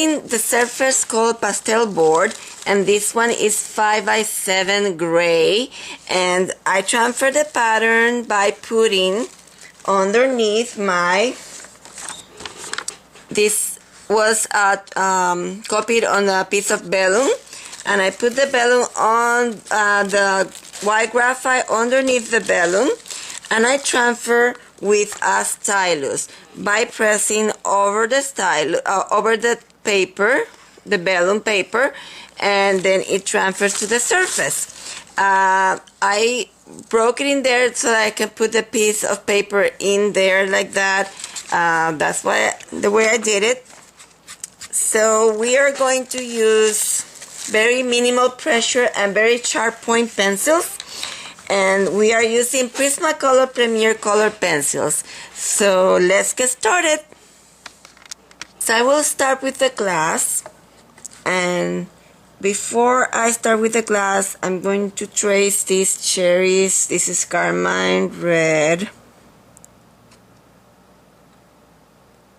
using the surface called pastel board, and this one is 5x7 gray, and I transfer the pattern by putting underneath this was copied on a piece of vellum, and I put the vellum on the white graphite underneath the vellum, and I transfer with a stylus by pressing over the over the paper, the vellum paper, and then it transfers to the surface. I broke it in there so I can put a piece of paper in there like that. That's the way I did it. So we are going to use very minimal pressure and very sharp point pencils, and we are using Prismacolor Premier color pencils. So let's get started. So I will start with the glass, and before I start with the glass, I'm going to trace these cherries. This is carmine red,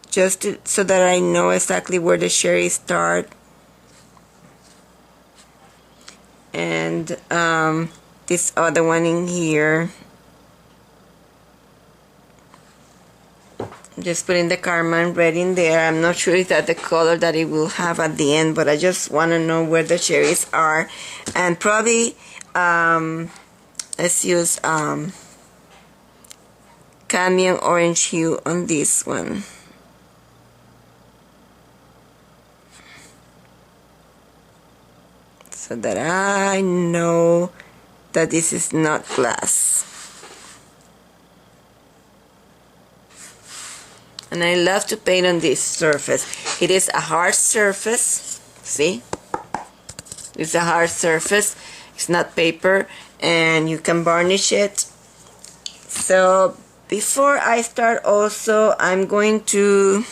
just so that I know exactly where the cherries start. And this other one in here, just putting the carmine red in there. I'm not sure if that's the color that it will have at the end, but I just want to know where the cherries are. And probably let's use cadmium orange hue on this one. So that I know that this is not glass. And I love to paint on this surface. It is a hard surface. See? It's a hard surface. It's not paper, and you can varnish it. So before I start also, I'm going to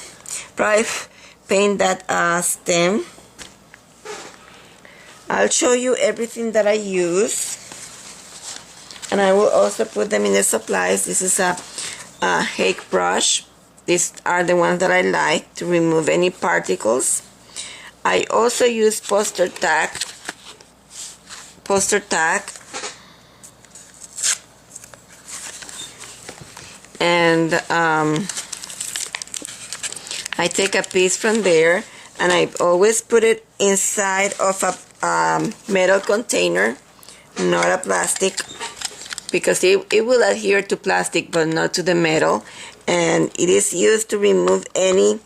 probably paint that stem. I'll show you everything that I use, and I will also put them in the supplies. This is a Hake brush. These are the ones that I like to remove any particles. I also use poster tack. And I take a piece from there, and I always put it inside of a metal container, not a plastic, because it will adhere to plastic but not to the metal, and it is used to remove any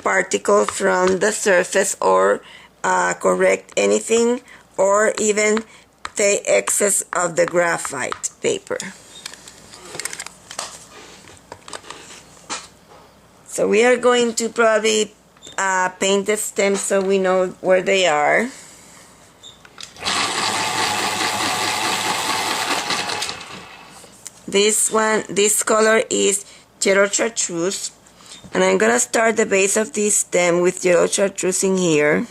particle from the surface, or correct anything, or even the excess of the graphite paper. So we are going to probably paint the stems so we know where they are. This color is yellow chartreuse, and I'm gonna start the base of this stem with yellow chartreuse in here,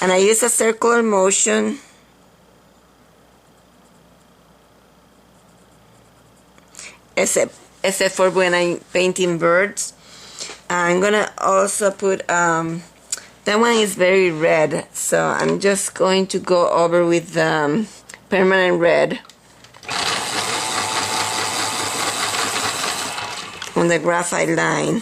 and I use a circular motion except for when I'm painting birds. I'm gonna also put that one is very red, so I'm just going to go over with permanent red on the graphite line.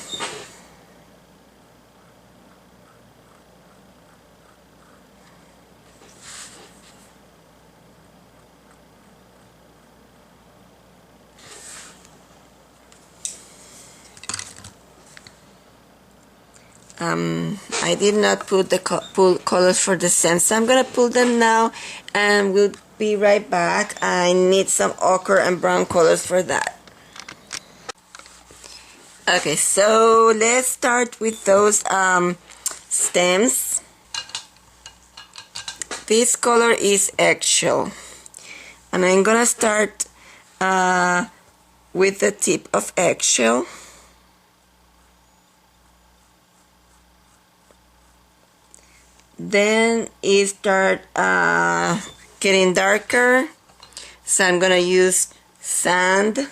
I did not put the pull colors for the stems, so I'm gonna pull them now, and we'll be right back. I need some ochre and brown colors for that. Okay, so let's start with those stems. This color is eggshell, and I'm gonna start with the tip of eggshell. Then it start getting darker, so I'm gonna use sand.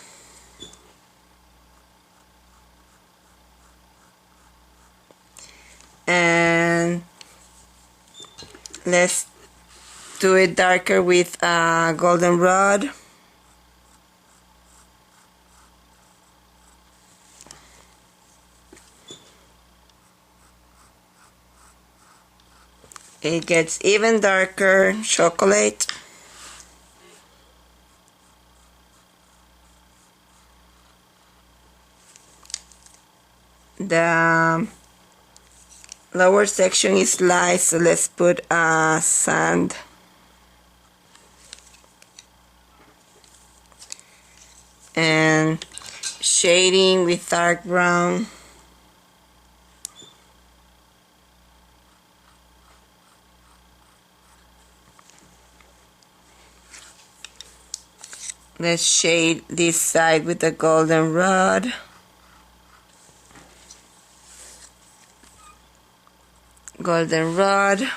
And let's do it darker with goldenrod. It gets even darker, chocolate. The lower section is light, so let's put sand. And shading with dark brown. Let's shade this side with the goldenrod. Goldenrod.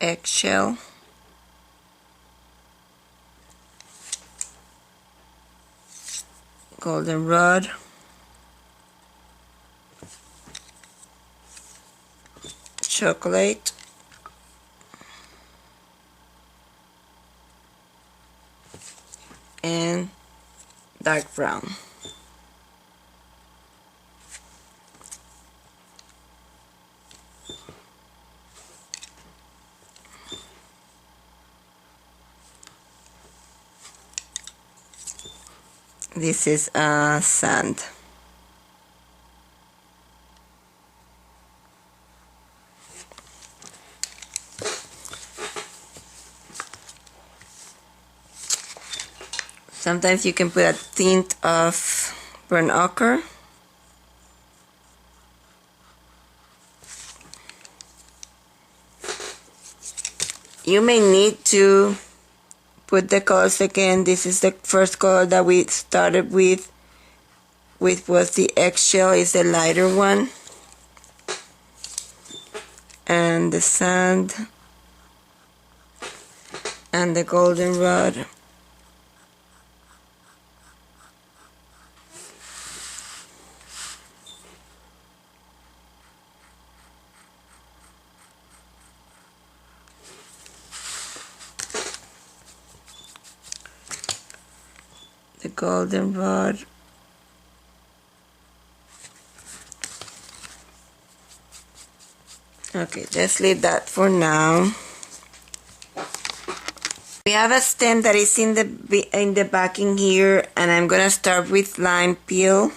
Eggshell. Goldenrod. Chocolate. And dark brown. This is sand. Sometimes you can put a tint of burnt ochre. You may need to put the colors again. This is the first color that we started with was the eggshell, is the lighter one. And the sand and the goldenrod. The goldenrod. Okay, let's leave that for now. We have a stem that is in the backing here, and I'm gonna start with lime peel.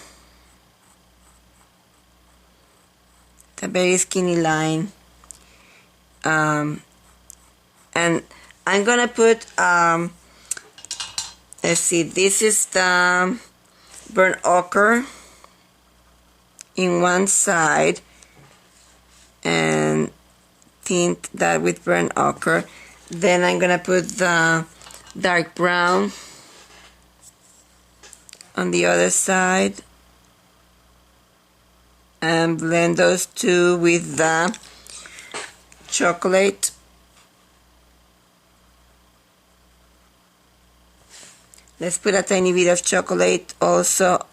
The very skinny line. And I'm gonna put let's see, this is the burnt ochre in one side, and tint that with burnt ochre. Then I'm gonna put the dark brown on the other side and blend those two with the chocolate. Let's put a tiny bit of chocolate also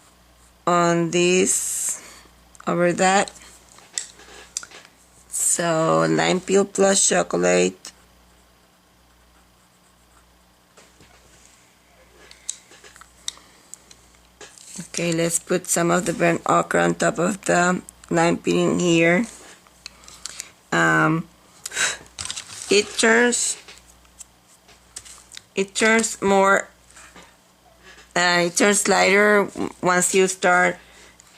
on this, over that. So lime peel plus chocolate. Okay, let's put some of the burnt ochre on top of the lime peeling here. It turns more. It turns lighter once you start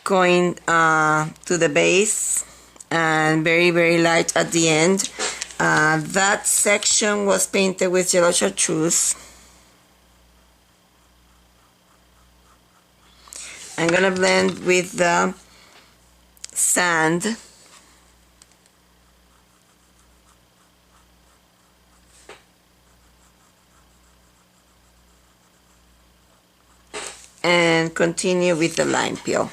going to the base, and very, very light at the end. That section was painted with yellow chartreuse. I'm gonna blend with the sand. And continue with the lime peel.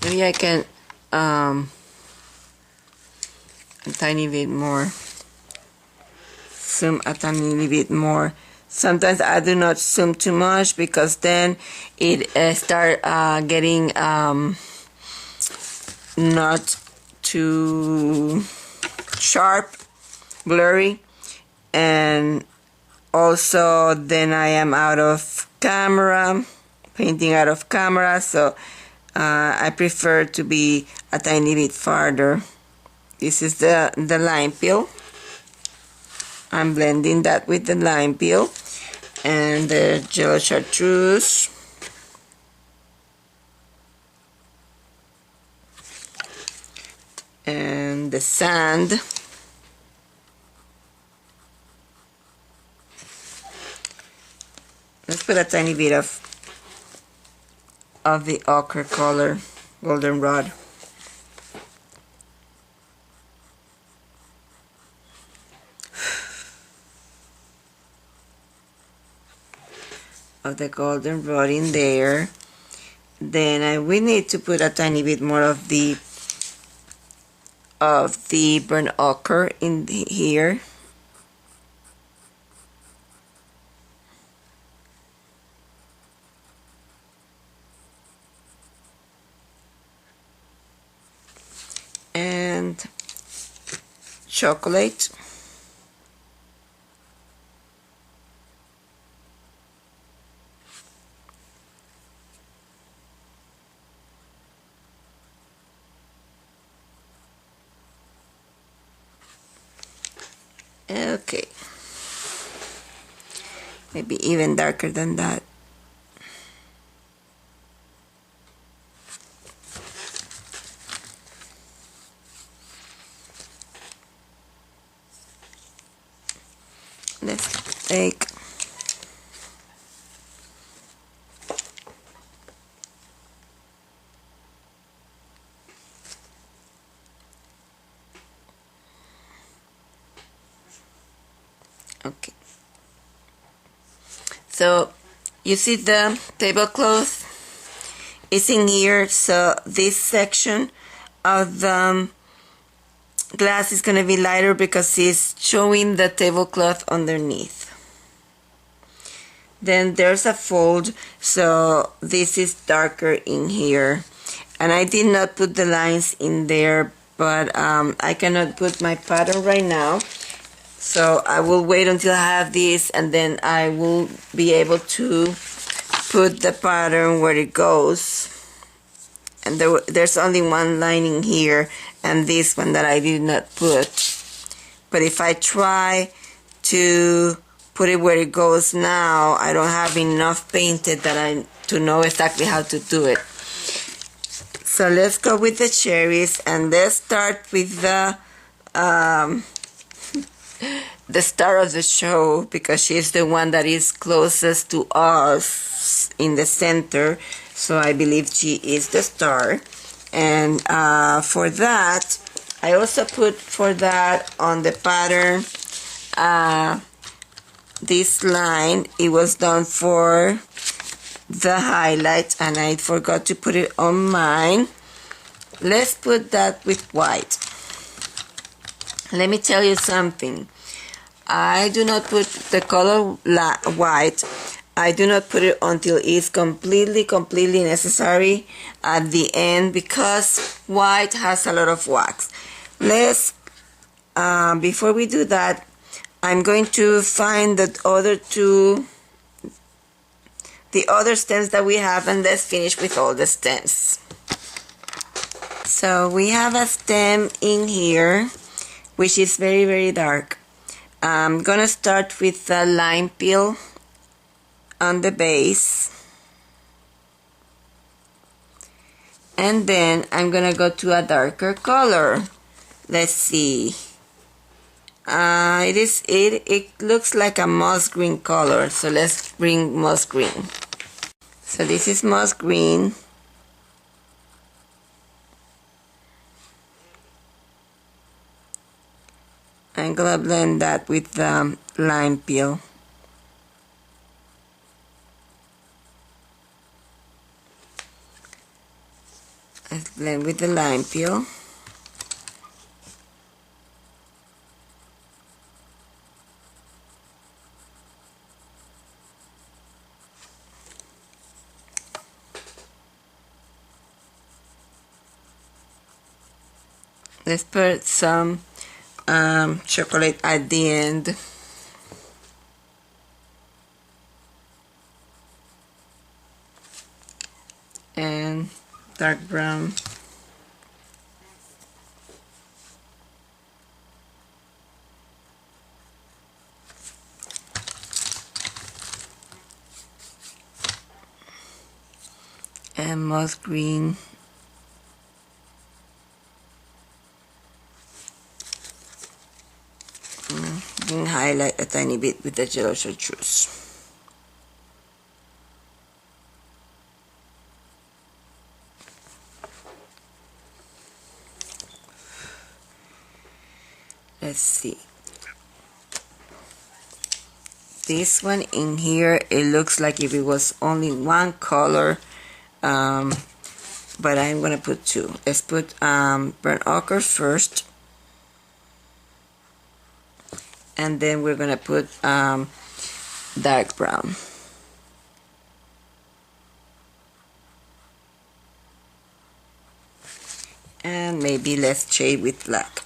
Maybe I can a tiny bit more, zoom a tiny bit more. Sometimes I do not zoom too much because then it start getting not too sharp, blurry, and also then I am out of camera, painting out of camera, so I prefer to be a tiny bit farther. This is the lime peel. I'm blending that with the lime peel and the gel chartreuse. And the sand. Let's put a tiny bit of the ochre color, goldenrod. Of the goldenrod in there. Then we need to put a tiny bit more of the burnt ochre in here. And chocolate. Okay, maybe even darker than that. Let's take okay. So you see the tablecloth is in here, so this section of the glass is going to be lighter because it's showing the tablecloth underneath. Then there's a fold, so this is darker in here, and I did not put the lines in there, but I cannot put my pattern right now, so I will wait until I have this, and then I will be able to put the pattern where it goes. And there's only one lining here and this one that I did not put, but if I try to put it where it goes now, I don't have enough painted to know exactly how to do it. So let's go with the cherries, and let's start with the star of the show, because she's the one that is closest to us in the center, so I believe she is the star. And for that, I also put for that on the pattern this line. It was done for the highlights and I forgot to put it on mine. Let's put that with white. Let me tell you something. I do not put the color white. I do not put it until it's completely necessary at the end, because white has a lot of wax. Let's, before we do that, I'm going to find the other stems that we have, and let's finish with all the stems. So we have a stem in here, which is very dark. I'm gonna start with the lime peel on the base, and then I'm gonna go to a darker color. Let's see. It looks like a moss green color, so let's bring moss green. So this is moss green. I'm gonna blend that with the lime peel. Let's blend with the lime peel. Let's put some chocolate at the end. And dark brown. And moss green. You can highlight a tiny bit with the yellow chartreuse. Let's see. This one in here, it looks like if it was only one color, but I'm gonna put two. Let's put burnt ochre first, and then we're gonna put dark brown. And maybe let's shade with black.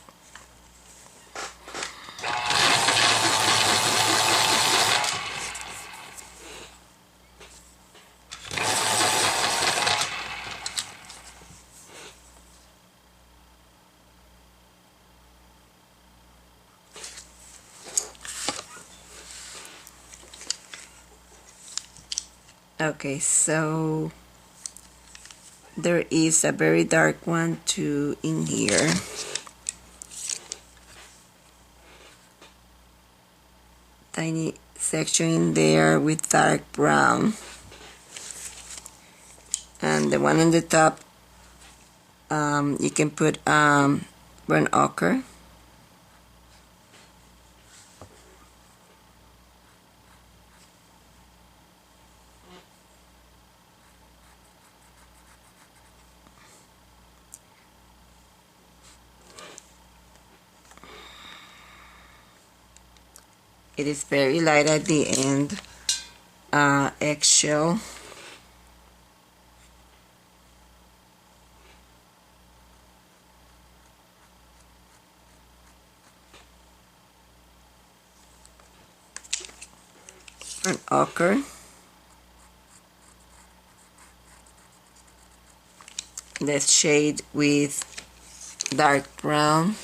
Okay, so there is a very dark one too in here. Tiny section in there with dark brown. And the one on the top, you can put burnt ochre. It is very light at the end, eggshell. Burnt ochre. Let's shade with dark brown.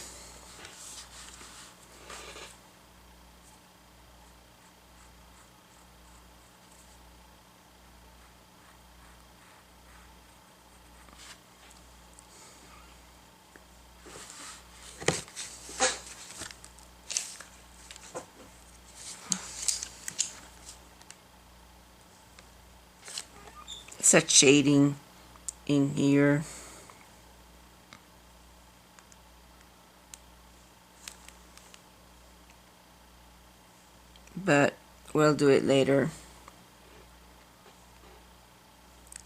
Such shading in here. But we'll do it later.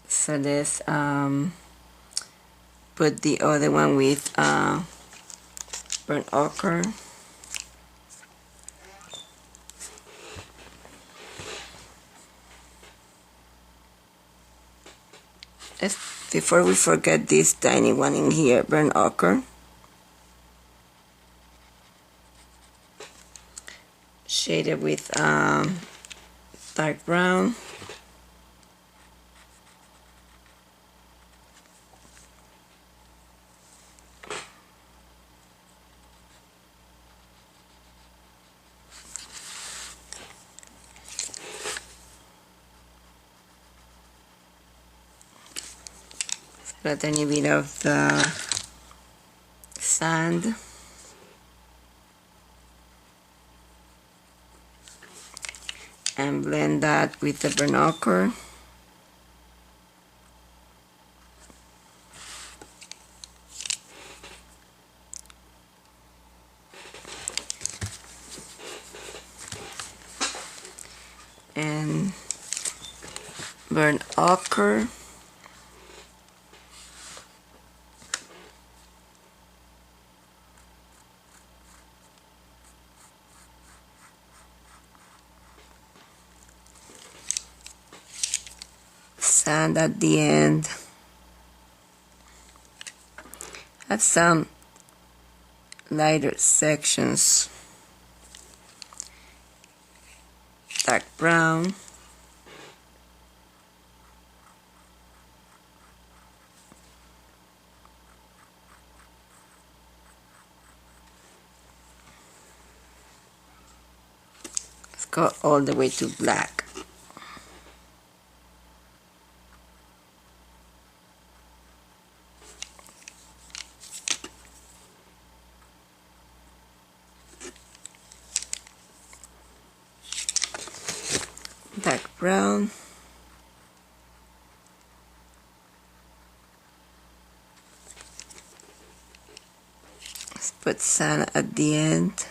So let's put the other one with burnt ochre. Before we forget this tiny one in here, burnt ochre. Shade it with dark brown. A tiny bit of the sand. And blend that with the burnt ochre. And burnt ochre. sand at the end. Have some lighter sections, dark brown, let's go all the way to black. Dark brown, let's put sand at the end.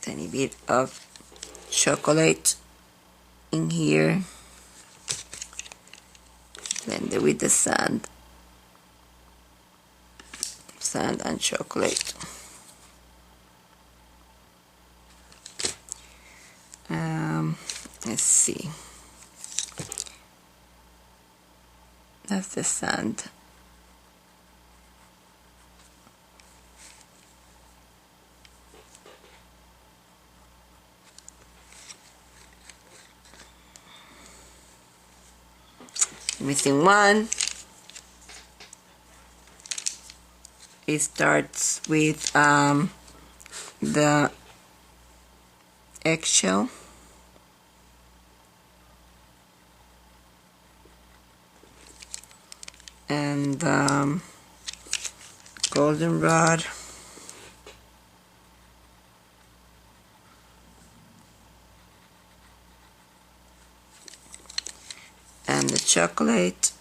Tiny bit of chocolate in here, blend it with the sand and chocolate. Let's see, that's the sand. Missing one. It starts with the eggshell, and goldenrod, and the chocolate.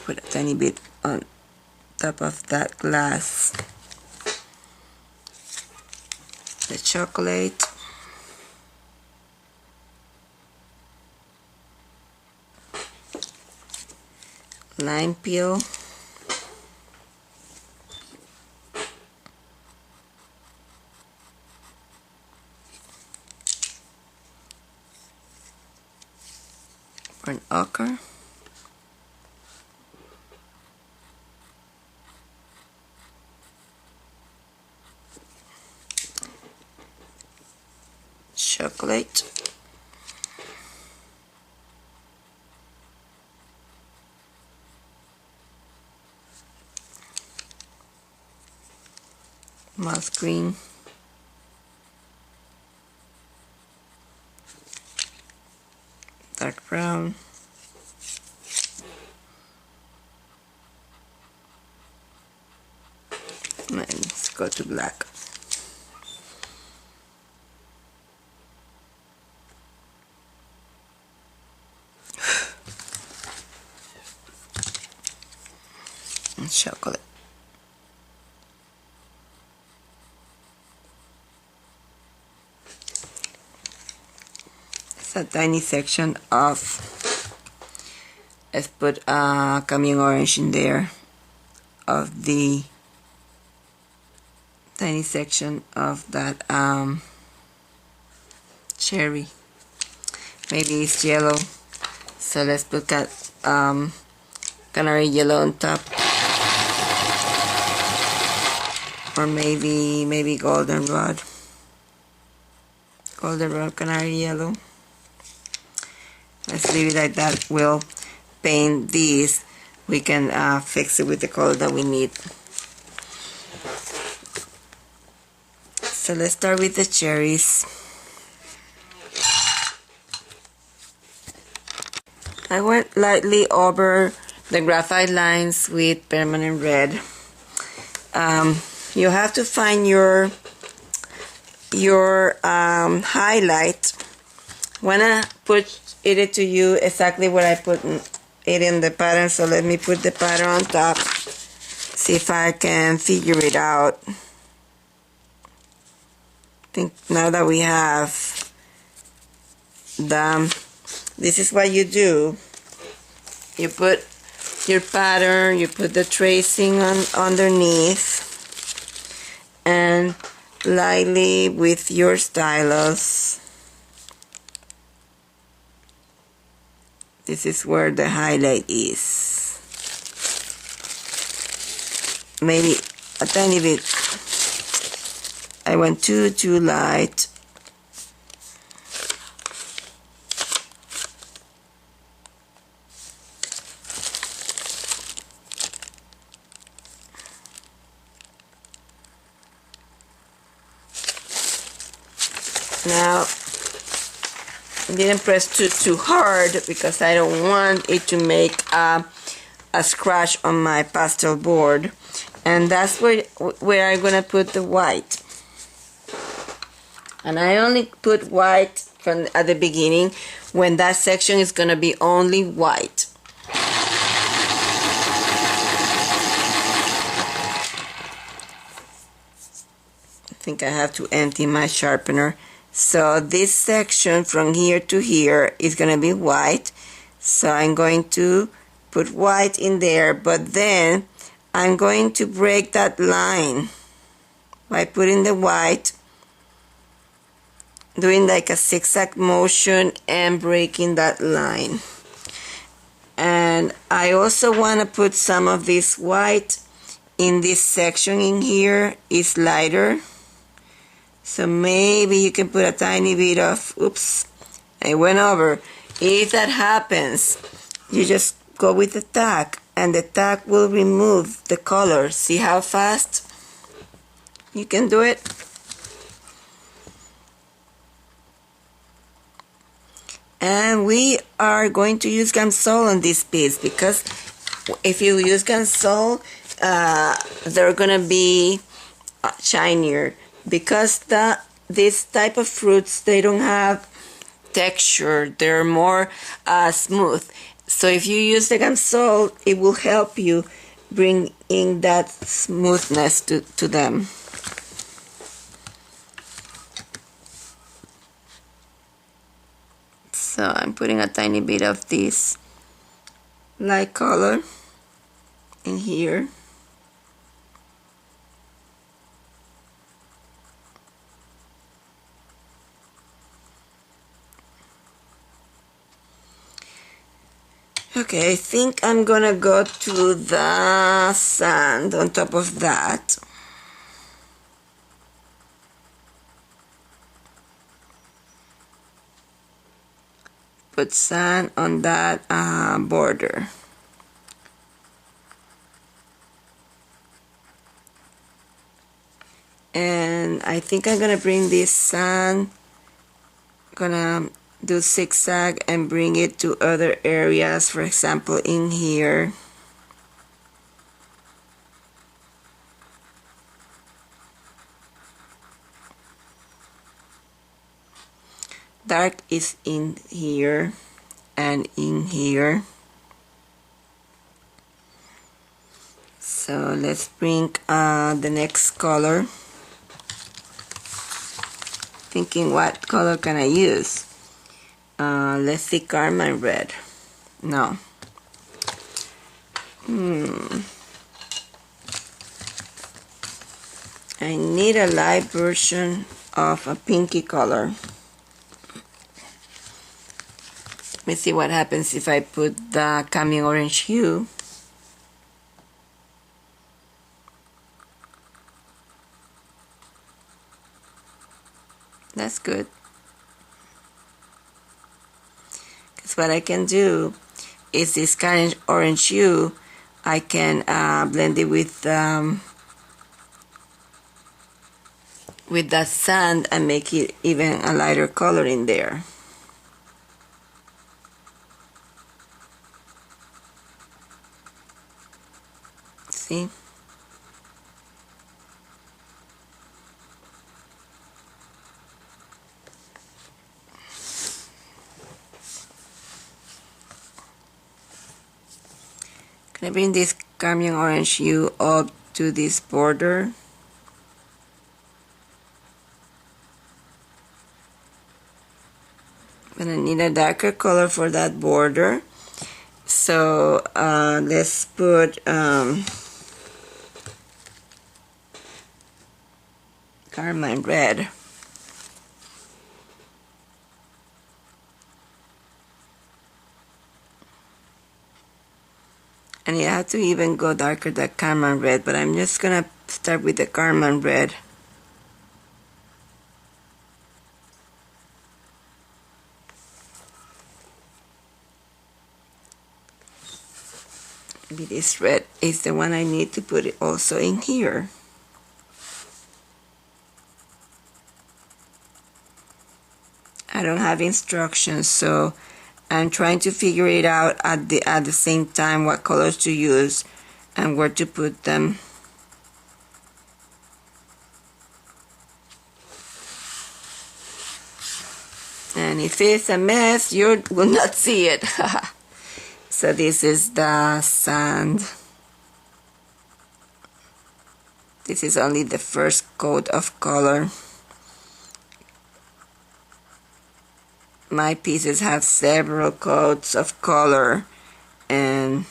Put a tiny bit on top of that glass. The chocolate, lime peel, burnt ochre, chocolate, moss green, dark brown, and let's go to black. And chocolate. It's a tiny section of, let's put Camille orange in there, of the tiny section of that cherry. Maybe it's yellow, so let's put that canary yellow on top, or maybe goldenrod canary yellow. Let's leave it like that. We'll paint these. We can fix it with the color that we need. So let's start with the cherries. I went lightly over the graphite lines with permanent red. You have to find your highlight. When I put it to you exactly what I put it in the pattern, so let me put the pattern on top, see if I can figure it out. I think now that we have this is what you do. You put your pattern, you put the tracing on underneath, and lightly with your stylus. This is where the highlight is. Maybe a tiny bit. I went too light. Now, I didn't press too hard because I don't want it to make a scratch on my pastel board. And that's where I'm gonna put the white. And I only put white from at the beginning when that section is gonna be only white. I think I have to empty my sharpener. So this section from here to here is going to be white. So I'm going to put white in there, but then I'm going to break that line by putting the white, doing like a zigzag motion and breaking that line. And I also want to put some of this white in this section in here. It's lighter. So maybe you can put a tiny bit of, oops, I went over. If that happens, you just go with the tack and the tack will remove the color. See how fast you can do it? And we are going to use Gamsol on this piece because if you use Gamsol, they're gonna be shinier. Because this type of fruits, they don't have texture, they're more smooth. So if you use the Gamsol, it will help you bring in that smoothness to them. So I'm putting a tiny bit of this light color in here. Okay, I think I'm gonna go to the sand on top of that. Put sand on that border. And I think I'm gonna bring this sand, gonna do zigzag and bring it to other areas, for example in here. Dark is in here and in here. So let's bring the next color. Thinking what color can I use? Let's see, Carmine red. No. I need a light version of a pinky color. Let me see what happens if I put the Cameo Orange hue. That's good. Because what I can do is this kind of orange hue, I can blend it with that sand and make it even a lighter color in there. See? Can I bring this Carmine Orange hue up to this border? I'm gonna need a darker color for that border. So let's put carmine red. And you have to even go darker than carmine red, but I'm just gonna start with the carmine red. Maybe this red is the one I need to put it also in here. I don't have instructions, so I'm trying to figure it out at the same time what colors to use and where to put them. And if it's a mess, you will not see it. So this is the sand. This is only the first coat of color. My pieces have several coats of color, and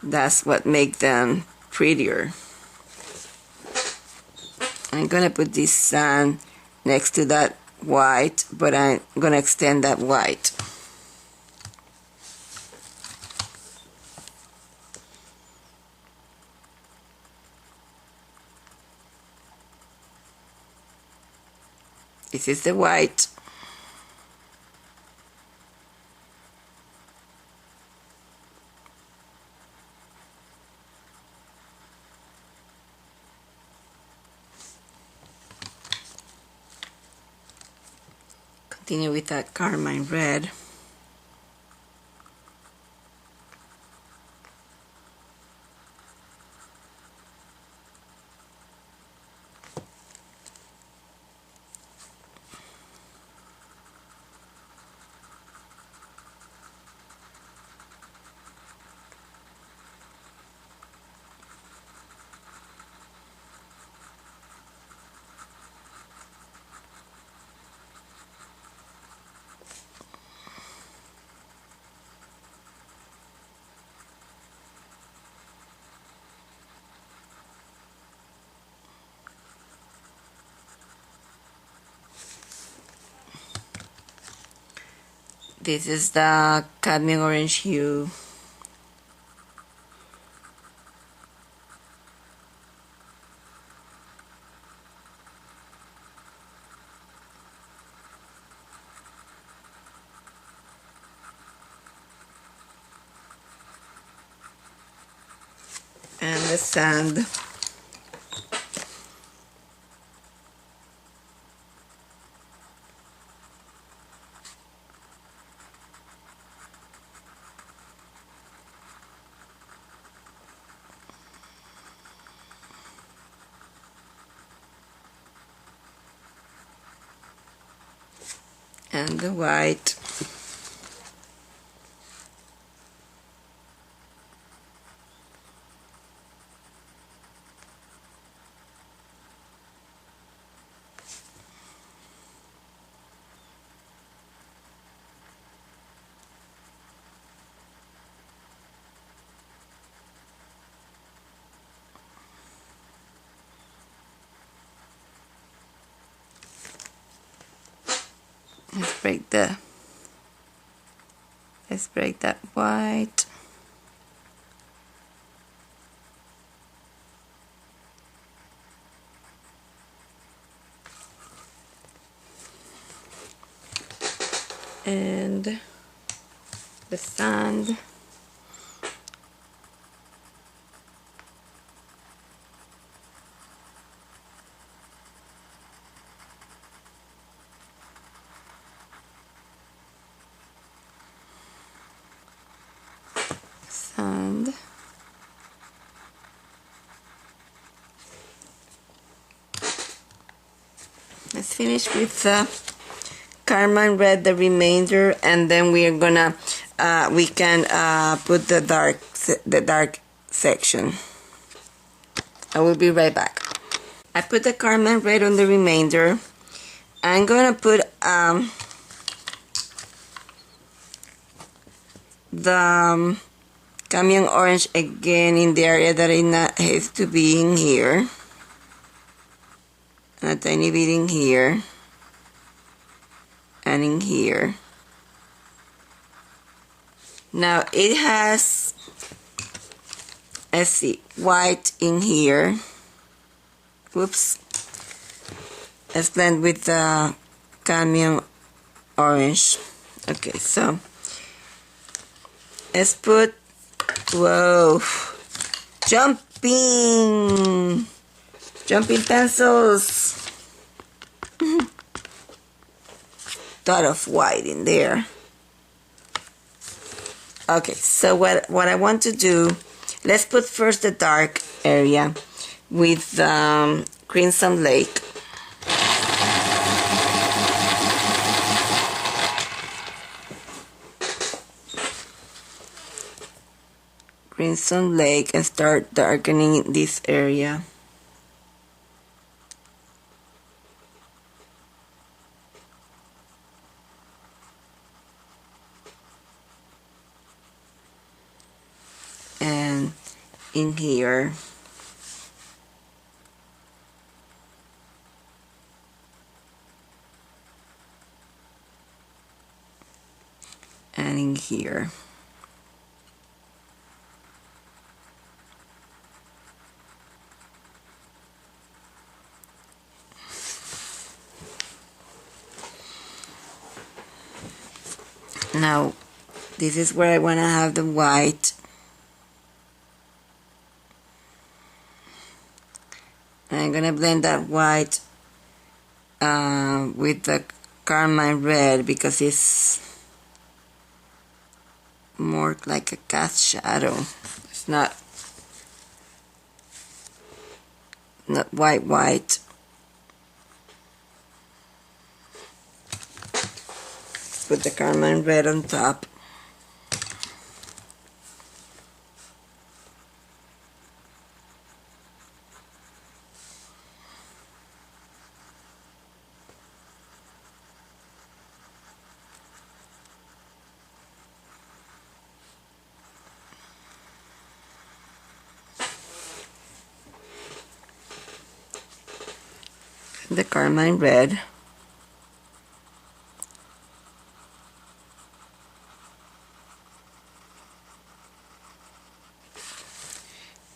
that's what makes them prettier. I'm gonna put this sand next to that white, but I'm gonna extend that white. This is the white. Continue with that carmine red. This is the cadmium orange hue. And the sand. And the white. Let's break that white. And the sand. Sand. Let's finish with the carmine red, the remainder, and then we are gonna we can put the dark section. I will be right back. I put the carmine red on the remainder. I'm gonna put the Cadmium orange again in the area that it has to be in here. And a tiny bit in here. And in here. Now it has, let's see, white in here. Whoops. Let's blend with the cadmium orange. Okay, so let's put, whoa, jumping pencils. Dot of white in there. Okay, so what I want to do, let's put first the dark area with Crimson Lake. Crimson Lake, and start darkening this area. And in here. And in here. Now, this is where I want to have the white. And I'm going to blend that white with the carmine red because it's more like a cast shadow. It's not white. Put the carmine red on top. The carmine red.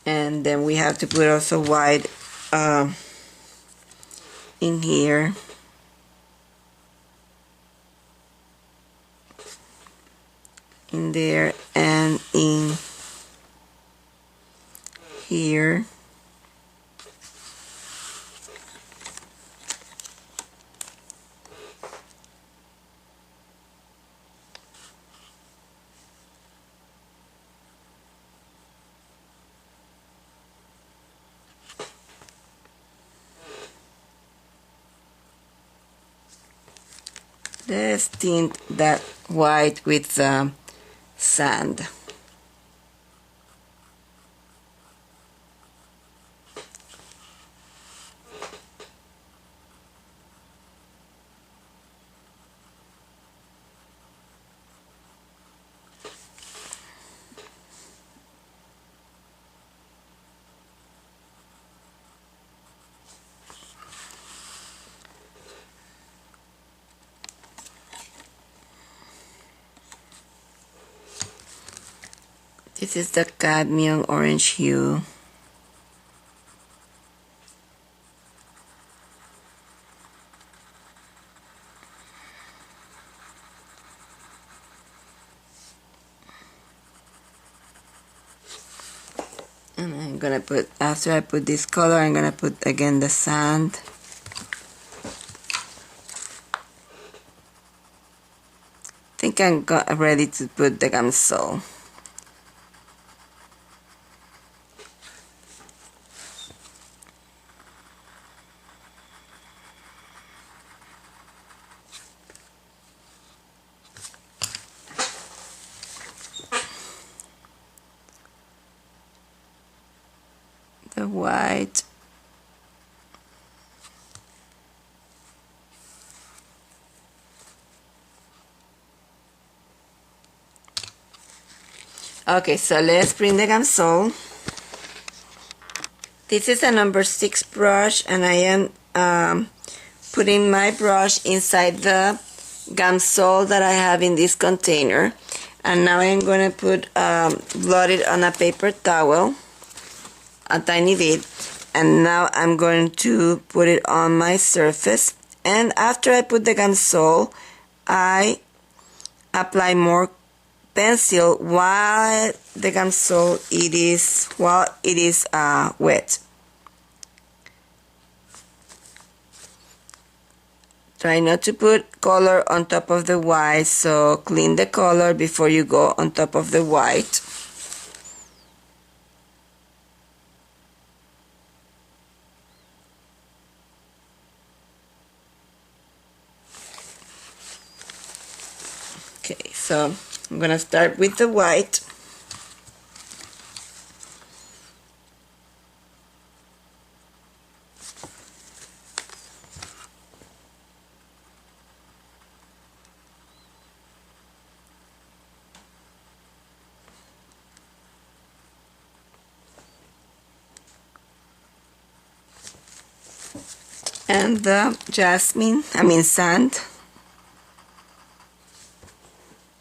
And then we have to put also white in here. In there and in here. Let's tint that white with sand. This is the cadmium orange hue. And I'm gonna put, after I put this color, I'm gonna put again the sand. I think I'm ready to put the gamsol. The white. Okay, so let's print the gamsol. This is a number 6 brush, and I am putting my brush inside the gamsol that I have in this container. And now I'm going to blot it on a paper towel, a tiny bit. And now I'm going to put it on my surface. And after I put the gamsol, I apply more pencil while the gamsol it is wet. Try not to put color on top of the white, so clean the color before you go on top of the white. Okay, so I'm gonna start with the white. And the sand,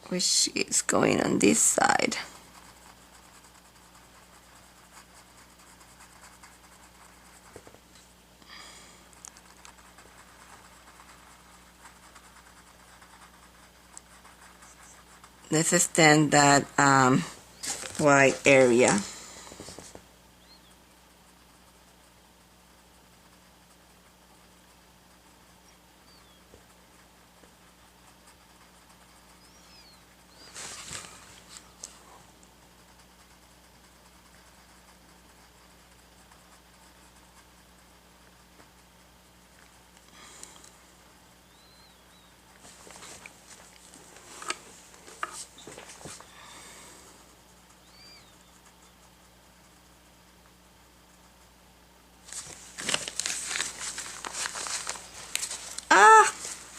which is going on this side. Let's extend that white area.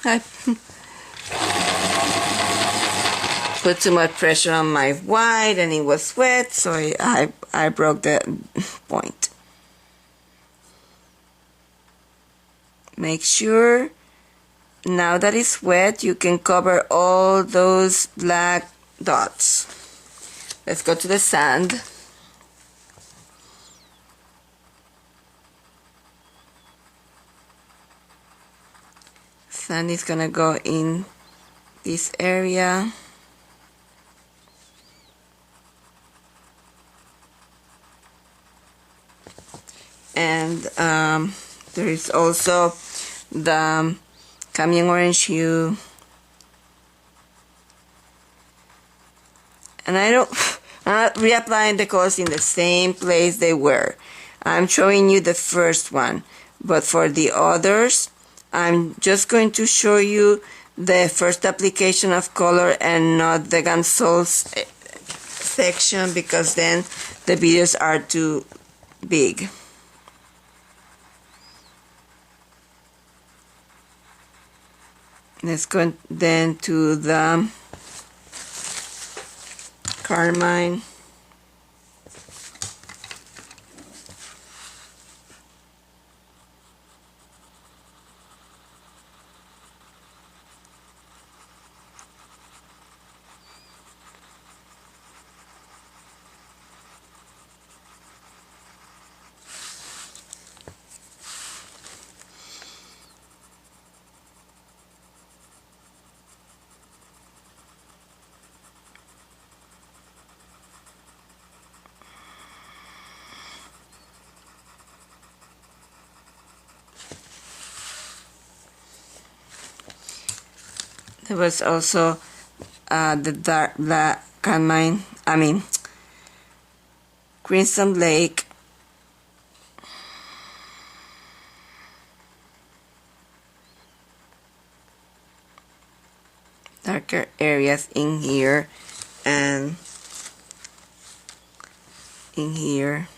I put too much pressure on my white and it was wet, so I broke the point. Make sure now that it's wet you can cover all those black dots. Let's go to the sand. Sand is gonna go in this area. And there is also the Cameo Orange hue. And I'm not reapplying the colors in the same place they were. I'm showing you the first one, but for the others, I'm just going to show you the first application of color and not the gamsol section, because then the videos are too big. Let's go then to the carmine. There was also the dark black carmine, Crimson Lake. Darker areas in here and in here.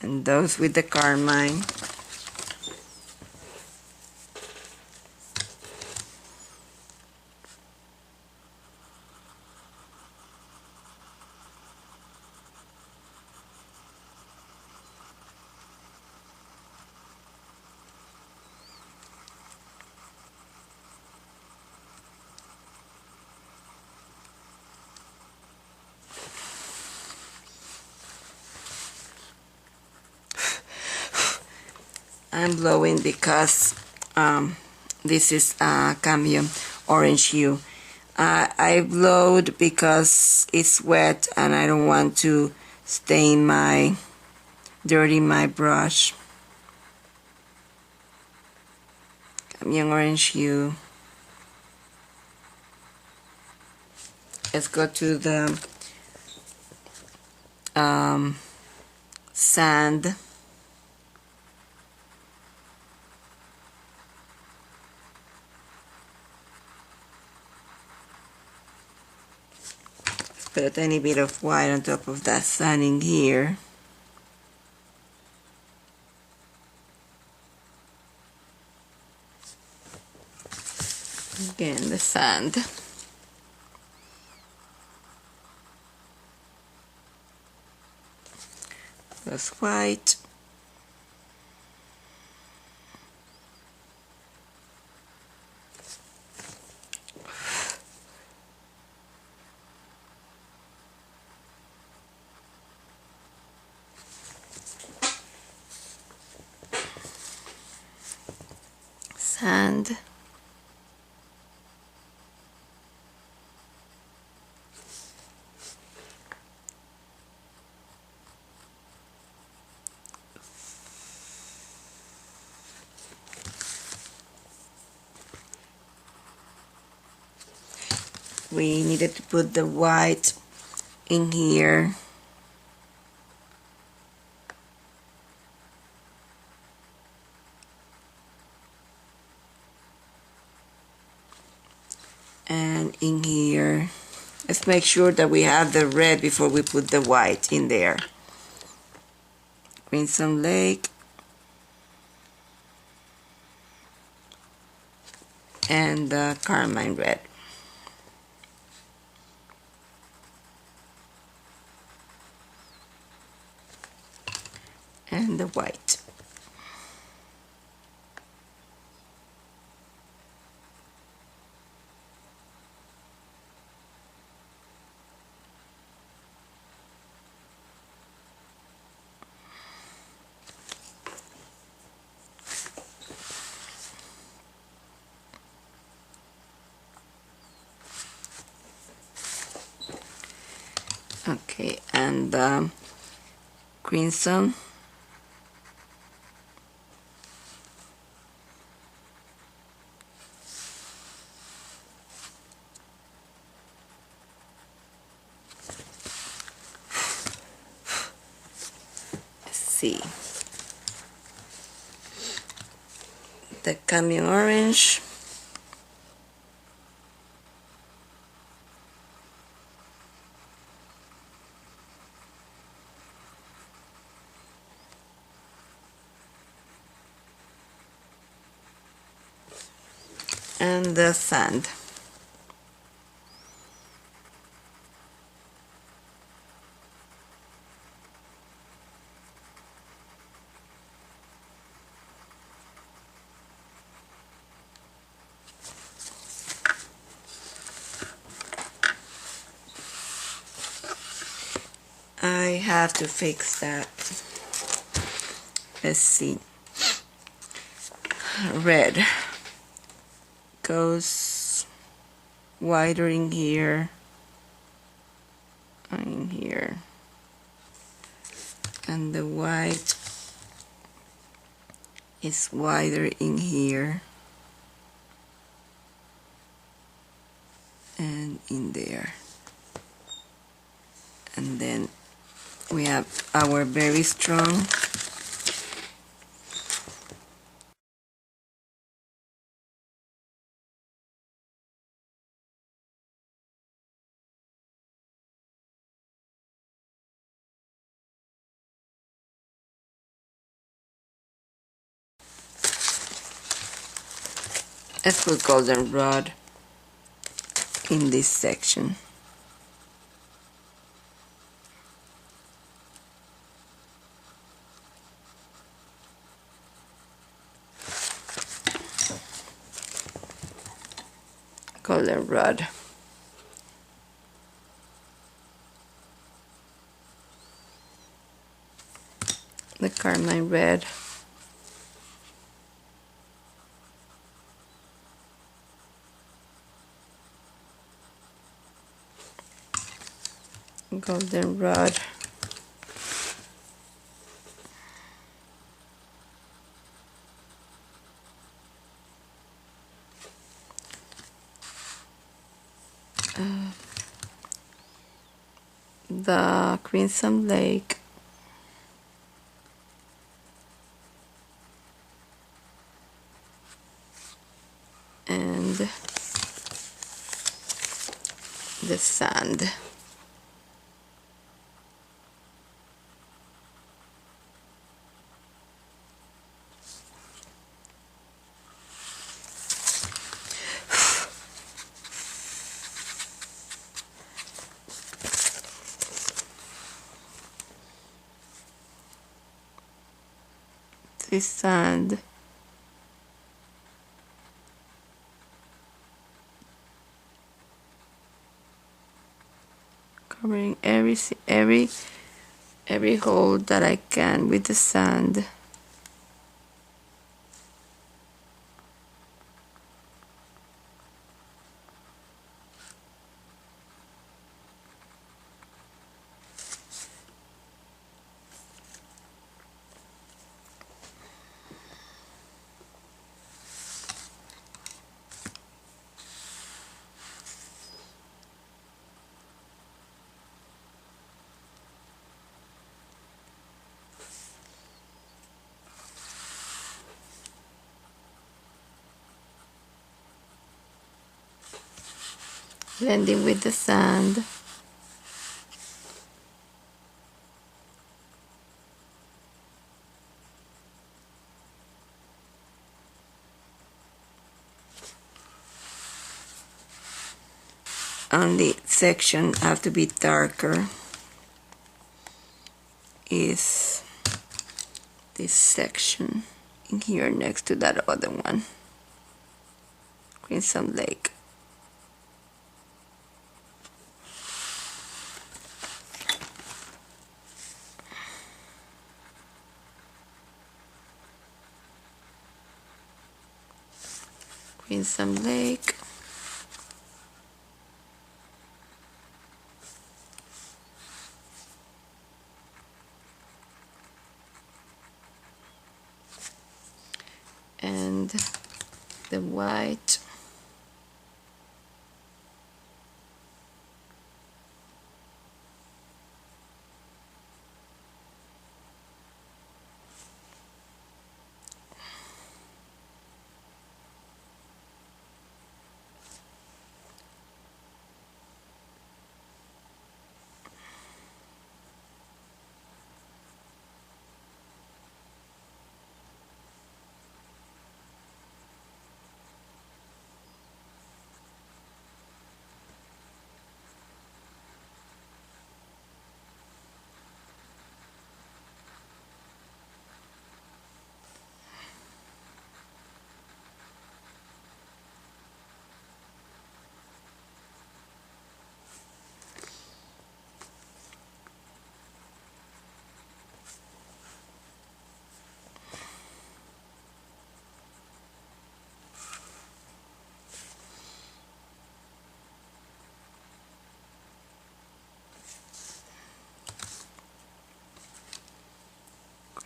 And those with the carmine. I'm blowing because this is cambium orange hue. I blowed because it's wet and I don't want to stain dirty my brush. Cambium orange hue. Let's go to the sand. Put a tiny bit of white on top of that sand in here. Again, the sand. That's white. Sand. We needed to put the white in here. And in here. Let's make sure that we have the red before we put the white in there. Crimson Lake. And the carmine red. And the white. Okay, and crimson. Let's see. The cambium orange. And the sand. I have to fix that. Let's see. Red goes wider in here, and the white is wider in here and in there. And then we have our very strong let's put goldenrod in this section. Goldenrod. The carmine red. golden rod. The Crimson Lake. And the sand. This sand. Covering every hole that I can with the sand. Blending with the sand. Only section have to be darker is this section in here next to that other one, Crimson Lake. Crimson Lake. And the white.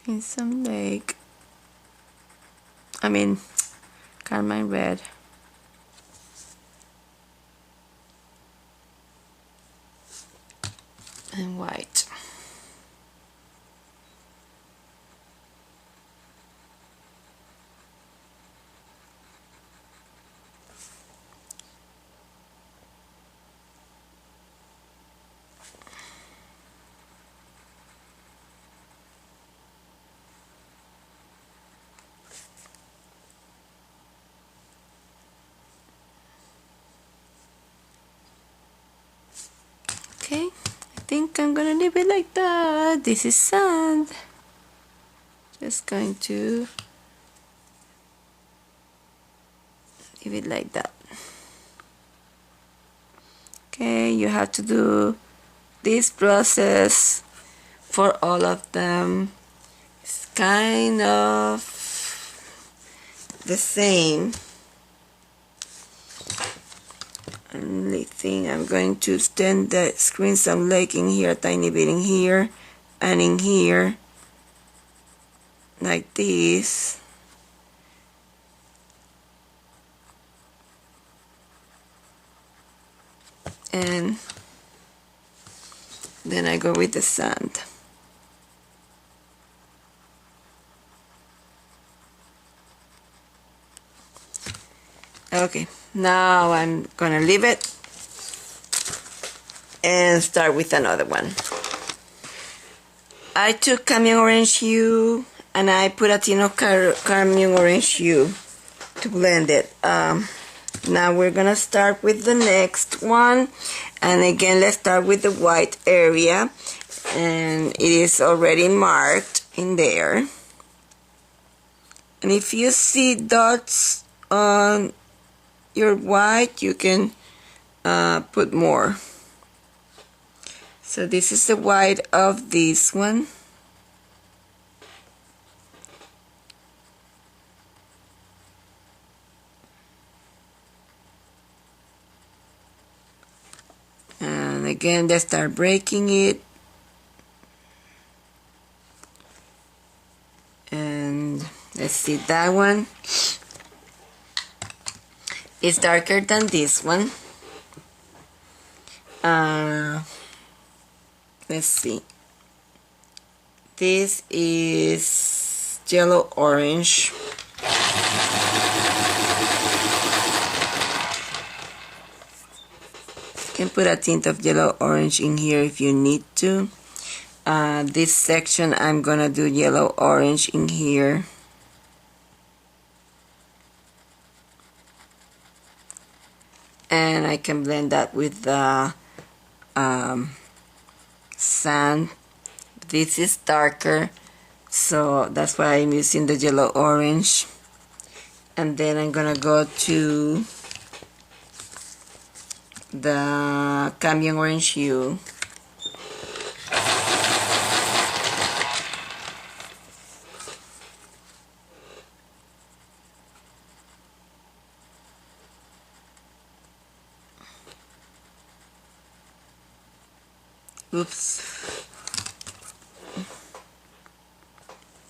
Crimson Lake. Carmine red. And white. Okay, I think I'm gonna leave it like that. This is sand. Just going to leave it like that. Okay, you have to do this process for all of them. It's kind of the same. Only thing, I'm going to extend the crimson lake in here, a tiny bit in here, and in here, like this. And then I go with the sand. Okay, now I'm gonna leave it and start with another one. I took Cadmium Orange Hue and I put a tin of Cadmium Orange Hue to blend it. Now we're gonna start with the next one, and again let's start with the white area, and it is already marked in there. And if you see dots on your white, you can put more. So this is the white of this one. And again, let's start breaking it. And let's see, that one is darker than this one. Let's see. This is yellow orange. You can put a tint of yellow orange in here if you need to. This section I'm gonna do yellow orange in here. And I can blend that with the sand. This is darker, so that's why I'm using the yellow orange. And then I'm gonna go to the Cadmium Orange Hue. Oops.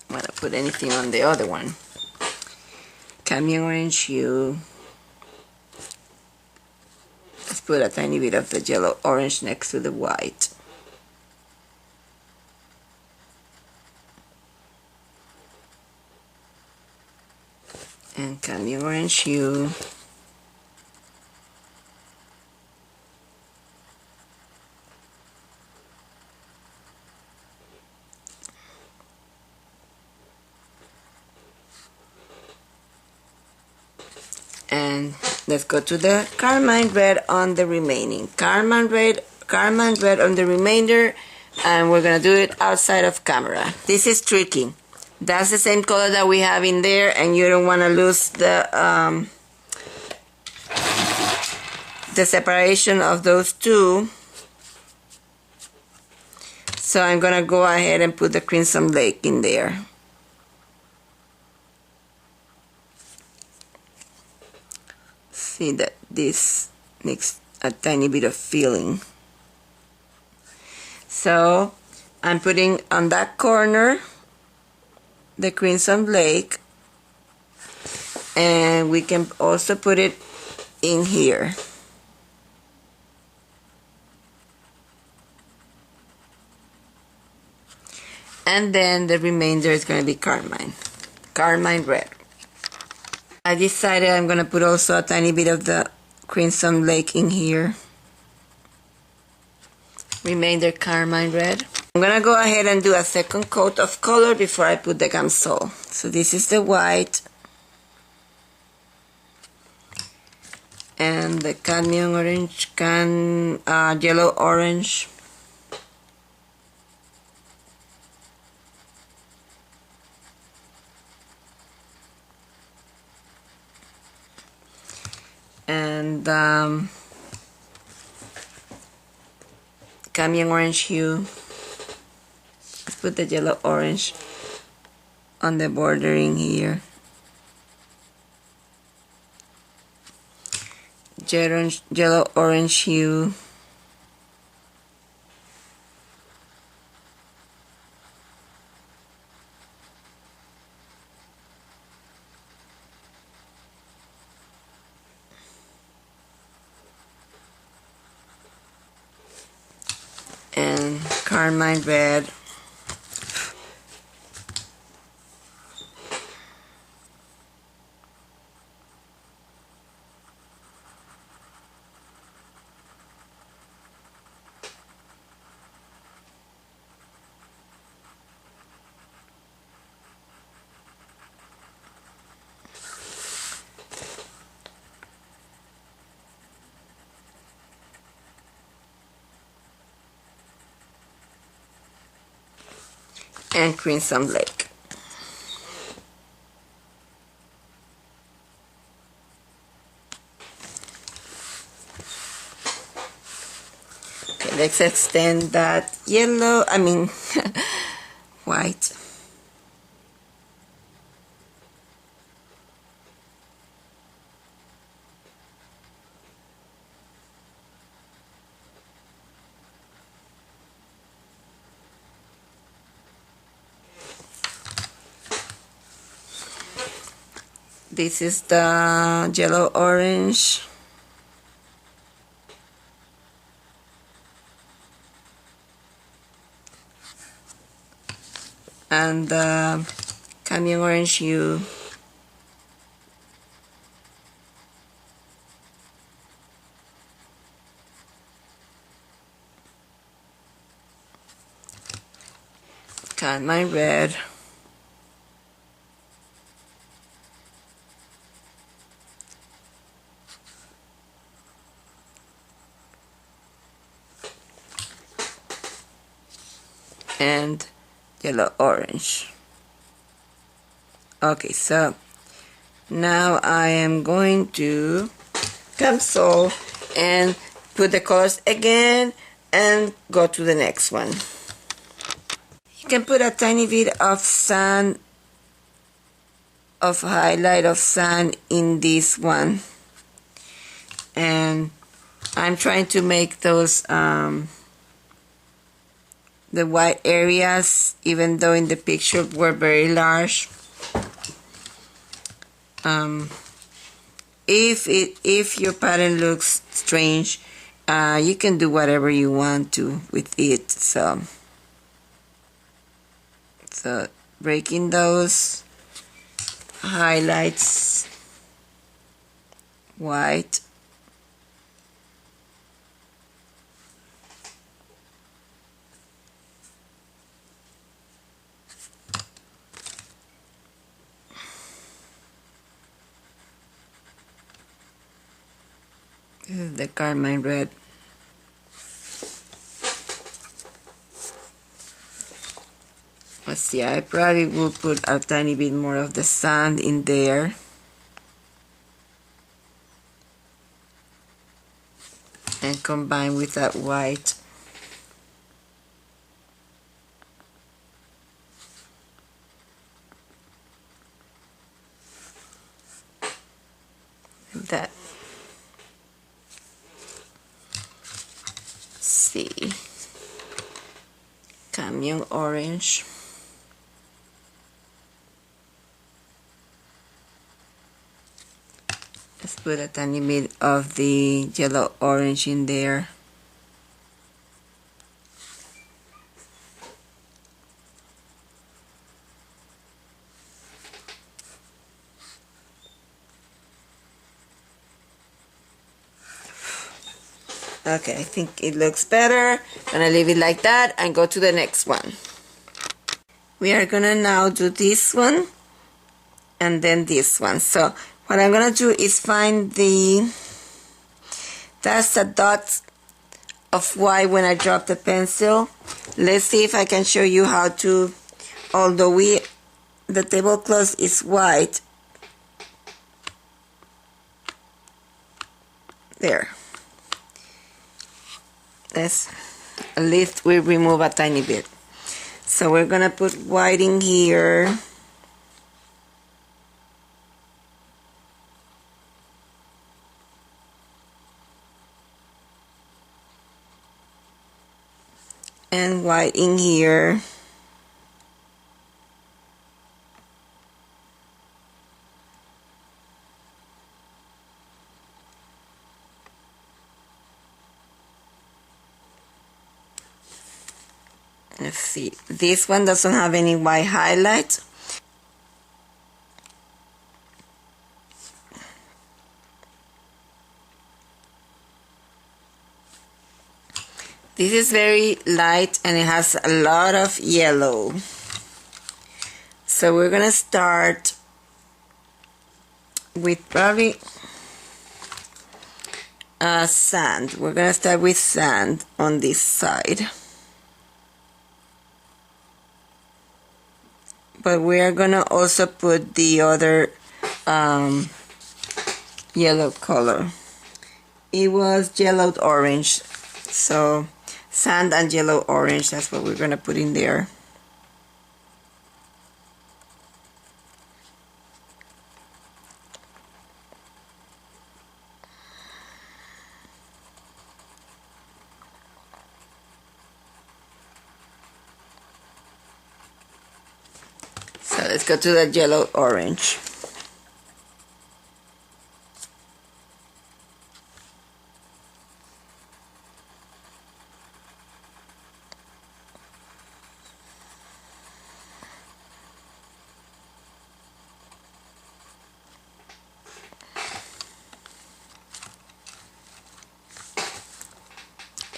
I want to put anything on the other one. Cadmium Orange Hue. Let's put a tiny bit of the yellow orange next to the white. And Cadmium Orange Hue. And let's go to the Carmine Red on the remaining. Carmine Red on the remainder, and we're gonna do it outside of camera. This is tricky. That's the same color that we have in there, and you don't want to lose the separation of those two. So I'm gonna go ahead and put the Crimson Lake in there. See that this makes a tiny bit of feeling. So I'm putting on that corner the Crimson Lake, and we can also put it in here. And then the remainder is going to be Carmine Red. I decided I'm going to put also a tiny bit of the Crimson Lake in here. Remainder Carmine Red. I'm going to go ahead and do a second coat of color before I put the Gamsol. So this is the white. And the Cadmium Orange, yellow orange. And Cadmium Orange Hue. Let's put the yellow orange on the bordering here. yellow orange hue. And carmine red. And Crimson Lake. Okay, let's extend that yellow, white. This is the yellow orange. And the cadmium orange hue. Cadmium red. And yellow orange. Okay, so now I am going to console and put the colors again and go to the next one. You can put a tiny bit of sand, of highlight of sand in this one, and I'm trying to make those the white areas, even though in the picture were very large. If your pattern looks strange, you can do whatever you want to with it. So breaking those highlights white. This is the carmine red. Let's see, I probably will put a tiny bit more of the sand in there. And combine with that white. Like that. See, cadmium orange. Let's put a tiny bit of the yellow orange in there. Okay, I think it looks better. I'm gonna leave it like that and go to the next one. We are gonna now do this one and then this one. So what I'm gonna do is find that's the dots of white when I drop the pencil. Let's see if I can show you how to, although the tablecloth is white. There. Let's, at least we remove a tiny bit. So we're gonna put white in here. and white in here. Let's see, this one doesn't have any white highlights. This is very light and it has a lot of yellow. So we're gonna start with probably sand. We're gonna start with sand on this side. But we are gonna also put the other yellow color. It was yellowed orange, so sand and yellow orange, that's what we're gonna put in there. So let's go to the yellow orange.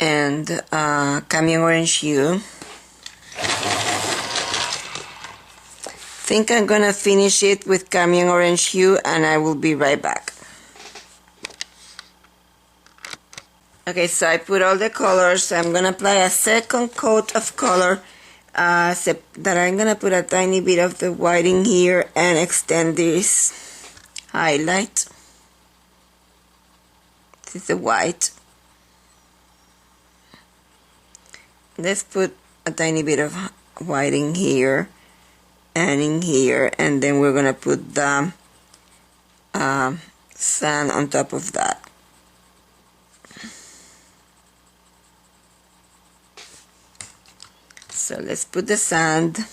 And Camion Orange Hue. I think I'm gonna finish it with Camion Orange Hue and I will be right back. Okay, so I put all the colors. I'm gonna apply a second coat of color that I'm gonna put a tiny bit of the white in here and extend this highlight. This is the white. Let's put a tiny bit of white in here and in here, and then we're gonna put the sand on top of that. So let's put the sand.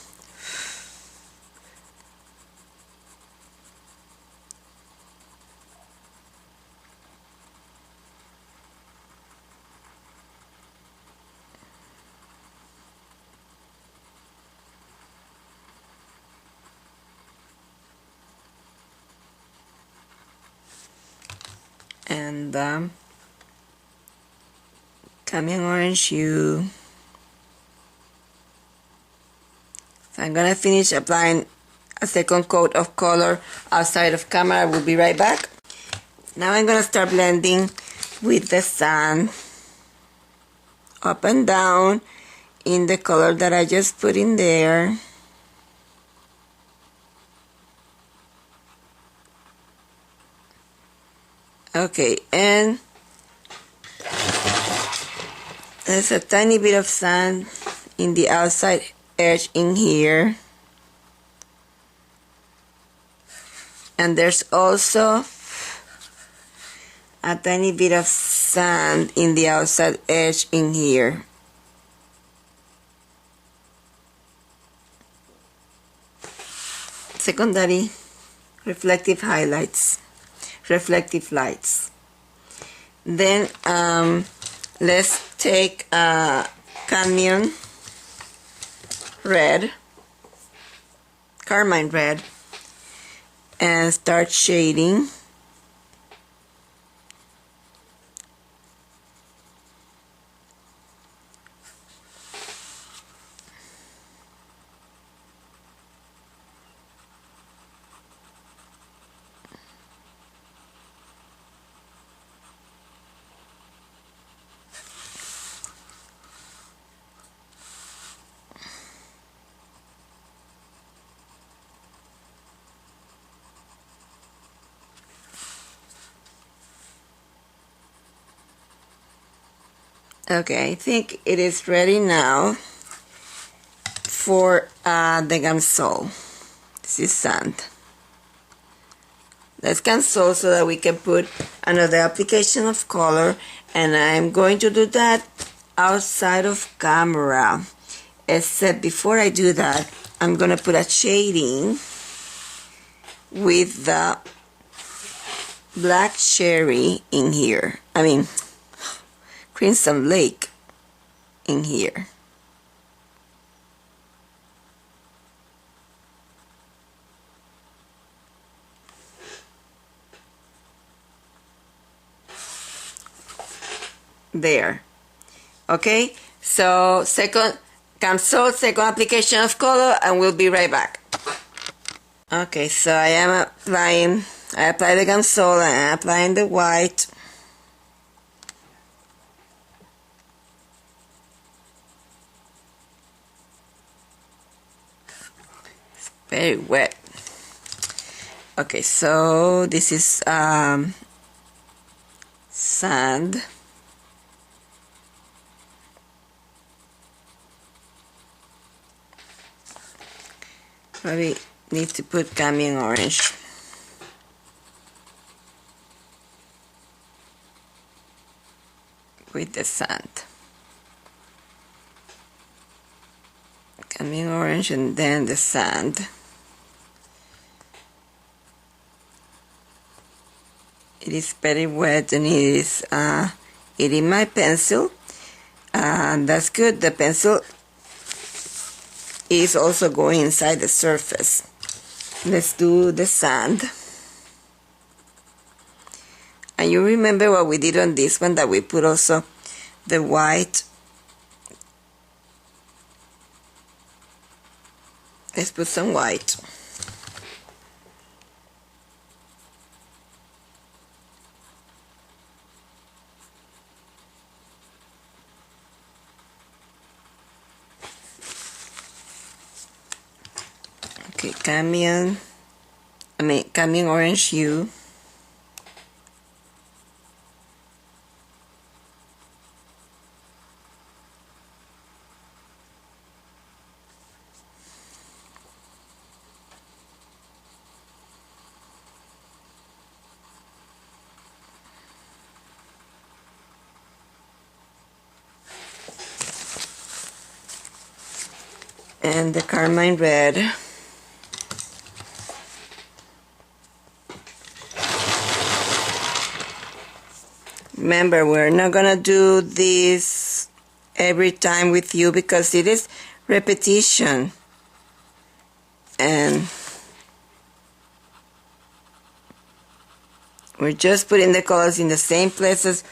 And Camion Orange Hue. So I'm gonna finish applying a second coat of color outside of camera. I will be right back. Now I'm gonna start blending with the sand up and down in the color that I just put in there. Okay, and there's a tiny bit of sand in the outside edge in here. And there's also a tiny bit of sand in the outside edge in here. Secondary reflective highlights, reflective lights. Then let's take Carmine red, and start shading. Okay, I think it is ready now for the gamsol. This is sand. Let's cancel so that we can put another application of color, and I'm going to do that outside of camera. Except before I do that, I'm gonna put a shading with the black cherry in here. I mean, Crimson Lake in here. There. Okay, so second application of color, and we'll be right back. Okay, so I apply the Gamsol and I'm applying the white. It's very wet. Okay, so this is sand. Probably need to put Cambium orange. With the sand. Cambium orange and then the sand. It is very wet and it is eating my pencil. That's good. The pencil is also going inside the surface. Let's do the sand. And you remember what we did on this one, that we put also the white. Let's put some white. Okay, Cambium orange hue. And the carmine red. Remember, we're not gonna do this every time with you because it is repetition. And we're just putting the colors in the same places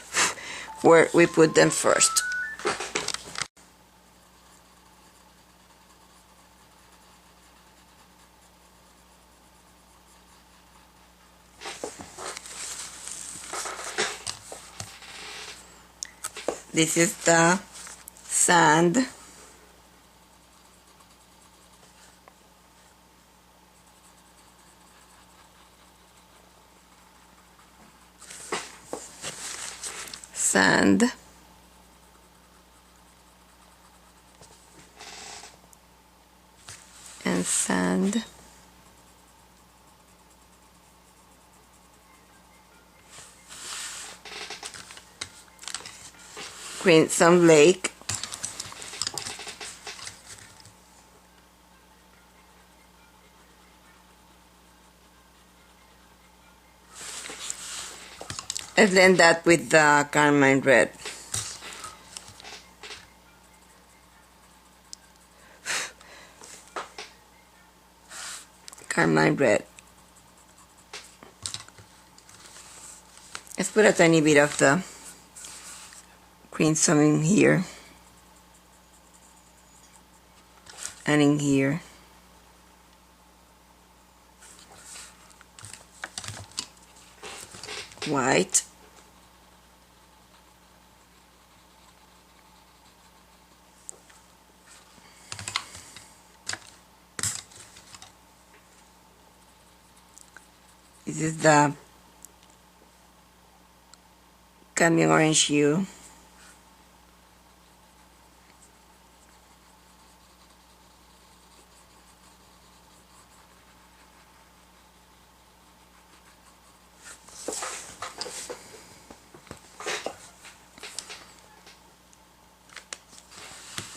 where we put them first. This is the sand. Sand. And sand. Crimson Lake. And then that with the carmine red. Carmine red. Let's put a tiny bit of the crimson in here and in here. White. This is the Cambium orange hue.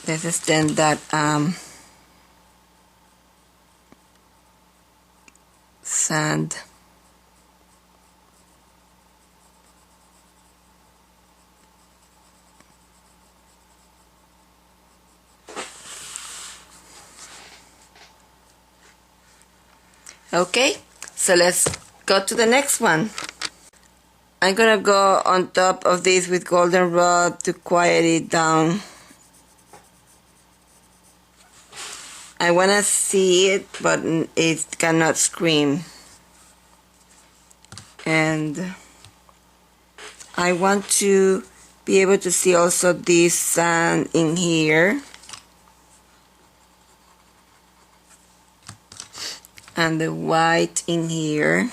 let's extend that sand. Okay, so let's go to the next one. I'm gonna go on top of this with goldenrod to quiet it down. I wanna see it, but it cannot scream. And I want to be able to see also this sand in here. And the white in here.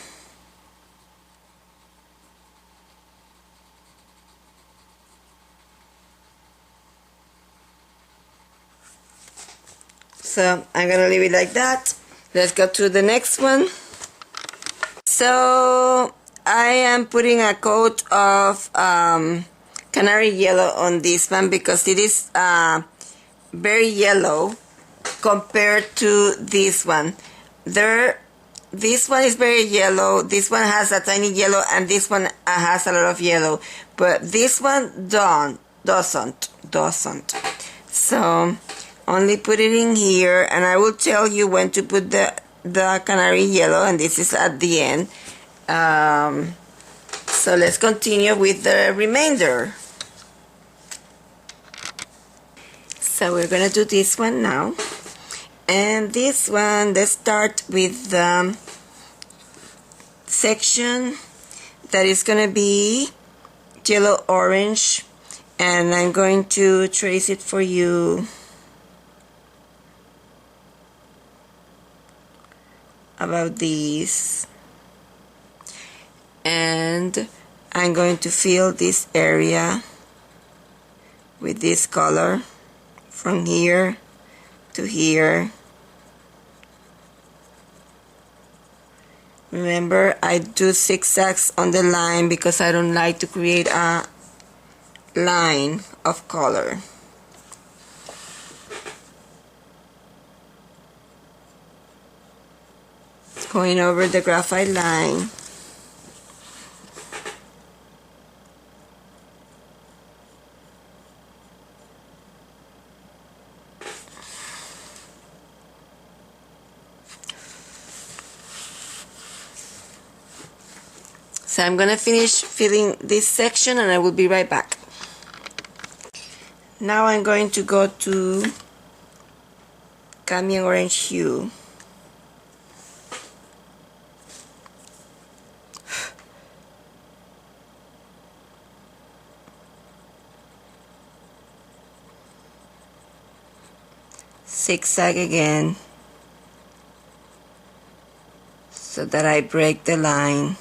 So I'm gonna leave it like that. Let's go to the next one. So I am putting a coat of canary yellow on this one because it is very yellow compared to this one. This one is very yellow, this one has a tiny yellow, and this one has a lot of yellow, but this one doesn't. So only put it in here, and I will tell you when to put the canary yellow, and this is at the end. So let's continue with the remainder. So we're gonna do this one now. And this one, let's start with the section that is going to be yellow-orange, and I'm going to trace it for you about this. And I'm going to fill this area with this color from here to here. Remember, I do zigzags on the line because I don't like to create a line of color. Going over the graphite line. So I'm going to finish filling this section and I will be right back. Now I'm going to go to cadmium orange hue. Zigzag again so that I break the line.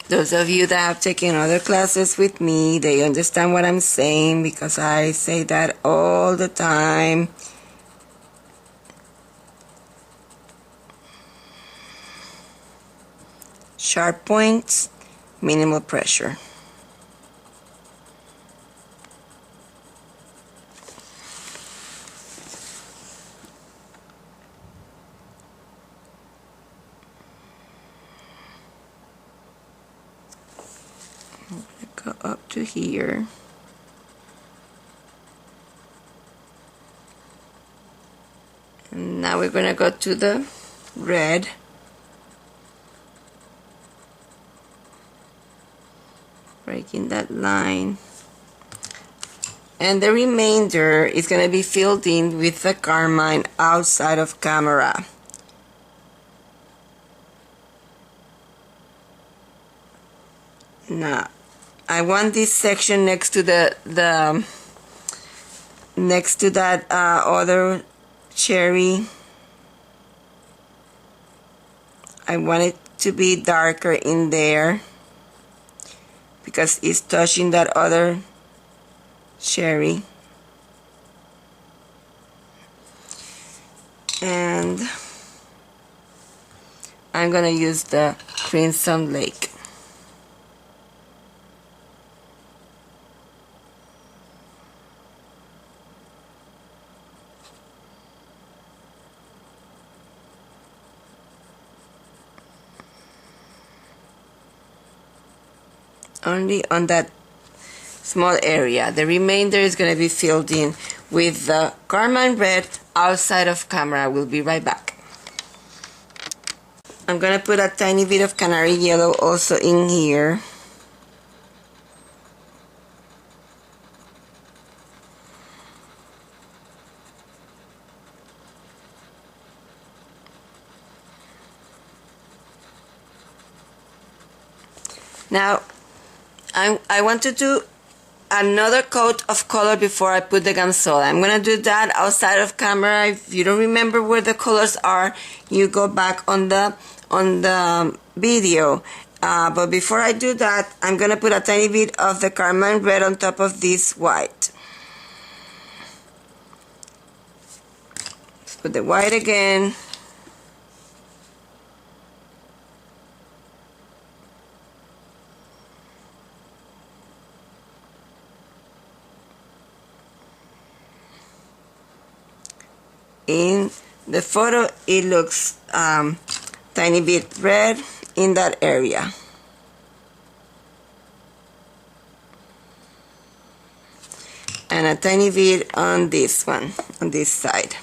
Those of you that have taken other classes with me, they understand what I'm saying because I say that all the time. Sharp points, minimal pressure. Go up to here. And now we're going to go to the red. Breaking that line. And the remainder is going to be filled in with the carmine outside of camera. Now, I want this section next to next to that other cherry. I want it to be darker in there because it's touching that other cherry. And I'm gonna use the Crimson Lake. only on that small area. The remainder is going to be filled in with the carmine red outside of camera. We'll be right back. I'm going to put a tiny bit of canary yellow also in here. Now, I want to do another coat of color before I put the Gamsol. I'm going to do that outside of camera. If you don't remember where the colors are, you go back on the video. But before I do that, I'm going to put a tiny bit of the carmine red on top of this white. Let's put the white again. In the photo, it looks tiny bit red in that area. And a tiny bit on this one, on this side.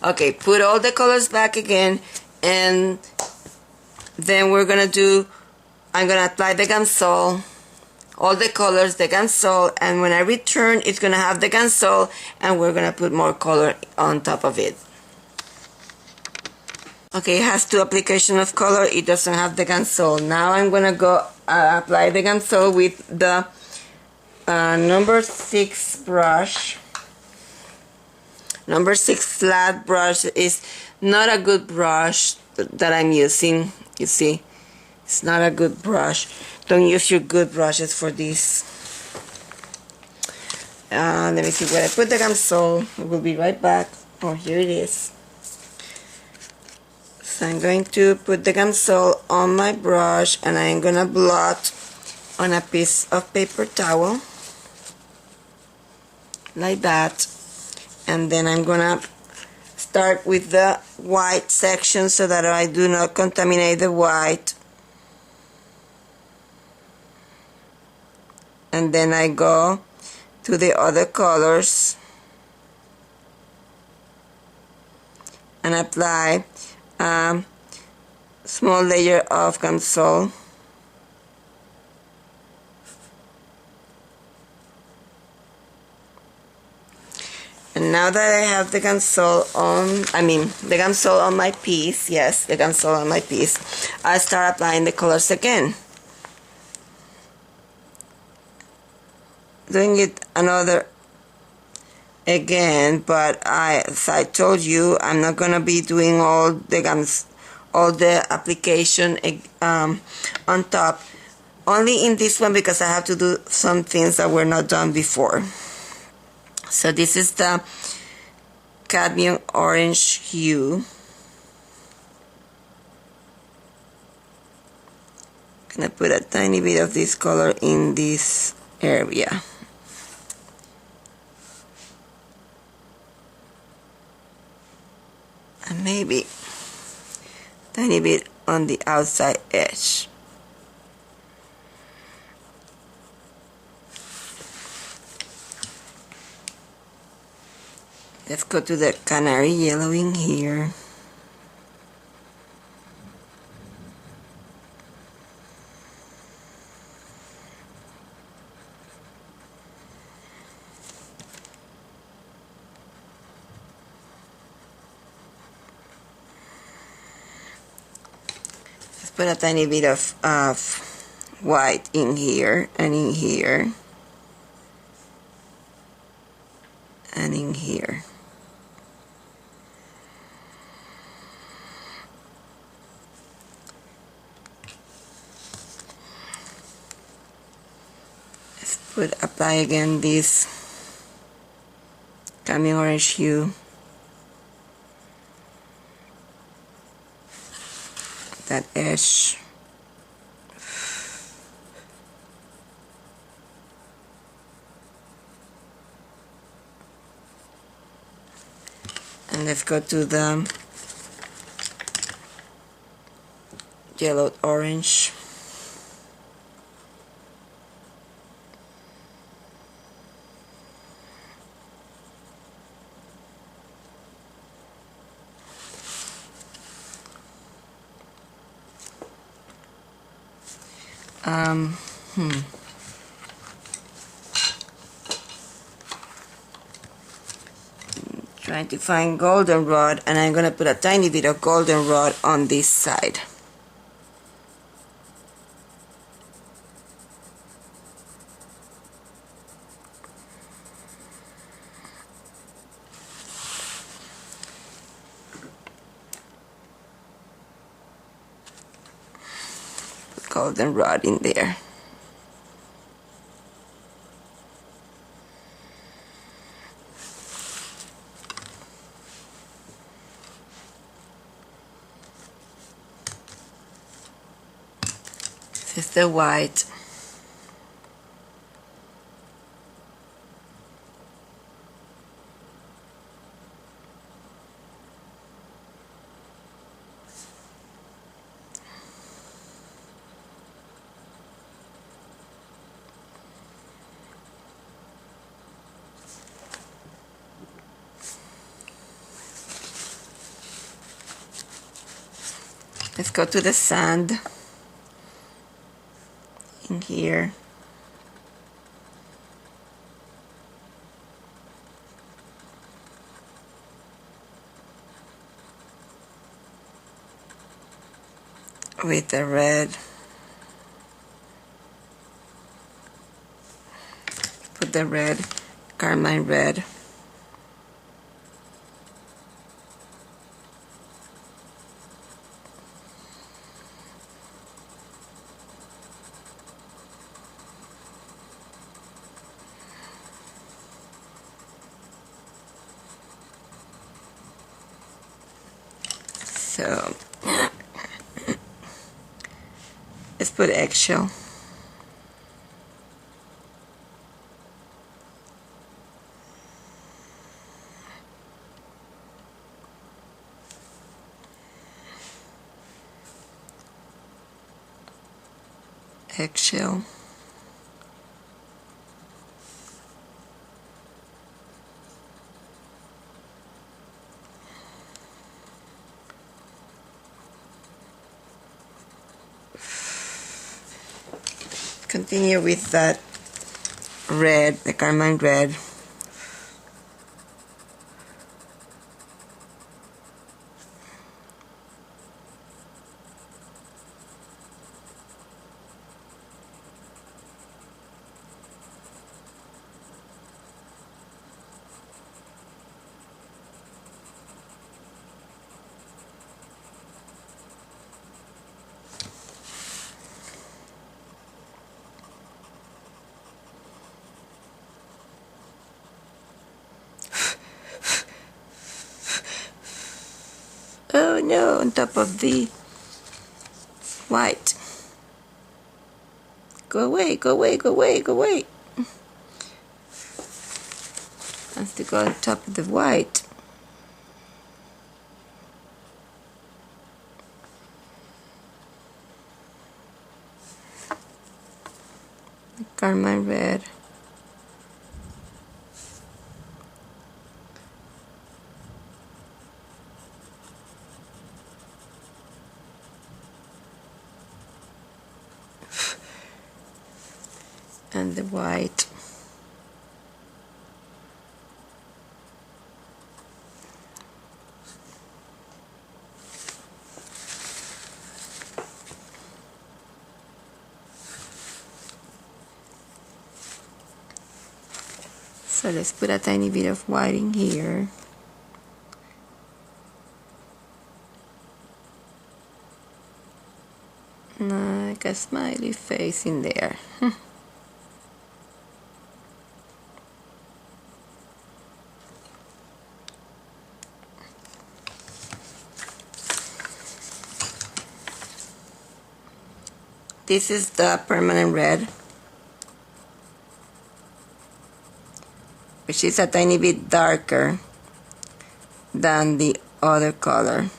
Okay, put all the colors back again, and then we're gonna do, I'm gonna apply the Gamsol, all the colors, the Gamsol, and when I return, it's gonna have the Gamsol, and we're gonna put more color on top of it. Okay, it has 2 applications of color. It doesn't have the Gamsol. Now I'm gonna go apply the Gamsol with the number 6 brush. Number 6 flat brush is not a good brush that I'm using. You see, it's not a good brush. Don't use your good brushes for this. Let me see where I put the Gamsol. We'll be right back. Oh, here it is. So I'm going to put the Gamsol on my brush, and I'm going to blot on a piece of paper towel like that. And then I'm going to start with the white section so that I do not contaminate the white. And then I go to the other colors and apply a small layer of Gamsol. And now that I have the Gamsol on, my piece, yes, the Gamsol on my piece, I start applying the colors again. Doing it another again, but as I told you, I'm not gonna be doing all the application on top. Only in this one, because I have to do some things that were not done before. So this is the cadmium orange hue. I'm gonna put a tiny bit of this color in this area. And maybe a tiny bit on the outside edge. Let's go to the canary yellow in here. Let's put a tiny bit of white in here and in here and in here. Apply again this cadmium orange hue, that edge. And let's go to the yellowed orange. Trying to find goldenrod, and I'm gonna put a tiny bit of goldenrod on this side. Goldenrod in there. This is the white. Let's go to the sand in here. With the red. Put the red, carmine red. So let's put eggshell. Eggshell. Continue with that red, the carmine red. Oh no, on top of the white. Go away, go away, go away, go away. Has to go on top of the white. The carmine red. And the white. So let's put a tiny bit of white in here. Like a smiley face in there. This is the permanent red, which is a tiny bit darker than the other color.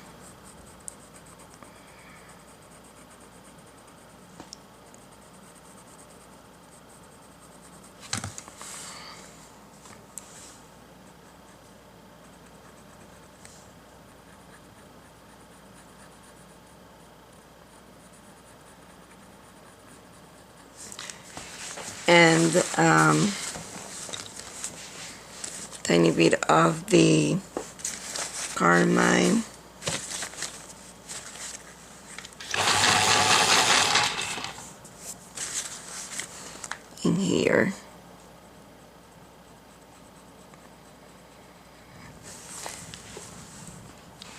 and tiny bit of the carmine. In here.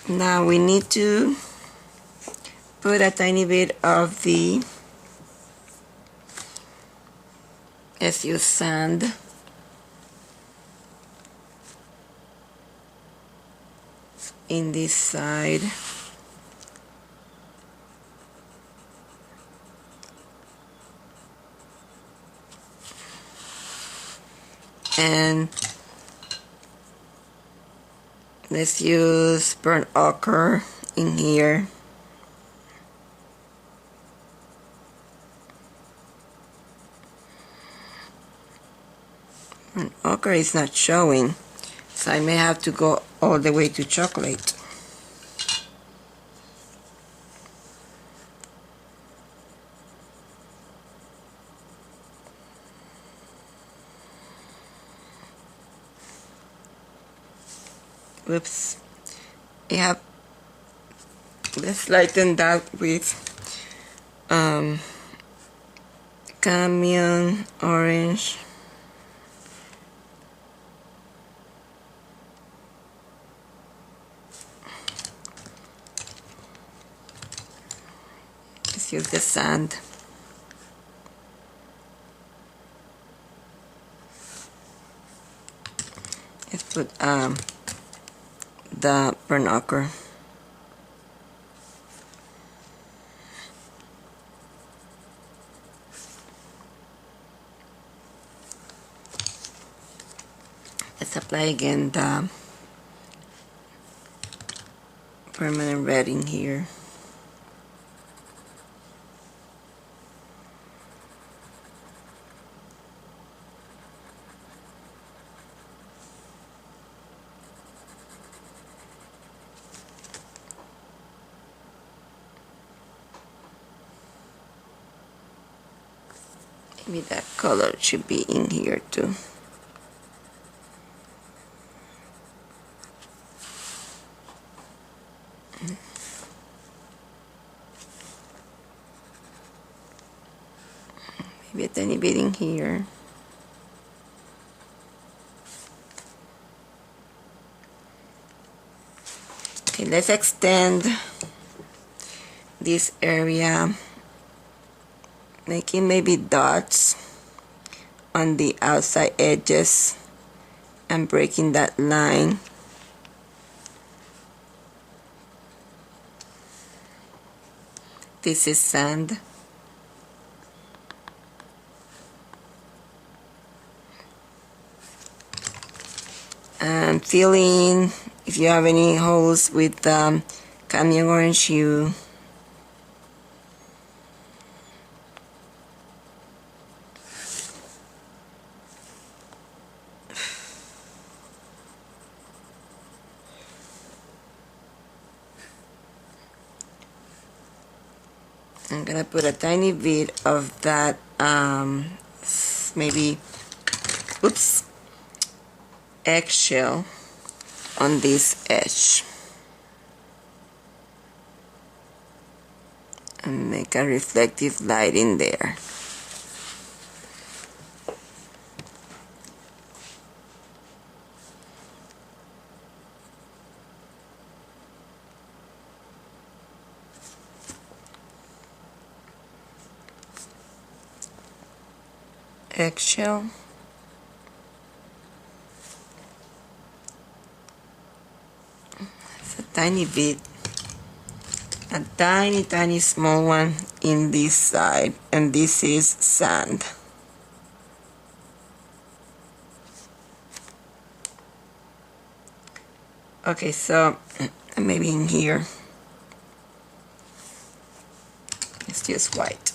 Now we need to put a tiny bit of the SU sand in this side. And let's use burnt ochre in here. Burnt ochre is not showing, so I may have to go all the way to chocolate. Whoops. Let's lighten that with Camion orange. Let's use the sand. Let's put the burnt ochre. Let's apply again the permanent red in here. Maybe that color should be in here too. Maybe a tiny bit in here. Okay, let's extend this area, making maybe dots on the outside edges and breaking that line. This is sand. And fill in, if you have any holes with Camion orange hue. I'm gonna put a tiny bit of that, maybe, oops, eggshell on this edge and make a reflective light in there. Eggshell. It's a tiny bit, a tiny small one in this side, and this is sand. Okay, so maybe in here it's just white.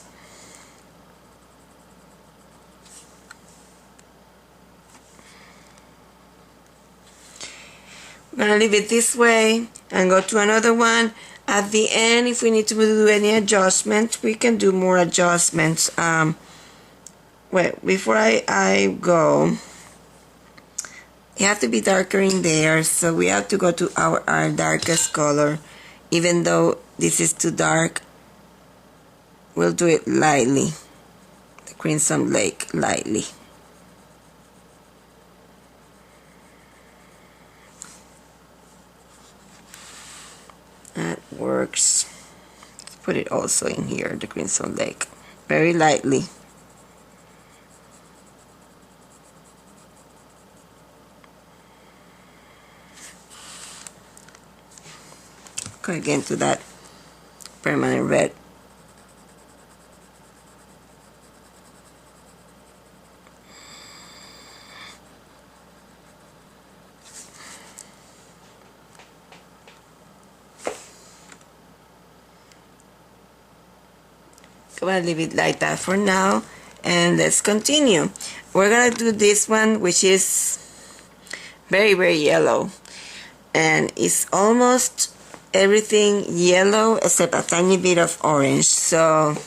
We're gonna leave it this way and go to another one. At the end, if we need to do any adjustments, we can do more adjustments. well, before I go, you have to be darker in there, so we have to go to our darkest color. Even though this is too dark, we'll do it lightly. The Crimson Lake, lightly. That works. Let's put it also in here, the Crimson Lake. Very lightly. Go again to that permanent red. I'm gonna leave it like that for now, and let's continue. We're gonna do this one, which is very, very yellow, and it's almost everything yellow except a tiny bit of orange. So,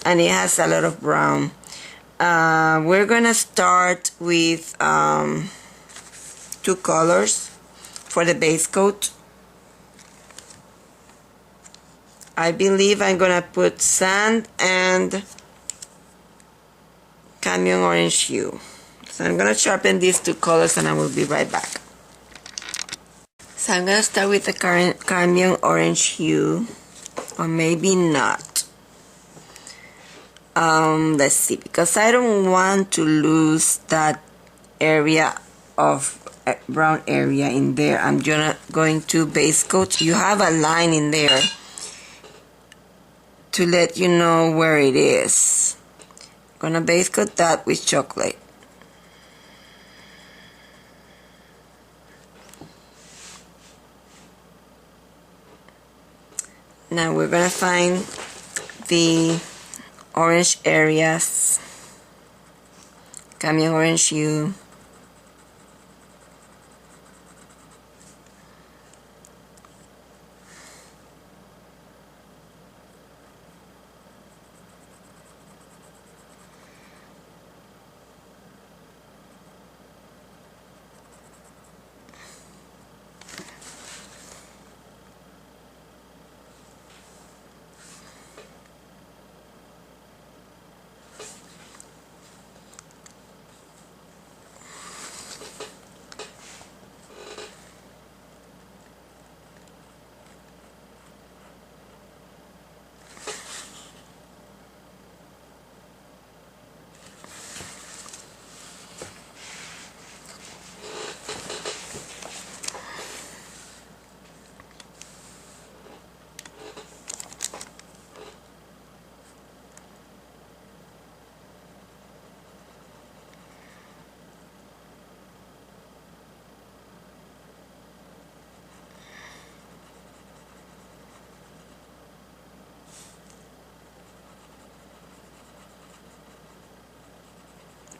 and it has a lot of brown. We're gonna start with 2 colors for the base coat. I believe I'm gonna put sand and Cayenne orange hue. So I'm gonna sharpen these 2 colors and I will be right back. So I'm gonna start with the Cayenne orange hue, or maybe not. Let's see, because I don't want to lose that area of brown area in there. I'm going to base coat. You have a line in there to let you know where it is. I'm gonna base coat that with chocolate. Now we're gonna find the orange areas, Cayenne orange hue.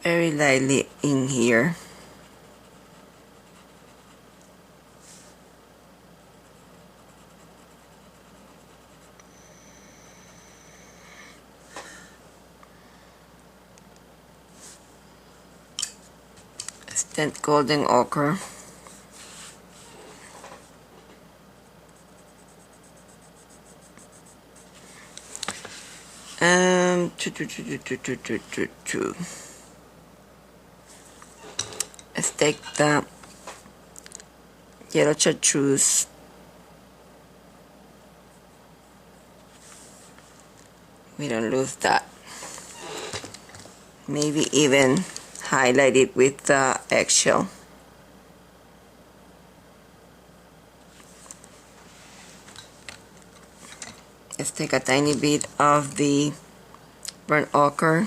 Very lightly in here. It's that golden ochre. Let's take the yellow chartreuse. We don't lose that. Maybe even highlight it with the eggshell. Let's take a tiny bit of the burnt ochre.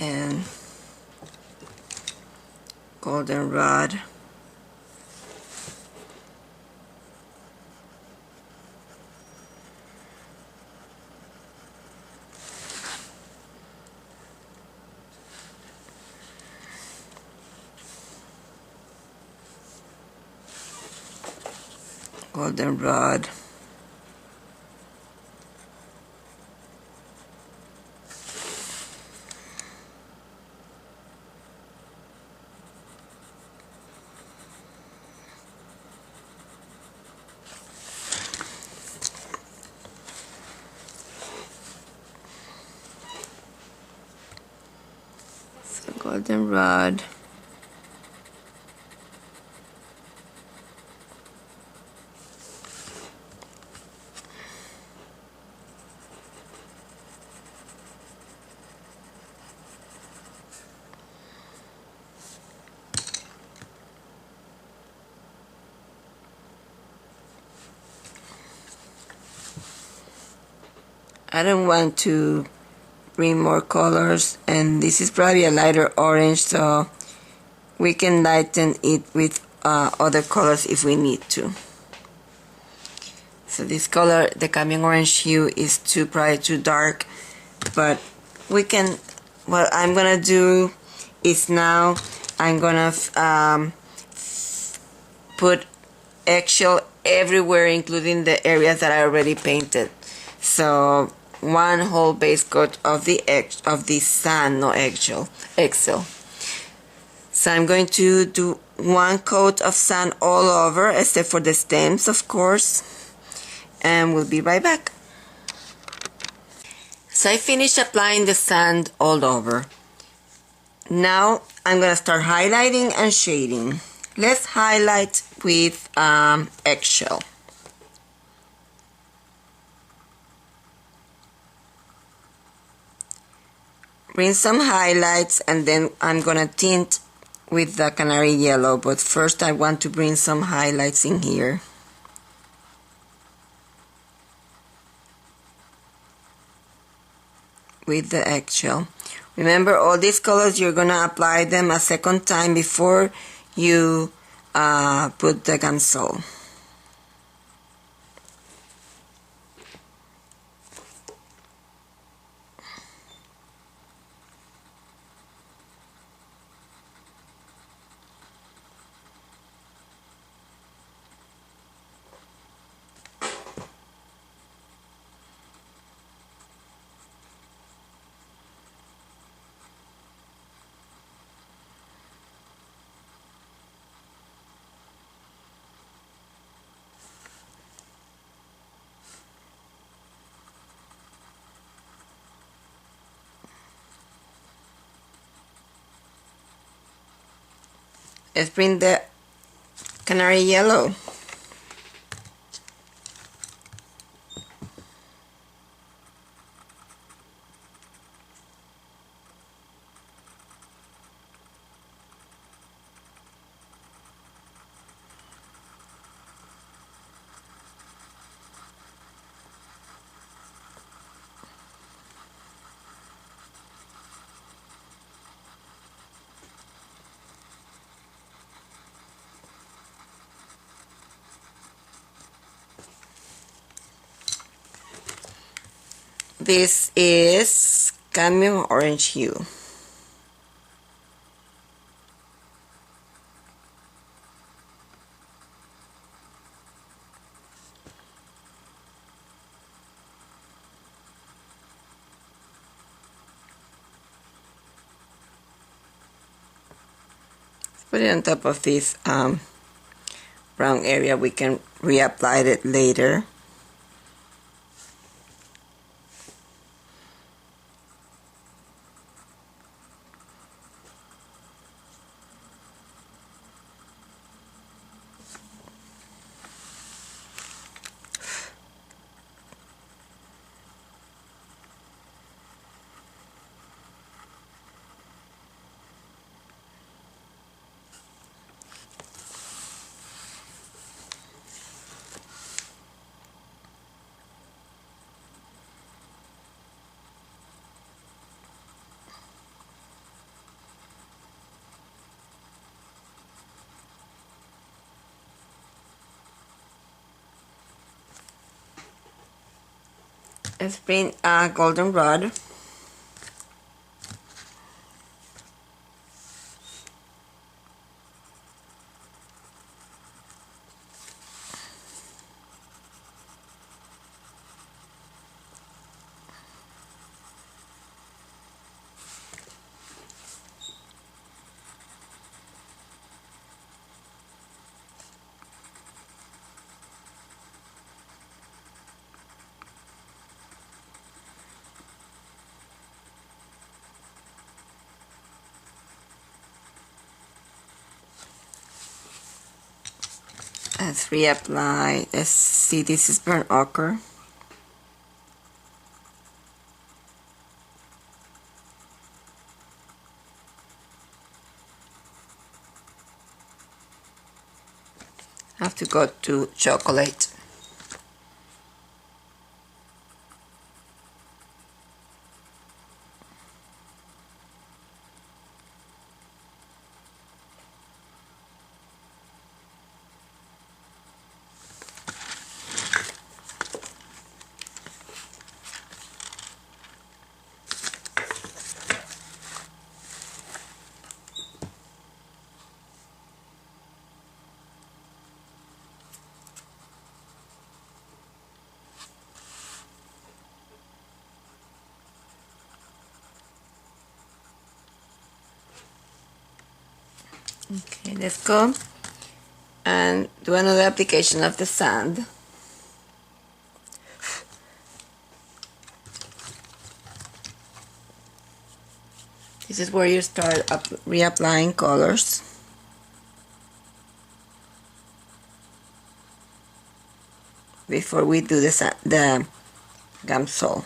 And goldenrod. goldenrod. So goldenrod. I don't want to bring more colors, and this is probably a lighter orange, so we can lighten it with other colors if we need to. So this color, the cadmium orange hue, is probably too dark, but we can, what I'm gonna do is now I'm gonna put eggshell everywhere, including the areas that I already painted. So one whole base coat of the sand, no eggshell. So I'm going to do one coat of sand all over, except for the stems, of course, and we'll be right back. So I finished applying the sand all over. Now I'm gonna start highlighting and shading. Let's highlight with eggshell. Bring some highlights, and then I'm gonna tint with the canary yellow, but first I want to bring some highlights in here. With the eggshell. Remember, all these colors, you're gonna apply them a second time before you put the Gansol. Let's bring the canary yellow. This is cadmium orange hue. Put it on top of this brown area. We can reapply it later. Let's bring a goldenrod. Let's reapply. Let's see, this is burnt ochre. I have to go to chocolate. Okay, let's go and do another application of the sand. This is where you start reapplying colors. Before we do the gamsol.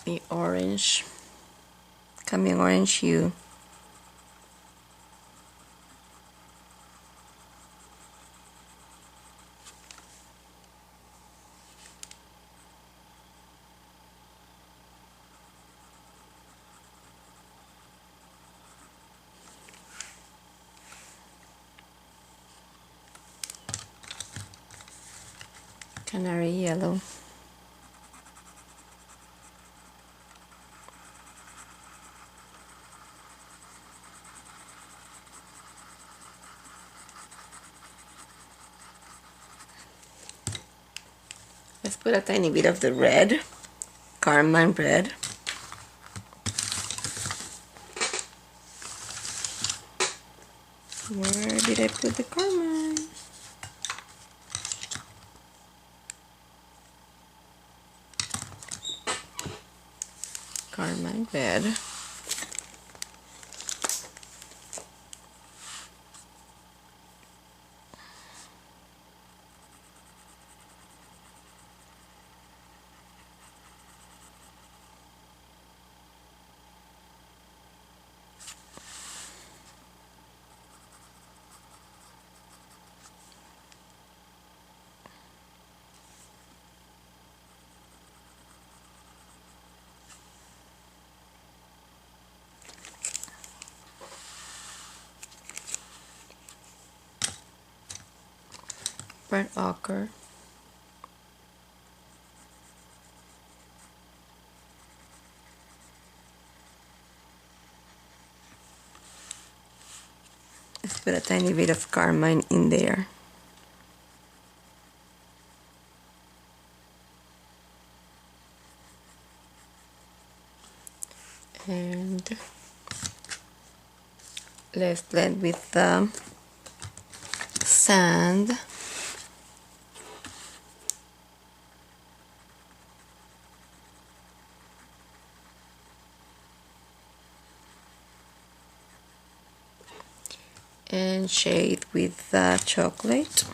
The orange, coming orange hue. Canary yellow. Let's put a tiny bit of the red, carmine red. Where did I put the carmine? Carmine red. Burnt ochre. Let's put a tiny bit of carmine in there. And let's blend with the sand. and shade with chocolate.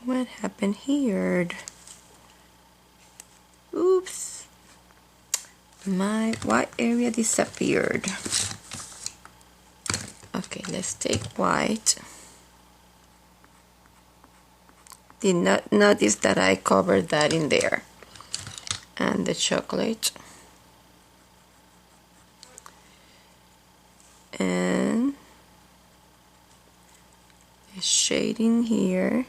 What happened here? Oops. My white area disappeared. Okay, let's take white. Did not notice that I covered that in there. And the chocolate. And the shading here.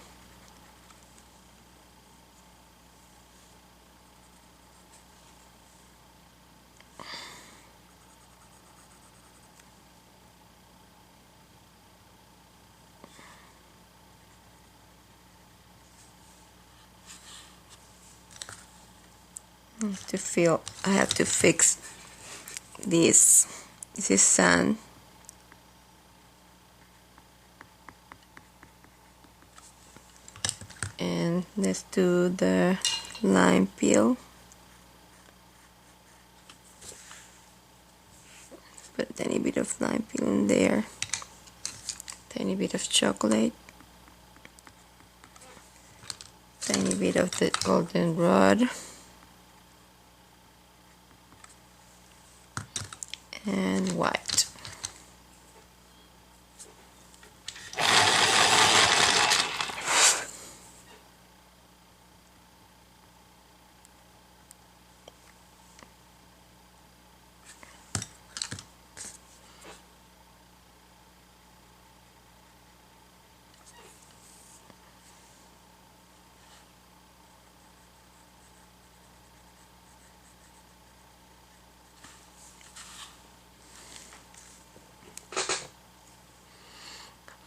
I have to fix this. This is sand. And let's do the lime peel. Put a tiny bit of lime peel in there. Tiny bit of chocolate. Tiny bit of the goldenrod. And white.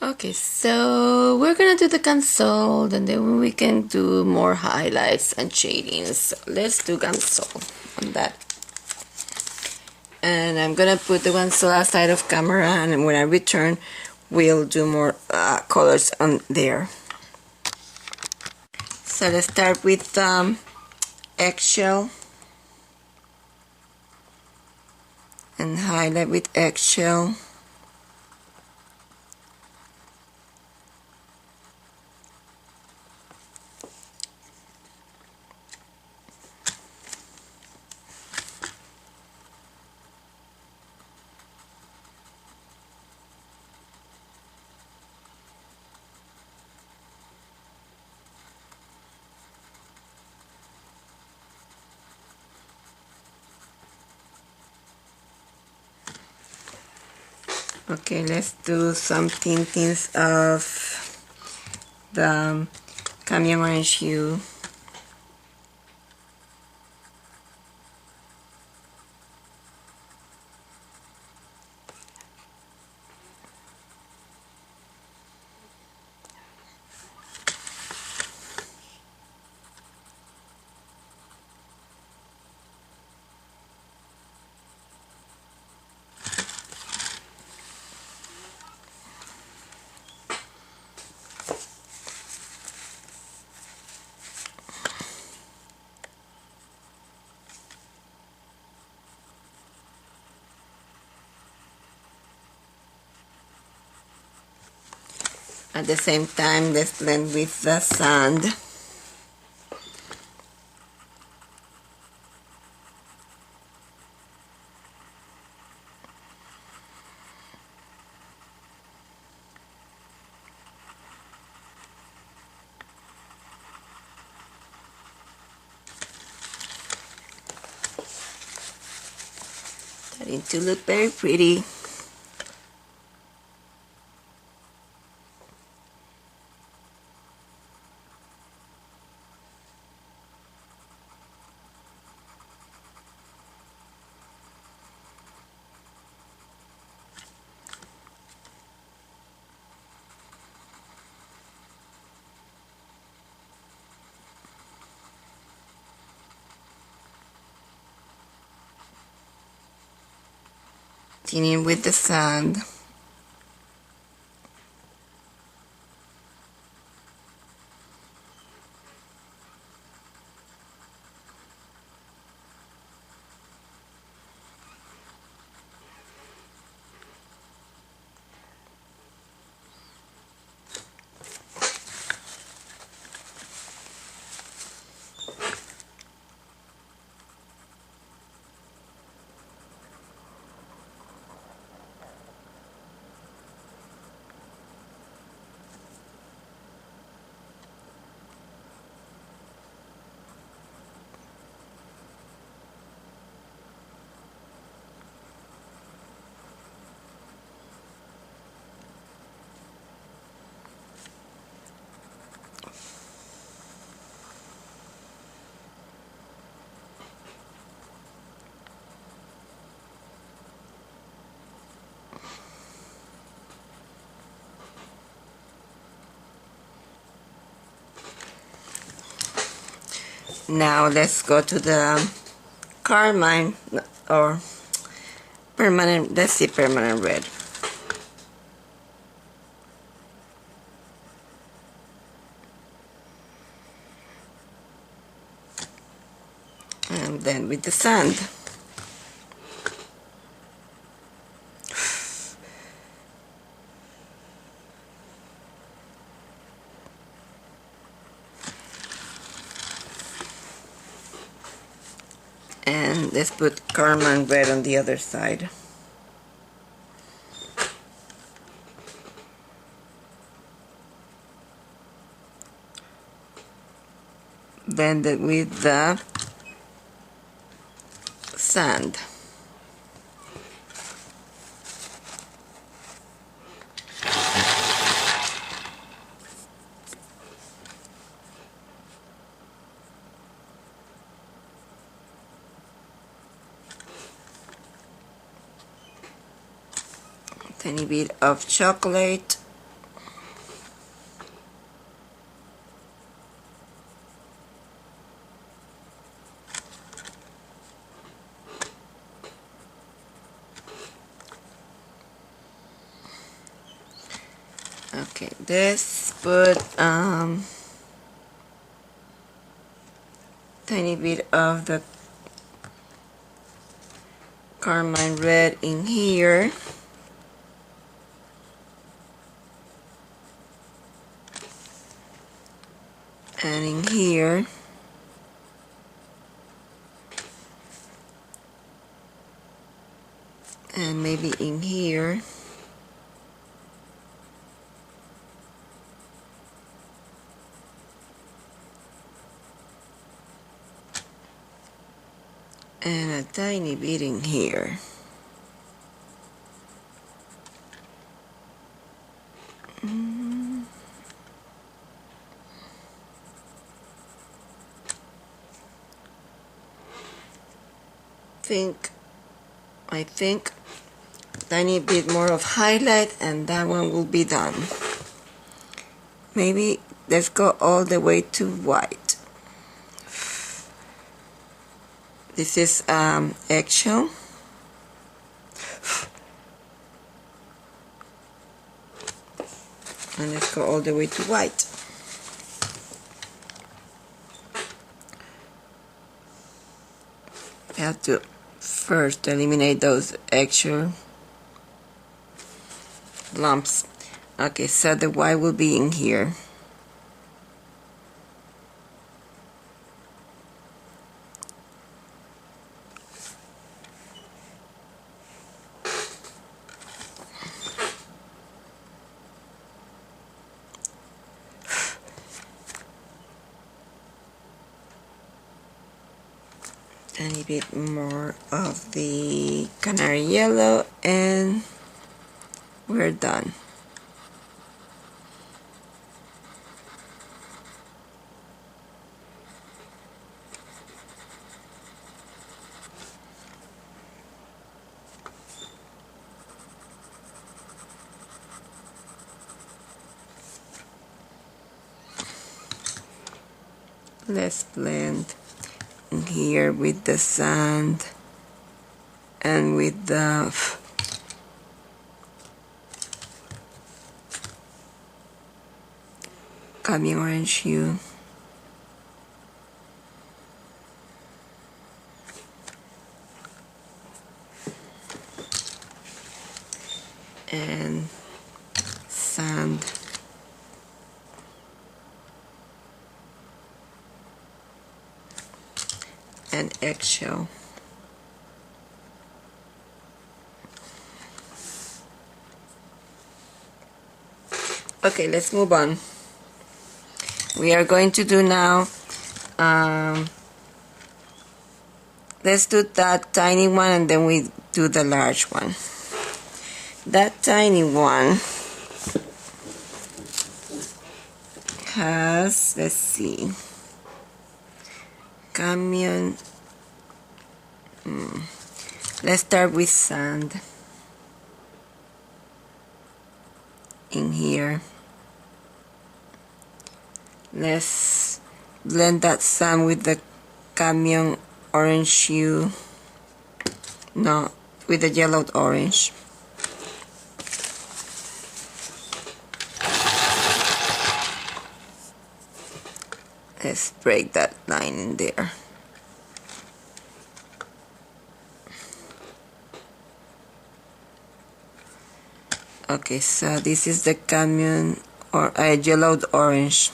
Okay, so we're gonna do the console and then we can do more highlights and shadings. So let's do console on that. And I'm gonna put the console outside of camera, and when I return we'll do more colors on there. So let's start with eggshell and highlight with eggshell. Okay, let's do some tintings of the Cayenne orange hue. At the same time, let's blend with the sand. Starting to look very pretty. Continue with the sand. Now let's go to the carmine or permanent, let's see, permanent red. And then with the sand. And let's put carmine red on the other side. Blend it with the sand. Tiny bit of chocolate. Okay, let's put tiny bit of the carmine red in here. And in here. And maybe in here. And a tiny bit in here. I think tiny bit more of highlight and that one will be done. Maybe let's go all the way to white. This is eggshell. And let's go all the way to white. I have to first eliminate those extra lumps. Okay, so the white will be in here. Tiny bit more of the canary yellow and we're done. Let's blend here with the sand and with the cadmium orange hue. And sand. And eggshell. Okay, let's move on. We are going to do now, let's do that tiny one and then we do the large one. That tiny one has, let's see, cadmium. Let's start with sand in here. Let's blend that sand with the cadmium orange hue. No, with the yellowed orange. Let's break that line in there. Okay, so this is the cadmium or yellowed orange.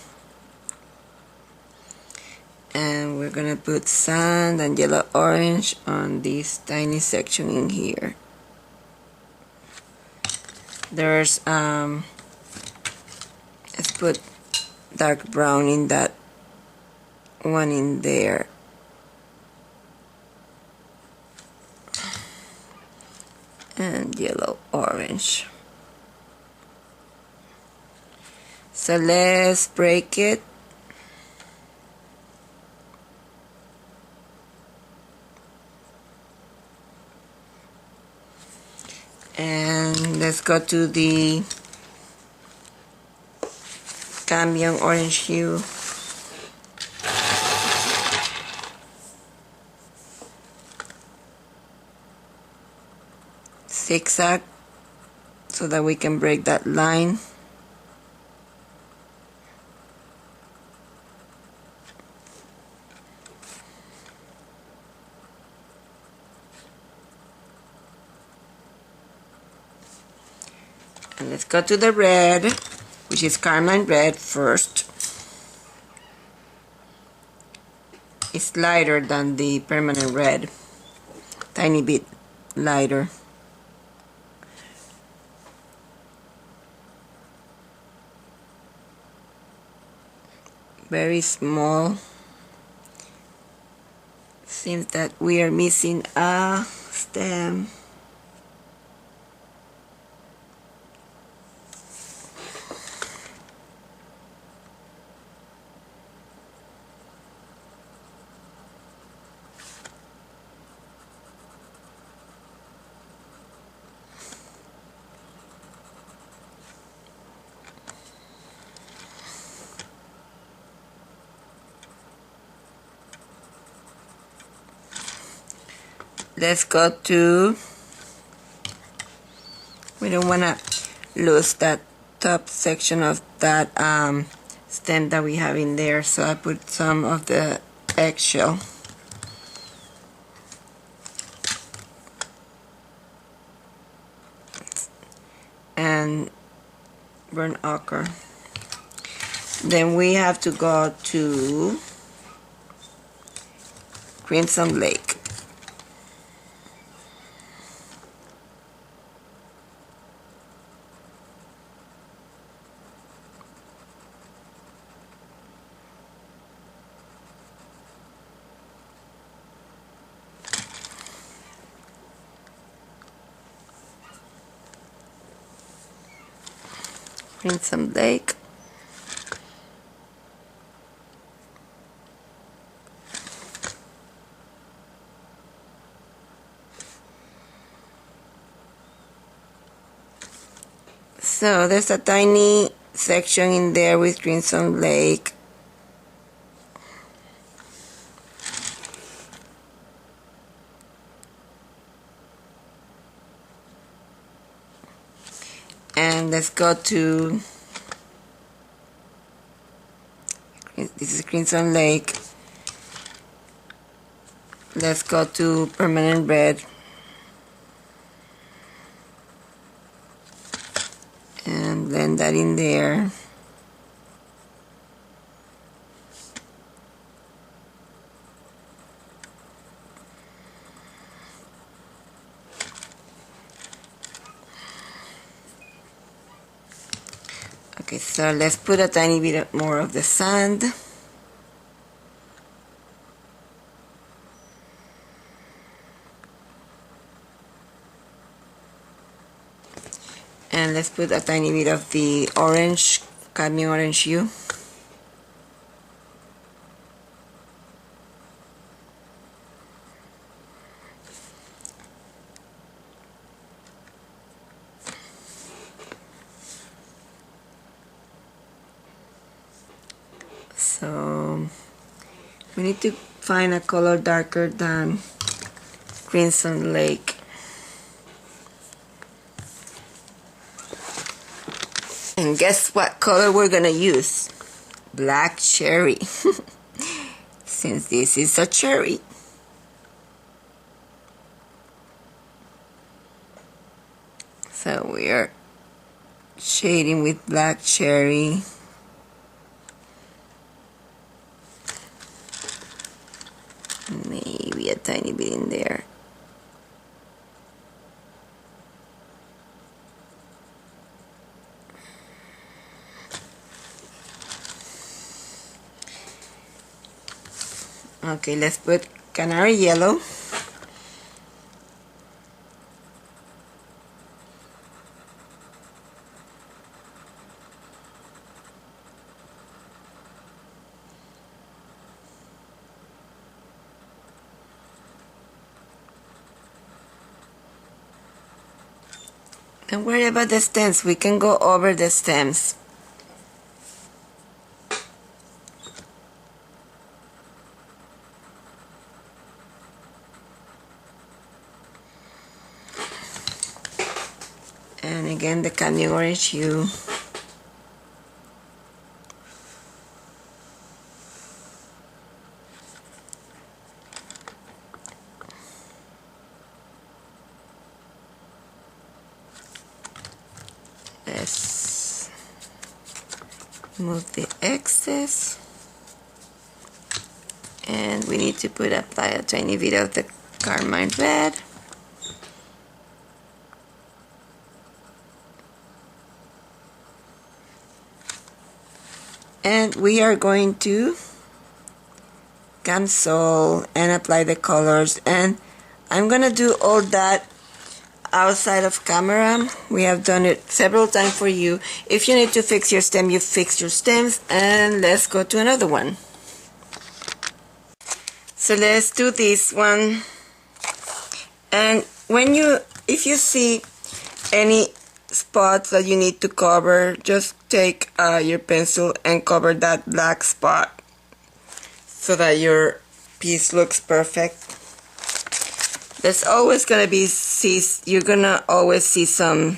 And we're gonna put sand and yellow orange on this tiny section in here. There's let's put dark brown in that one in there. And yellow orange. So let's break it. And let's go to the cadmium orange hue. Zigzag so that we can break that line. And let's go to the red, which is carmine red first. It's lighter than the permanent red, tiny bit lighter. Very small. Seems that we are missing a stem. Let's go to, we don't want to lose that top section of that stem that we have in there, so I put some of the eggshell. And burnt ochre. Then we have to go to Crimson Lake. Crimson Lake. So there's a tiny section in there with Crimson Lake. And let's go to This is Crimson Lake. Let's go to permanent red. And blend that in there. Okay, so let's put a tiny bit more of the sand. And let's put a tiny bit of the orange, cadmium orange hue. So we need to find a color darker than Crimson Lake. And guess what color we're gonna use? Black cherry. Since this is a cherry. So we are shading with black cherry. Maybe a tiny bit in there. Okay, let's put canary yellow. Don't worry about the stems, we can go over the stems. And again, the cadmium orange hue. Let's move the excess. And we need to apply a tiny bit of the carmine red. And we are going to cancel and apply the colors, and I'm gonna do all that outside of camera. We have done it several times for you. If you need to fix your stem, you fix your stems, and let's go to another one. So let's do this one. And if you see any spots that you need to cover, just take your pencil and cover that black spot so that your piece looks perfect. There's always gonna be you're gonna always see some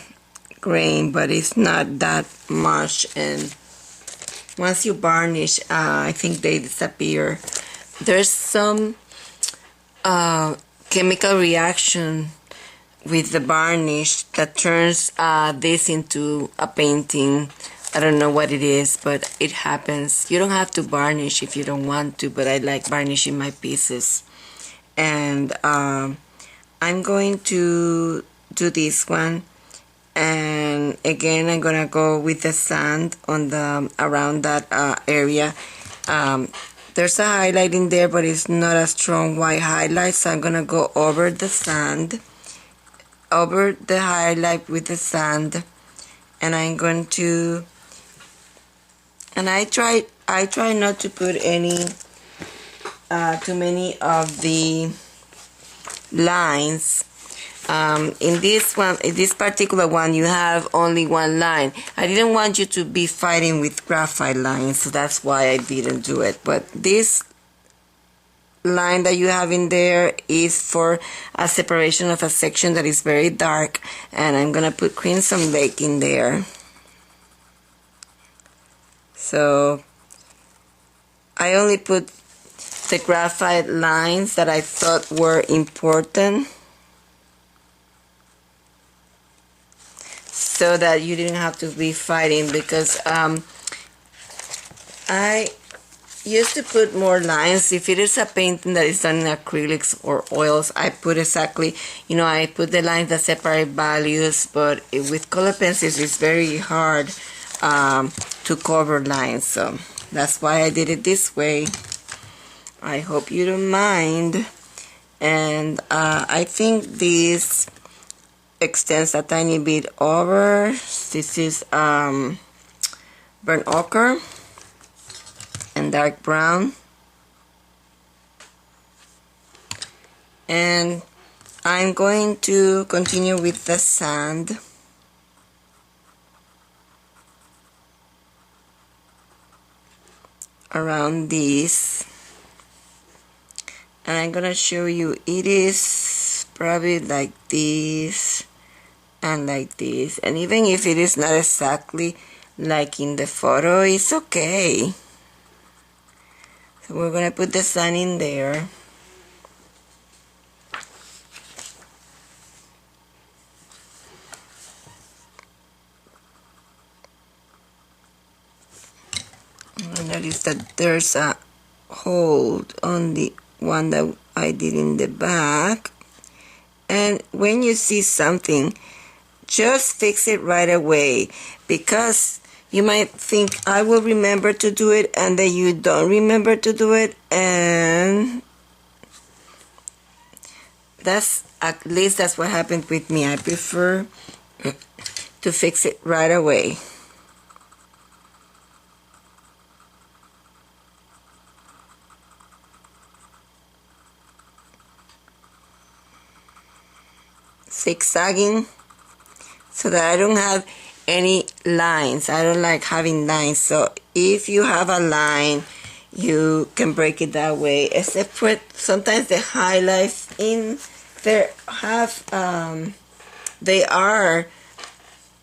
grain, but it's not that much, and once you varnish, I think they disappear. There's some chemical reaction with the varnish that turns this into a painting. I don't know what it is, but it happens. You don't have to varnish if you don't want to, but I like varnishing my pieces. And I'm going to do this one, and again I'm gonna go with the sand on the around that area. There's a highlight in there, but it's not a strong white highlight, so I'm gonna go over the sand, over the highlight with the sand, and I'm going to, and I try not to put any too many of the lines. In this particular one, you have only one line. I didn't want you to be fighting with graphite lines, so that's why I didn't do it. But this line that you have in there is for a separation of a section that is very dark, and I'm gonna put Crimson Lake in there. So I only put the graphite lines that I thought were important, so that you didn't have to be fighting, because I used to put more lines. If it is a painting that is done in acrylics or oils, I put exactly, I put the lines that separate values, but with color pencils it's very hard to cover lines, so that's why I did it this way. I hope you don't mind. And I think this extends a tiny bit over. This is burnt ochre and dark brown, and I'm going to continue with the sand. Around this, and I'm gonna show you it is probably like this and like this, and even if it is not exactly like in the photo, it's okay. So we're gonna put the sun in there. Notice that there's a hole on the one that I did in the back, and when you see something, just fix it right away, because you might think I will remember to do it, and then you don't remember to do it, and at least that's what happened with me. I prefer to fix it right away. Zigzagging so that I don't have any lines. I don't like having lines, so if you have a line, you can break it that way, except for sometimes the highlights in there have they are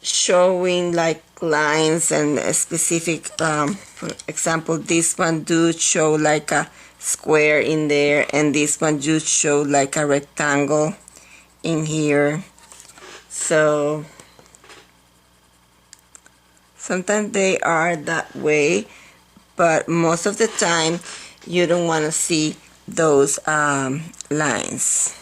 showing like lines and a specific for example, this one do show like a square in there, and this one do show like a rectangle in here. So sometimes they are that way, but most of the time you don't want to see those lines.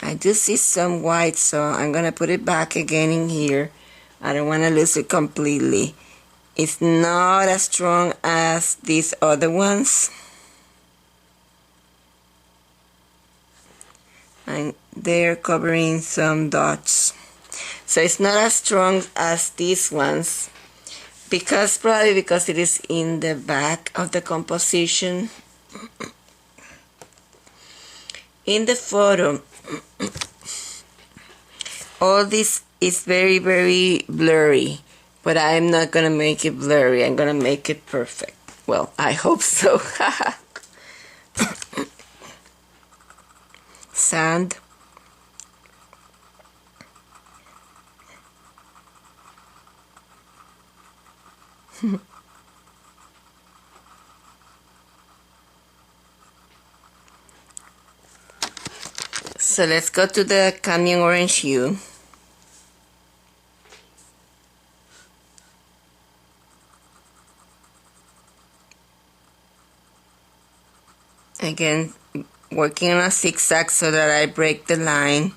I do see some white, so I'm gonna put it back again in here. I don't want to lose it completely. It's not as strong as these other ones, and they're covering some dots, so it's not as strong as these ones, probably because it is in the back of the composition. In the photo, all this is very, very blurry, but I'm not gonna make it blurry. I'm gonna make it perfect. Well, I hope so. Sand. So let's go to the Canyon Orange hue. Again, working on a zigzag so that I break the line.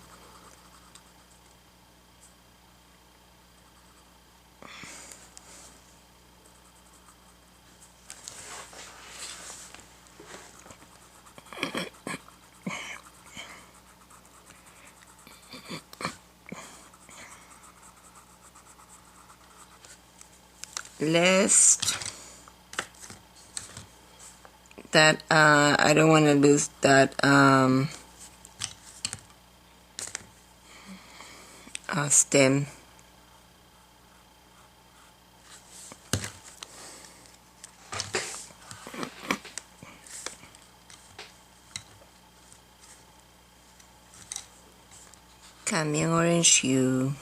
Lest that I don't want to lose that stem. Cameo orange hue.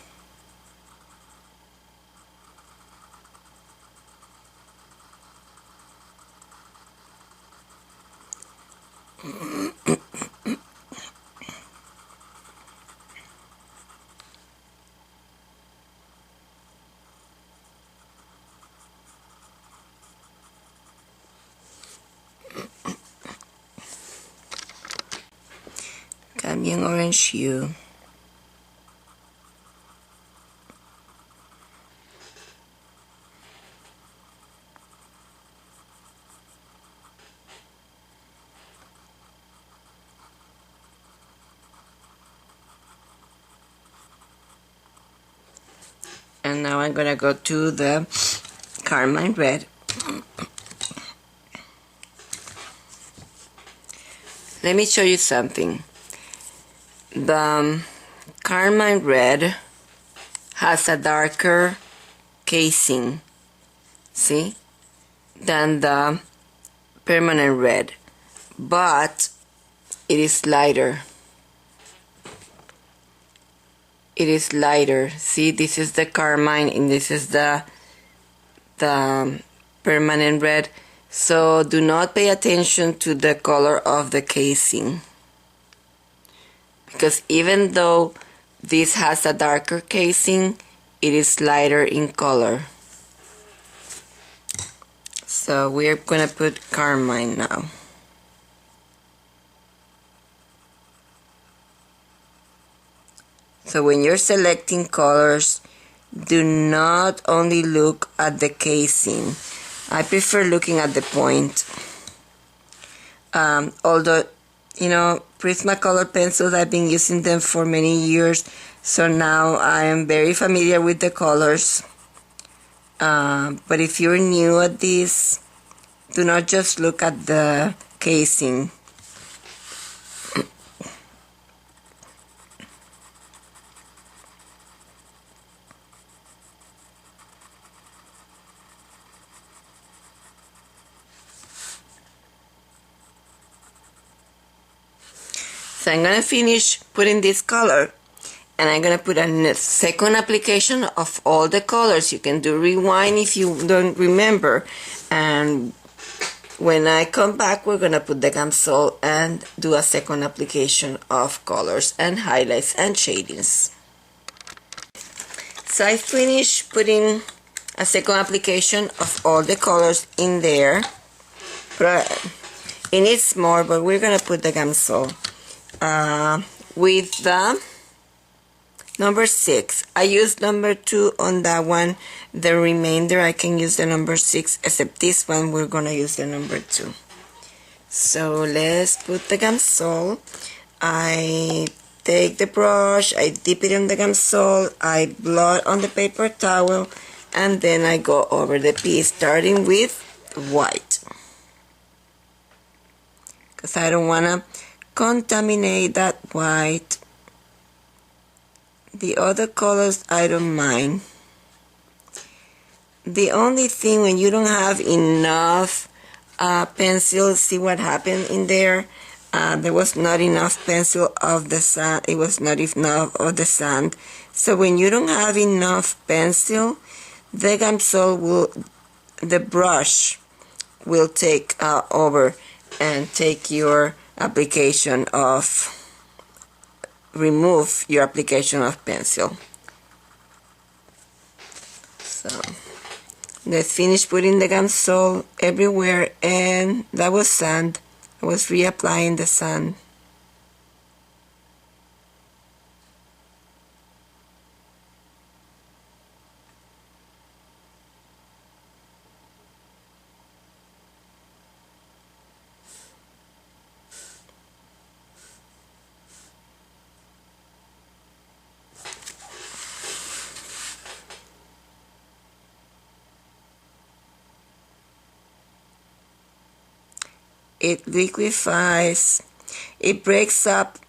Cameo orange hue. And now I'm gonna go to the carmine red. Let me show you something. The carmine red has a darker casing, see, than the permanent red, but it is lighter. It is lighter. See, this is the carmine and this is the permanent red. So do not pay attention to the color of the casing, because even though this has a darker casing, it is lighter in color. So we're gonna put carmine now. So when you're selecting colors, do not only look at the casing. I prefer looking at the point. Although, you know, Prismacolor pencils, I've been using them for many years, so now I am very familiar with the colors. But if you're new at this, do not just look at the casing. So I'm going to finish putting this color, and I'm going to put a second application of all the colors. You can do rewind if you don't remember. And when I come back, we're going to put the Gamsol and do a second application of colors and highlights and shadings. So I finished putting a second application of all the colors in there. It needs more, but we're going to put the Gamsol. With the number 6. I used number 2 on that one. The remainder I can use the number 6, except this one we're gonna use the number 2. So let's put the Gamsol. I take the brush, I dip it in the Gamsol, I blot on the paper towel, and then I go over the piece, starting with white, because I don't wanna contaminate that white. The other colors I don't mind. The only thing, when you don't have enough pencil, see what happened in there? There was not enough pencil of the sand. It was not enough of the sand. So when you don't have enough pencil, the Gamsol will, the brush will take over and take your application of, remove your application of pencil. So let's finish putting the Gamsol everywhere, and that was sand. I was reapplying the sand. It liquefies, it breaks up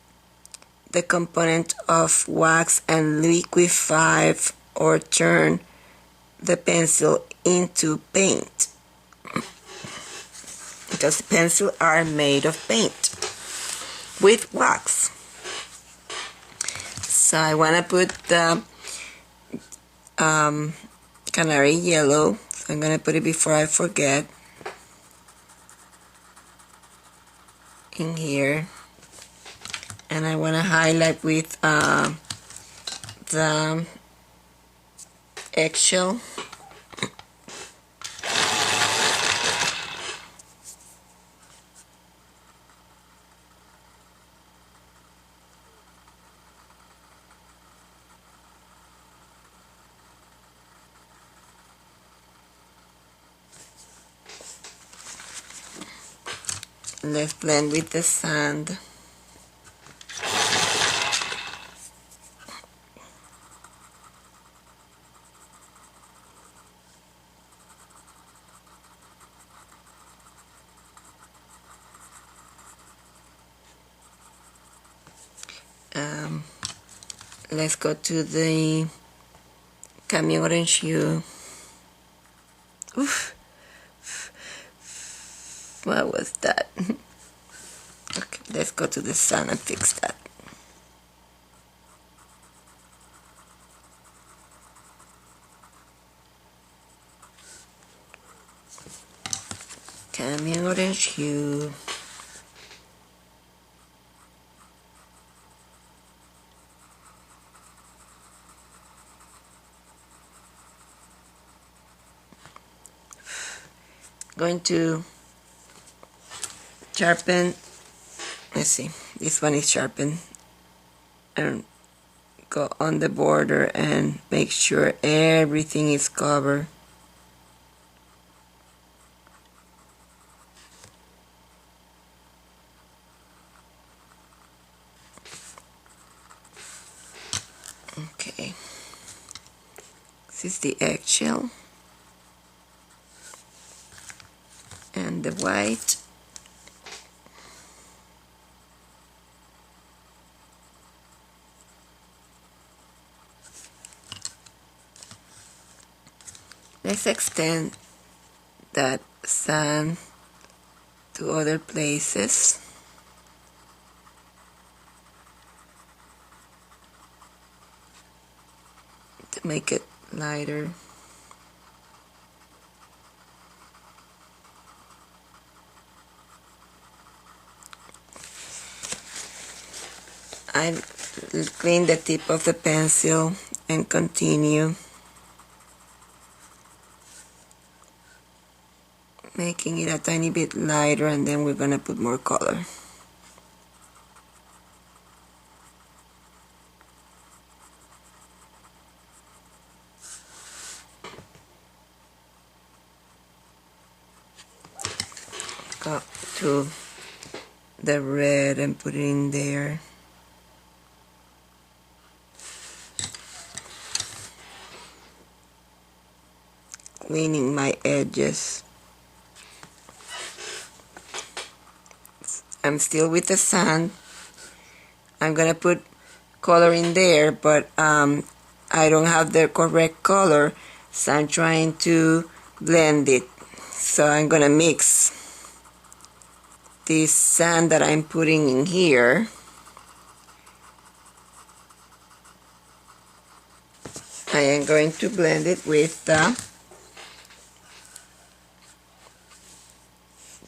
the component of wax and liquefy or turn the pencil into paint, because the pencils are made of paint with wax. So I want to put the canary yellow, so I'm going to put it before I forget in here, and I want to highlight with the eggshell. Let's blend with the sand. Let's go to the Camion Orange Hue. Oof. What was that? Okay, let's go to the sun and fix that. Camion Orange Hue. Going to sharpen. Let's see, this one is sharpened, and go on the border and make sure everything is covered. Okay, this is the eggshell and the white. Let's extend that sand to other places. To make it lighter. I clean the tip of the pencil and continue making it a tiny bit lighter, and then we're gonna put more color. Go to the red and put it in there. Cleaning my edges. I'm still with the sand. I'm gonna put color in there, but I don't have the correct color, so I'm trying to blend it. So I'm gonna mix this sand that I'm putting in here. I am going to blend it with the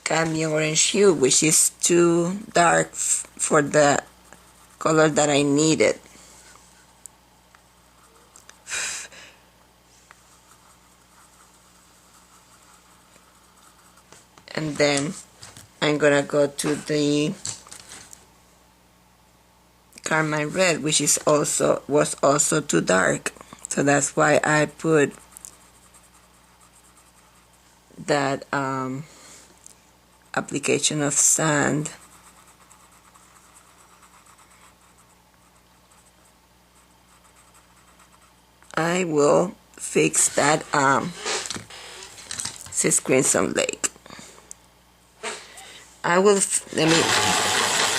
Camion Orange Hue, which is too dark for the color that I needed. And then I'm gonna go to the Carmine Red, which is was also too dark. So that's why I put that application of sand. I will fix that Crimson Lake. I will, let me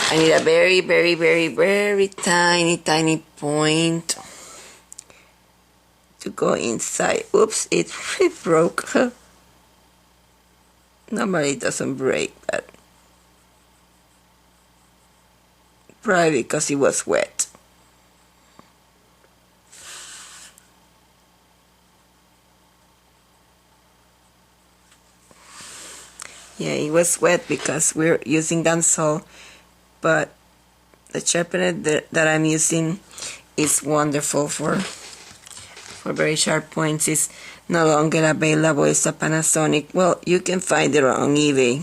I need a very, very, very, very tiny, tiny point to go inside. Oops, it broke. Normally it doesn't break, but probably because it was wet. Yeah, it was wet because we're using Dansol, but the sharpener that I'm using is wonderful for very sharp points. It's no longer available. It's a Panasonic. Well, you can find it on eBay.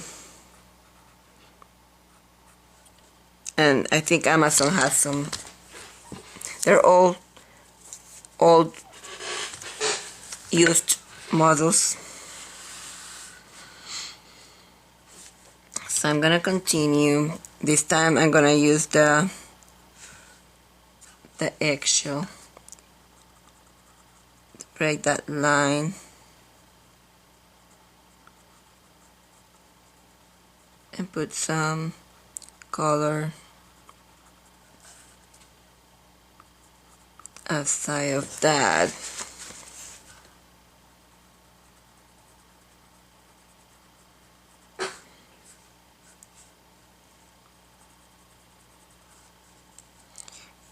And I think Amazon has some. They're all old used models. So I'm gonna continue. This time I'm gonna use the eggshell to break that line and put some color outside of that.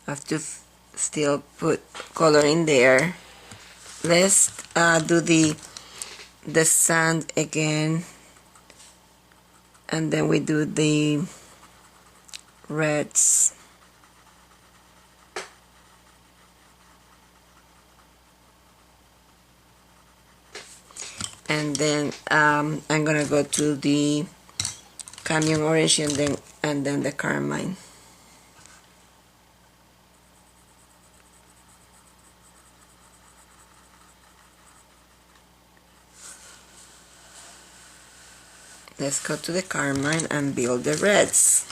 I have to still put color in there. Let's do the sand again, and then we do the reds. And then I'm gonna go to the Canyon Orange and then the Carmine. Let's go to the Carmine and build the reds.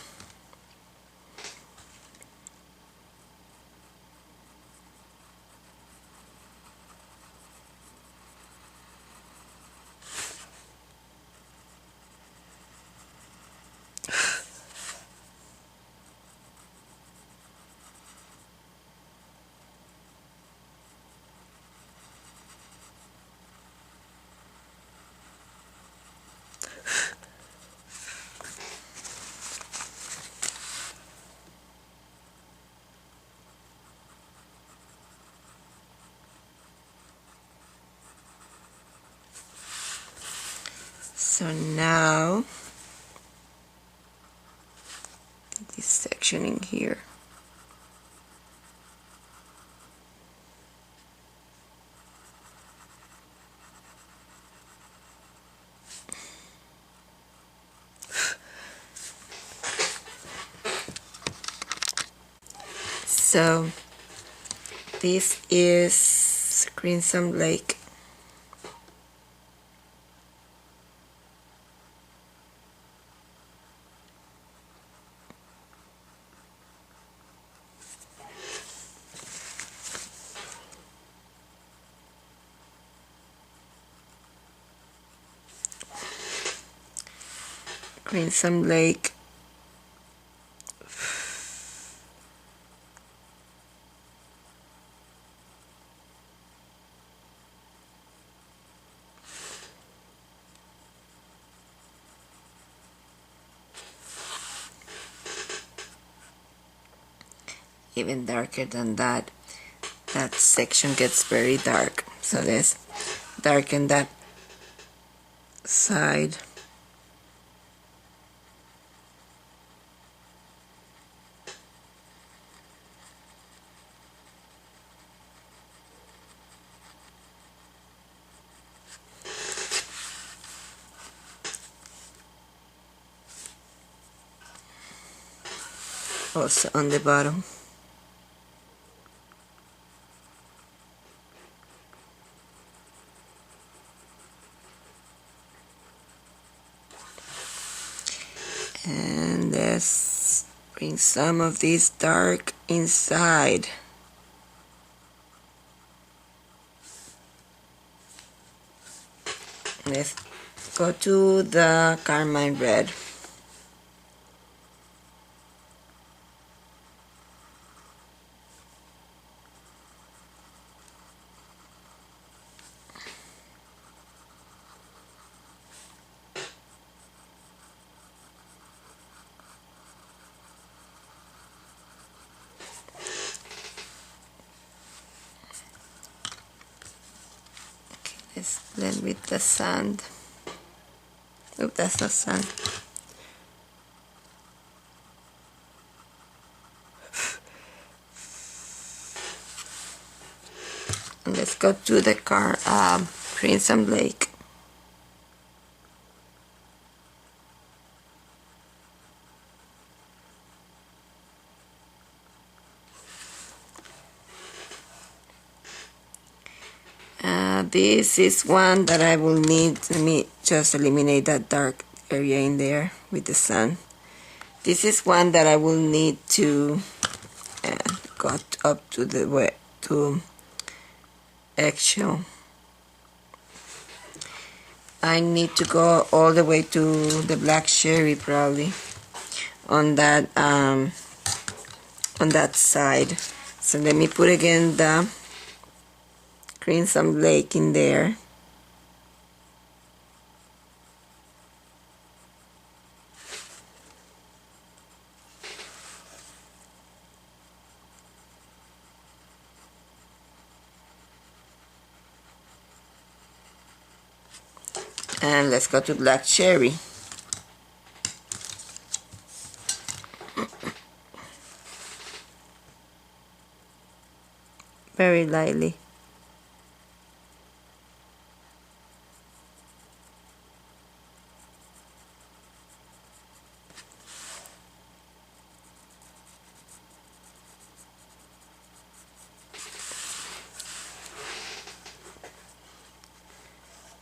So now this section in here. So this is Crimson Lake. Crimson Lake. Even darker than that. That section gets very dark. So let's darken that side. Also on the bottom. And let's bring some of this dark inside. Let's go to the Carmine Red. Let's blend with the sand. Oh, that's not sand. And let's go to the Crimson Lake. This is one that I will need. Let me just eliminate that dark area in there with the sun. This is one that I will need to go up to the eggshell. I need to go all the way to the black cherry probably on that side. So let me put again the Crimson Lake in there. And let's go to black cherry. Very lightly.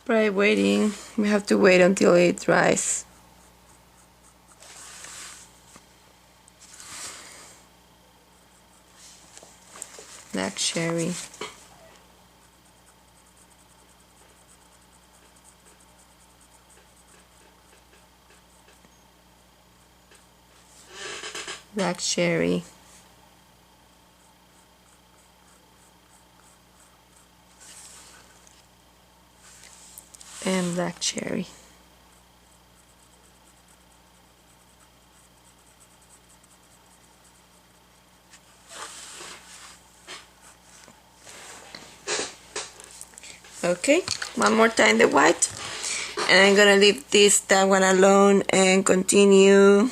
Probably waiting. We have to wait until it dries. Black cherry. Black cherry. And black cherry. Okay, one more time the white, and I'm gonna leave that one alone and continue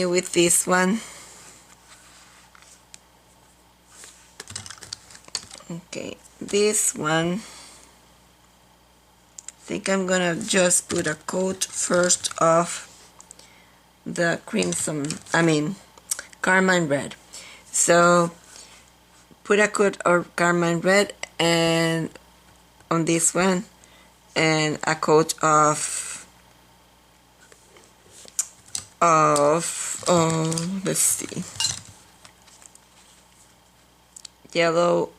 with this one. Okay, this one, I think I'm gonna just put a coat first of the carmine red. So put a coat of carmine red and on this one, and a coat of let's see, yellow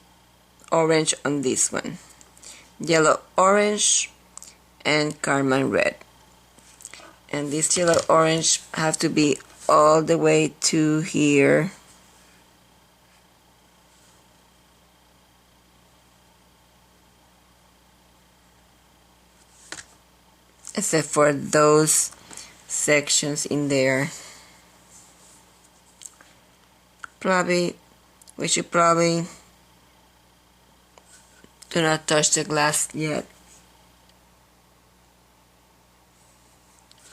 orange on this one, yellow orange and carmine red. And this yellow orange have to be all the way to here. Except for those sections in there. We should probably do not touch the glass yet.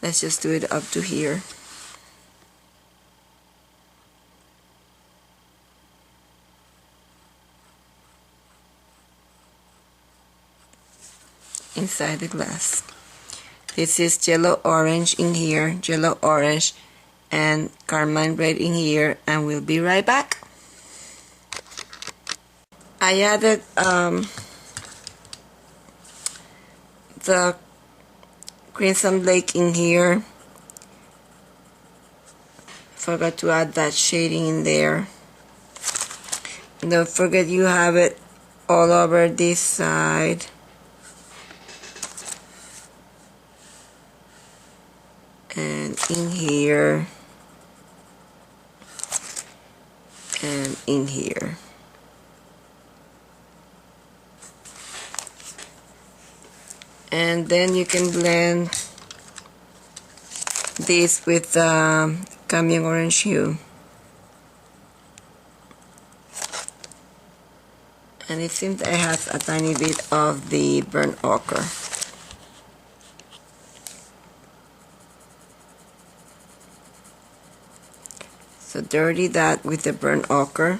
Let's just do it up to here. Inside the glass. This is yellow orange in here, yellow orange and carmine red in here, and we'll be right back. I added the Crimson Lake in here. Forgot to add that shading in there. And don't forget you have it all over this side. And in here. And in here. And then you can blend this with cadmium orange hue. And it seems it has a tiny bit of the burnt ochre. So dirty that with the burnt ochre.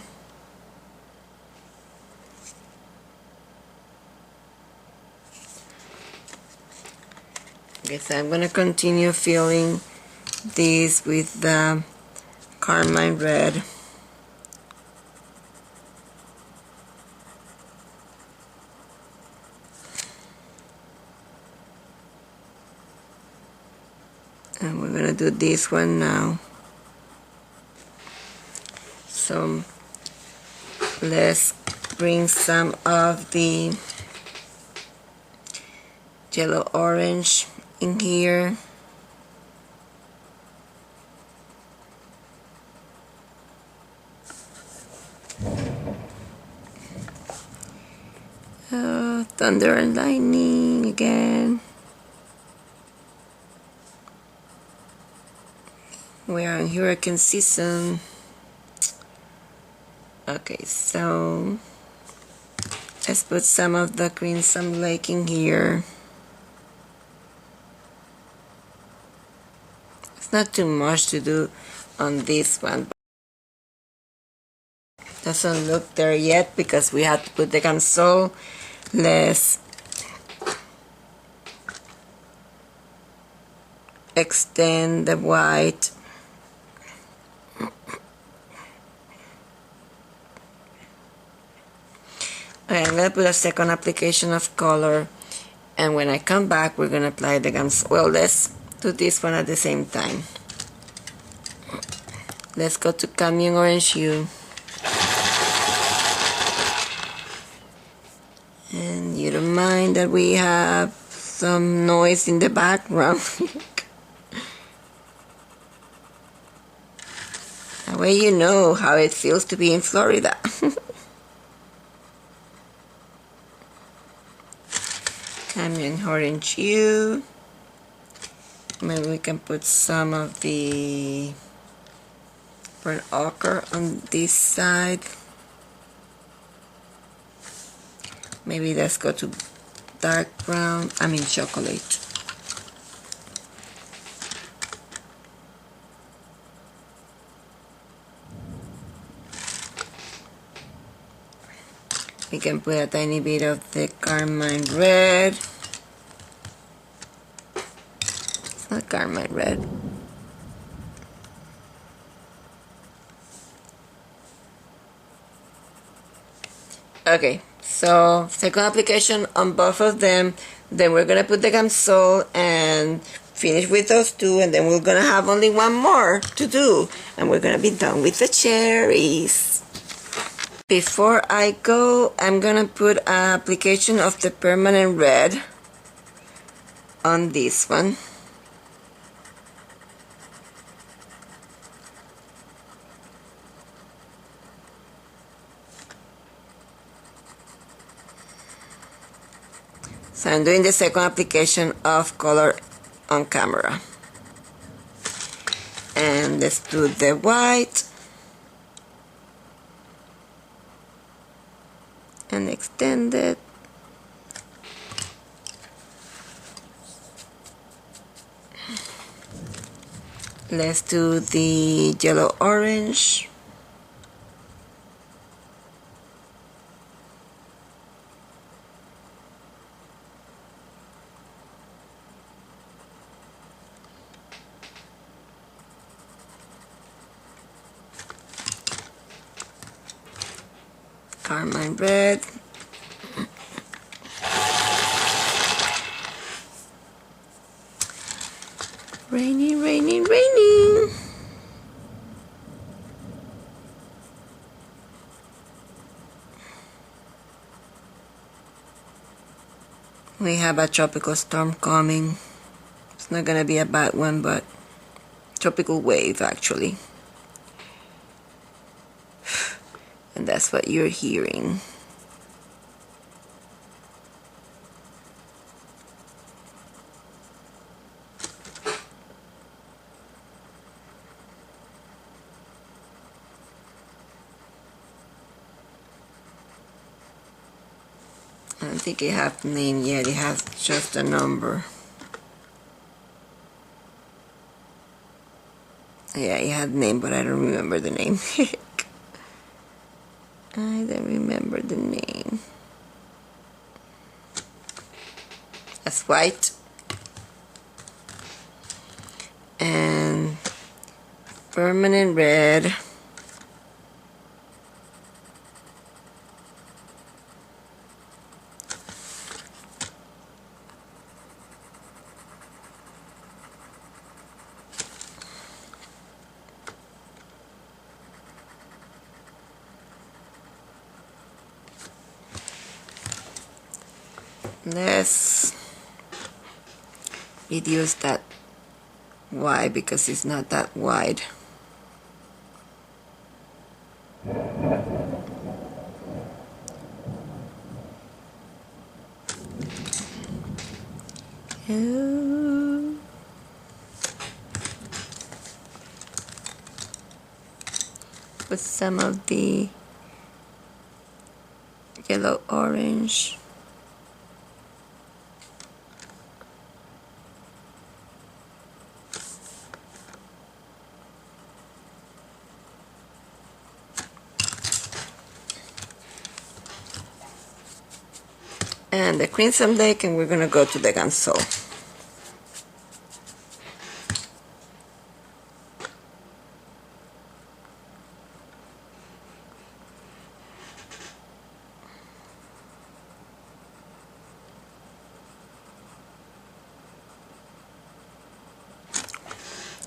Okay, so I'm going to continue filling this with the carmine red. And we're going to do this one now. So let's bring some of the yellow orange in here. Thunder and lightning again. We are in hurricane season. Okay, so let's put some of the Crimson Lake in here. It's not too much to do on this one. Doesn't look there yet because we have to put the console. Let's extend the white. Okay, I'm going to put a second application of color, and when I come back we're going to apply the console. Well, let's do this one at the same time. Let's go to cadmium orange hue. And you don't mind that we have some noise in the background. That way you know how it feels to be in Florida. Cadmium orange hue. Maybe we can put some of the burnt ochre on this side. Maybe let's go to dark brown, chocolate. We can put a tiny bit of the carmine red. It's not carmine red. Okay, so second application on both of them. Then we're gonna put the console and finish with those two, and then we're gonna have only one more to do, and we're gonna be done with the cherries. Before I go, I'm gonna put an application of the permanent red on this one. So I'm doing the second application of color on camera. And let's do the white. And extend it. Let's do the yellow orange. Carmine red. Raining, raining, raining. We have a tropical storm coming. It's not gonna be a bad one, but tropical wave actually. And that's what you're hearing. I don't think it has name yet, it has just a number. Yeah, it had name, but I don't remember the name. I don't remember the name. That's white. And permanent red. Let's reduce that wide because it's not that wide. Put some of the yellow orange. And the Crimson Lake, and we're gonna go to the Ganso.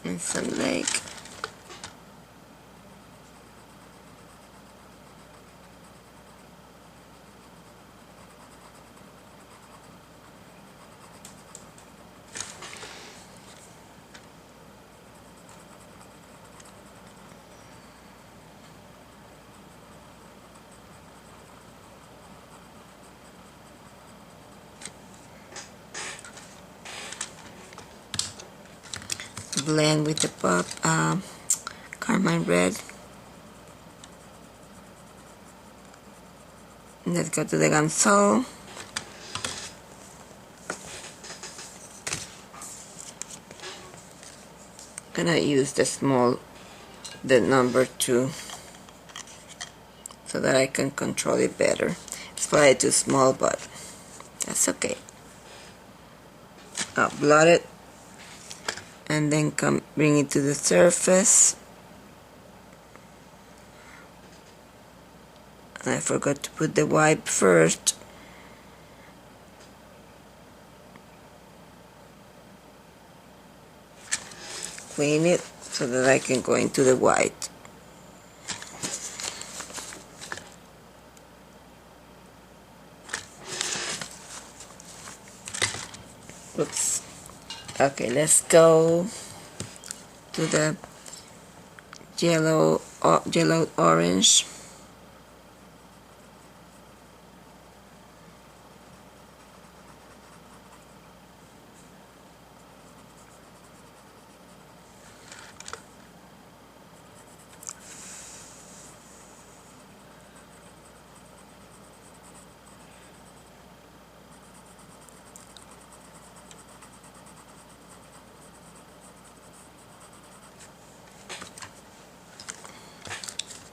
Crimson Lake. Blend with the pop carmine red. Let's go to the Ganso. Gonna use the number 2 so that I can control it better. It's probably too small, but that's okay. I'll blot it and then bring it to the surface. And I forgot to put the white first. Clean it so that I can go into the white. Oops. Okay, let's go to the yellow orange.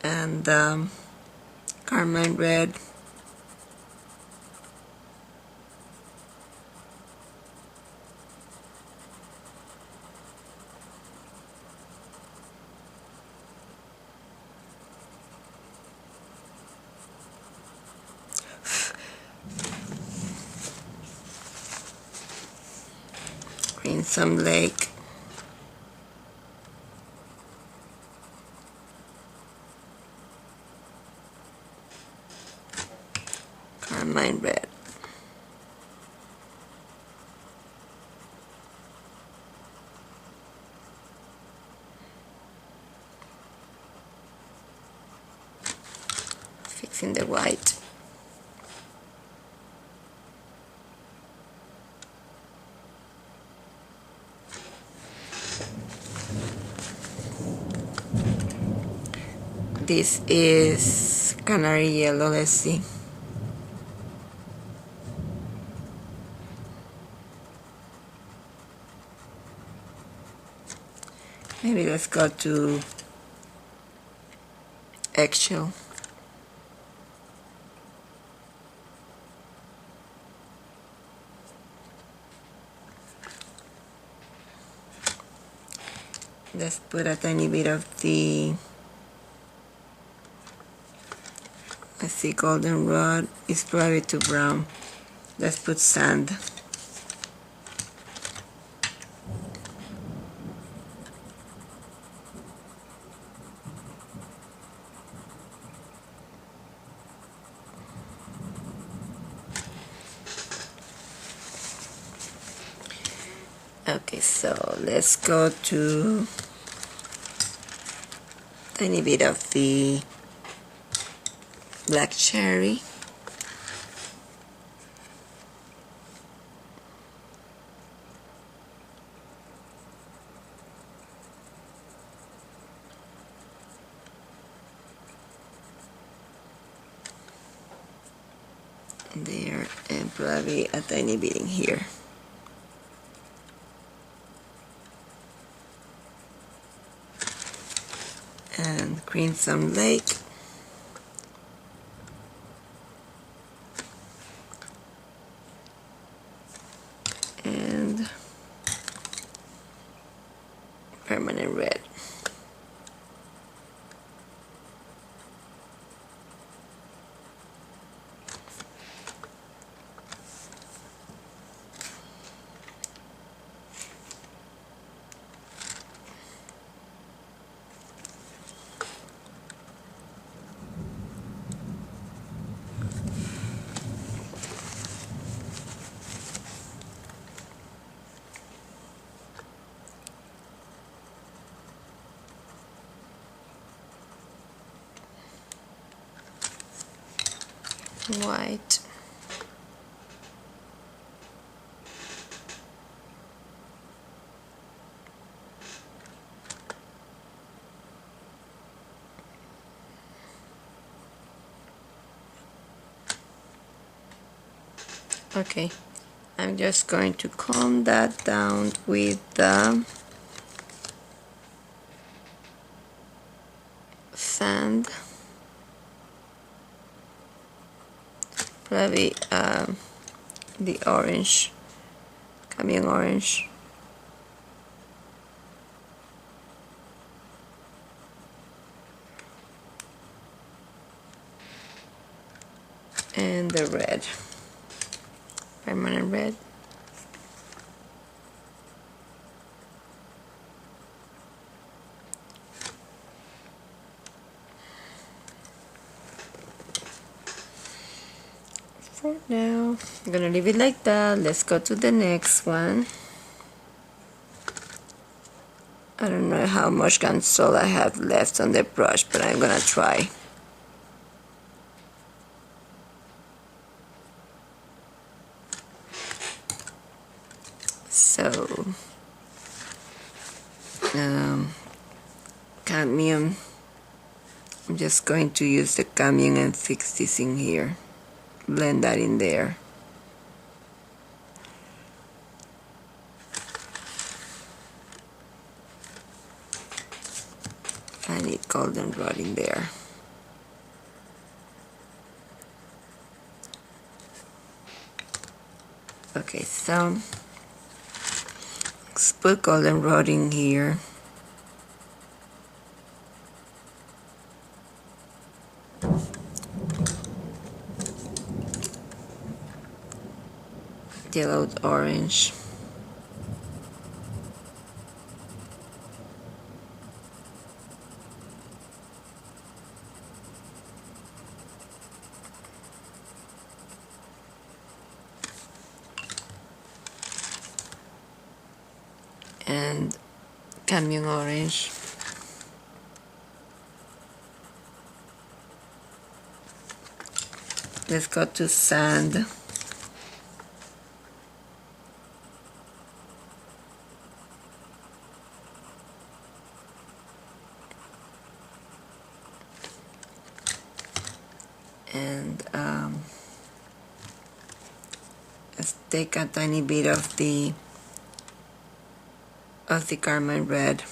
And carmine red. Crimson Lake. Carmine red. Fixing the white. This is canary yellow, let's see. Maybe let's go to eggshell. Let's put a tiny bit of the, let's see, goldenrod is probably too brown. Let's put sand. Okay, so let's go to tiny bit of the black cherry. There, and probably a tiny bit in here. And Crimson Lake. And permanent red. White. Okay, I'm just going to calm that down with the sand. Probably the orange, Camion orange. And the red, permanent red. For now, I'm gonna leave it like that. Let's go to the next one. I don't know how much console I have left on the brush, but I'm gonna try. So, cadmium. I'm just going to use the cadmium and fix this in here. Blend that in there. I need goldenrod in there. Okay, so let's put goldenrod in here. Yellowed orange. And cadmium orange. Let's go to sand. And let's take a tiny bit of the carmine red.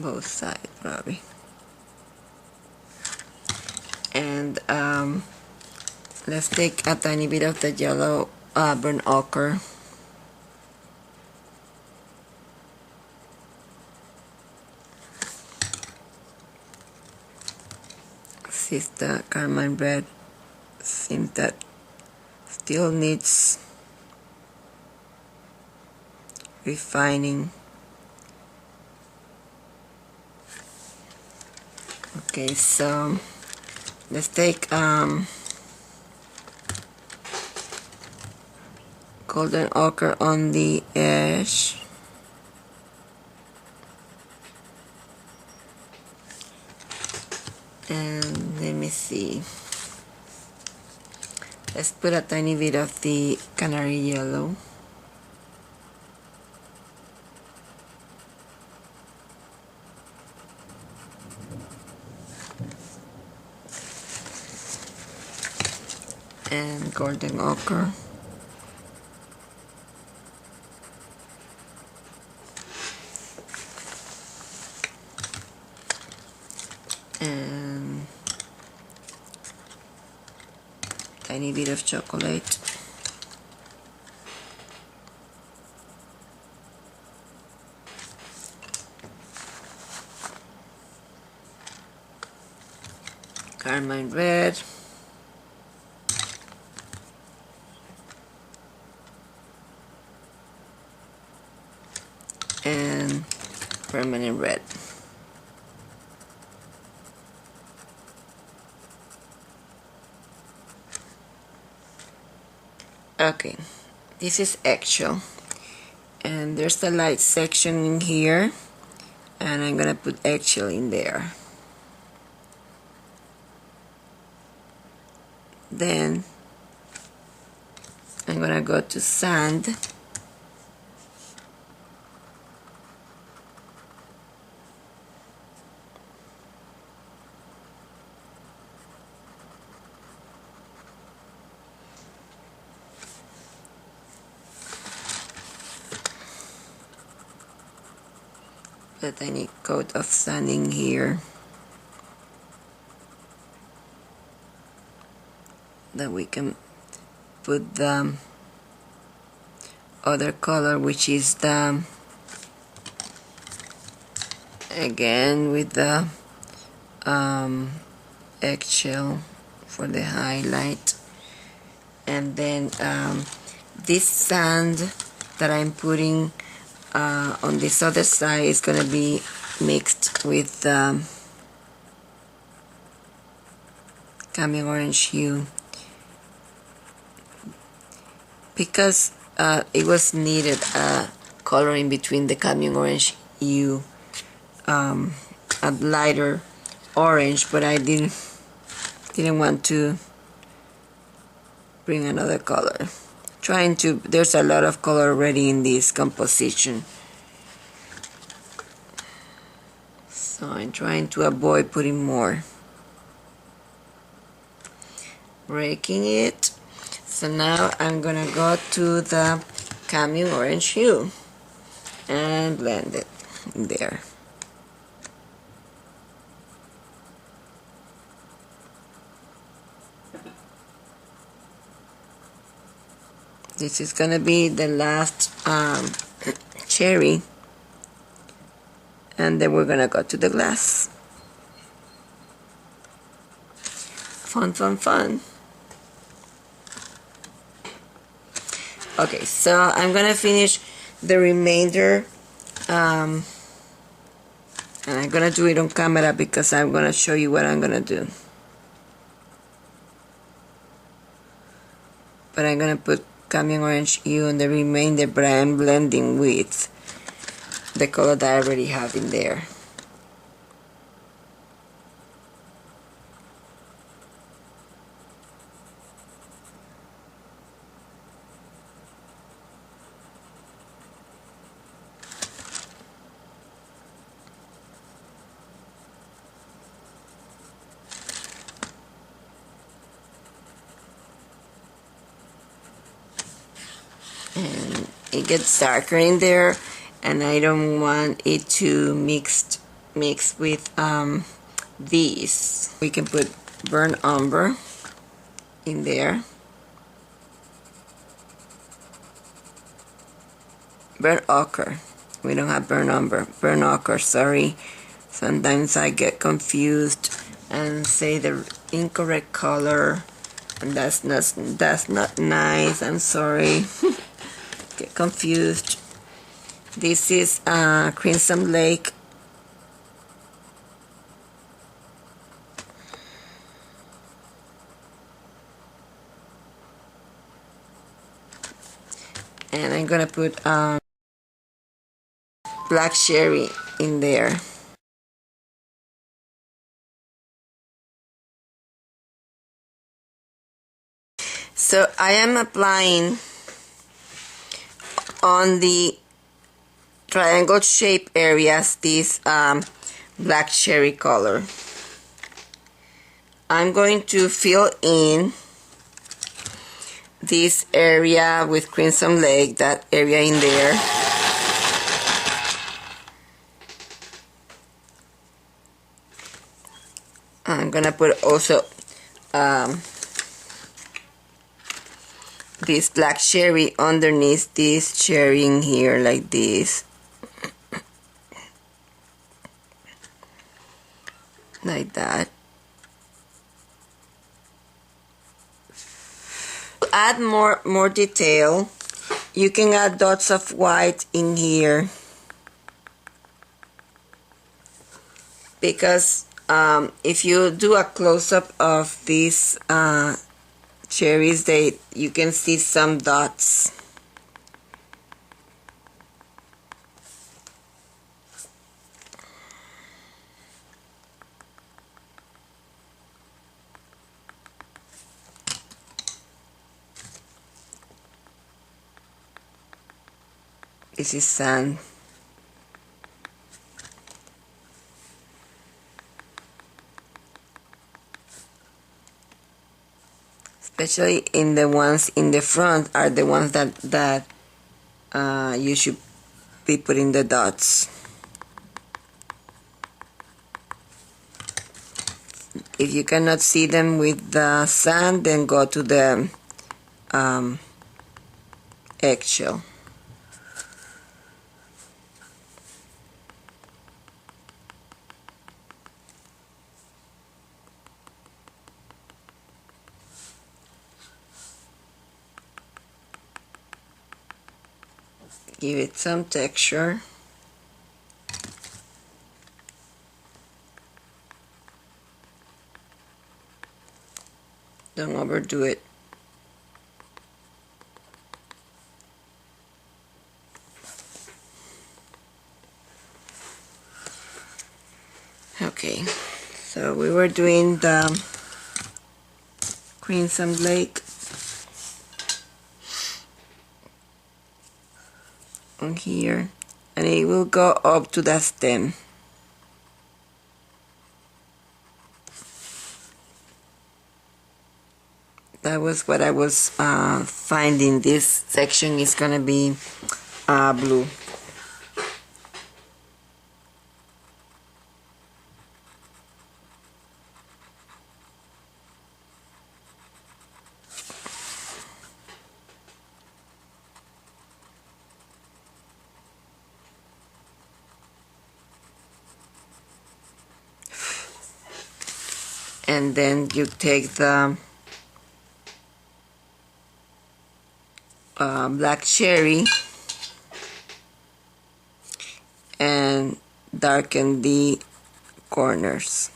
both sides probably. And let's take a tiny bit of the yellow burnt ochre. Since the carmine red seems that still needs refining. Okay, so let's take golden ochre on the edge. And let me see. Let's put a tiny bit of the canary yellow. And golden ochre. And tiny bit of chocolate. Carmine red. And permanent red. Okay, this is actual, and there's the light section in here, and I'm gonna put actual in there. Then I'm gonna go to sand. A tiny coat of sanding here that we can put the other color, which is the, again with the eggshell for the highlight. And then this sand that I'm putting on this other side is going to be mixed with camel orange hue, because it was needed color in between the camel orange hue, a lighter orange, but I didn't want to bring another color. There's a lot of color already in this composition, so I'm trying to avoid putting more. Breaking it. So now I'm gonna go to the camel orange hue and blend it there. This is gonna be the last cherry, and then we're gonna go to the glass. Fun, fun, fun. Okay, so I'm gonna finish the remainder, and I'm gonna do it on camera because I'm gonna show you what I'm gonna do. But I'm gonna put camel orange hue on the remainder, but I am blending with the color that I already have in there. And it gets darker in there, and I don't want it to mix mix with these. We can put burnt umber in there. Burnt ochre. We don't have burnt umber. Burnt ochre, sorry. Sometimes I get confused and say the incorrect color, and that's not nice. I'm sorry. Get confused. This is Crimson Lake. And I'm gonna put black cherry in there. So I am applying on the triangle shape areas this black cherry color. I'm going to fill in this area with Crimson Lake, that area in there. I'm gonna put also this black cherry underneath this cherry in here, like this. Like that. To add more detail, you can add dots of white in here, because if you do a close-up of these cherries, you can see some dots. This is sand. Especially in the ones in the front are the ones that you should be putting the dots. If you cannot see them with the sand, then go to the eggshell. Give it some texture. Don't overdo it. Okay, so we were doing the Crimson Lake on here, and it will go up to the stem. That was what I was finding. This section is gonna be blue. And then you take the black cherry and darken the corners.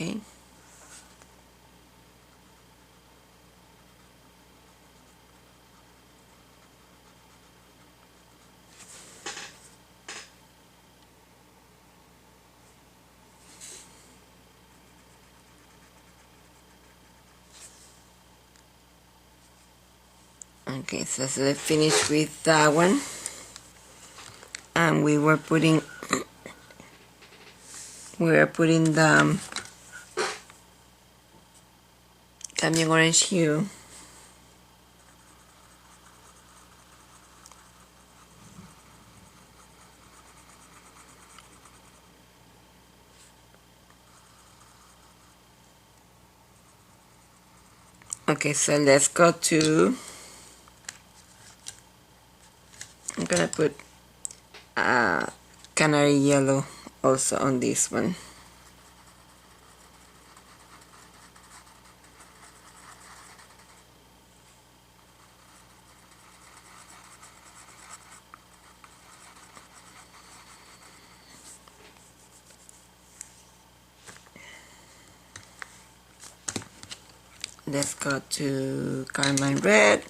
Okay. Okay, so let's finish with that one. And we were putting the cadmium orange hue. Okay, so let's go to, I'm gonna put canary yellow also on this one. Let's go to carmine red.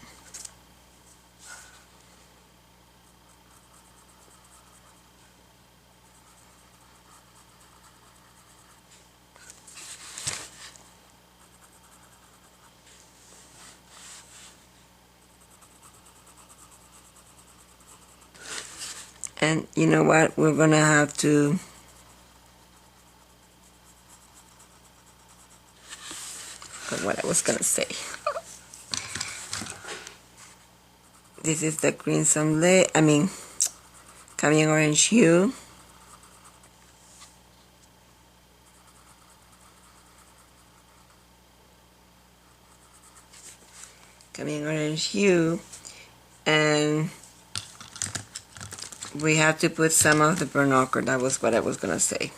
And you know what, we're gonna have to what I was gonna say. This is the crimson cadmium orange hue. Cadmium orange hue, and we have to put some of the burnt ochre. That was what I was gonna say.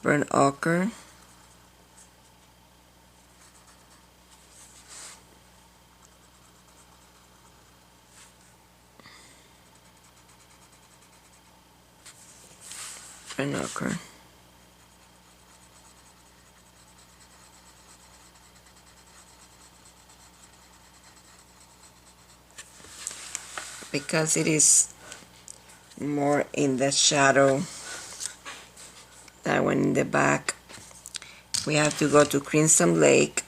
Burnt ochre. Burnt ochre. Because it is more in the shadow, that one in the back, we have to go to Crimson Lake.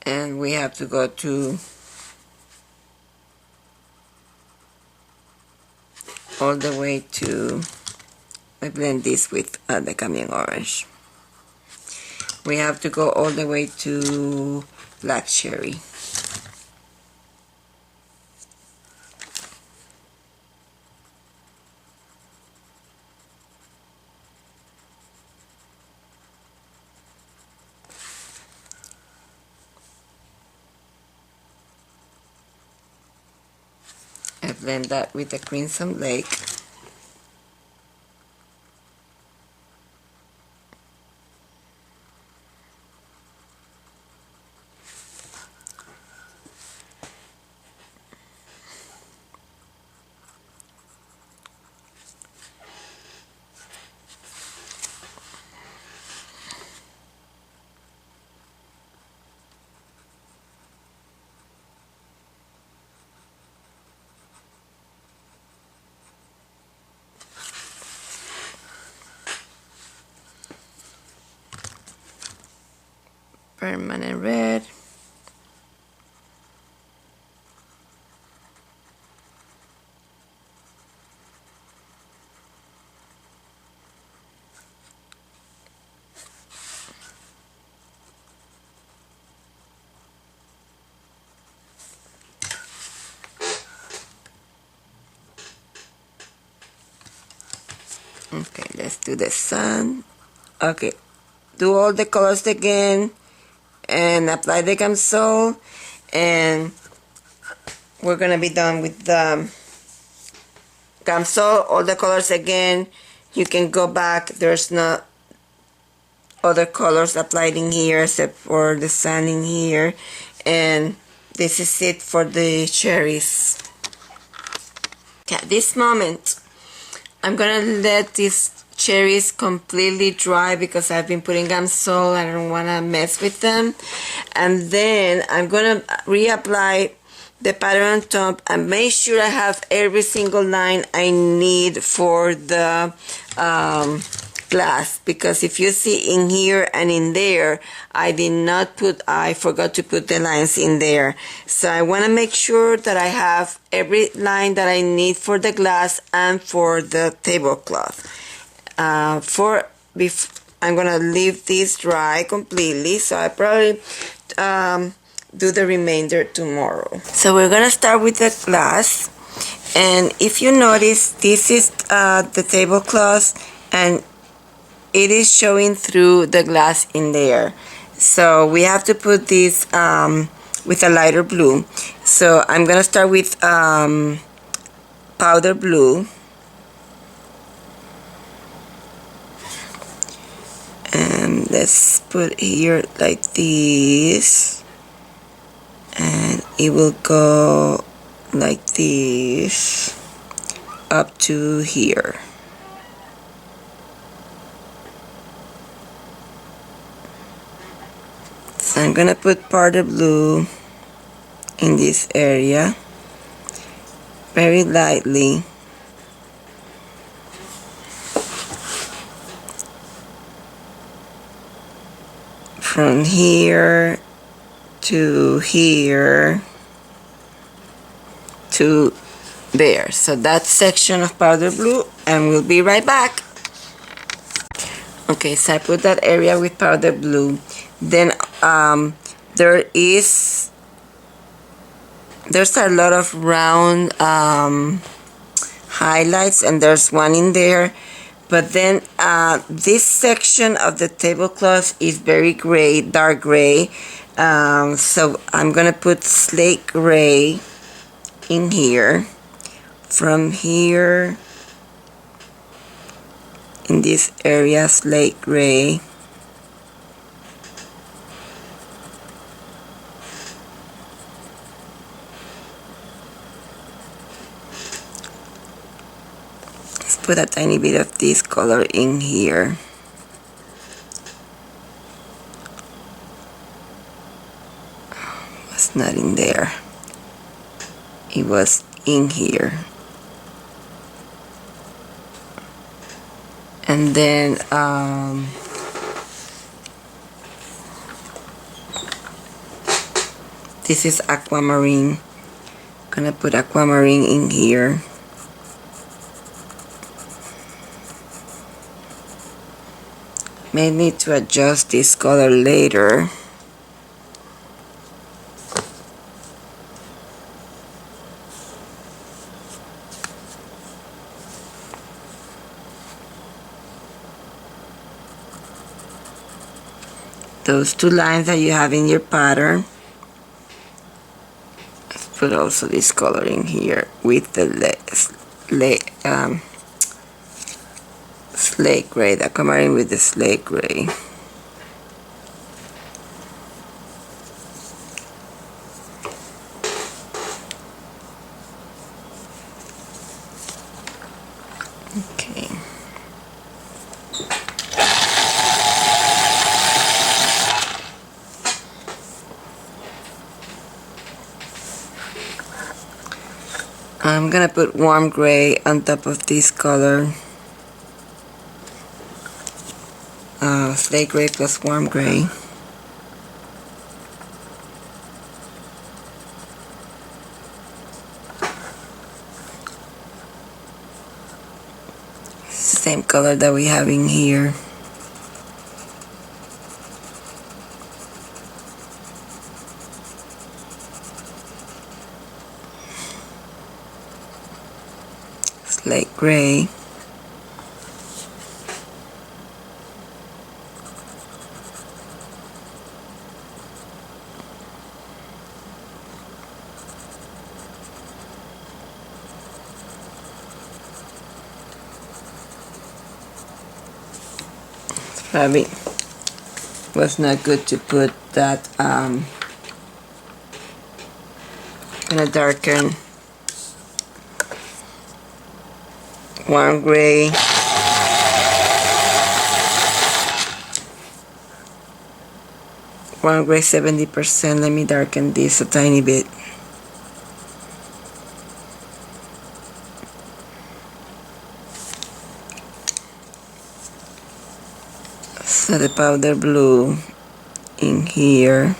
And we have to go to all the way to, I blend this with the cadmium orange. We have to go all the way to black cherry. I blend that with the Crimson Lake. Permanent red. Okay, let's do the sun. Okay, do all the colors again and apply the Gamsol, and we're gonna be done with the Gamsol. All the colors again. You can go back. There's no other colors applied in here except for the sun in here, and this is it for the cherries. Okay, at this moment I'm gonna let these cherries completely dry because I've been putting Gamsol. I don't want to mess with them. And then I'm gonna reapply the pattern on top and make sure I have every single line I need for the glass, because if you see in here and in there, I forgot to put the lines in there. So I want to make sure that I have every line that I need for the glass and for the tablecloth. I'm gonna leave this dry completely, so I probably do the remainder tomorrow. So we're gonna start with the glass, and if you notice, this is the tablecloth, and it is showing through the glass in there. So we have to put this with a lighter blue. So I'm gonna start with powder blue. And let's put here like this, and it will go like this up to here. So I'm gonna put powder blue in this area very lightly. From here to here to there. So that section of powder blue, and we'll be right back. Okay, so I put that area with powder blue. Then there's a lot of round highlights, and there's one in there. But then this section of the tablecloth is very gray, dark gray. So I'm gonna put slate gray in here. From here, in this area, slate gray. Let's put a tiny bit of this color in here. It's not in there. It was in here. And then this is aquamarine. Gonna put aquamarine in here. May need to adjust this color later. Those two lines that you have in your pattern, let's put also this color in here with the slate gray, the aquamarine with the slate gray. Okay. I'm gonna put warm gray on top of this color. Slate gray plus warm gray. Same color that we have in here. Slate gray. Probably was not good to put that gonna darken warm gray. Warm gray 70%. Let me darken this a tiny bit. So the powder blue in here.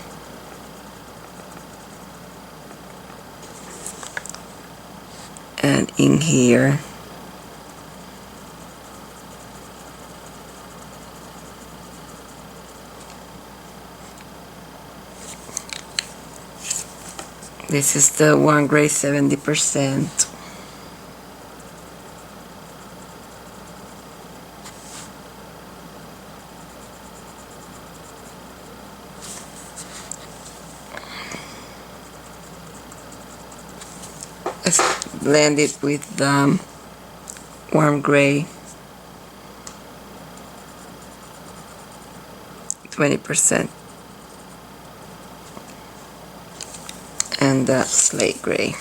And in here. This is the one gray 70%. Let's blend it with the warm gray 20% and the slate gray.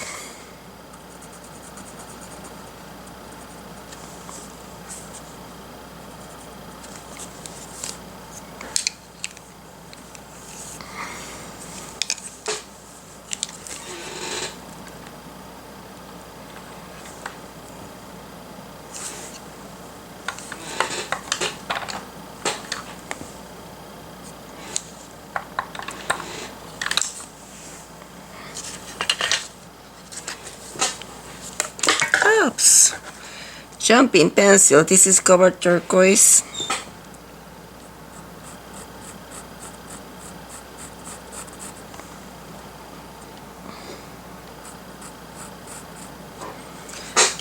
Oops. Jumping pencil. This is covered turquoise.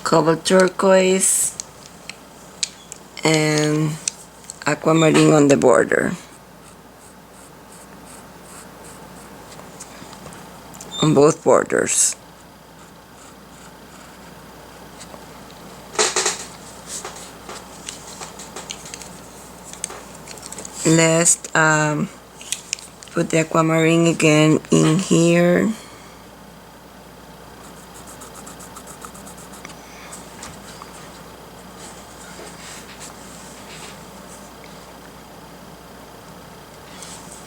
Cobalt turquoise and aquamarine on the border. On both borders. Let's put the aquamarine again in here.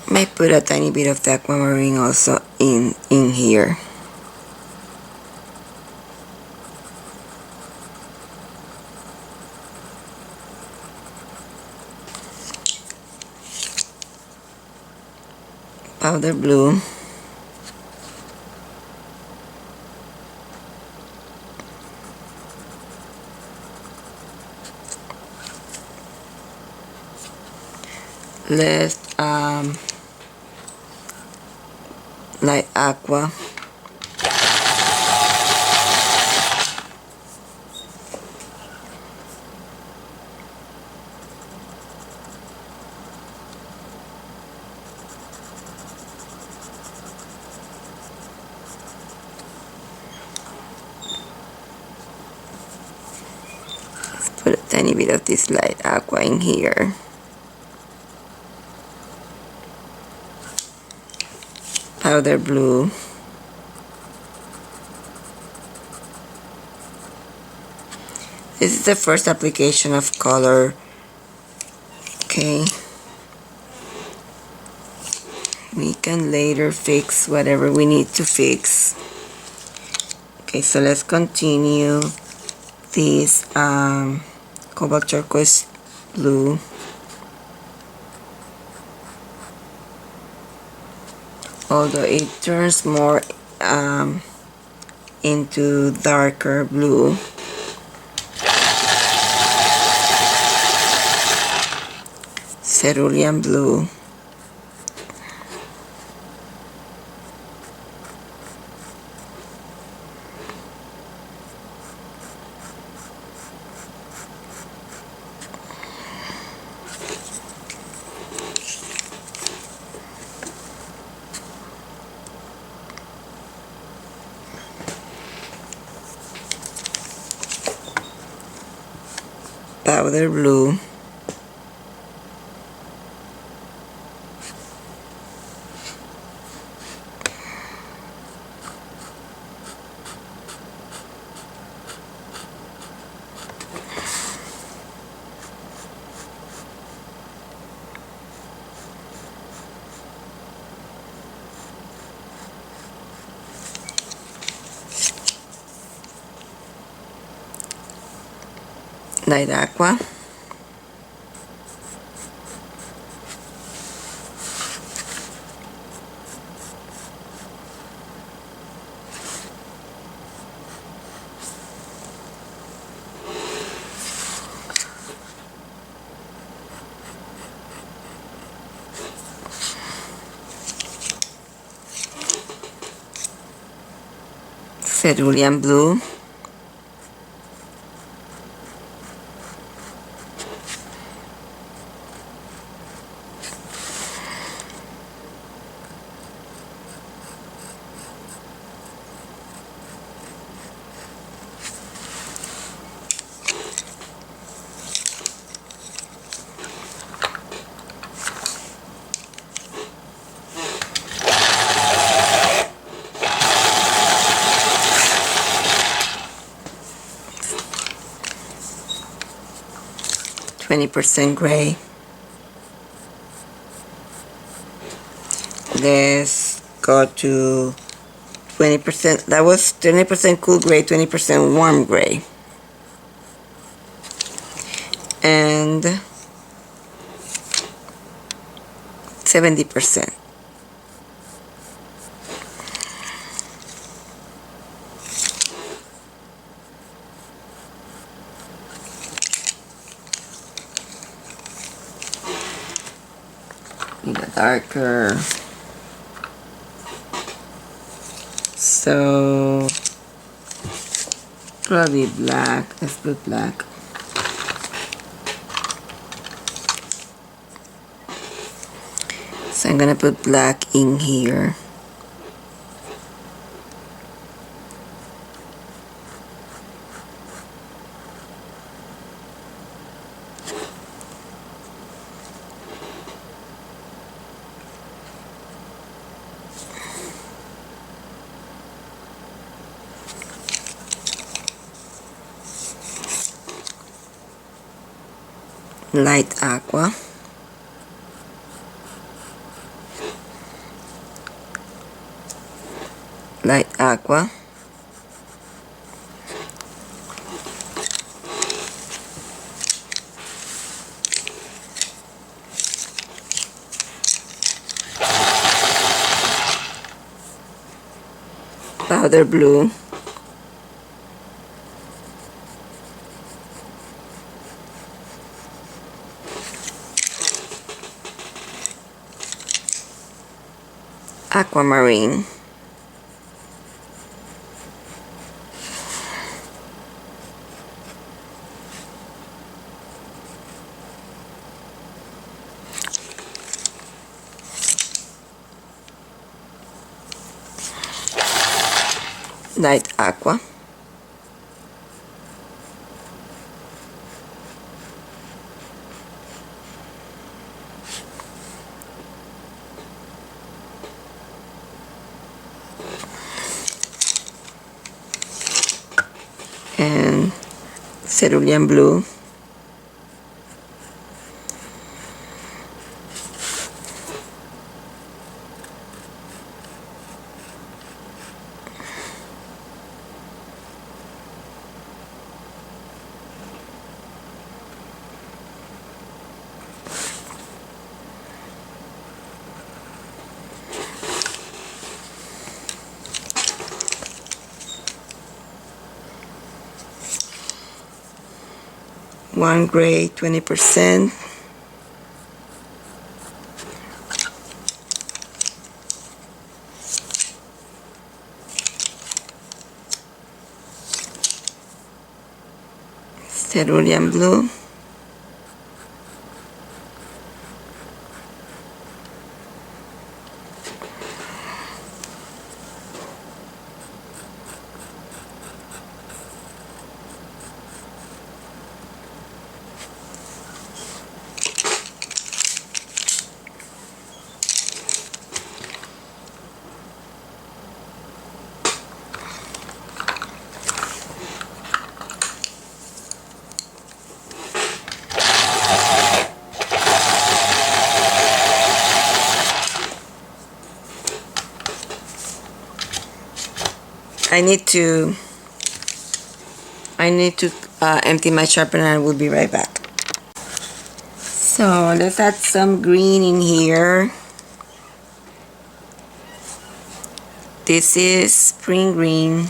May put a tiny bit of the aquamarine also in here. Powder blue. Let's light aqua. Let's put a tiny bit of this light aqua in here. Powder blue. This is the first application of color. Okay. We can later fix whatever we need to fix. Okay, so let's continue this cobalt turquoise blue. Although it turns more into darker blue. Cerulean blue. Powder blue. Light aqua. cerulean blue, %20 gray. Let's go to 20%. That was 20% cool gray, 20% warm gray. And 70%. Need a darker. So probably black. Let's put black. So I'm gonna put black in here. Light aqua. Light aqua. Powder blue. Aquamarine. Light aqua. And cerulean blue. One gray, 20%. Cerulean blue. I need to empty my sharpener and we'll be right back. So let's add some green in here. This is spring green.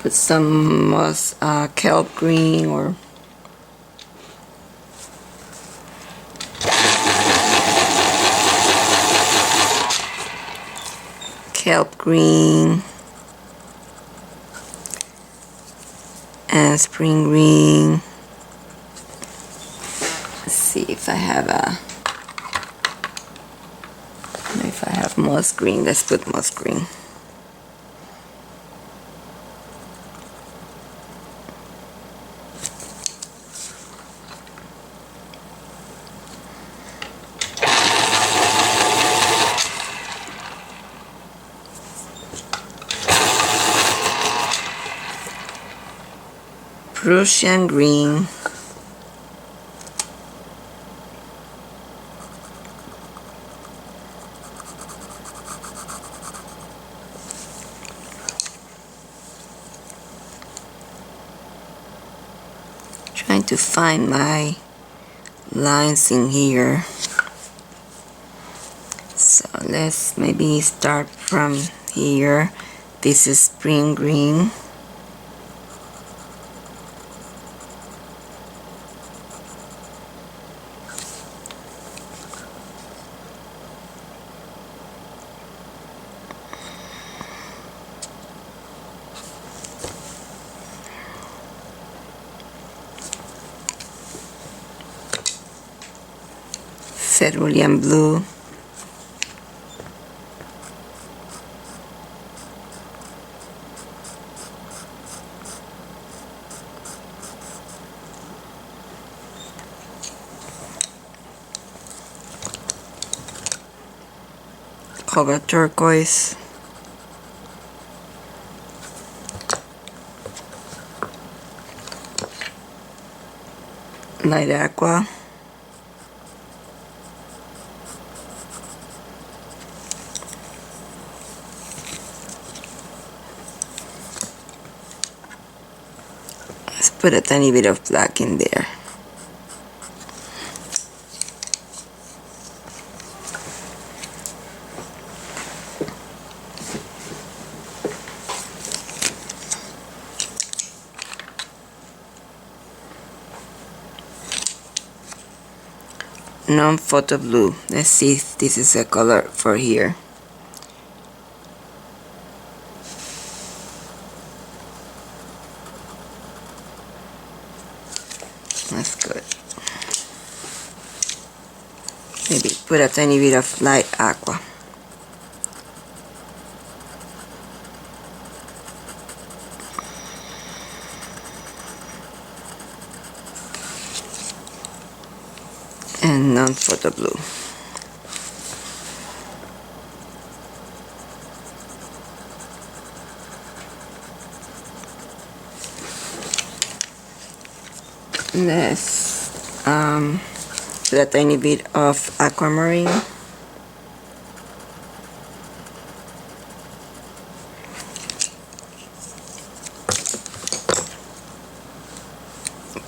Put some kelp green or kelp green, and spring green. Let's see if I have moss green. Let's put moss green. Prussian green. Trying to find my lines in here. So let's maybe start from here. This is spring green. Cerulean blue. Color turquoise. Light aqua. Let's put a tiny bit of black in there. Non-photo blue. Let's see if this is a color for here. That's good. Maybe put a tiny bit of light aqua. And non-photo blue. Let's put a tiny bit of aquamarine.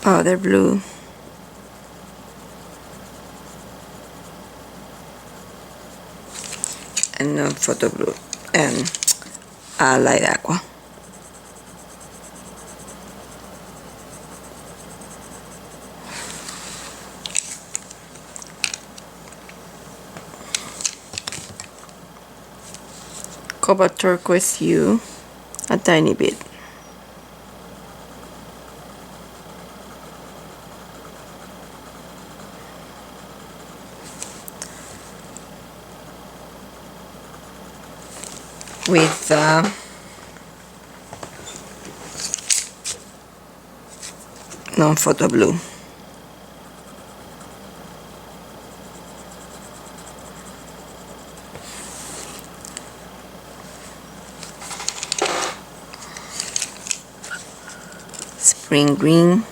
Powder blue. And non-photo blue. And light aqua. Cobalt turquoise hue, a tiny bit. With non-photo blue. Spring green.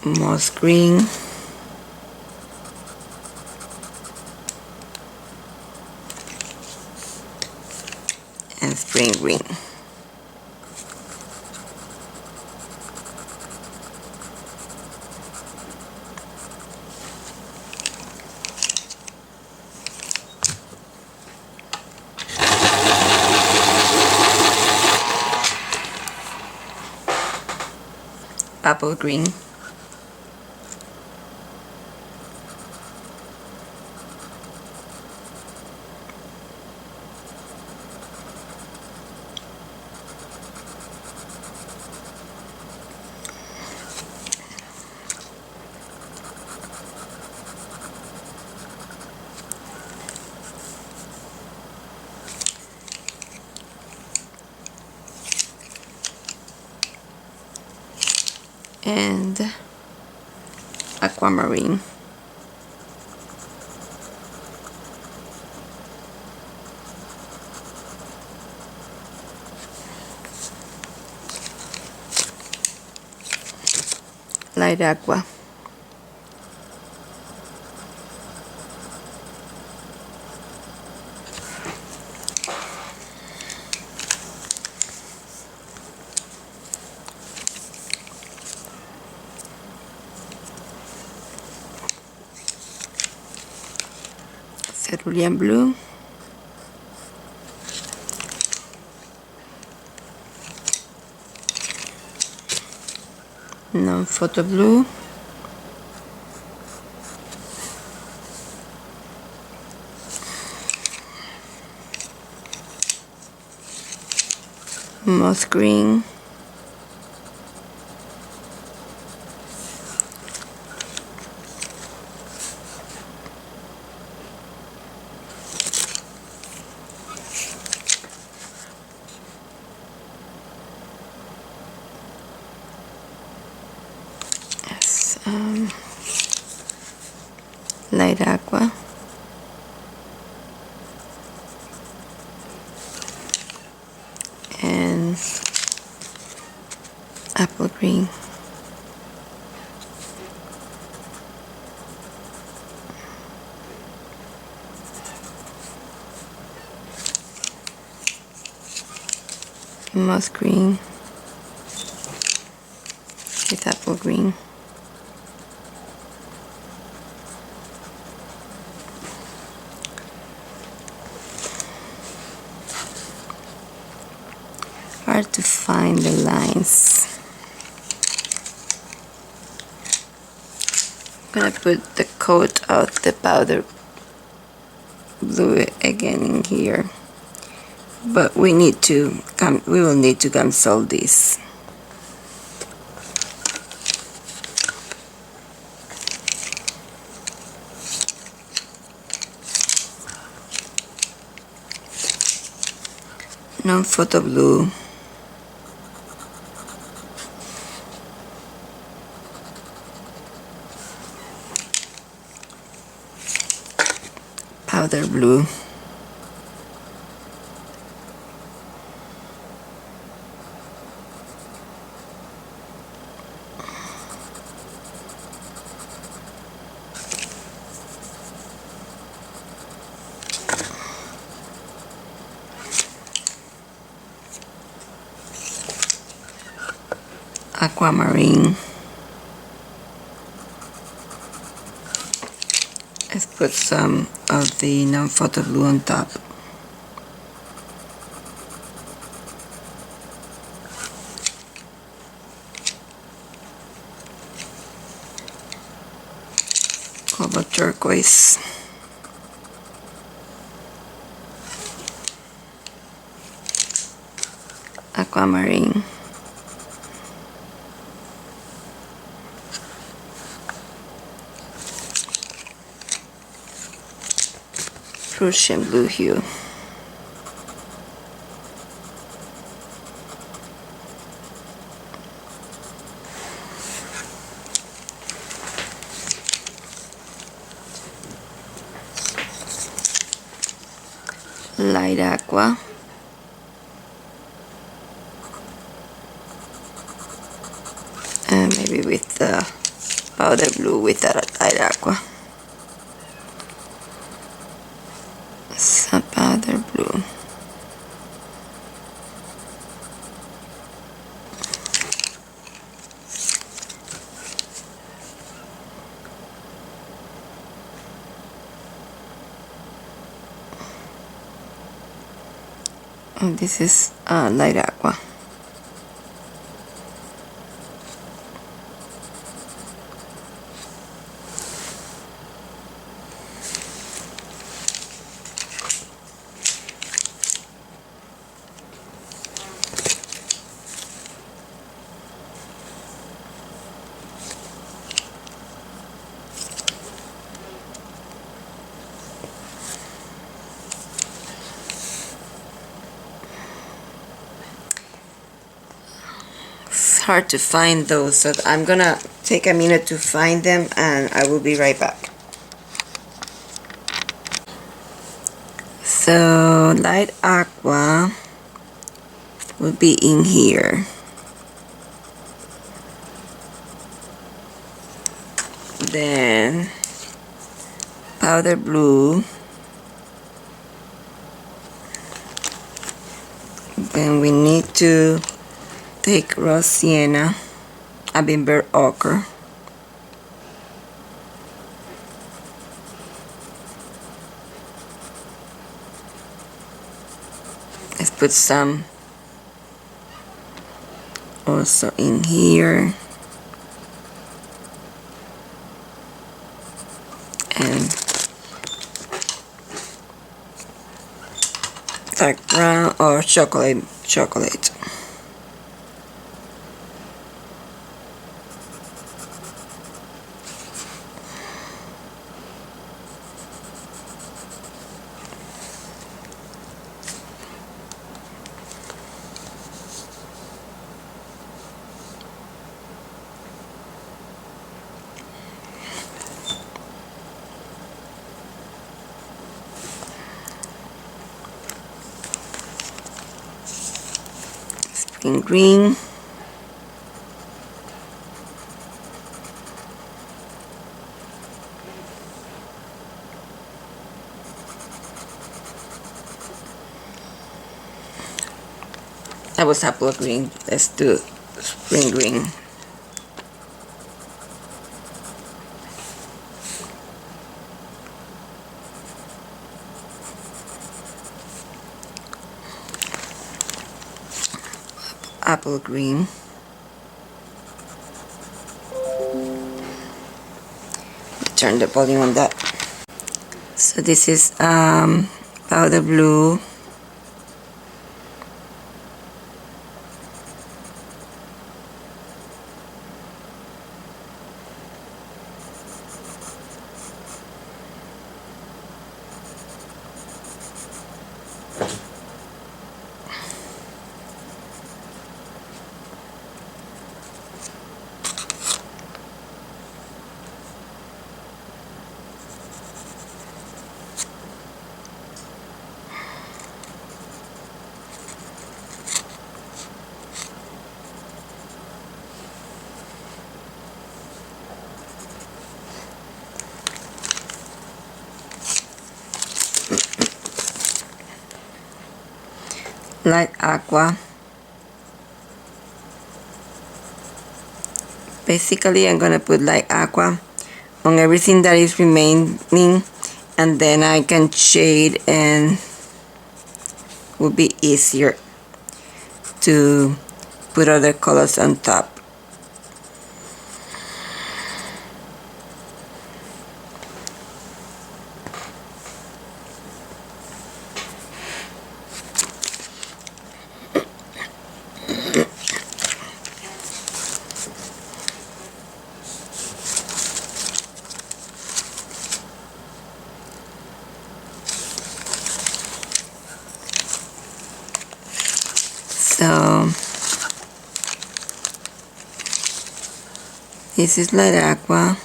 Moss green. And spring green. apple green. And aquamarine. Light aqua. Cerulean blue. Non-photo blue. Moss green. Light aqua. And apple green. Moss green with apple green. Hard to find the lines. I'm gonna put the coat of the powder blue again in here, but we will need to console this. Non-photo blue. Powder blue. Aquamarine. Let's put some of the non-photo blue on top. How about turquoise? Aquamarine. Prussian blue hue. Light aqua. And maybe with the powder blue with the light aqua. Some powder blue. And this is light aqua. It's hard to find those, so I'm gonna take a minute to find them and I will be right back. So light aqua will be in here. Then powder blue. Then we need to take raw sienna, burnt ochre. Let's put some also in here. And dark brown or chocolate. In green. That was apple green. Let's do spring green. Apple green. Turn the volume on that. So this is powder blue. Light aqua. Basically, I'm gonna put light aqua on everything that is remaining, and then I can shade and will be easier to put other colors on top. So this is light aqua,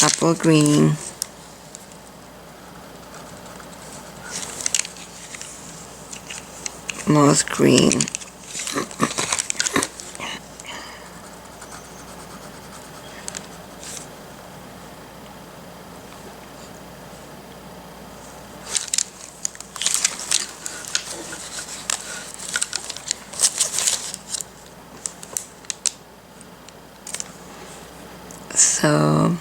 apple green, moss green, so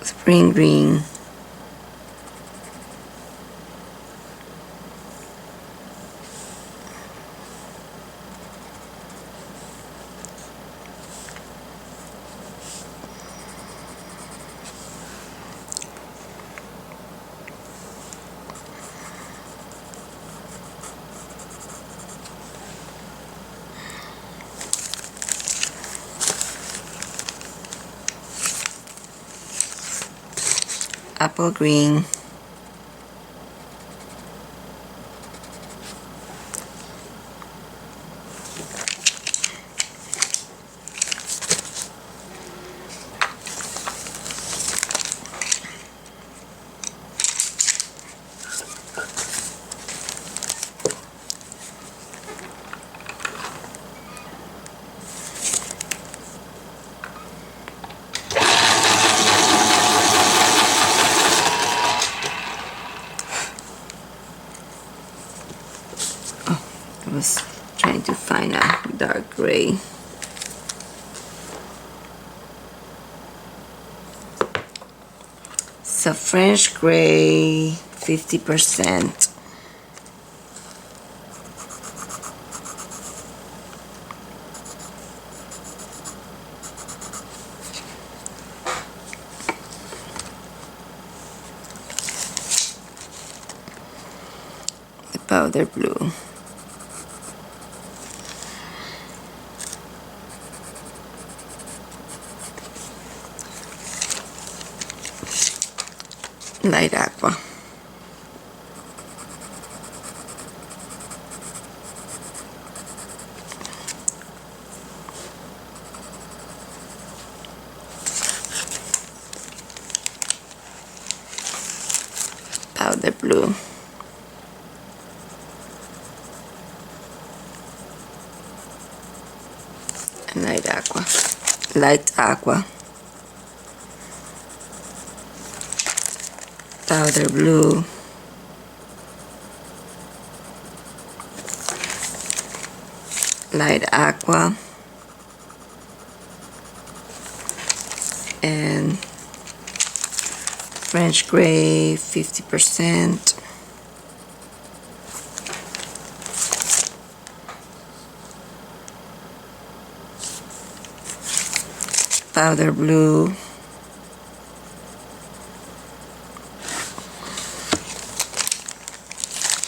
spring green, apple green, Trying to find a dark gray. So French gray, 50%. The powder blue. Light aqua. Powder blue. And light aqua. Light aqua. Powder blue. Light aqua. And French gray, 50%. Powder blue.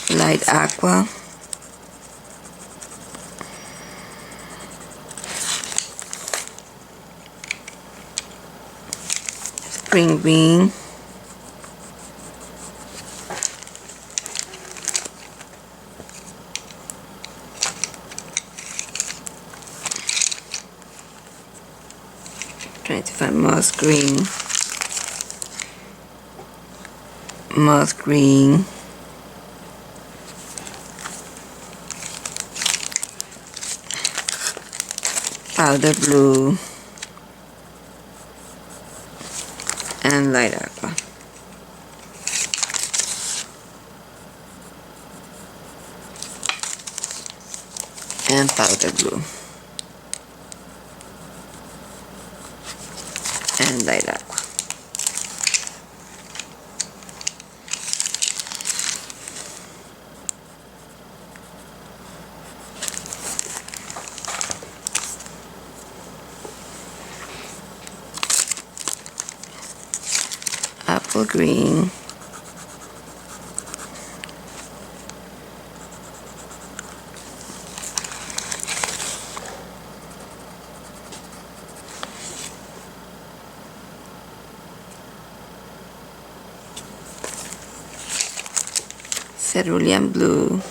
Light aqua. Spring green. Trying to find moss green. Moss green. Powder blue. And light aqua. And powder blue. And light aqua. Apple green. Cerulean blue.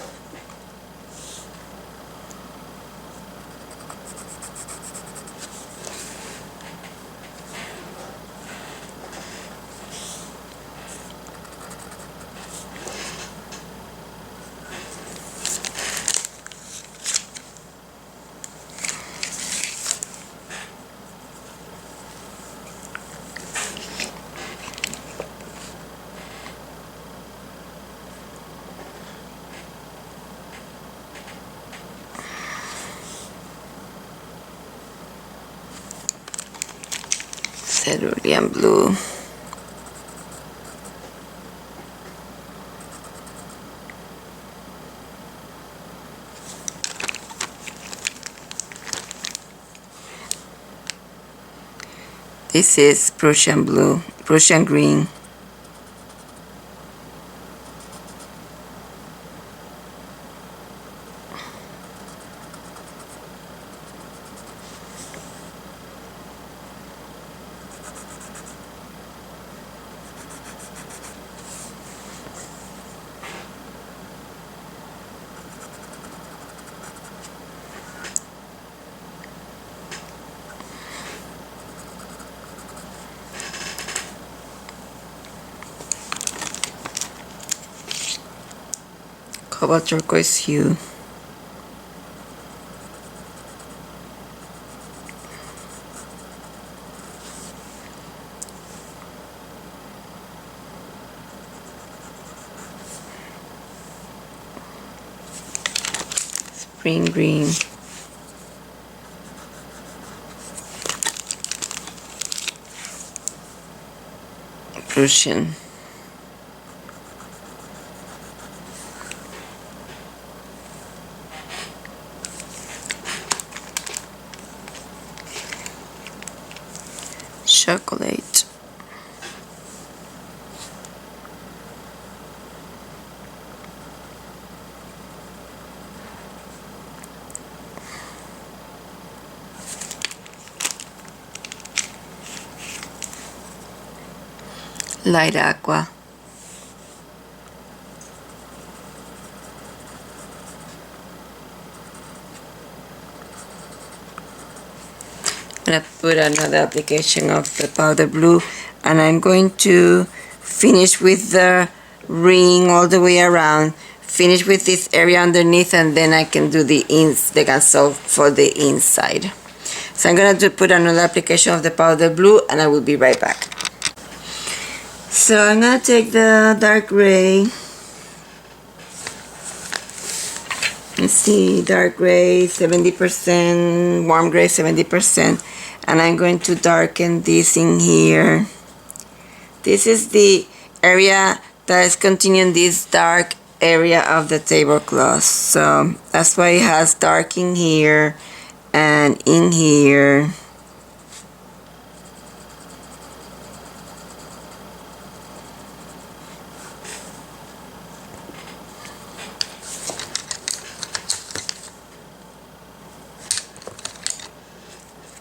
Cerulean blue. This is Prussian blue, Prussian green. Cobalt turquoise hue. green. Prussian. Chocolate. Light aqua. I'm going to put another application of the powder blue, and I'm going to finish with the ring all the way around, finish with this area underneath, and then I can do the console for the inside. So I'm going to put another application of the powder blue, and I will be right back. So I'm going to take the dark gray. Let's see, dark gray 70%, warm gray 70%, and I'm going to darken this in here. This is the area that is continuing this dark area of the tablecloth, so that's why it has dark in here and in here.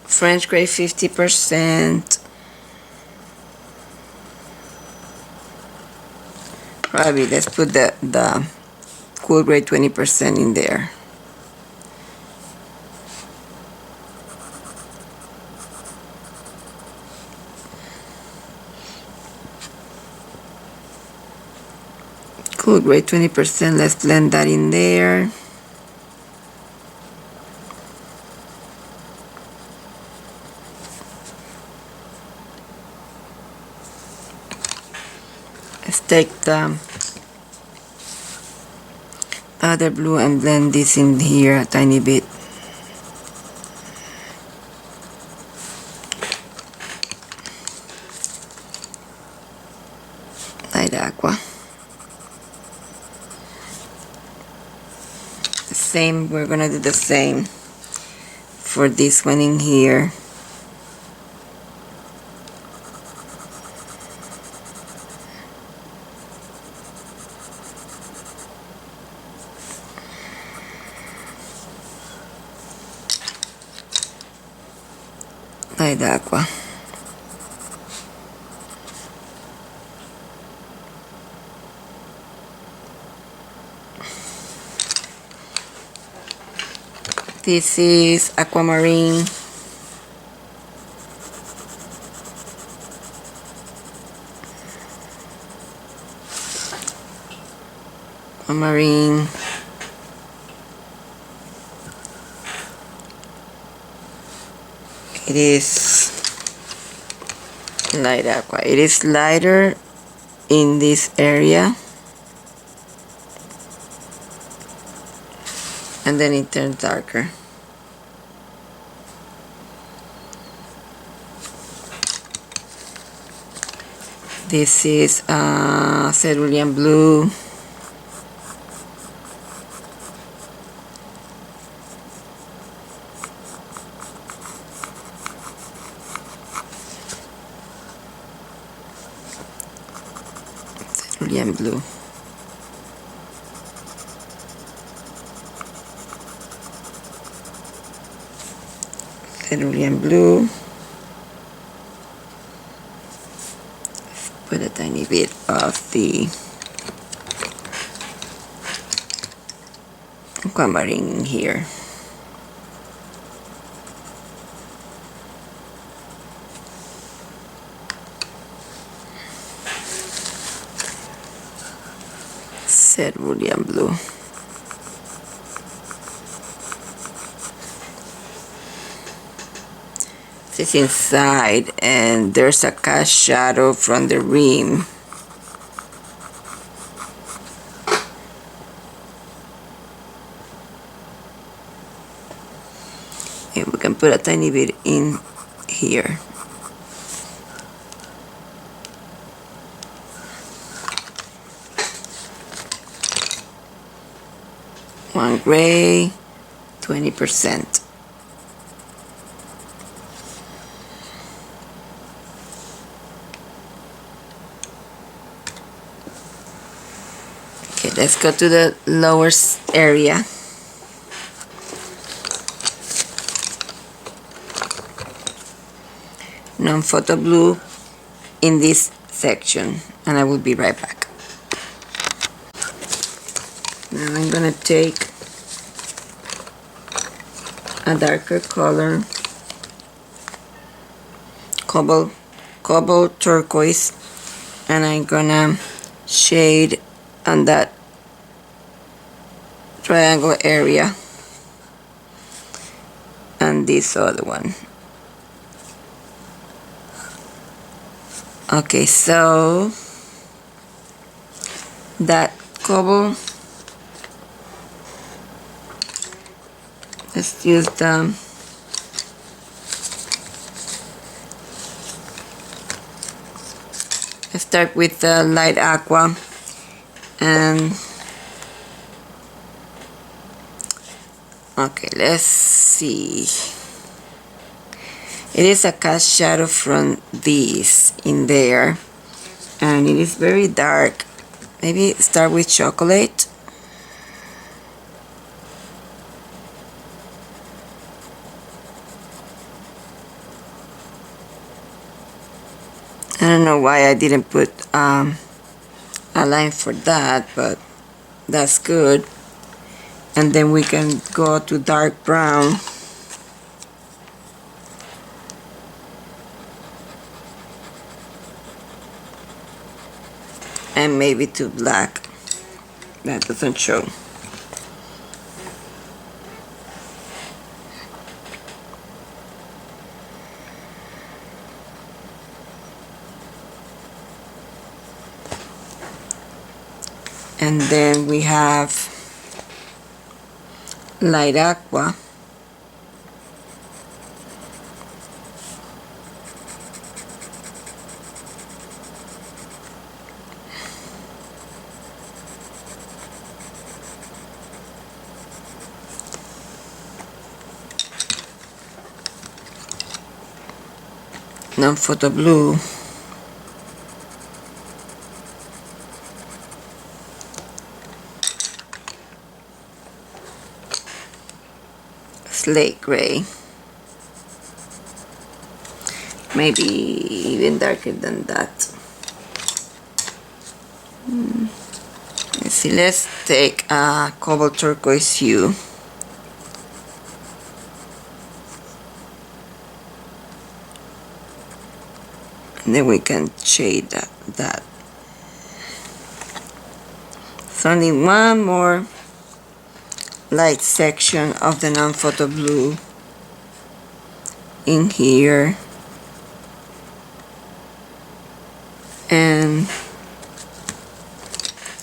French gray 50%. Probably let's put the cool gray 20% in there. Cool gray 20%, let's blend that in there. Let's take the other blue and blend this in here a tiny bit. Light aqua. The same, we're gonna do the same for this one in here. Light aqua. This is aquamarine. Aquamarine. It is light aqua. It is lighter in this area, and then it turns darker. This is cerulean blue. Cerulean blue. Cerulean blue. Put a tiny bit of the aquamarine in here. Cerulean blue. This inside, and there's a cast shadow from the rim. Maybe we can put a tiny bit in here. One gray, 20%. Okay, let's go to the lower area. Non-photo blue in this section, and I will be right back. Now I'm gonna take a darker color, cobalt turquoise, and I'm gonna shade on that triangle area and this other one. Okay, so that cobalt, let's use the let's start with the light aqua, and okay, let's see. It is a cast shadow from this in there, and it is very dark. Maybe start with chocolate. I don't know why I didn't put a line for that, but that's good. And then we can go to dark brown. And maybe to black. That doesn't show. And then we have light aqua. Non-photo blue. Slate gray. Maybe even darker than that. Let's see, let's take a cobalt turquoise hue. And then we can shade that. So only one more light section of the non-photo blue in here, and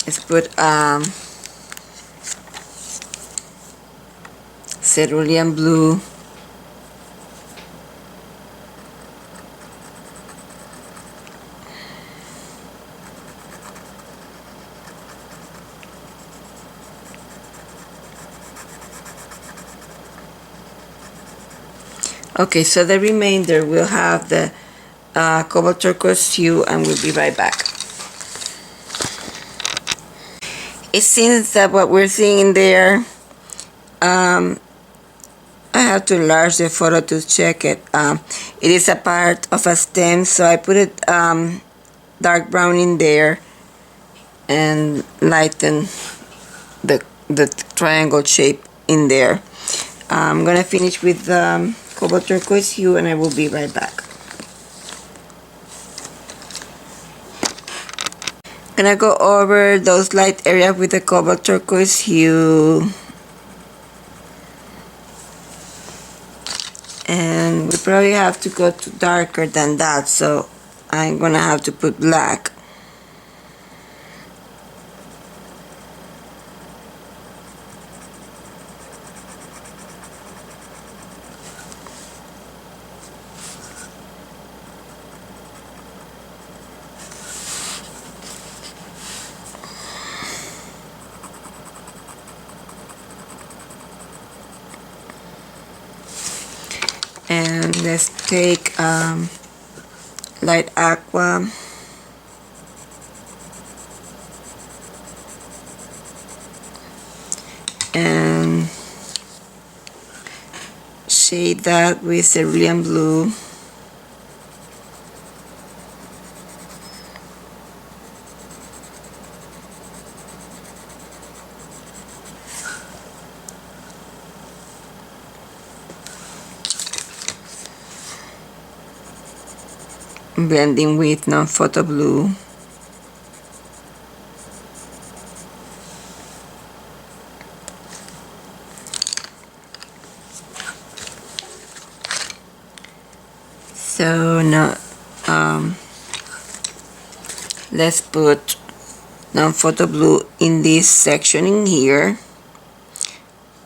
let's put cerulean blue. Okay, so the remainder will have the cobalt turquoise hue, and we'll be right back. It seems that what we're seeing in there, I have to enlarge the photo to check it. It is a part of a stem, so I put it dark brown in there and lighten the triangle shape in there. I'm gonna finish with cobalt turquoise hue, and I will be right back. I'm gonna go over those light areas with the cobalt turquoise hue, and we probably have to go to darker than that, so I'm gonna have to put black. And let's take light aqua and shade that with cerulean blue. Blending with non-photo blue. So now let's put non-photo blue in this section in here,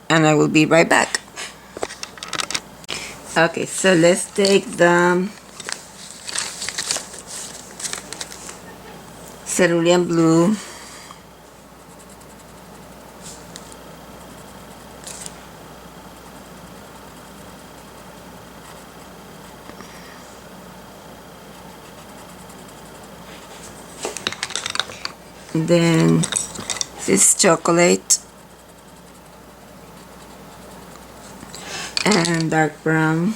and I will be right back. Okay, so let's take the cerulean blue then this chocolate and dark brown.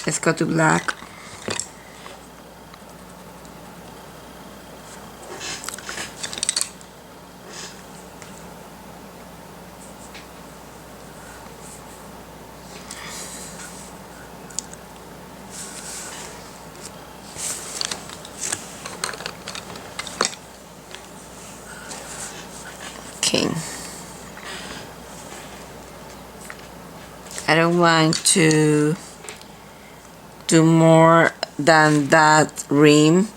Let's go to black. Okay. I don't want to do more than that rim.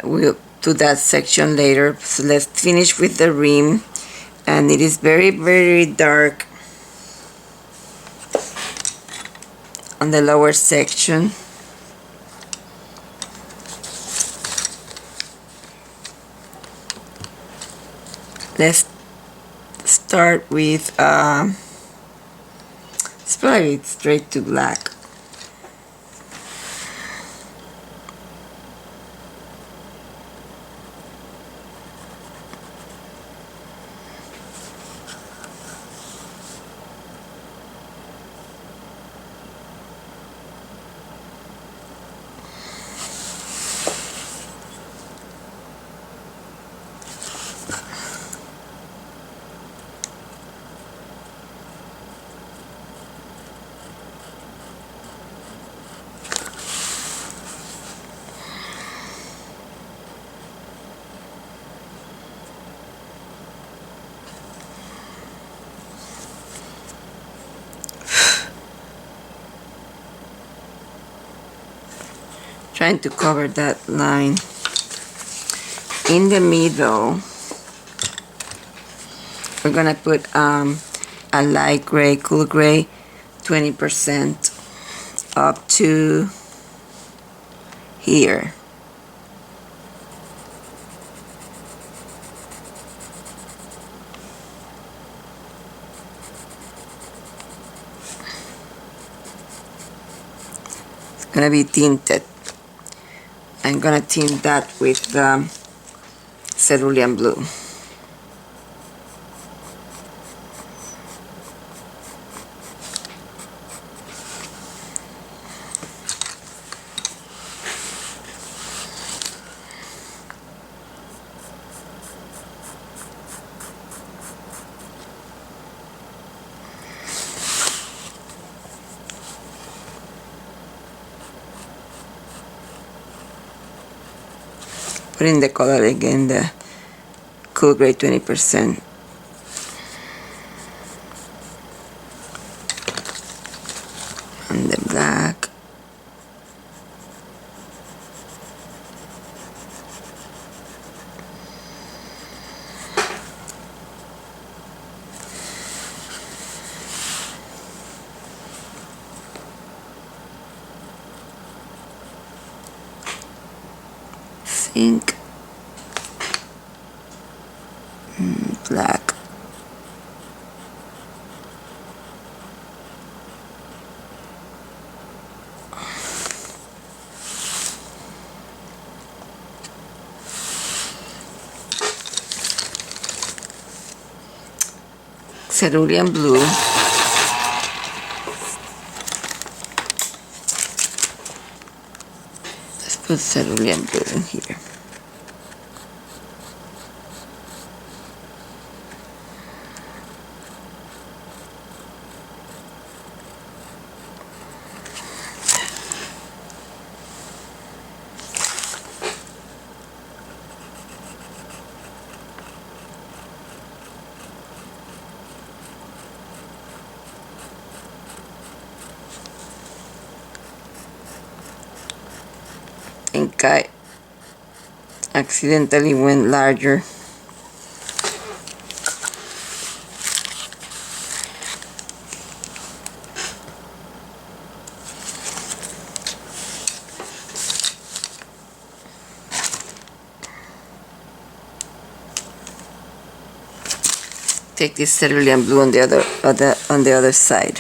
We'll do that section later. So let's finish with the rim, and it is very, very dark on the lower section. Let's start with let's probably straight to black. Trying to cover that line. In the middle, we're gonna put a light gray, cool gray, 20% up to here. It's gonna be tinted. I'm gonna tint that with the cerulean blue. Put in the color again, the cool gray 20%. And the black. think black. Cerulean blue. Let's put cerulean blue in here. I think I accidentally went larger. Take this cerulean blue on the other side.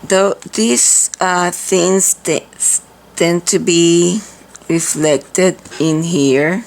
Though these things tend to be reflected in here,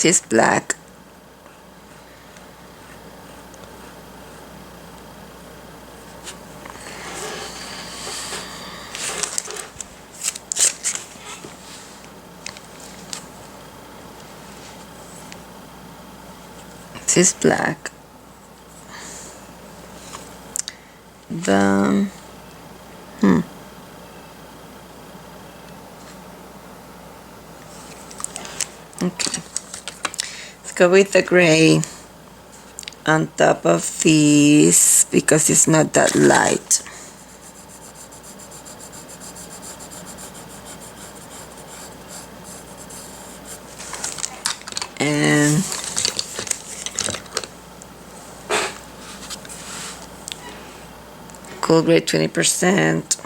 this is black. This is black. The okay. Let's go with the gray on top of these because it's not that light. And cool gray 20%.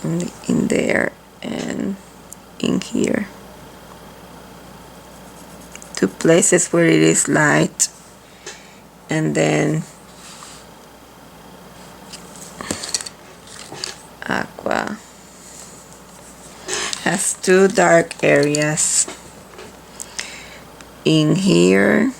Only in there and in here. Two places where it is light, and then aqua has two dark areas in here.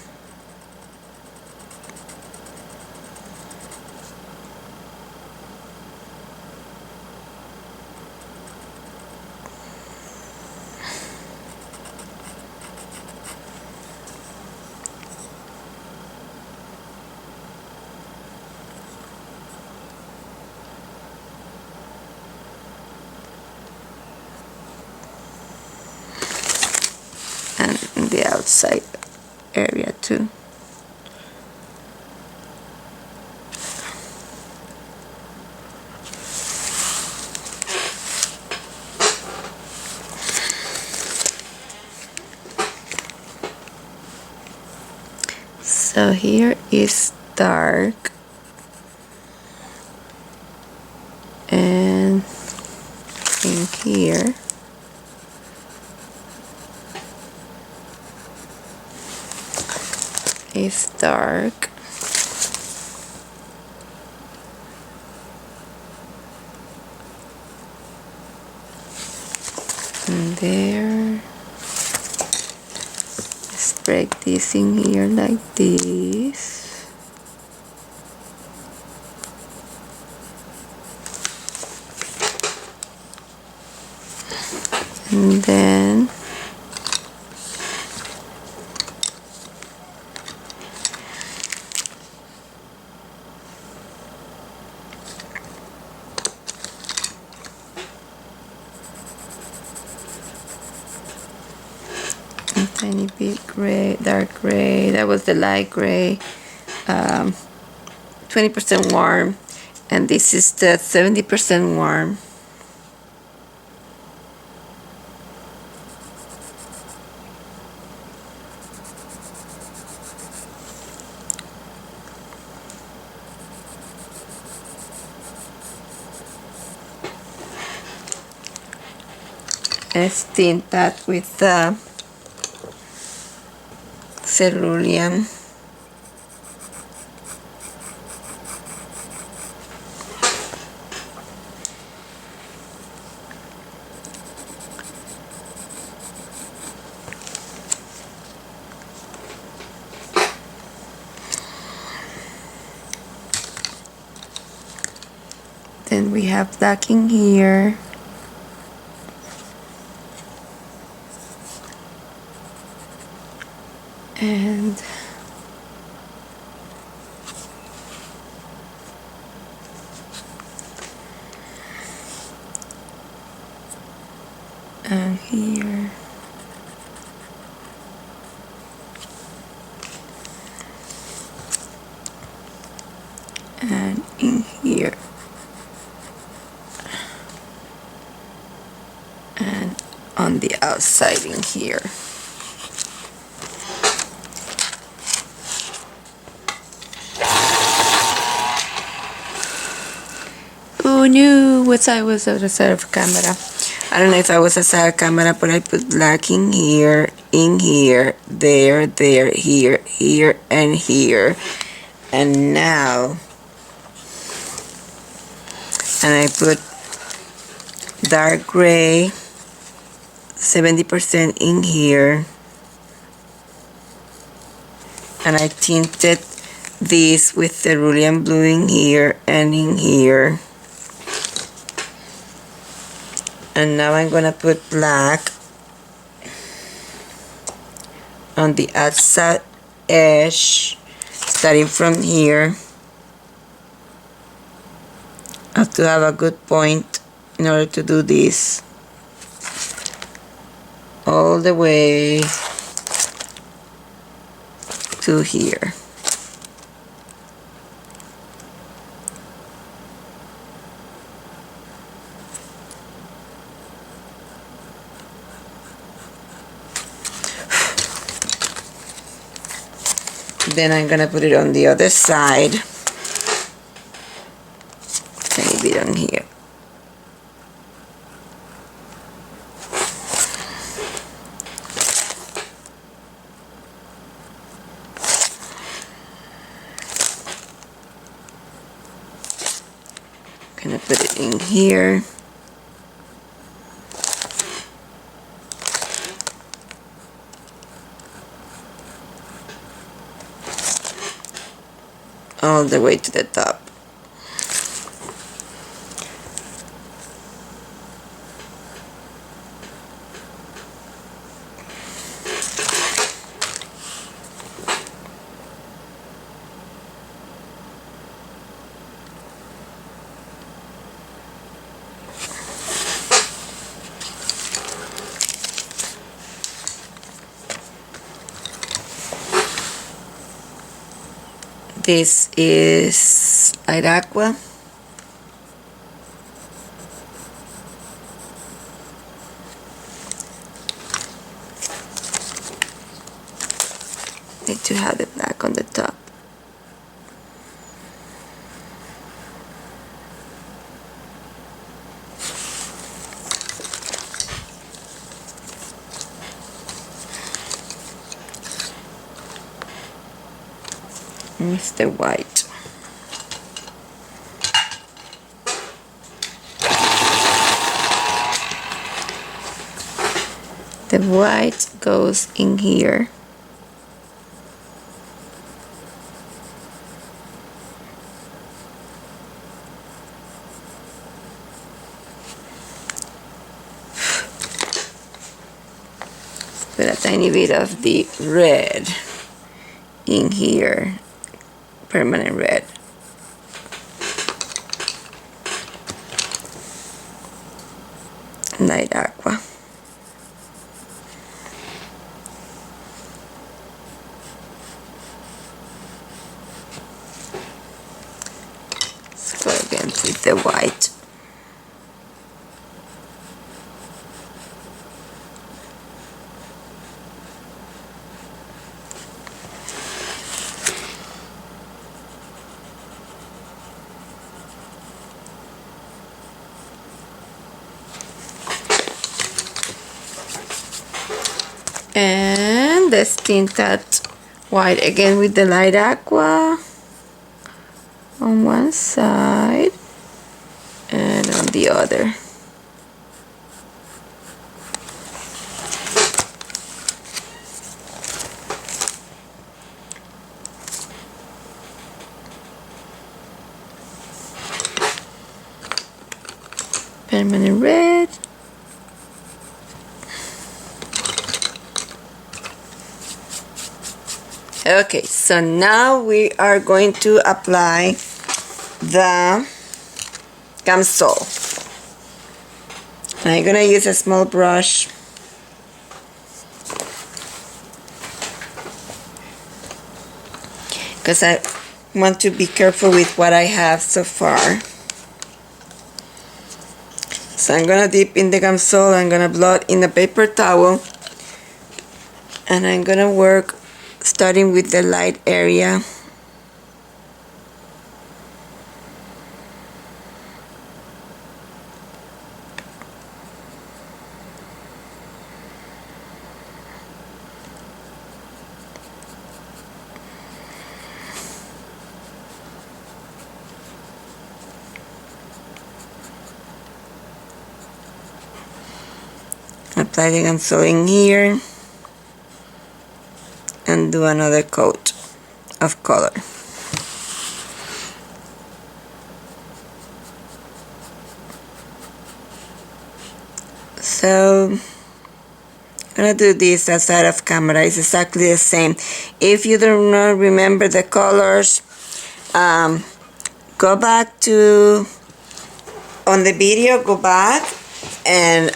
And in the outside area too. So here is dark, and in here is dark. there. Let's break this in here like this. And then a tiny bit gray, dark gray. That was the light gray. 20% warm, and this is the 70% warm. Let's tint that with cerulean. Then we have black in here. And here. And in here. And on the outside in here. Oh no, I was outside of camera. I don't know if I was outside of camera, but I put black in here, there, here, and here. And now, and I put dark gray, 70% in here. And I tinted this with cerulean blue in here and in here. And now I'm gonna put black on the outside edge, starting from here. I have to have a good point in order to do this. All the way to here. Then I'm gonna put it on the other side. Tiny bit on here. Gonna put it in here. All the way to the top. This is light aqua. Need to have the black on the top. Mr. White. The white goes in here. Put a tiny bit of the red in here, permanent red. Light aqua. Let's go again with the white. And let's tint that white again with the light aqua on one side and on the other. Permanent red. Okay, so now we are going to apply the gum sole. I'm gonna use a small brush because I want to be careful with what I have so far. So I'm gonna dip in the gum sole, I'm gonna blot in a paper towel, and I'm gonna work starting with the light area. Apply the gum sole in here and do another coat of color. So I'm gonna do this outside of camera. It's exactly the same. If you do not remember the colors, go back to on the video, go back and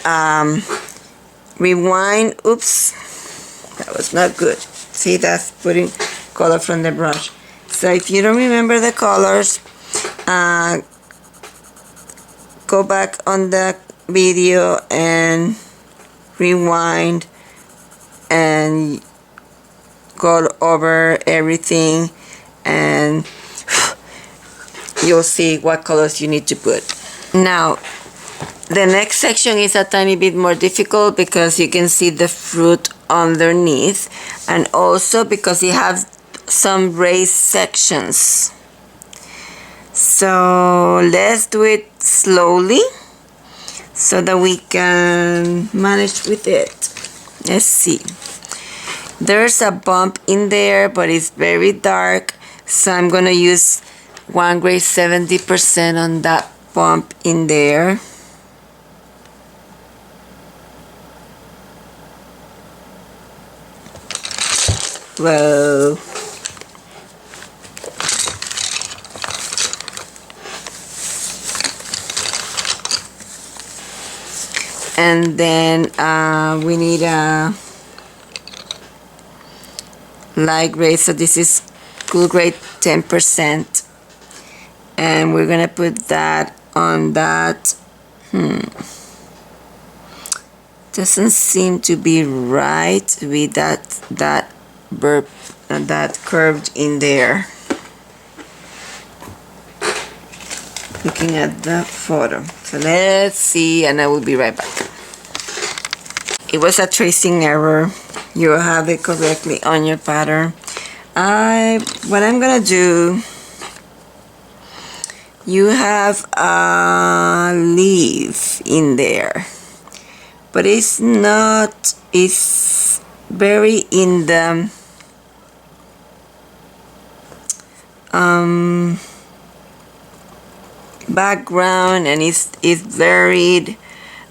rewind. Oops, that was not good. See, that's putting color from the brush. So if you don't remember the colors, go back on the video and rewind and go over everything, and you'll see what colors you need to put. Now, the next section is a tiny bit more difficult because you can see the fruit underneath, and also because you have some raised sections. So let's do it slowly so that we can manage with it. Let's see. There's a bump in there, but it's very dark, so I'm gonna use 1 grade 70% on that bump in there. Whoa. And then we need a light gray, so this is cool grade 10%, and we're gonna put that on that. Doesn't seem to be right with that curved in there. Looking at the photo. So let's see, and I will be right back. It was a tracing error. You have it correctly on your pattern. What I'm gonna do, you have a leaf in there, but it's not is very in the background, and it's very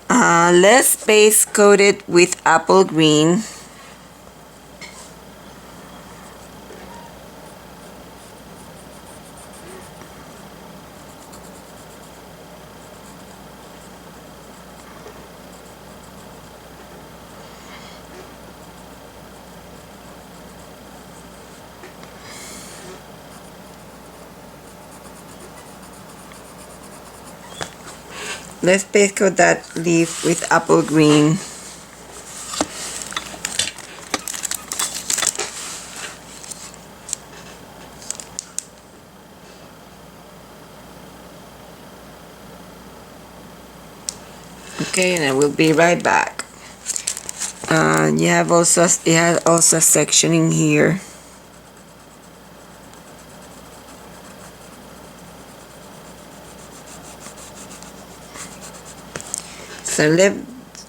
less base coated with apple green. Let's base coat that leaf with apple green. Okay, and I will be right back. It has also a section in here. So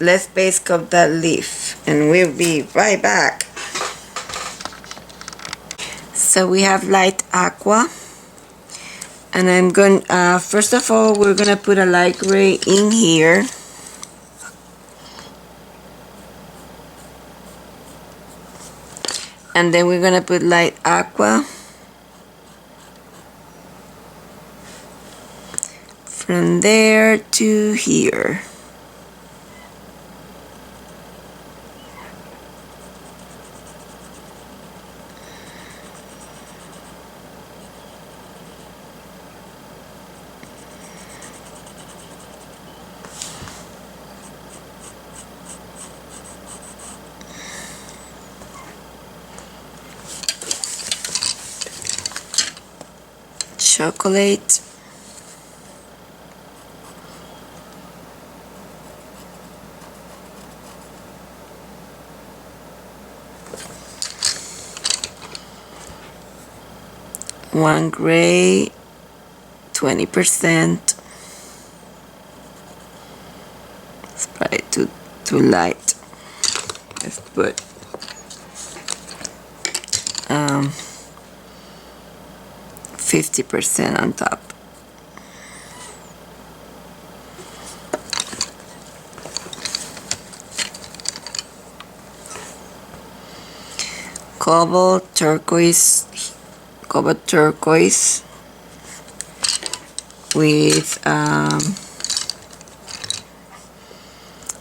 let's base coat that leaf, and we'll be right back. So we have light aqua, and I'm going. First of all, we're gonna put a light gray in here. And then we're gonna put light aqua from there to here. Chocolate. One gray, 20%. It's probably too light. Let's put 50% on top. Cobalt turquoise with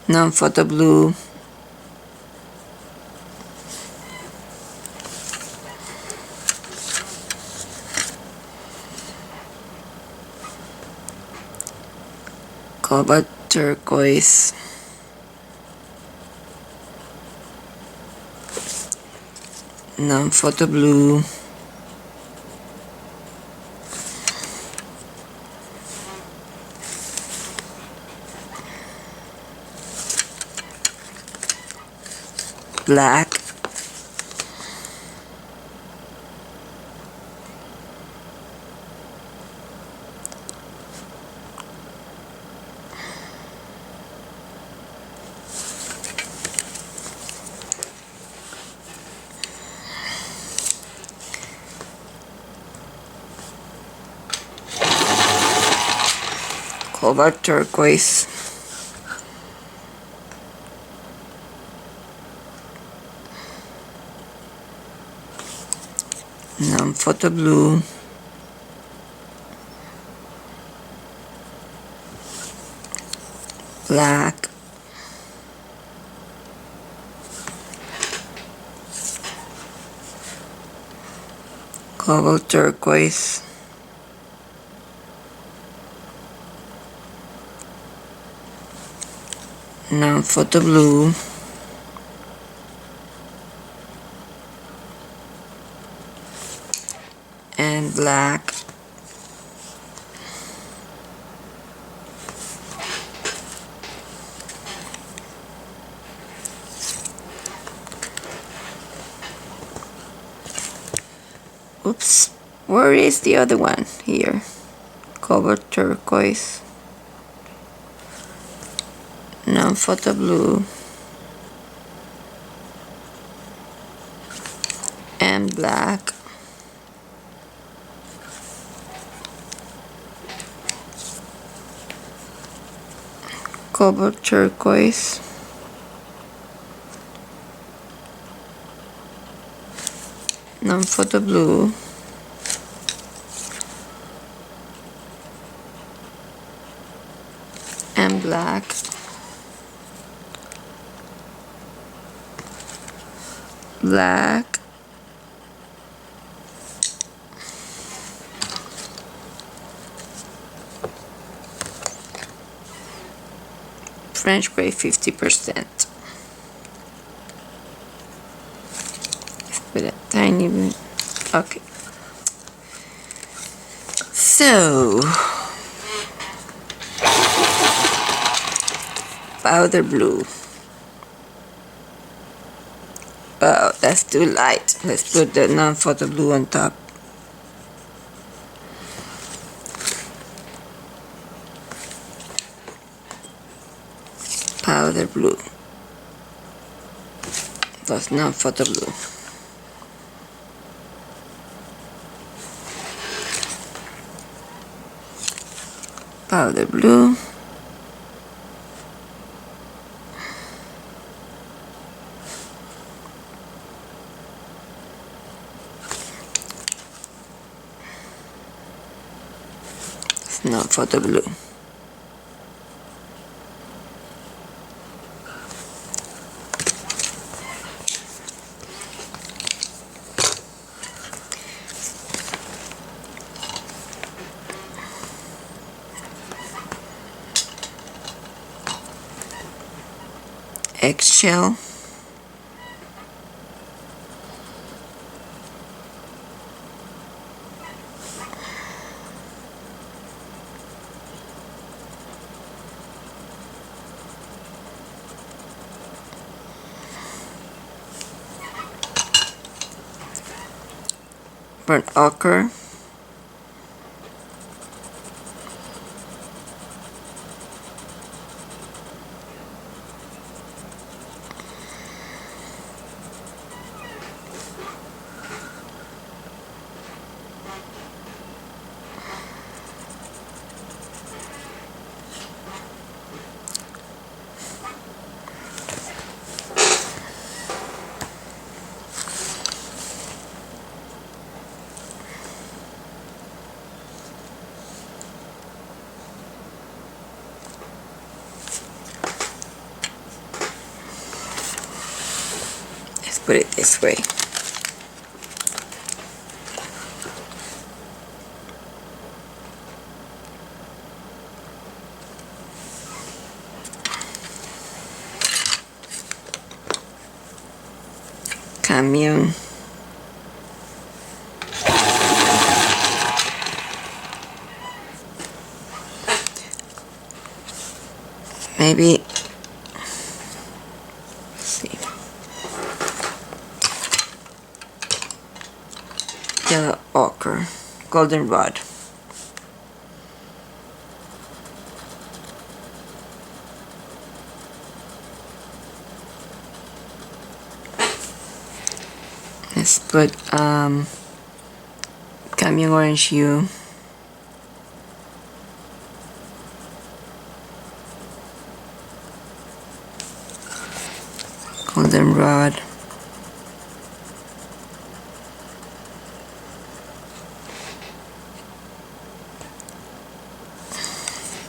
non-photo blue. Cobalt turquoise. Non-photo blue. Black. Cobalt turquoise. Non-photo blue. Black. Cobalt turquoise. Non-photo blue. And black. Oops, where is the other one? Here. Cobalt turquoise. Non-photo blue. and black. Cobalt turquoise. Non-photo blue. And black. Black. French gray 50%. Let's put a tiny bit. Okay. So powder blue. Oh, that's too light. Let's put the non-photo blue on top. Powder blue. That's non-photo blue. Powder blue. Non-photo blue. Eggshell. Burnt ochre. Put it this way. Camion. Maybe, let's see. Yellow ochre, goldenrod. Let's put camion orange hue. Goldenrod.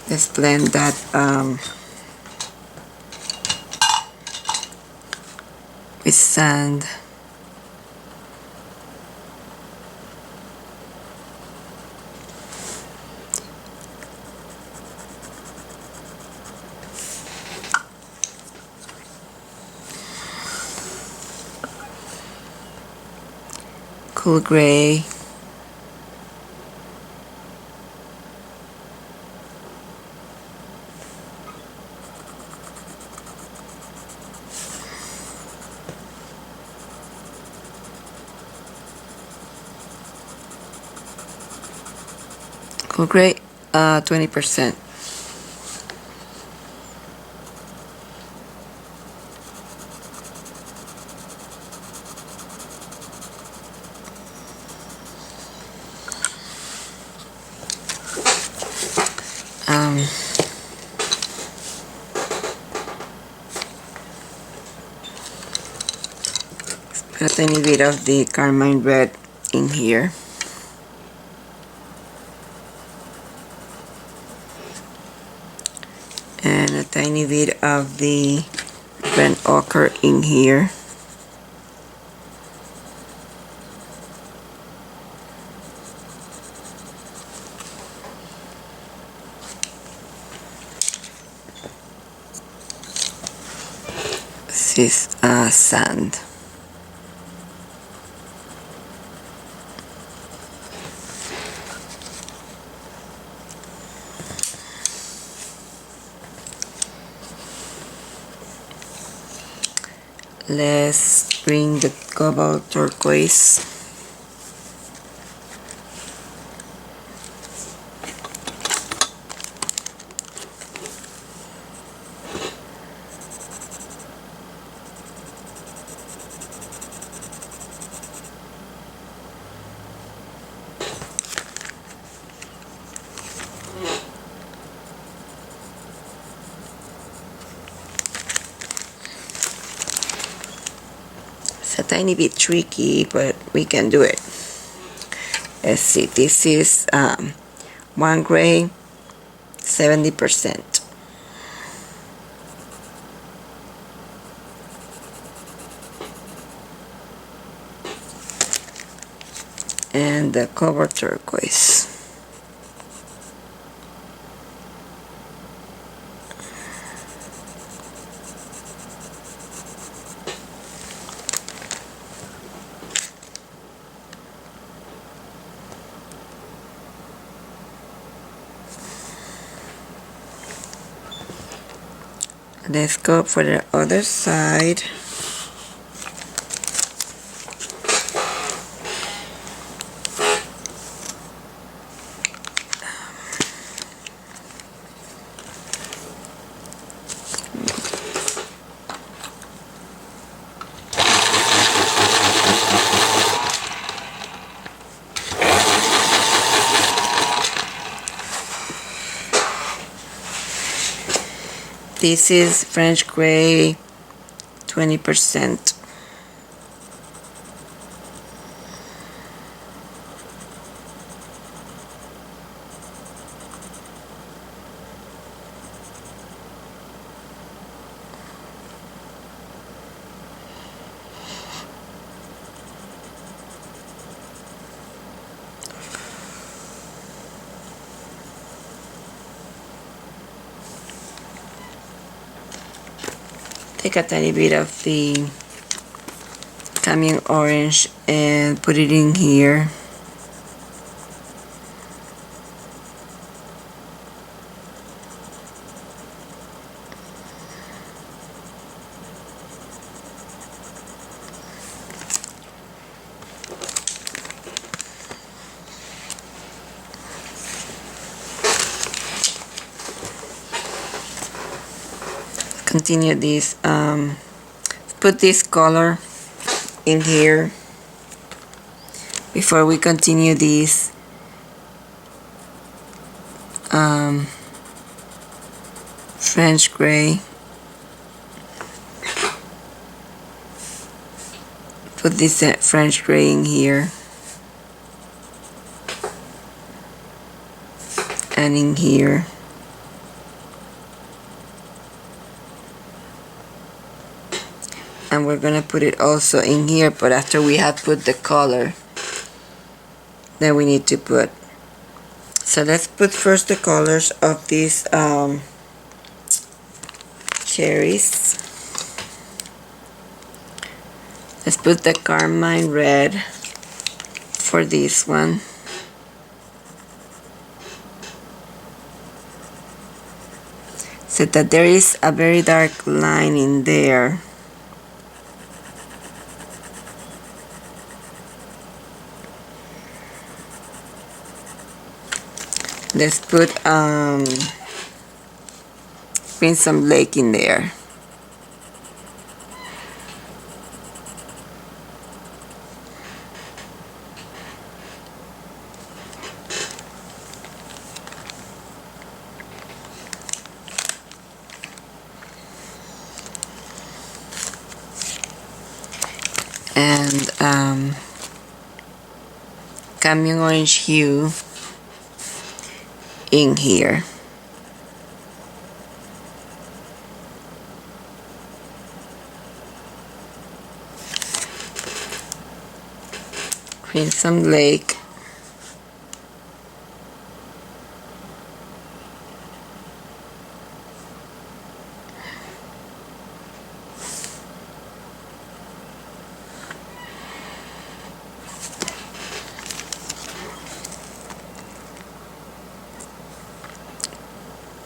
Let's blend that with sand. Cool gray. Cool gray, 20%. Put a tiny bit of the carmine red in here. And a tiny bit of the red ochre in here. This is sand. Let's bring the cobalt turquoise. It's a tiny bit tricky, but we can do it. Let's see, this is 1 gray, 70%. And the cobalt turquoise. Let's go for the other side. This is French gray, 20%. Take a tiny bit of the Cayenne orange and put it in here. Continue this, put this color in here before we continue this French gray. Put this French gray in here and in here. And we're gonna put it also in here, but after we have put the color, then we need to put. So let's put first the colors of these cherries. Let's put the carmine red for this one. So that there is a very dark line in there. Let's put some lake in there. cadmium orange hue in here. Crimson Lake.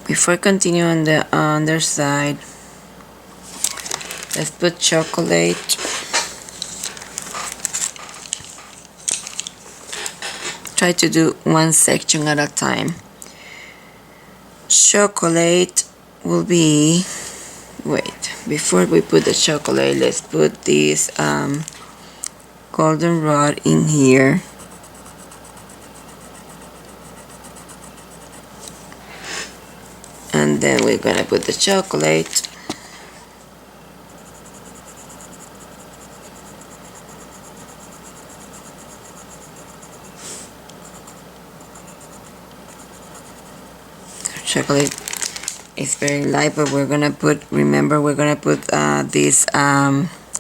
Before continuing on the underside, let's put chocolate. Try to do one section at a time. Chocolate will be, wait, before we put the chocolate, let's put this goldenrod in here. And then we're gonna put the chocolate. Chocolate is very light, but we're gonna put, remember, we're gonna put this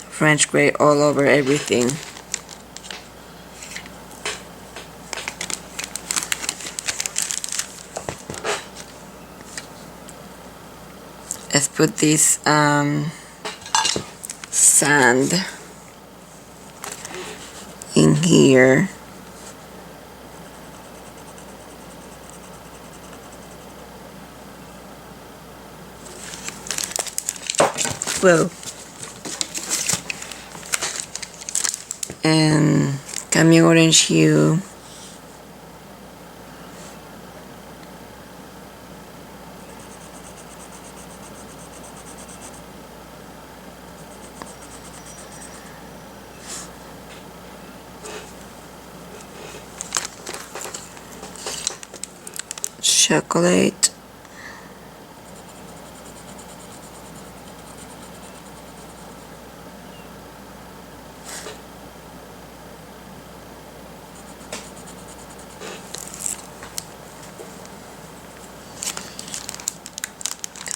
French gray all over everything. Let's put this sand in here. Whoa. And cadmium orange hue. Chocolate.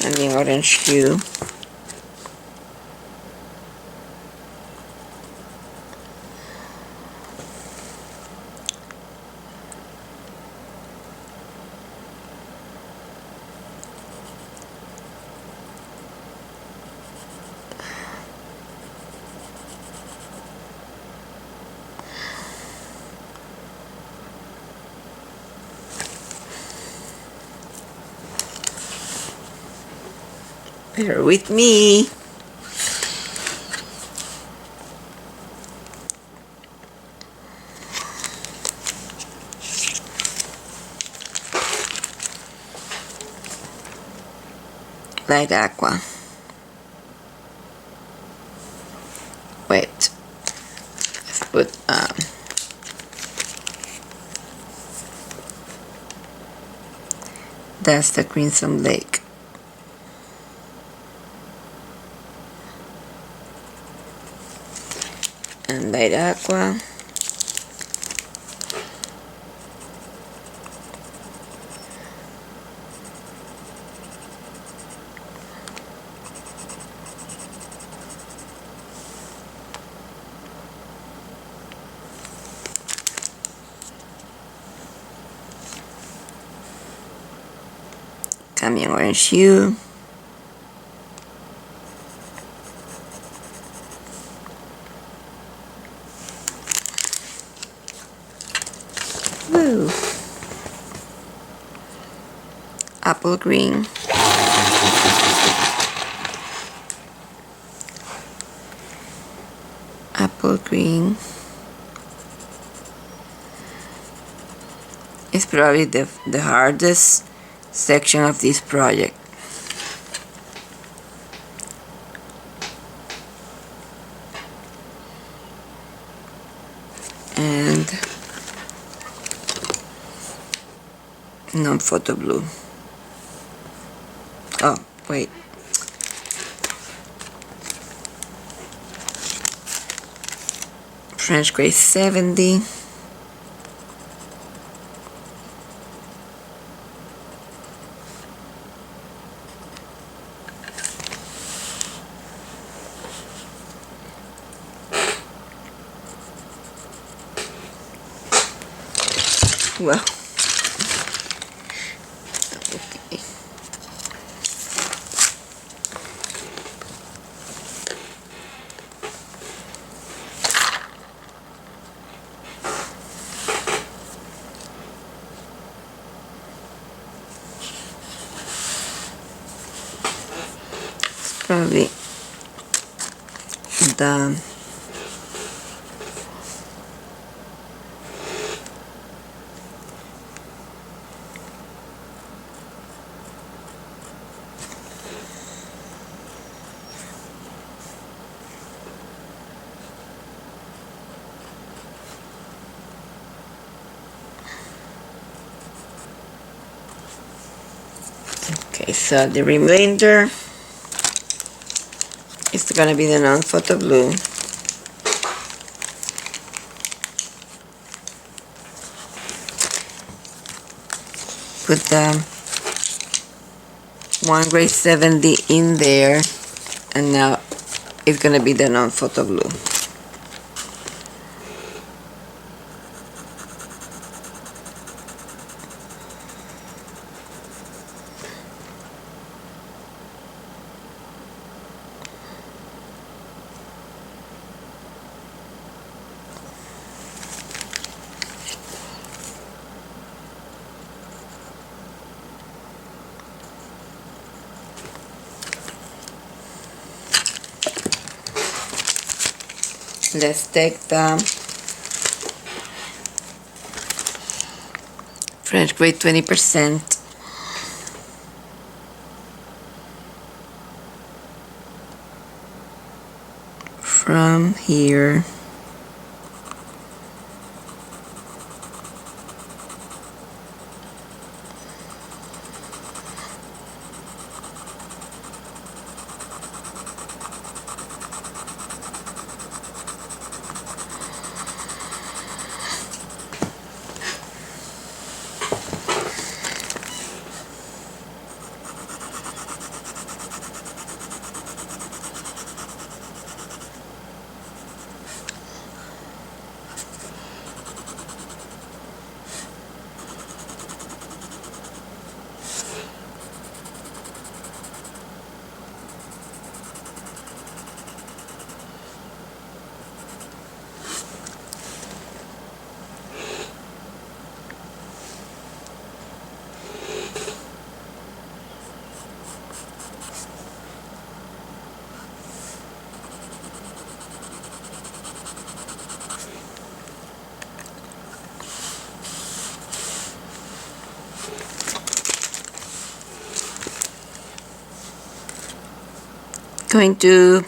And the orange hue. Bear with me. Light aqua. Wait. Let's put that's the Crimson Lake. And light aqua. Cadmium orange hue. Woo. Apple green. Apple green. It's probably the hardest section of this project. And non-photo blue. Oh, wait. French gray 70. Well, okay. Probably the okay, so the remainder is gonna be the non-photo blue. Put the 1 grade 70 in there, and now it's gonna be the non-photo blue. Let's take the French grade 20% from here. Going to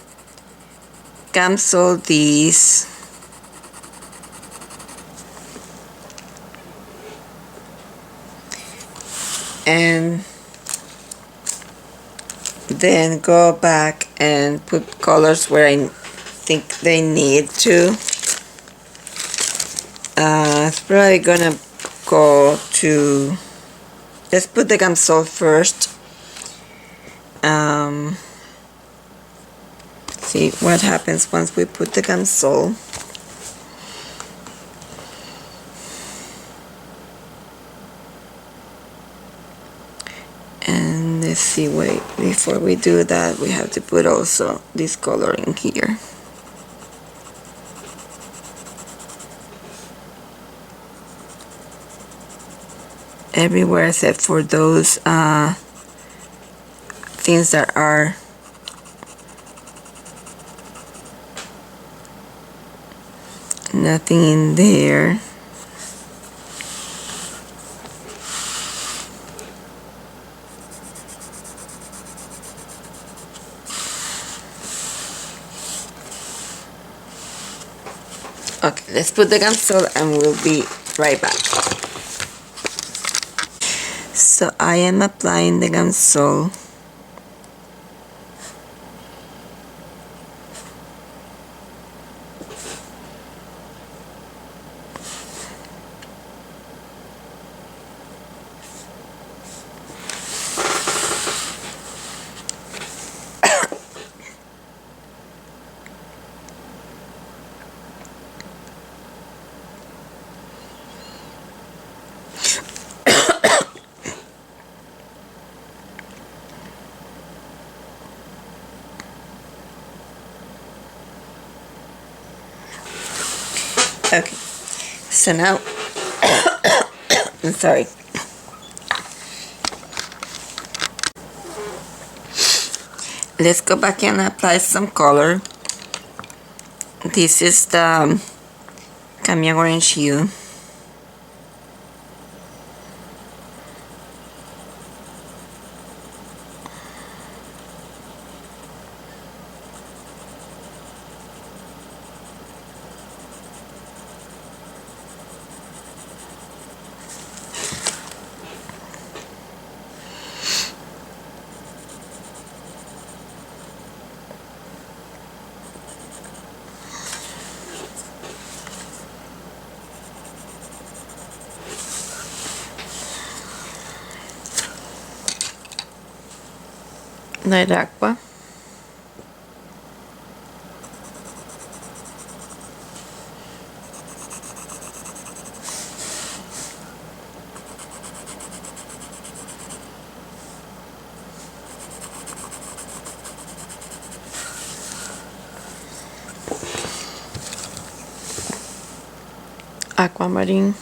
cancel these and then go back and put colors where I think they need to. It's probably gonna go to, let's put the Gamsol first. See what happens once we put the Gamsol. And let's see, wait, before we do that, we have to put also this color in here. Everywhere except for those things that are nothing in there. Okay, let's put the Gamsol and we'll be right back. So I am applying the Gamsol. Okay, so now, I'm sorry. Let's go back and apply some color. This is the Cameo Orange hue. Light aqua. Aquamarine.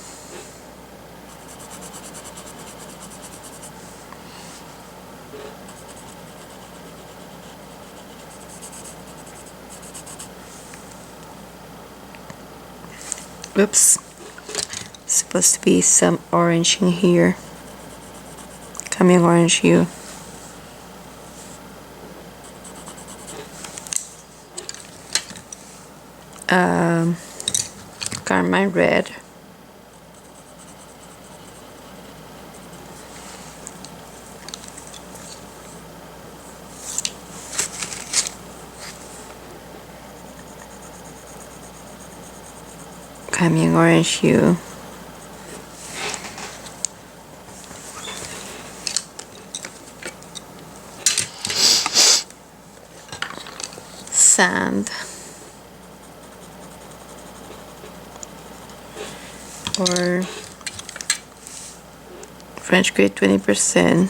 Oops, supposed to be some orange in here. Coming orange hue. Carmine red. Coming orange hue. Sand. Or French grade 20%.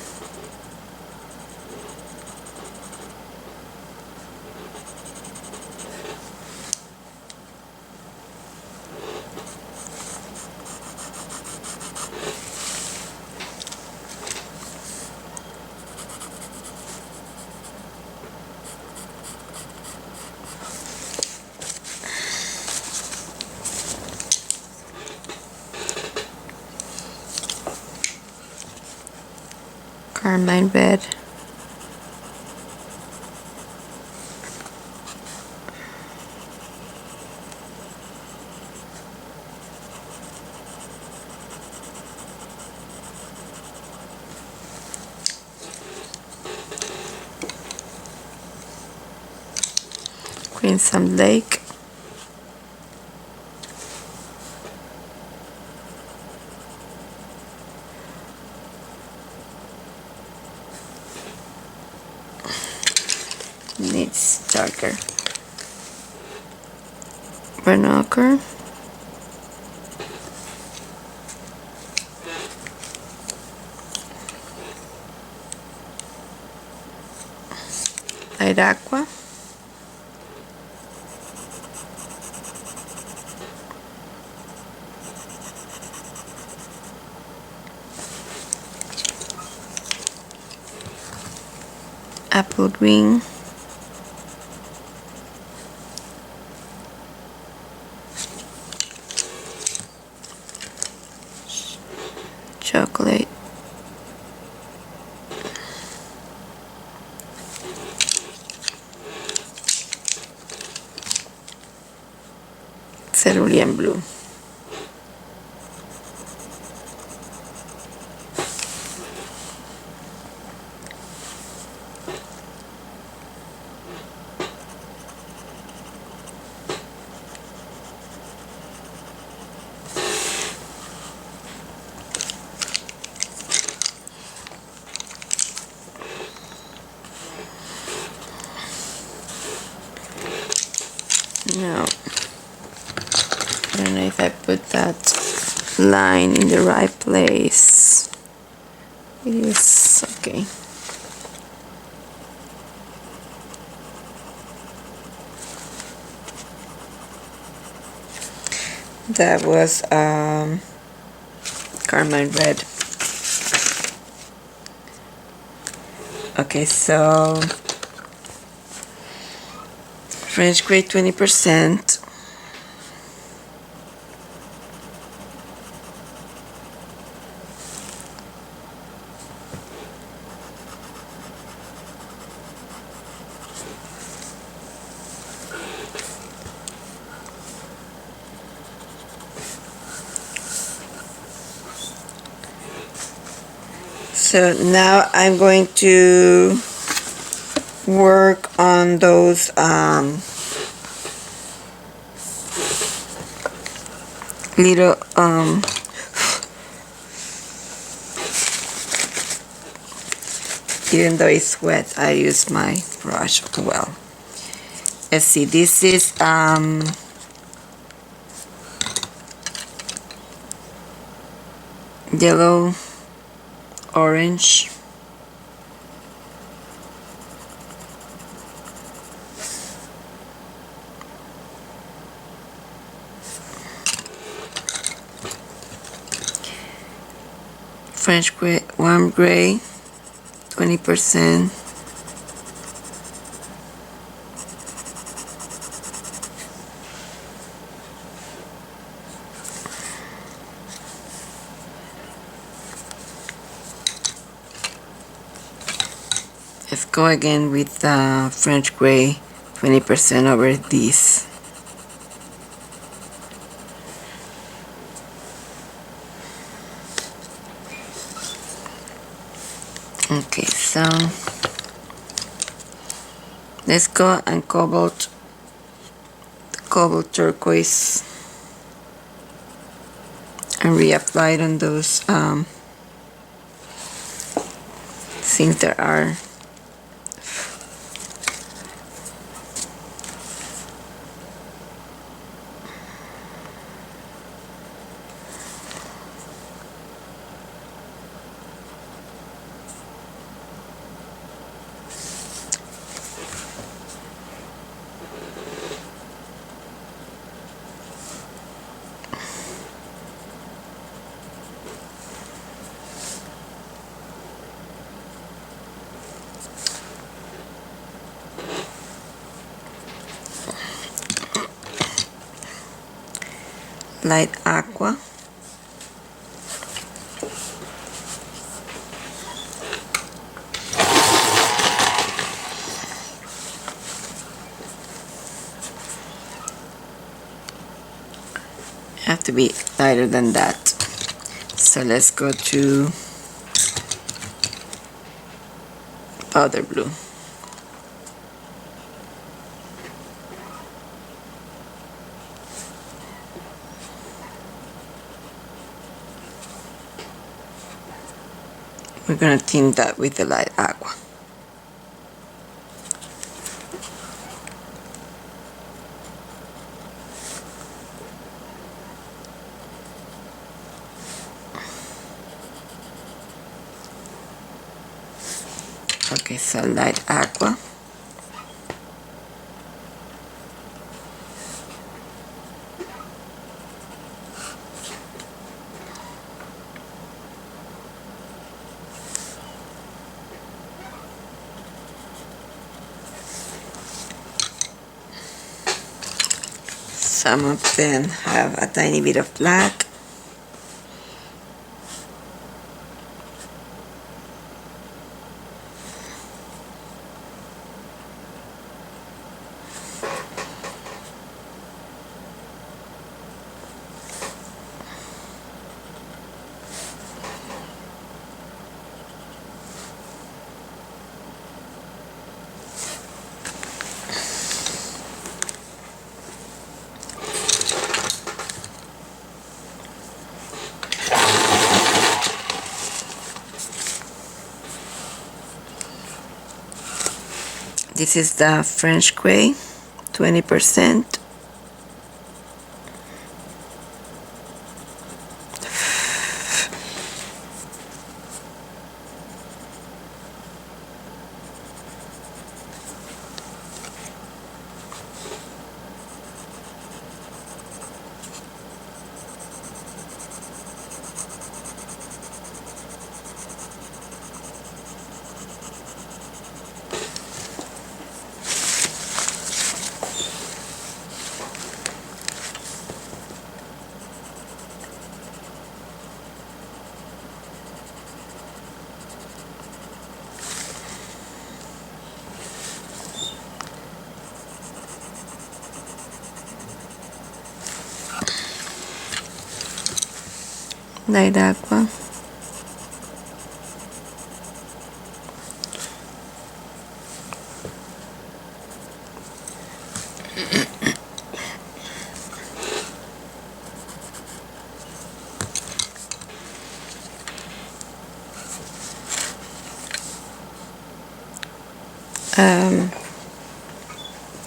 Carmine red. Crimson Lake. Needs darker. Burnt ochre. Light aqua. Apple green. Chocolate. Cerulean blue. No, I don't know if I put that line in the right place. It is okay. That was Carmine Red. Okay, so French Gray 20%. So now I'm going to work on those little even though it's wet, I use my brush well. Let's see, this is yellow, orange, French gray, warm gray, 20%, let's go again with French gray, 20% over these. Okay, so let's go and cobalt turquoise and reapply it on those things that are light aqua. Have to be lighter than that. So let's go to powder blue. We're gonna tint that with the light aqua. Okay, so light aqua. Some of them have a tiny bit of black. This is the French gray, 20%. light aqua.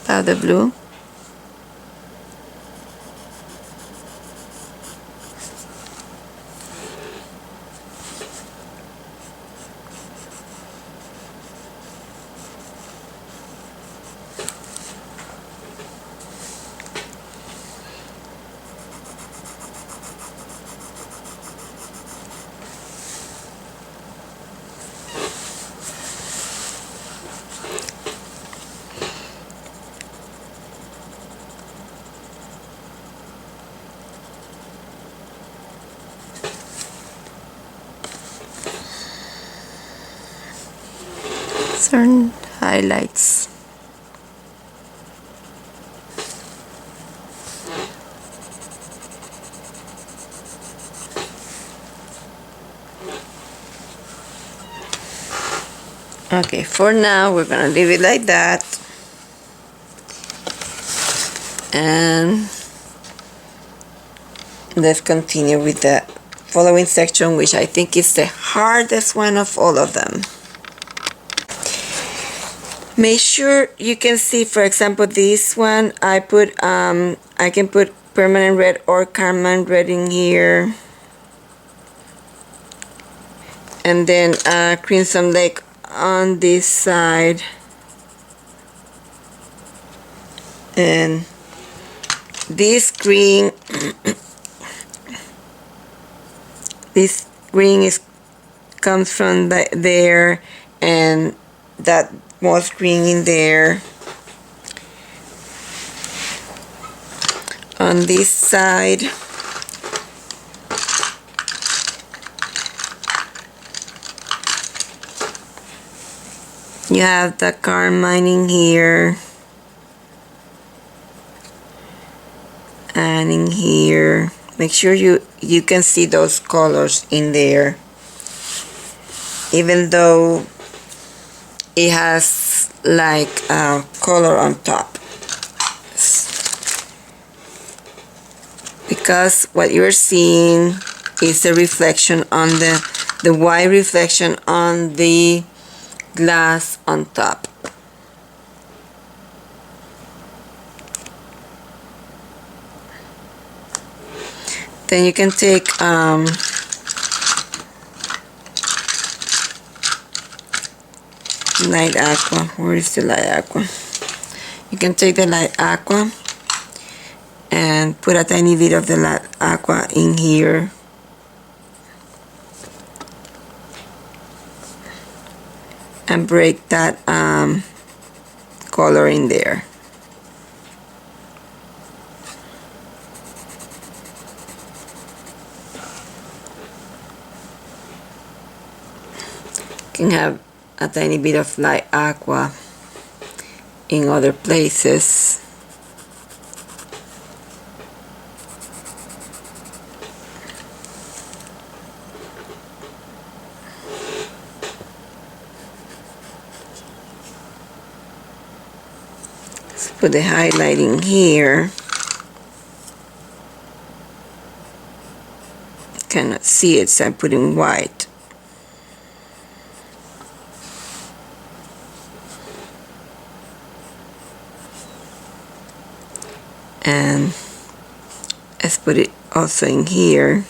Powder blue. Certain highlights. Okay, for now we're gonna leave it like that, and let's continue with the following section, which I think is the hardest one of all of them. Make sure you can see, for example, this one I can put permanent red or carmine red in here, and then crimson lake on this side, and this green this green comes from there, and that moss green in there. On this side, you have the carmine in here, and in here. Make sure you can see those colors in there, even though it has like color on top, because what you're seeing is the reflection on the white reflection on the glass on top. Then you can take light aqua. Where is the light aqua? You can take the light aqua and put a tiny bit of the light aqua in here, and break that color in there. You can have a tiny bit of light aqua in other places. Let's put the highlighting here. Cannot see it, so I'm putting white. And let's put it also in here.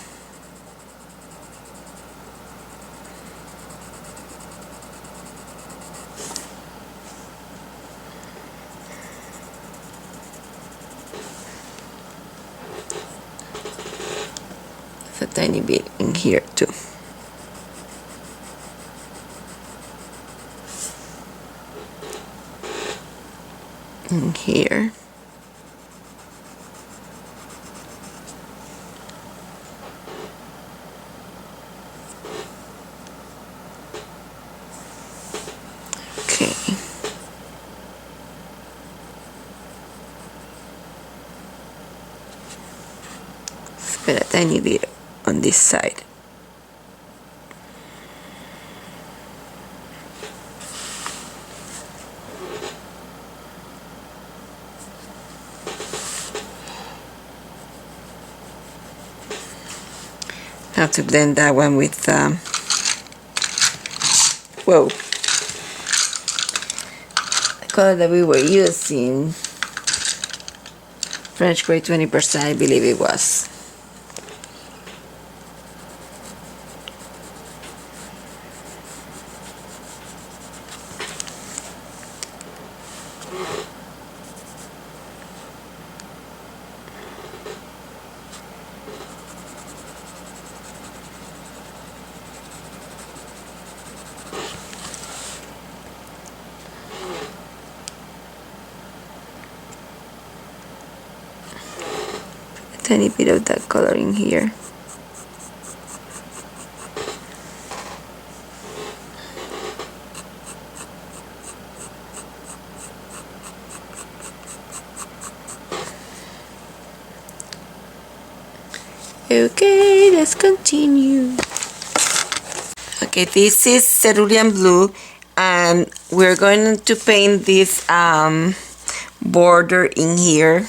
A tiny bit in here too. In here. Okay. Let's put a tiny bit on this side. Have to blend that one with whoa, the color that we were using, French Gray 20%, I believe it was. Tiny bit of that color in here. Okay, let's continue. Okay, this is cerulean blue, and we're going to paint this border in here.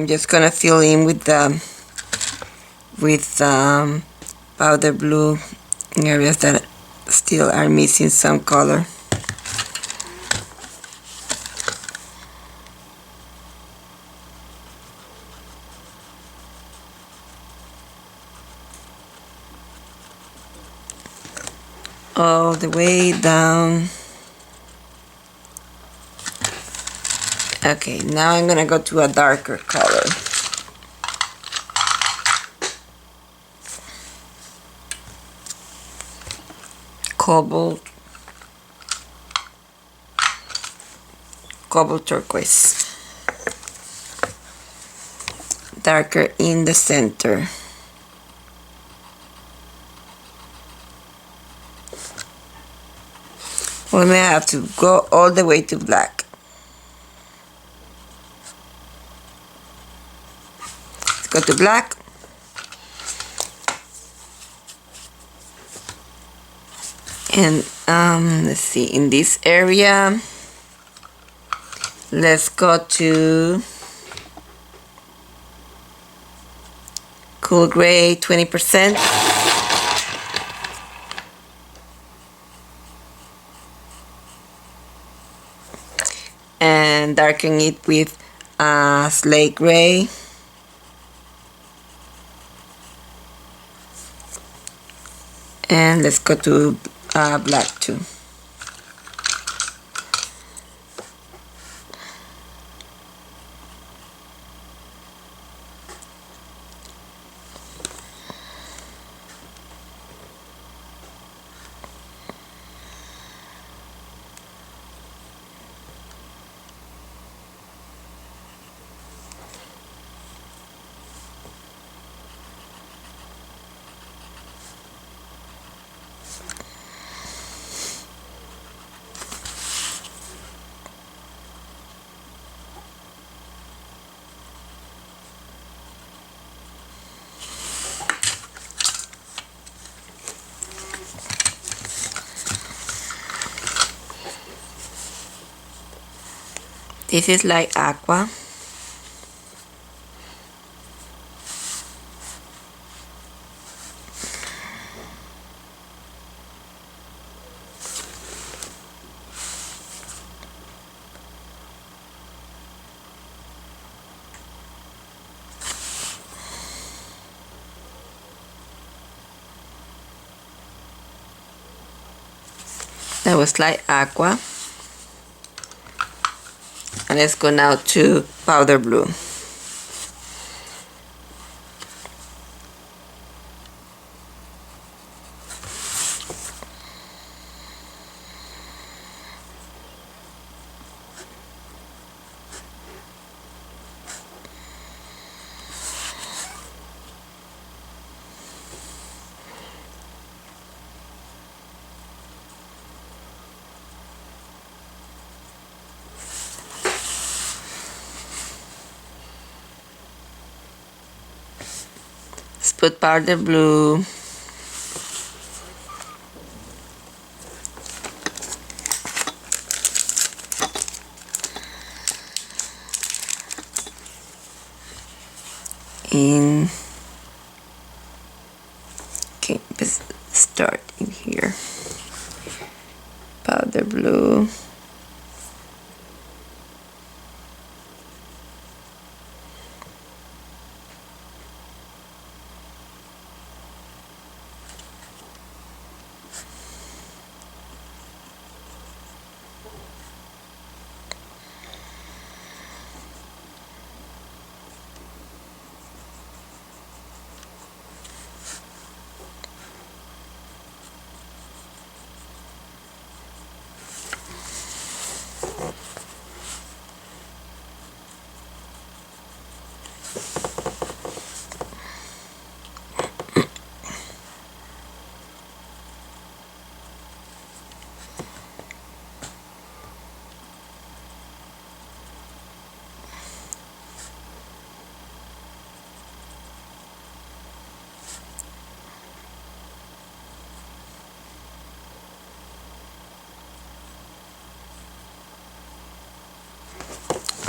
I'm just gonna fill in with the powder blue in areas that still are missing some color. All the way down. Okay, now I'm gonna go to a darker color. Cobalt turquoise. Darker in the center. We may have to go all the way to black. Let's go to black. And let's see, in this area, let's go to cool gray 20%. And darken it with slate gray. And let's go to black too. This is like aqua. That was light aqua. And let's go now to powder blue. Let's put powder blue. In. Okay, let's start in here. Powder blue.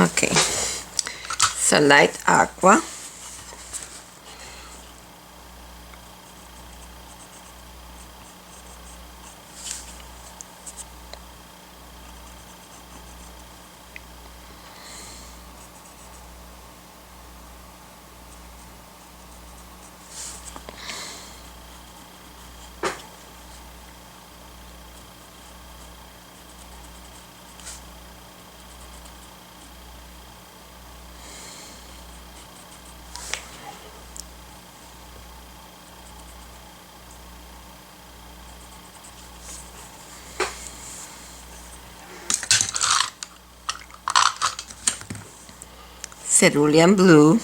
Okay, so light aqua. Cerulean blue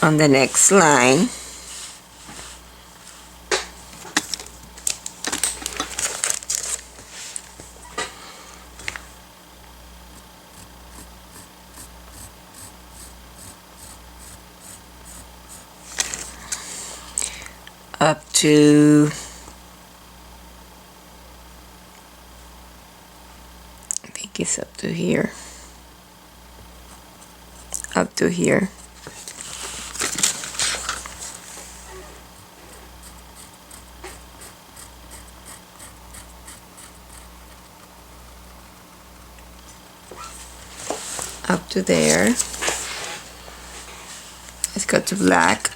on the next line. Up to I think it's up to here. Up to here. Up to there. Let's go to black.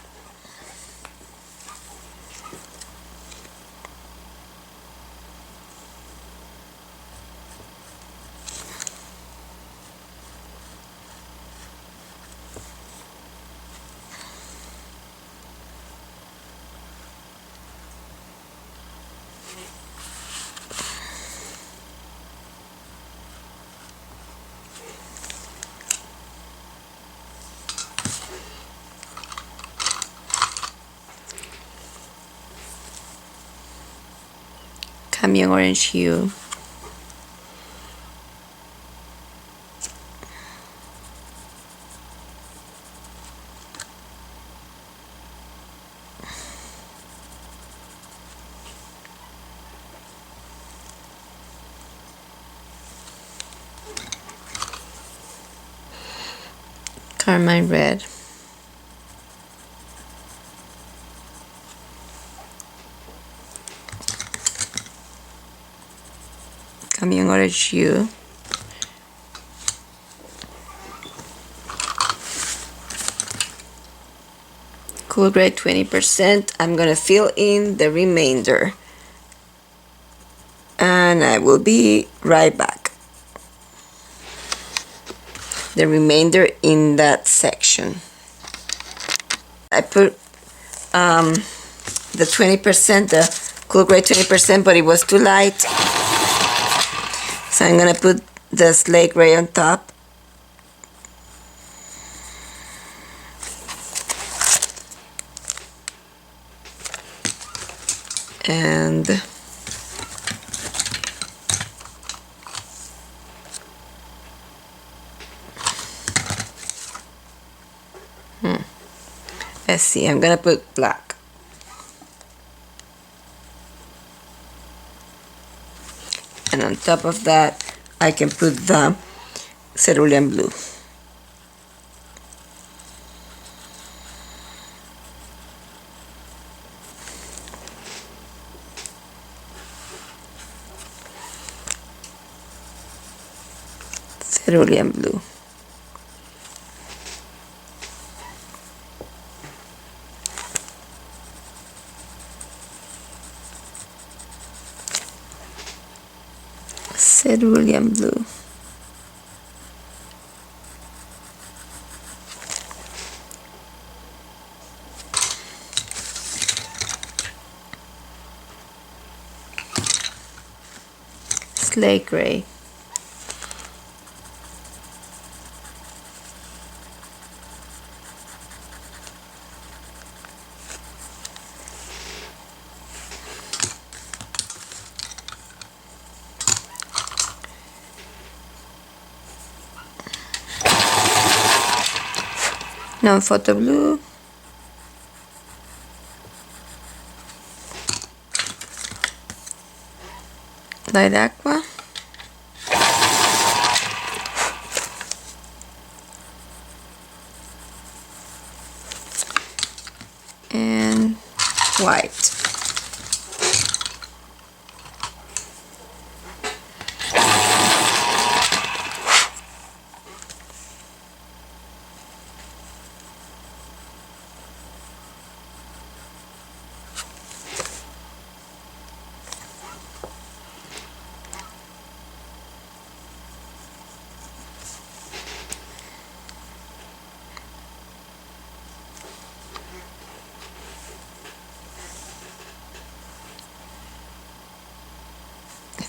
Cameo orange hue. Carmine red. Cameo orange hue. Cool grade 20%. I'm gonna fill in the remainder. and I will be right back. The remainder in that section. I put the 20%, the cool gray 20%, but it was too light. So I'm gonna put the slate gray on top. And let's see, I'm gonna put black. And on top of that, I can put the cerulean blue. Cerulean blue. Cerulean blue. Slate gray. Non-photo blue. Light aqua. And white.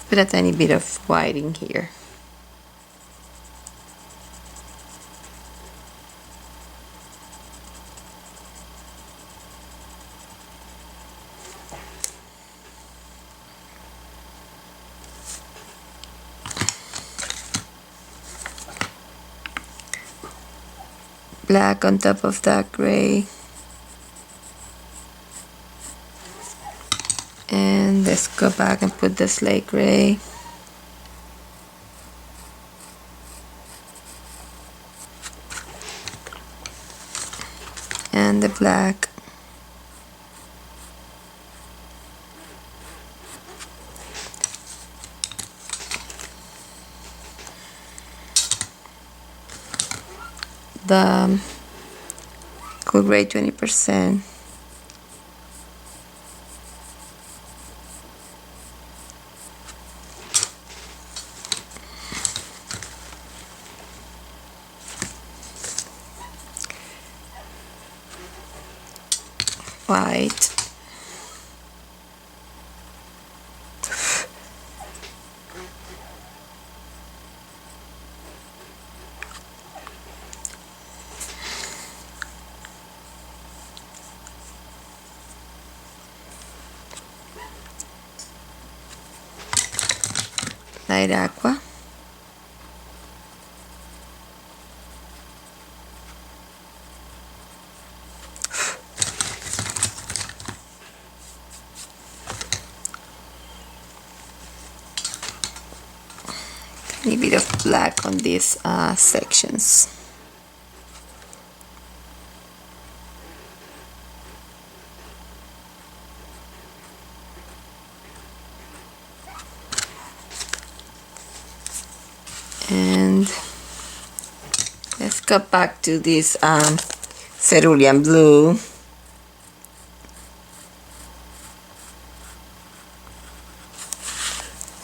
Put a tiny bit of white in here. Black on top of that gray. And let's go back and put the slate gray. And the black. The cool gray 20%. White. Light aqua. A bit of black on these sections. And let's go back to this cerulean blue.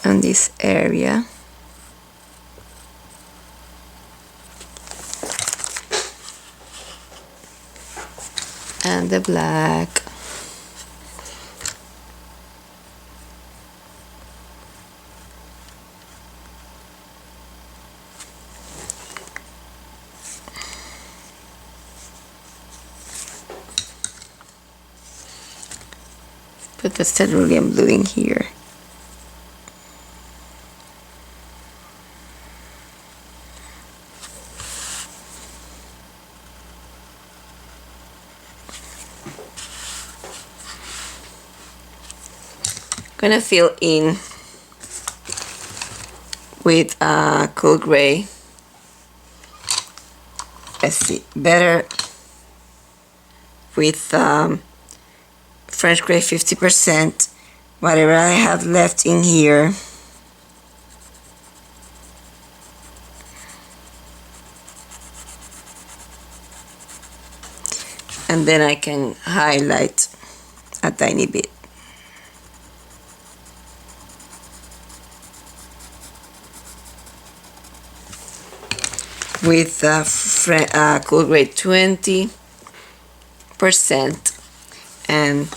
on this area. And the black. Put the cerulean blue in here. Gonna fill in with cool gray. Let's see, better with French gray 50%, whatever I have left in here. And then I can highlight a tiny bit. With cool gray 20%, and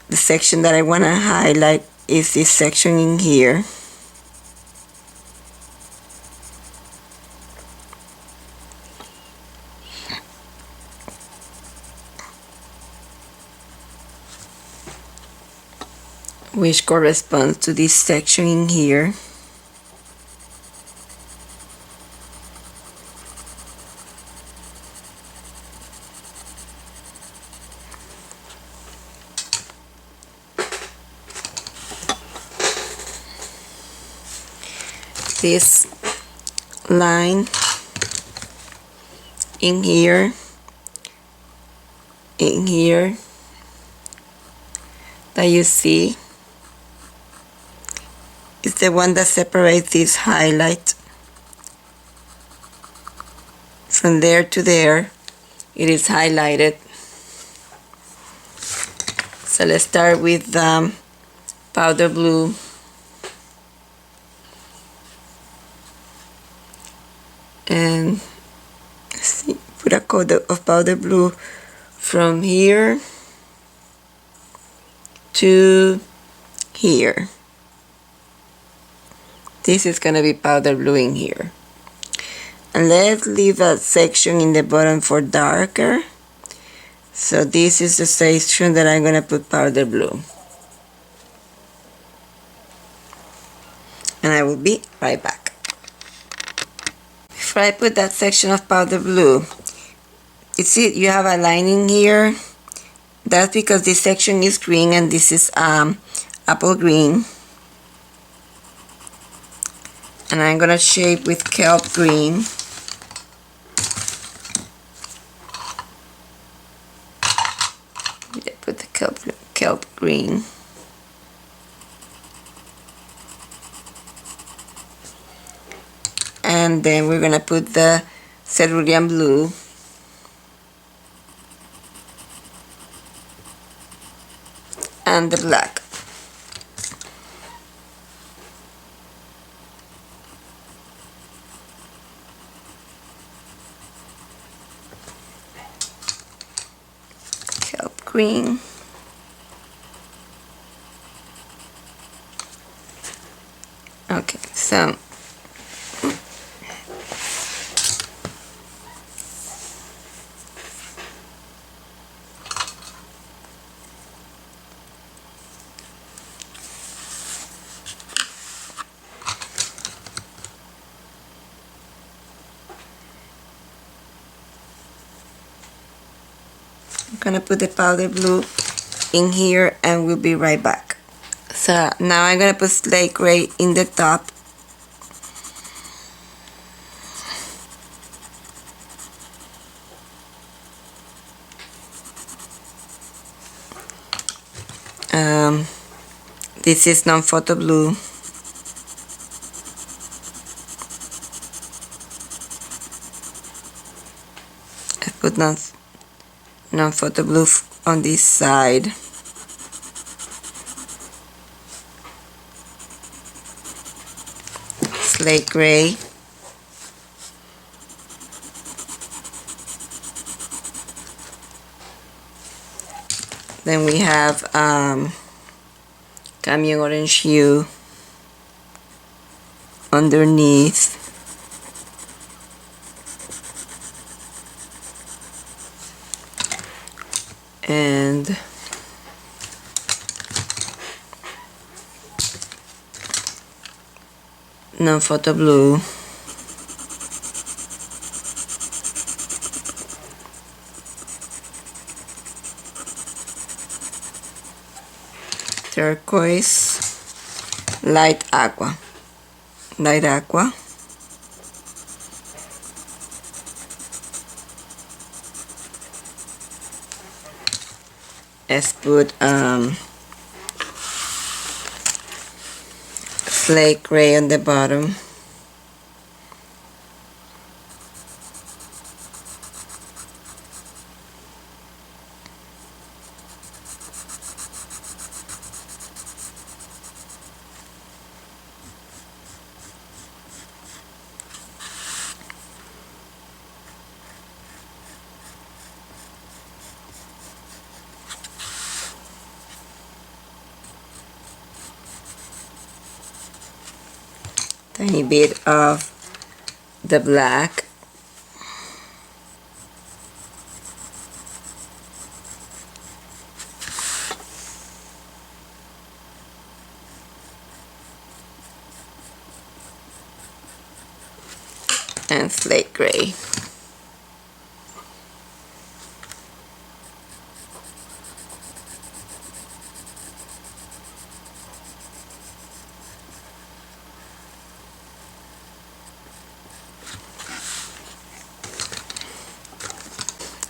the section that I want to highlight is this section in here. Which corresponds to this section in here. This line in here that you see is the one that separates this highlight from there to there. It is highlighted. So let's start with powder blue. And let's see, put a coat of powder blue from here to here. This is gonna be powder blue in here. And let's leave a section in the bottom for darker. So this is the section that I'm gonna put powder blue. And I will be right back. Before I put that section of powder blue, you see you have a lining here. That's because this section is green and this is apple green. And I'm gonna shape with kelp green. Put the kelp green. And then we're gonna put the cerulean blue. And the black. Kelp green. Okay, so I'm gonna put the powder blue in here and we'll be right back. So now I'm gonna put slate gray in the top. This is non-photo blue. I put non-photo blue on this side. slate gray. Then we have Cameo Orange hue underneath. And non-photo blue. Turquoise, light aqua. Let's put slate gray on the bottom. Tiny bit of the black. And slate gray.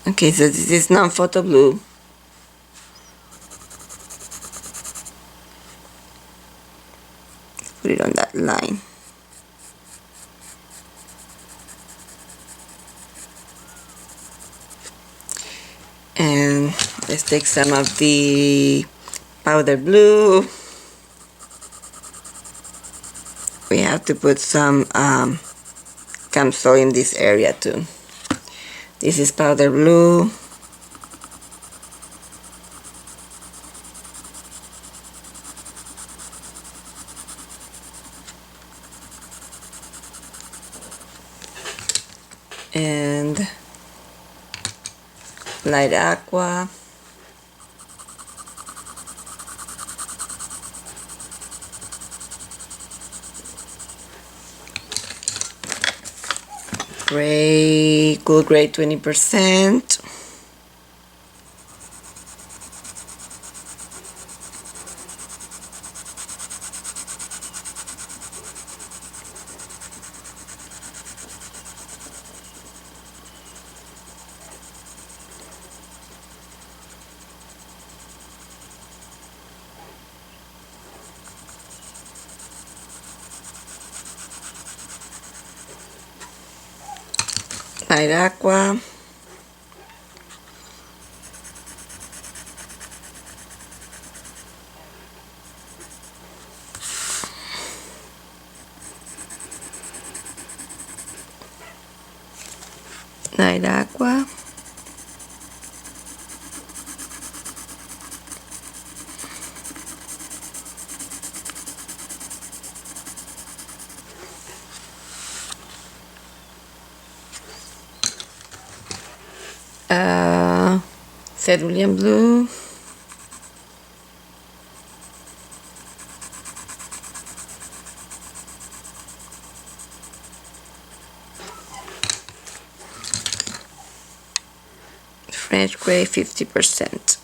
Okay, so this is non-photo blue. Put it on that line. And let's take some of the powder blue. We have to put some Camso in this area too. This is powder blue. And light aqua. Gray, cool gray 20%. Light aqua. Light aqua. Cerulean blue. French gray 50%.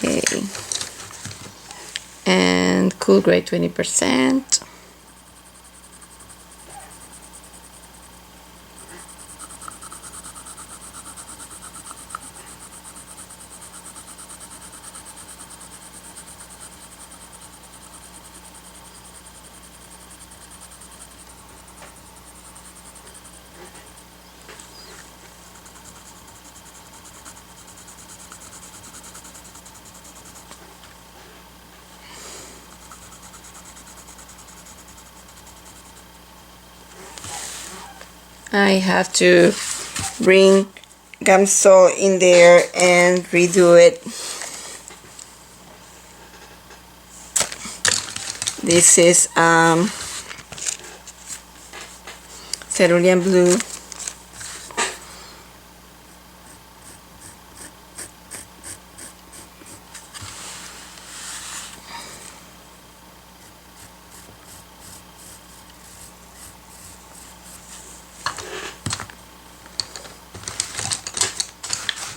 Okay. And cool gray 20%. I have to bring Gamsol in there and redo it. This is cerulean blue.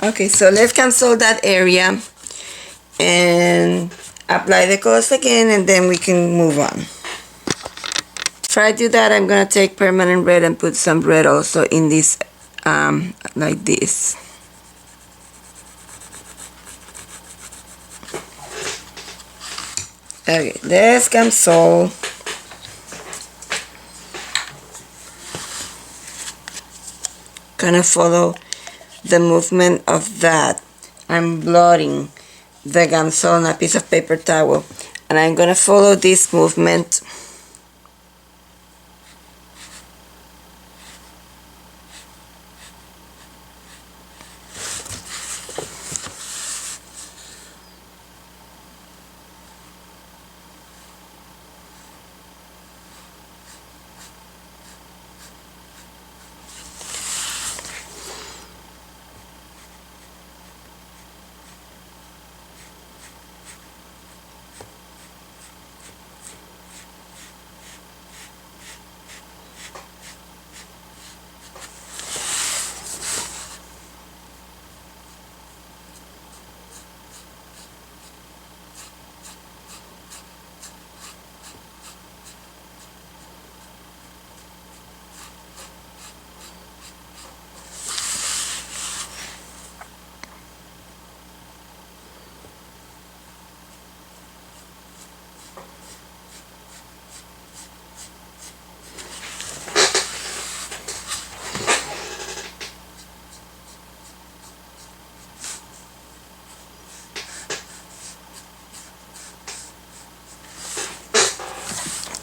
Okay, so let's cancel that area and apply the colors again, and then we can move on. Before I do that, I'm gonna take permanent red and put some red also in this, like this. Okay, let's cancel. Gonna follow the movement of that. I'm blotting the Gamsol on a piece of paper towel, and I'm gonna follow this movement.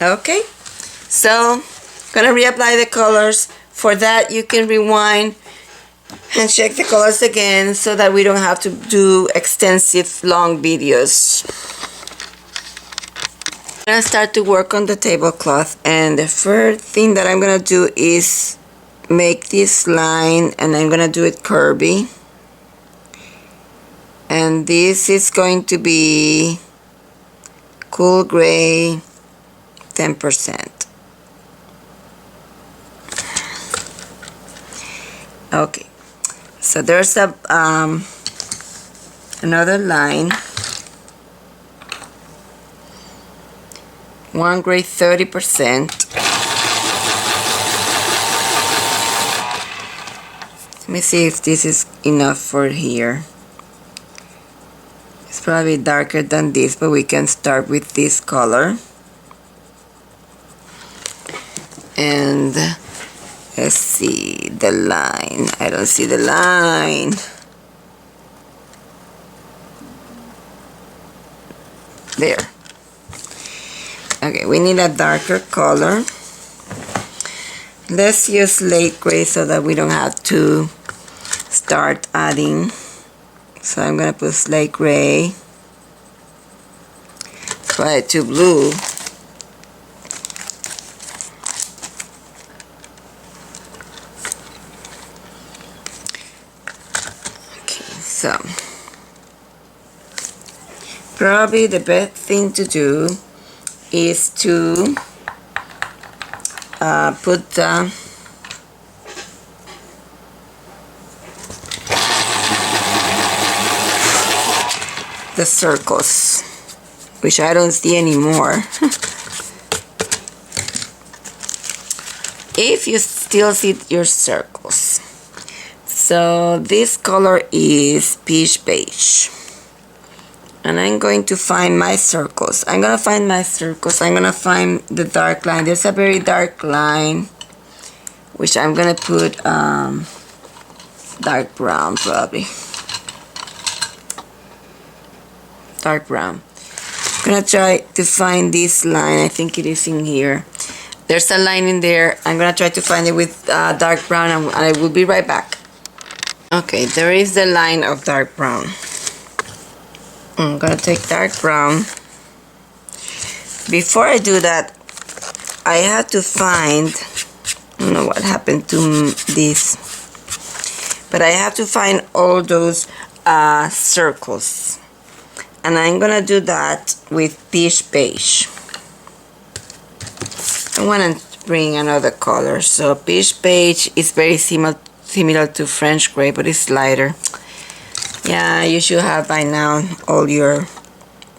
Okay, so gonna reapply the colors. For that, you can rewind and check the colors again so that we don't have to do extensive long videos. I'm gonna start to work on the tablecloth, and the first thing that I'm gonna do is make this line, and I'm gonna do it curvy, and this is going to be cool gray 10%. Okay, so there's a another line. One gray 30%. Let me see if this is enough for here. It's probably darker than this, but we can start with this color. And let's see the line. I don't see the line. There. Okay, we need a darker color. Let's use light gray so that we don't have to start adding. So I'm gonna put slate gray. Try it to blue. So, probably the best thing to do is to put the circles, which I don't see anymore. If you still see your circles. So this color is peach beige, and I'm going to find my circles. I'm gonna find my circles. I'm gonna find the dark line. There's a very dark line, which I'm gonna put dark brown, probably dark brown. I'm gonna try to find this line. I think it is in here. There's a line in there. I'm gonna try to find it with dark brown, and I will be right back. Okay, there is the line of dark brown. I'm gonna take dark brown. Before I do that, I had to find, I don't know what happened to this, but I have to find all those circles. And I'm gonna do that with peach beige. I wanna bring another color. So peach beige is very similar to French gray, but it's lighter. Yeah, you should have by now all your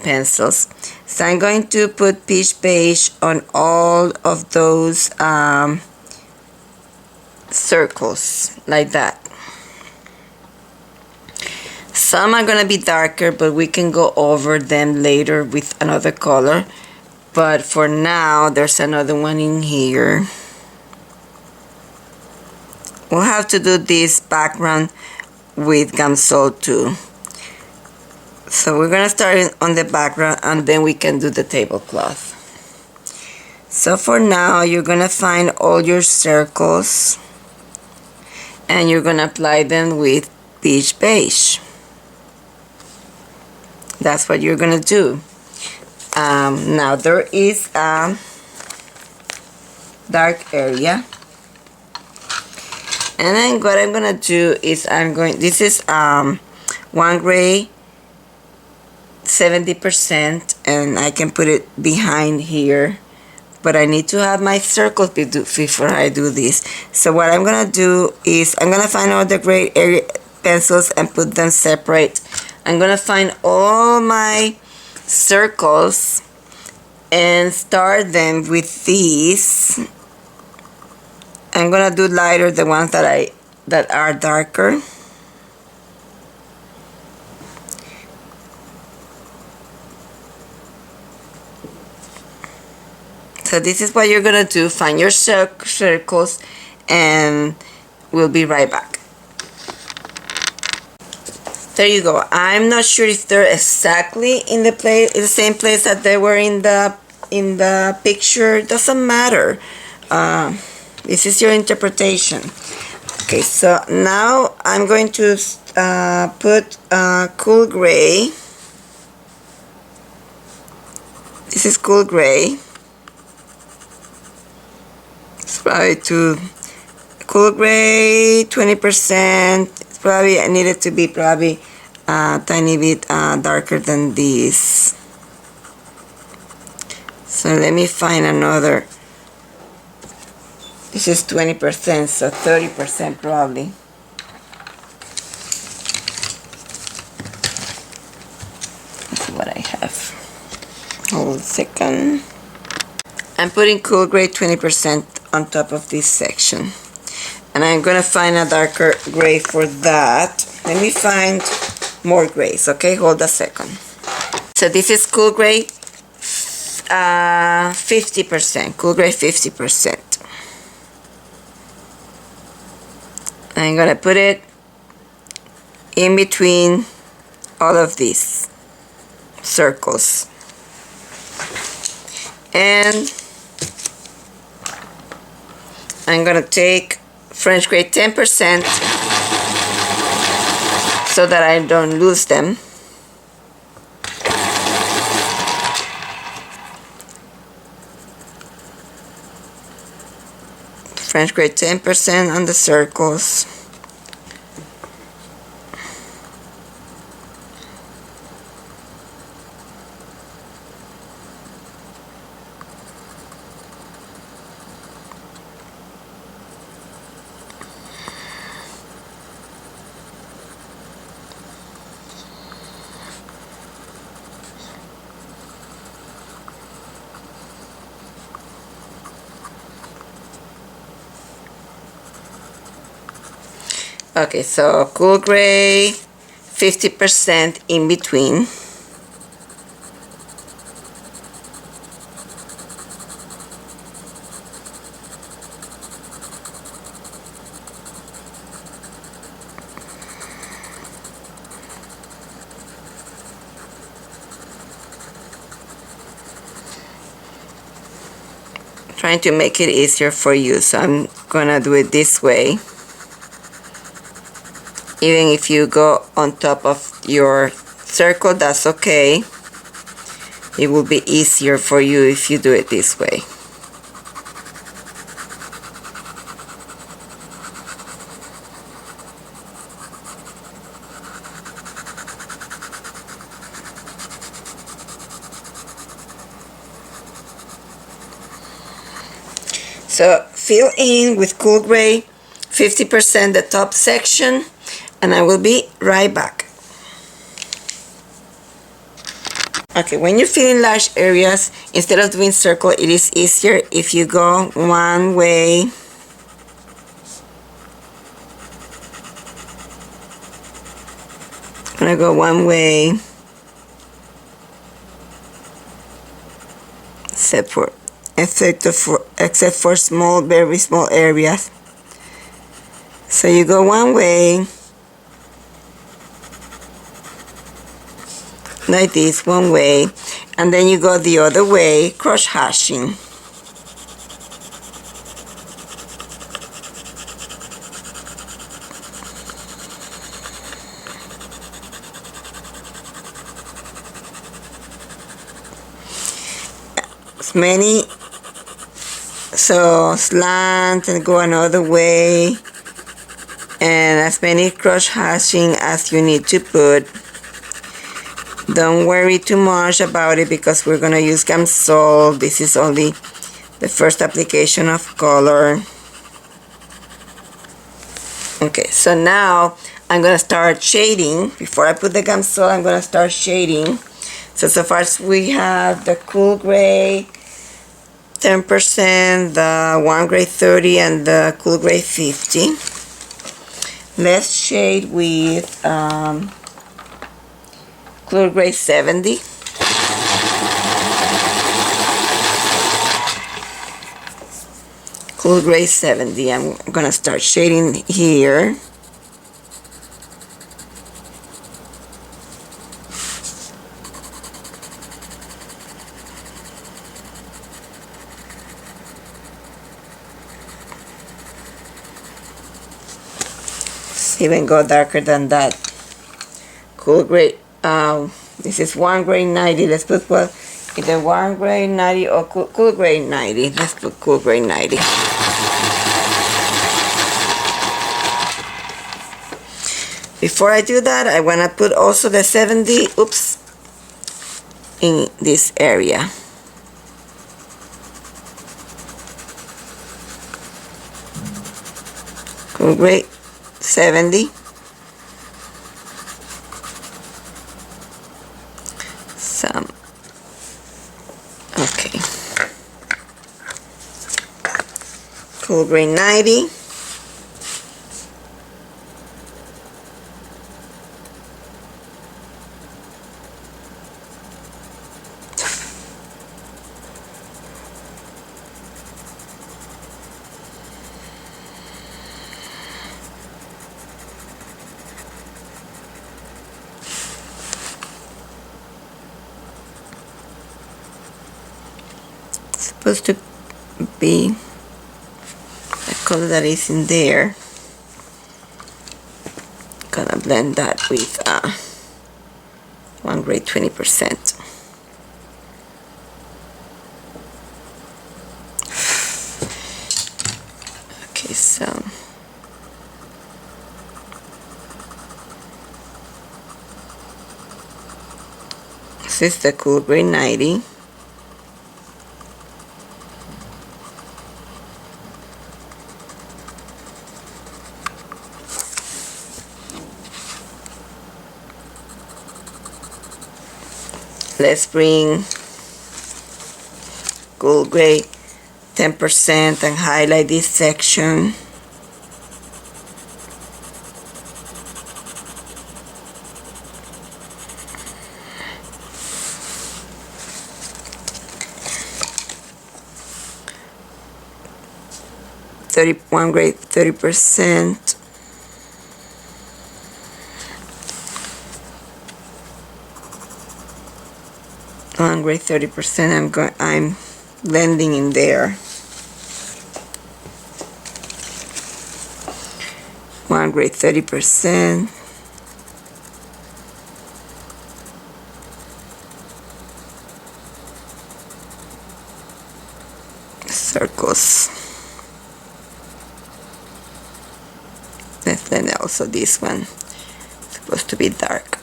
pencils. So I'm going to put peach beige on all of those circles, like that. Some are gonna be darker, but we can go over them later with another color. But for now, there's another one in here. We'll have to do this background with Gamsol too. So we're gonna start on the background, and then we can do the tablecloth. So for now, you're gonna find all your circles, and you're gonna apply them with peach beige. That's what you're gonna do. Now there is a dark area, and then what I'm gonna do is this is one gray 70%, and I can put it behind here, but I need to have my circles before I do this. So what I'm gonna do is I'm gonna find all the gray area pencils and put them separate. I'm gonna find all my circles and start them with these. I'm gonna do lighter, the ones that are darker. So this is what you're gonna do. Find your circles, and we'll be right back. There you go. I'm not sure if they're exactly in the same place that they were in the picture. It doesn't matter. This is your interpretation. Okay, so now I'm going to put cool gray. This is cool gray. It's probably cool gray 20%. It's probably, I need it to be probably a tiny bit darker than this. So let me find another. This is 20%, so 30% probably. Let's see what I have. Hold a second. I'm putting cool gray 20% on top of this section. And I'm gonna find a darker gray for that. Let me find more grays, okay? Hold a second. So this is cool gray 50%. Cool gray 50%. I'm gonna put it in between all of these circles. And I'm gonna take French gray 10% so that I don't lose them. French gray 10% on the circles. Okay, so cool gray 50% in between. trying to make it easier for you, so I'm gonna do it this way. Even if you go on top of your circle, that's okay. It will be easier for you if you do it this way. So fill in with cool gray 50% the top section, and I will be right back. Okay, when you fill in large areas, instead of doing circle, it is easier if you go one way. I'm gonna go one way, except for small, very small areas. So you go one way, like this, one way, and then you go the other way, cross hashing. As many, so slant and go another way, and as many cross hashing as you need to put. Don't worry too much about it because we're gonna use Gamsol. This is only the first application of color. Okay, so now I'm gonna start shading. Before I put the Gamsol, I'm gonna start shading. So far as we have the cool gray 10%, the warm gray 30, and the cool gray 50. Let's shade with cool gray 70. Cool gray 70. I'm gonna start shading here. Even go darker than that. Cool gray. This is warm gray 90. Let's put what? Either warm gray 90 or cool gray 90. Let's put cool gray 90. Before I do that, I want to put also the 70. Oops. In this area. Cool gray 70. Some. Okay. Cool gray 90. Supposed to be the color that is in there. Gonna blend that with one gray 20%. Okay, so this is the cool gray 90. Let's bring cool gray 10% and highlight this section. One gray 30%. One gray 30%. I'm blending in there. One gray 30%. Circles. Then also this one, supposed to be dark.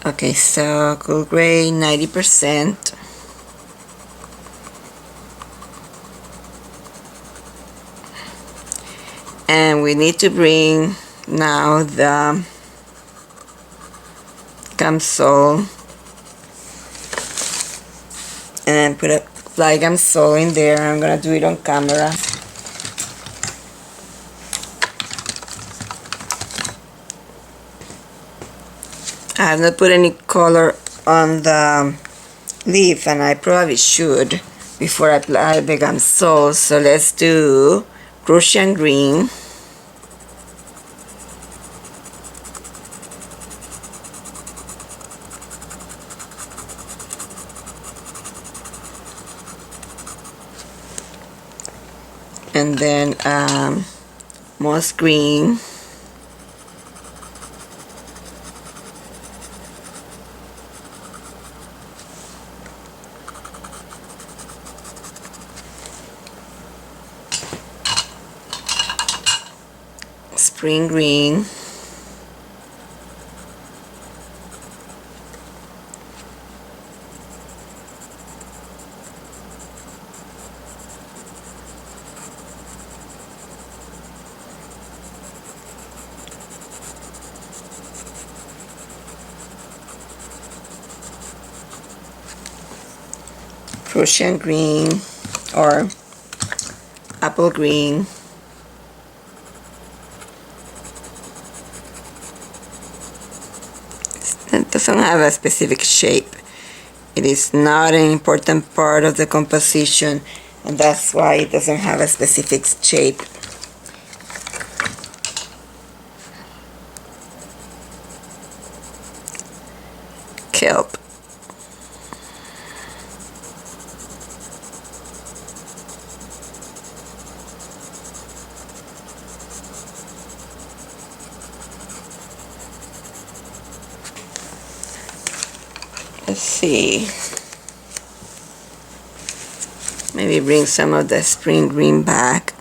Okay, so cool gray 90%. And we need to bring now the gum sole and put a fly gum sole in there. I'm gonna do it on camera. I have not put any color on the leaf, and I probably should before I apply the gum sole. So let's do Prussian green. And then moss green. Spring green. Prussian green or apple green. It doesn't have a specific shape. It is not an important part of the composition, and that's why it doesn't have a specific shape. Kelp. Let's see. Maybe bring some of the spring green back.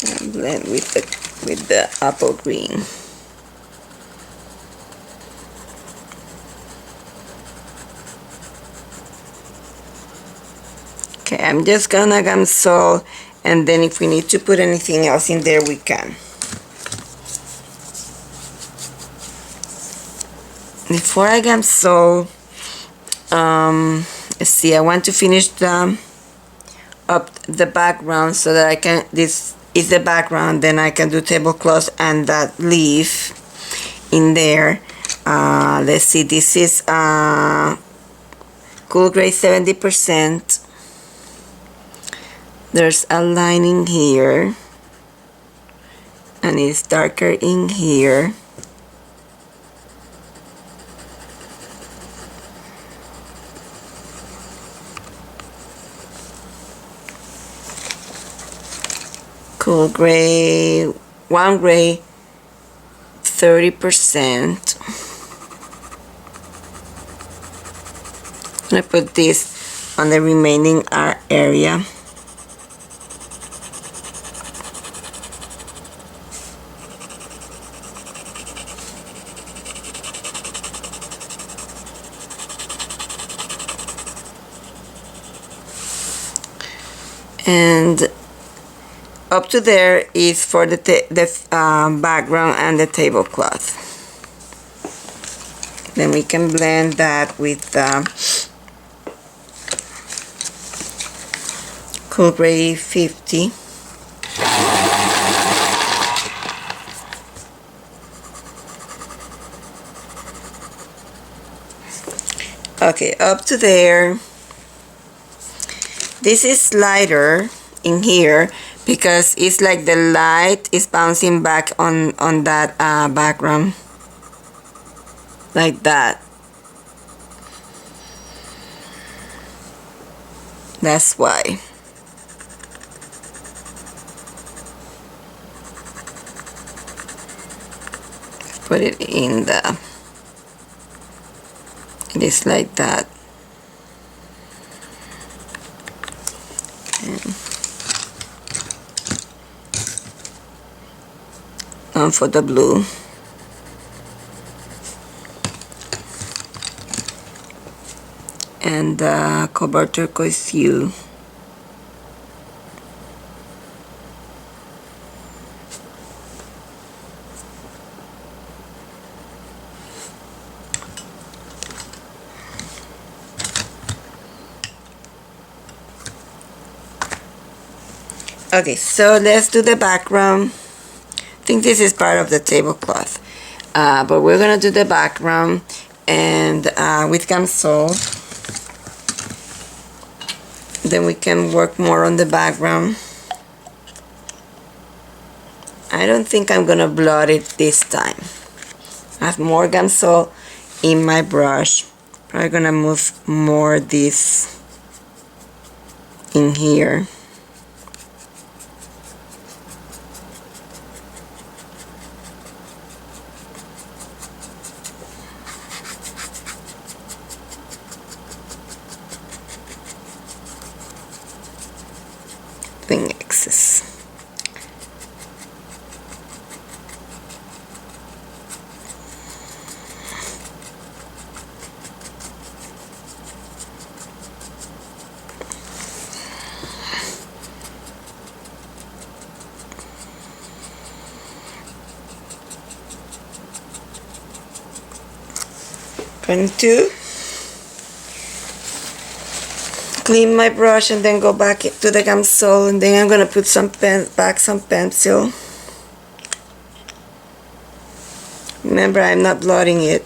And blend with the apple green. Okay, I'm just gonna gum sole, and then if we need to put anything else in there, we can. Before I gum sole, let's see, I want to finish up the background so that I can, this is the background, then I can do tablecloth and that leaf in there. Let's see, this is cool gray 70%. There's a lining here, and it's darker in here. Cool gray, one gray, 30%. I'm gonna put this on the remaining area. And up to there is for the background and the tablecloth. Then we can blend that with cool gray 50. Okay, up to there. This is lighter in here because it's like the light is bouncing back on that background, like that. That's why. Put it in the, it is like that. And for the blue. And the cobalt turquoise hue. Okay, so let's do the background. I think this is part of the tablecloth, but we're gonna do the background, and with Gamsol, then we can work more on the background. I don't think I'm gonna blot it this time. I have more Gamsol in my brush. Probably gonna move more this in here. Thing excess. Two. Clean my brush and then go back to the Gamsol, and then I'm gonna put some pencil. Remember, I'm not blotting it.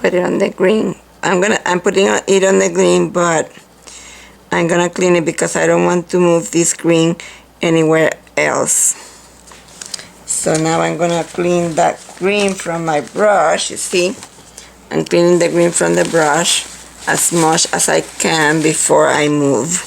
Put it on the green. I'm putting it on the green, but I'm gonna clean it because I don't want to move this green anywhere else. So now I'm gonna clean that green from my brush. You see, I'm cleaning the green from the brush as much as I can before I move.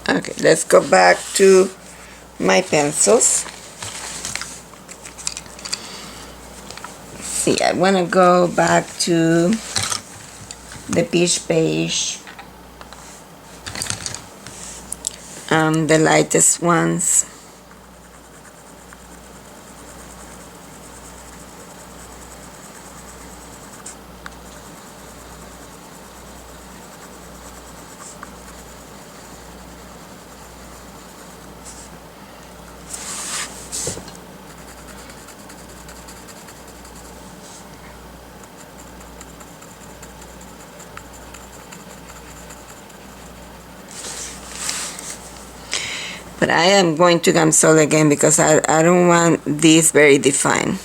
Okay, let's go back to my pencils. See, I want to go back to the peach beige, the lightest ones. But I am going to gamsol again because I don't want this very defined.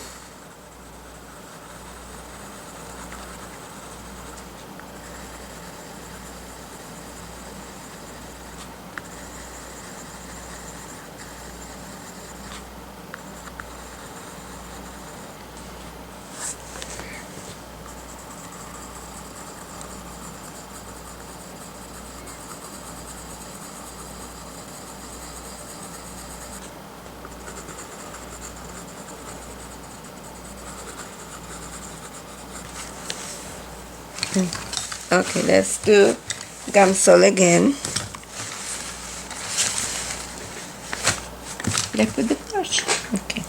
Okay, let's do gamsol again. Did I put the brush? Okay.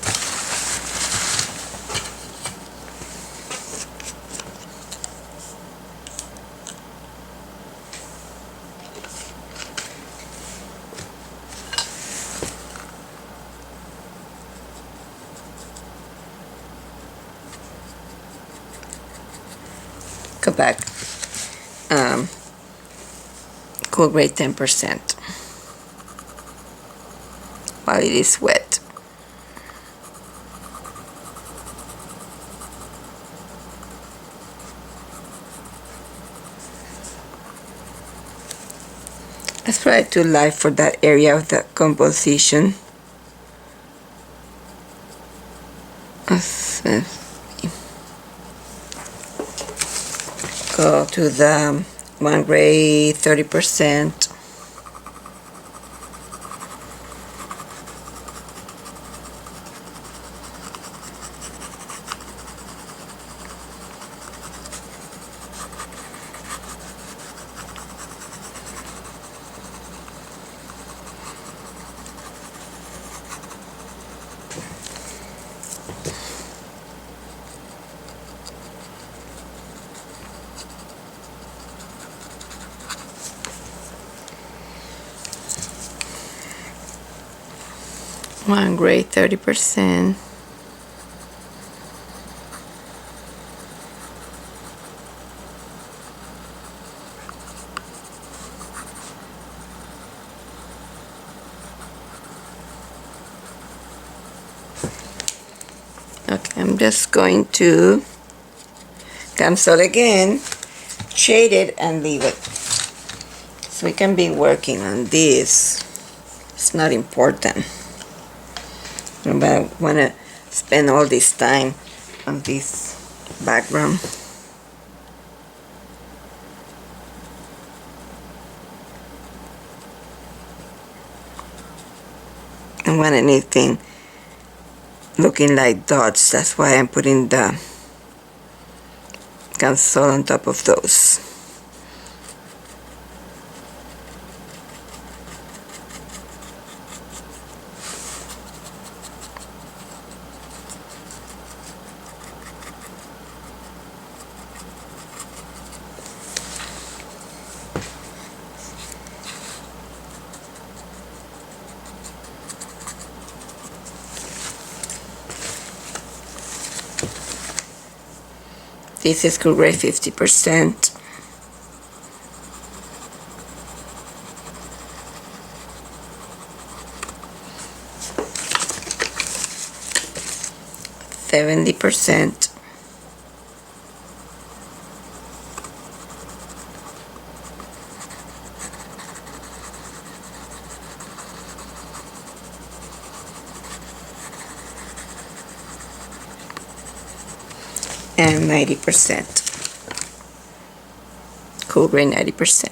Go back. Cool grade 10% while it is wet. Let's try to light for that area of the composition. Go to the 1 grade 30%. One grade 30%. Okay, I'm just going to gamsol again, shade it, and leave it. So we can be working on this. It's not important. But I want to spend all this time on this background. I don't want anything looking like dots. That's why I'm putting the gamsol on top of those. This is cool grade 50%. %. And 90%. Cool grade 90%.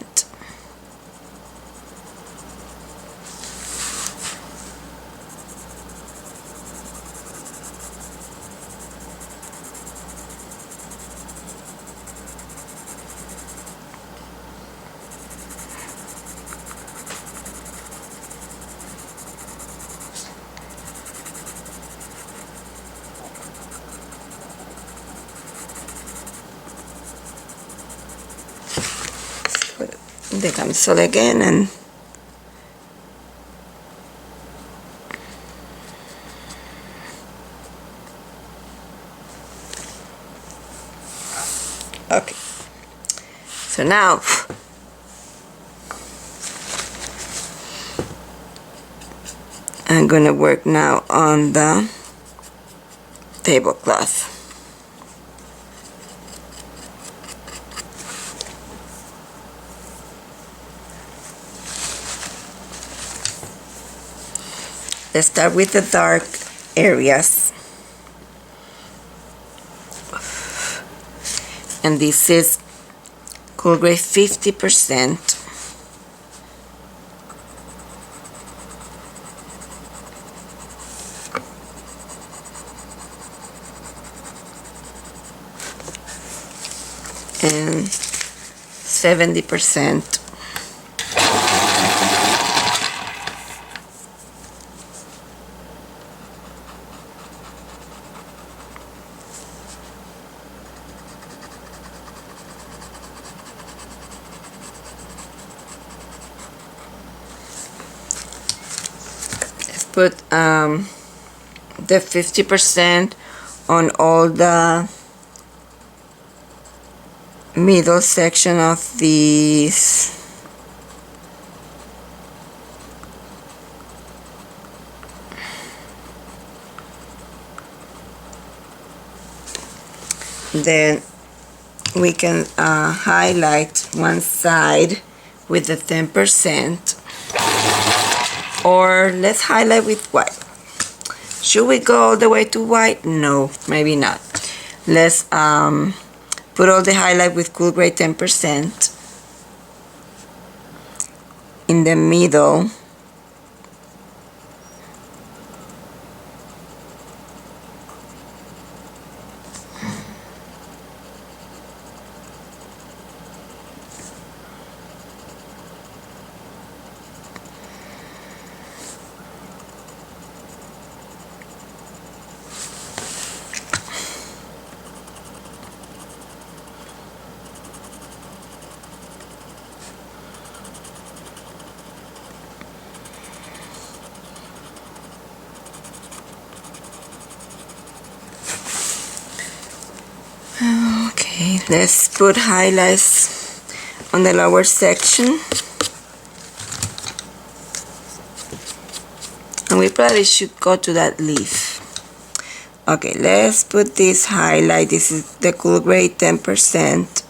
The gamsol again and okay. So now I'm going to work now on the tablecloth. Let's start with the dark areas. And this is Cool Gray 50%. And 70%. Put the 50% on all the middle section of these then we can highlight one side with the 10%. Or let's highlight with white. Should we go all the way to white? No, maybe not. Let's put all the highlight with Cool Gray 10% in the middle. Okay, let's put highlights on the lower section. And we probably should go to that leaf. Okay, let's put this highlight. This is the Cool Gray 10%.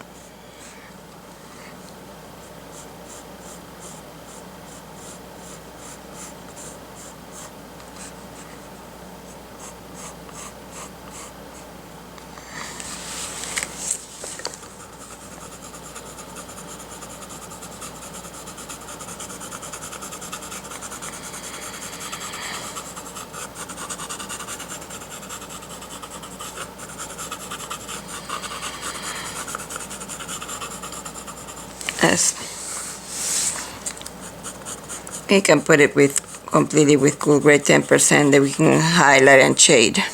We can put it with completely with Cool Gray 10%, that we can highlight and shade.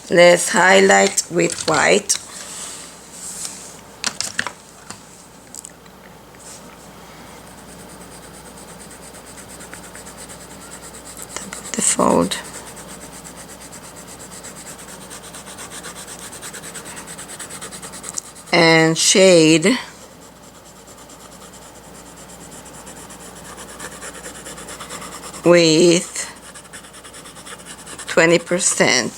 Let's highlight with white. The fold. And shade with 20%.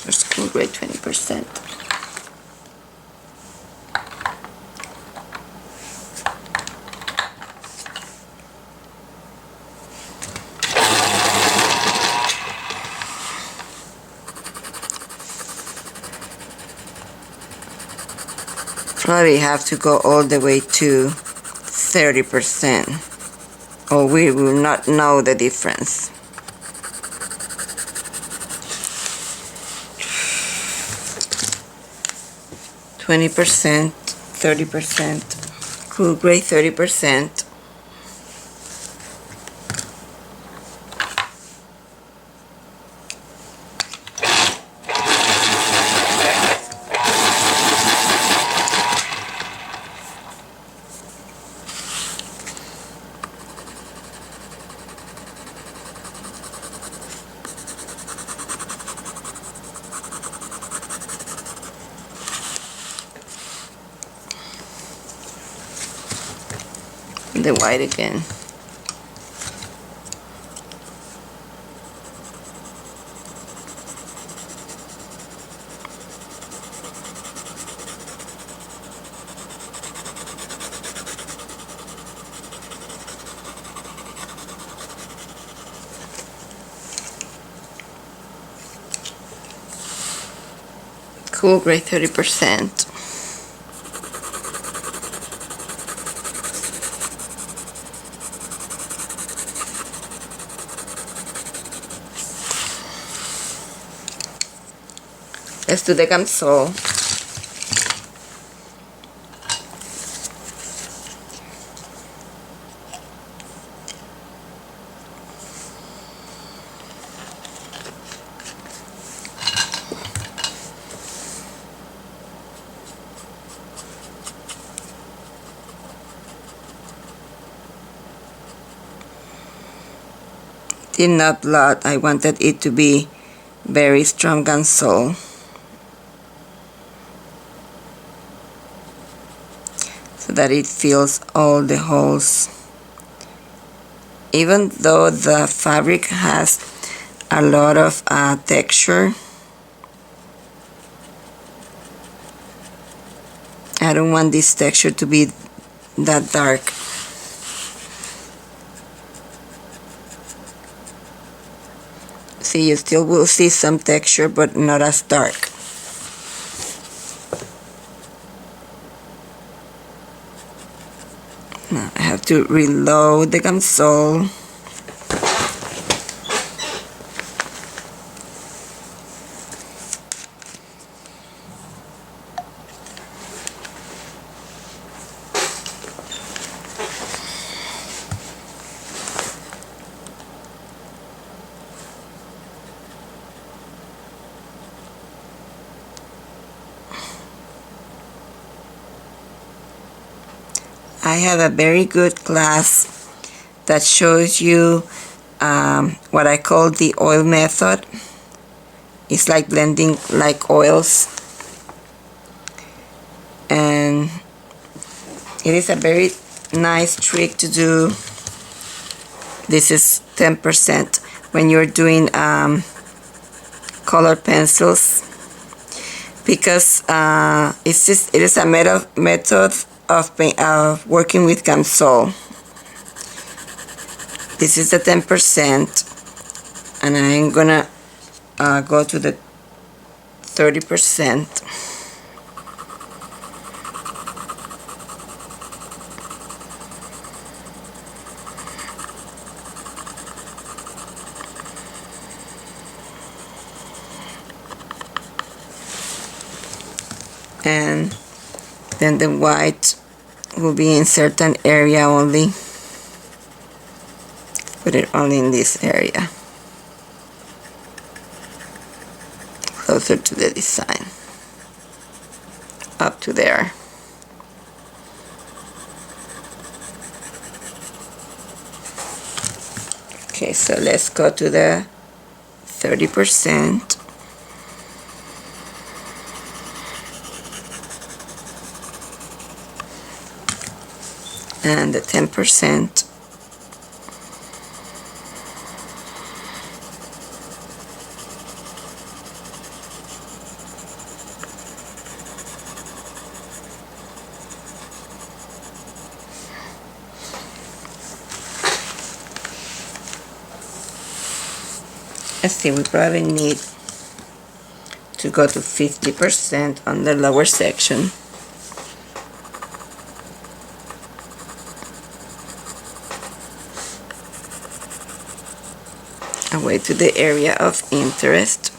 Let's Cool Gray 20%. Probably have to go all the way to 30%, or we will not know the difference. %, 30%, Cool Gray 30%. the white again. Cool gray 30%. Let's do the gamsol. Did not blot. I wanted it to be very strong gamsol. So that it fills all the holes. Even though the fabric has a lot of texture, I don't want this texture to be that dark. See, you still will see some texture, but not as dark. Now I have to reload the gamsol. I have a very good class that shows you what I call the oil method. It's like blending like oils, and it is a very nice trick to do. This is 10% when you're doing colored pencils, because it is a method of working with gamsol. This is the 10%, and I'm gonna go to the 30%. And then the white will be in certain area only. Put it only in this area, closer to the design, up to there. Okay, so let's go to the 30%. And the 10%. Let's see, we probably need to go to 50% on the lower section. Away to the area of interest.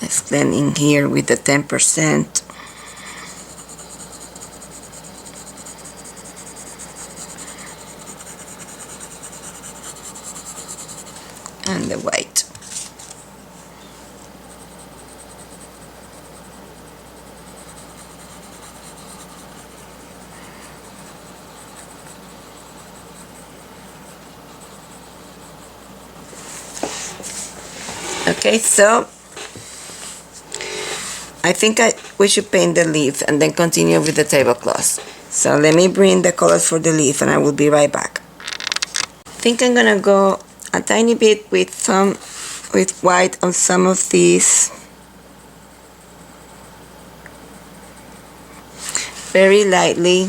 Let's blend in here with the 10%. And the white. Okay, so I think we should paint the leaf and then continue with the tablecloth. So let me bring the colors for the leaf and I will be right back. I think I'm gonna go a tiny bit with white on some of these. Very lightly.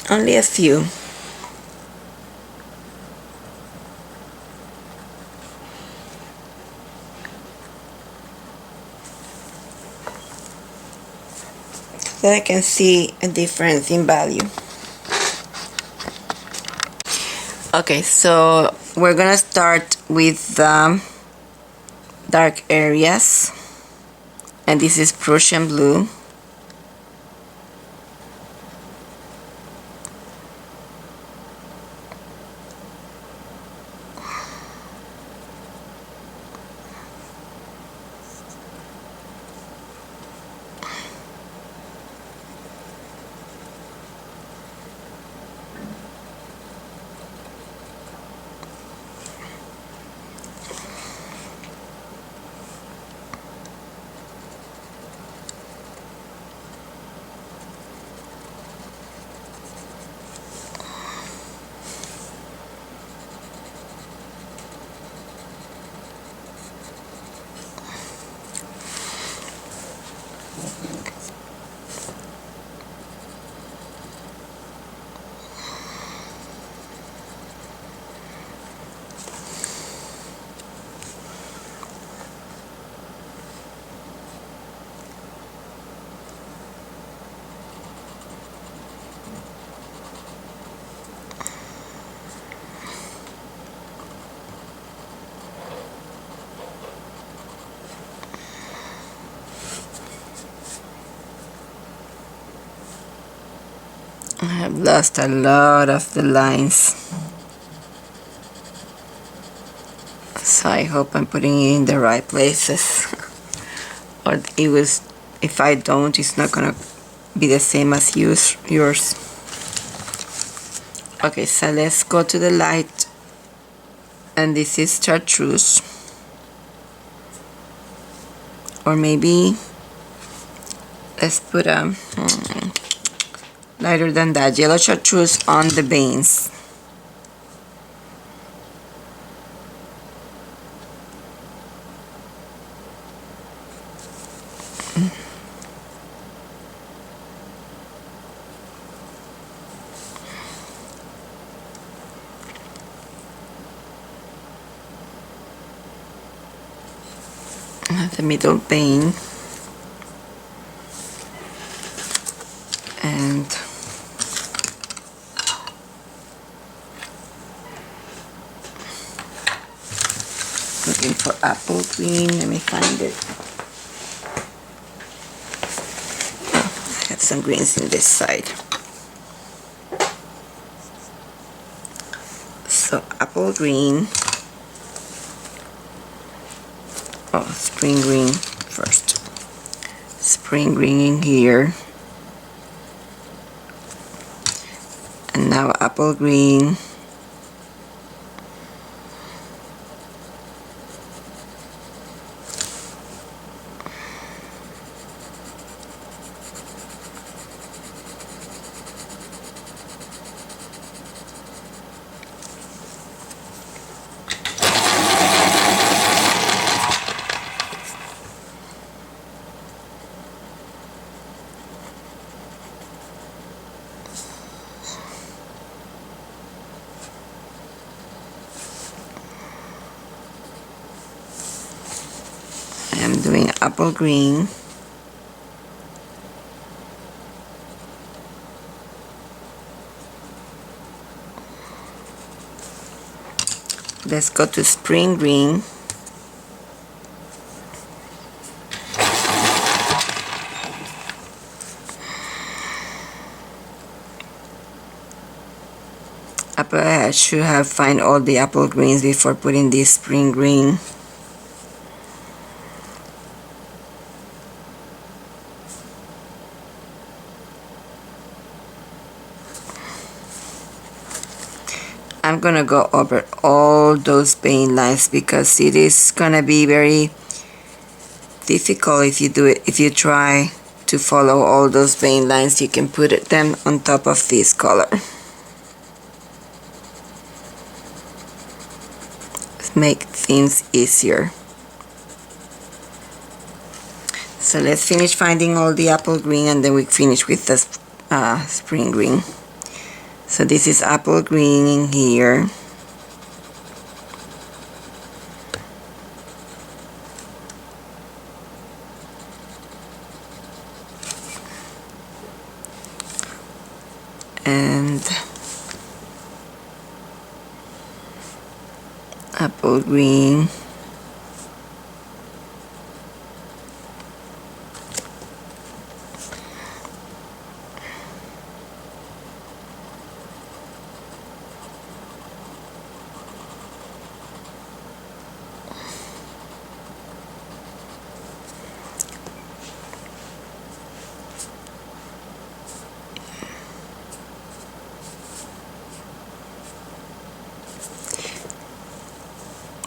Only a few. So I can see a difference in value. Okay, so we're gonna start with the dark areas, and this is Prussian blue. I have lost a lot of the lines, so I hope I'm putting it in the right places. Or it was, if I don't, it's not gonna be the same as yours. Okay, so let's go to the light, and this is chartreuse, or maybe let's put a lighter than that, yellow chartreuse on the veins. The middle vein, and looking for apple green. Let me find it. Oh, I have some greens in this side. So apple green. Oh, spring green first. Spring green in here. And now apple green. I'm doing apple green. Let's go to spring green. I should have find all the apple greens before putting this spring green. I'm gonna go over all those paint lines because it is gonna be very difficult if you try to follow all those paint lines. You can put them on top of this color. Make things easier. So let's finish finding all the apple green and then we finish with the spring green. So this is apple green in here. And apple green.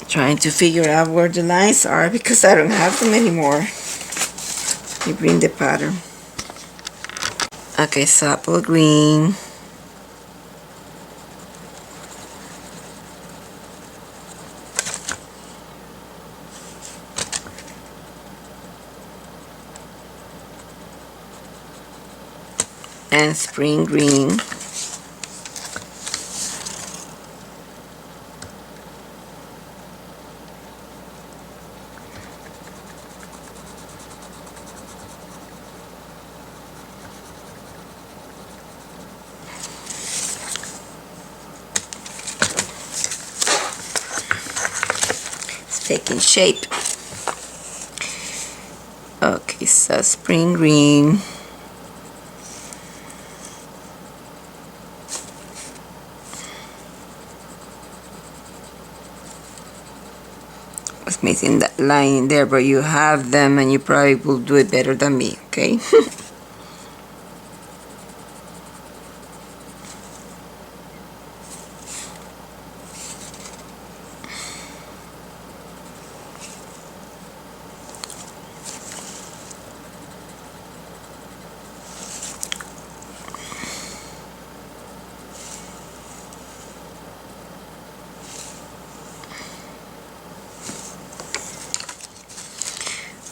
Trying to figure out where the lines are because I don't have them anymore. You bring the pattern. Okay, so apple green. And spring green. Taking shape. Okay, so spring green. Was missing that line there, but you have them and you probably will do it better than me, okay?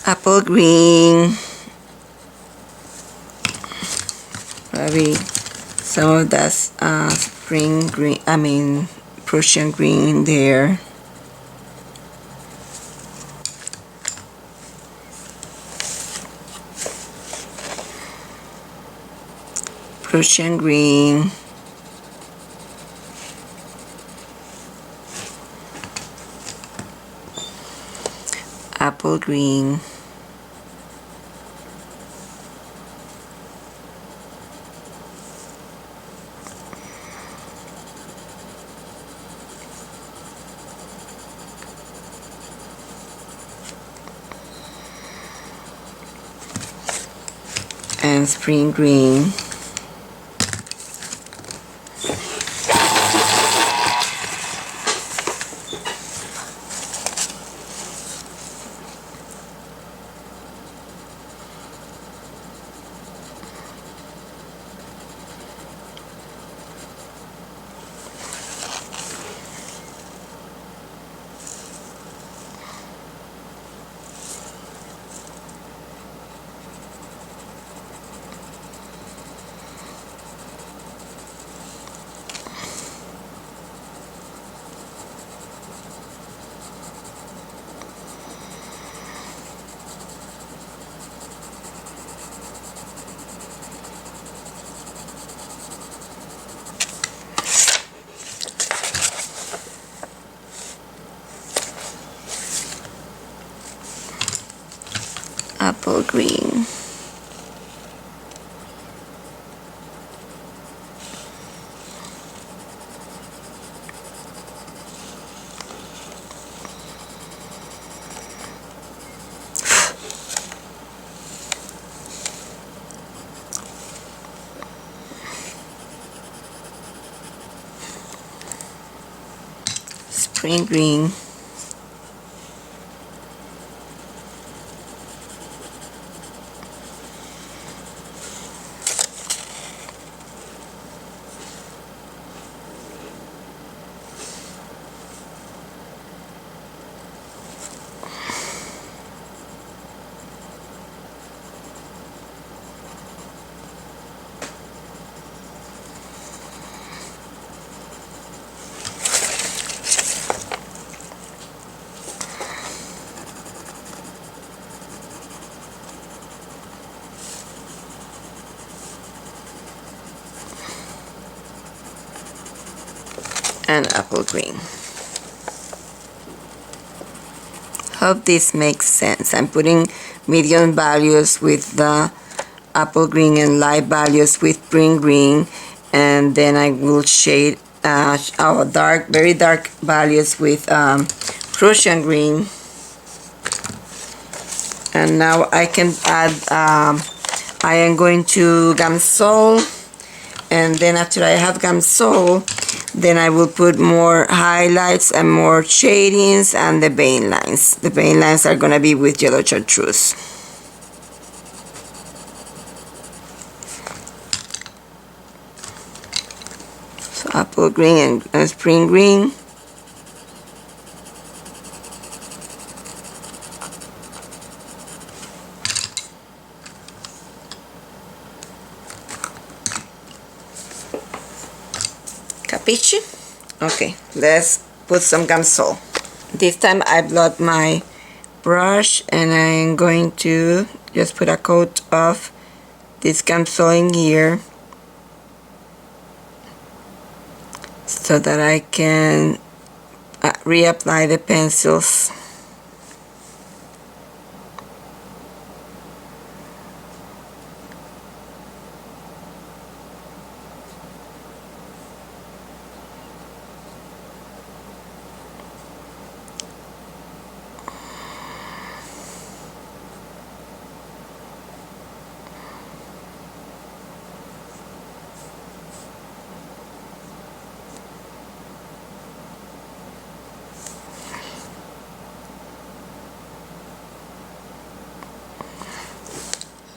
Apple green, probably some of that spring green, Prussian green there. Prussian green. Apple green. And spring green. Apple green. spring green. And apple green. Hope this makes sense. I'm putting medium values with the apple green and light values with spring green, and then I will shade our dark, very dark values with Prussian green. And now I can add, I am going to Gamsol, and then after I have Gamsol, then I will put more highlights and more shadings and the vein lines. The vein lines are gonna be with yellow chartreuse. So apple green and spring green. Capisci? Okay, let's put some Gamsol. This time I blot my brush and I'm going to just put a coat of this Gamsol in here so that I can reapply the pencils.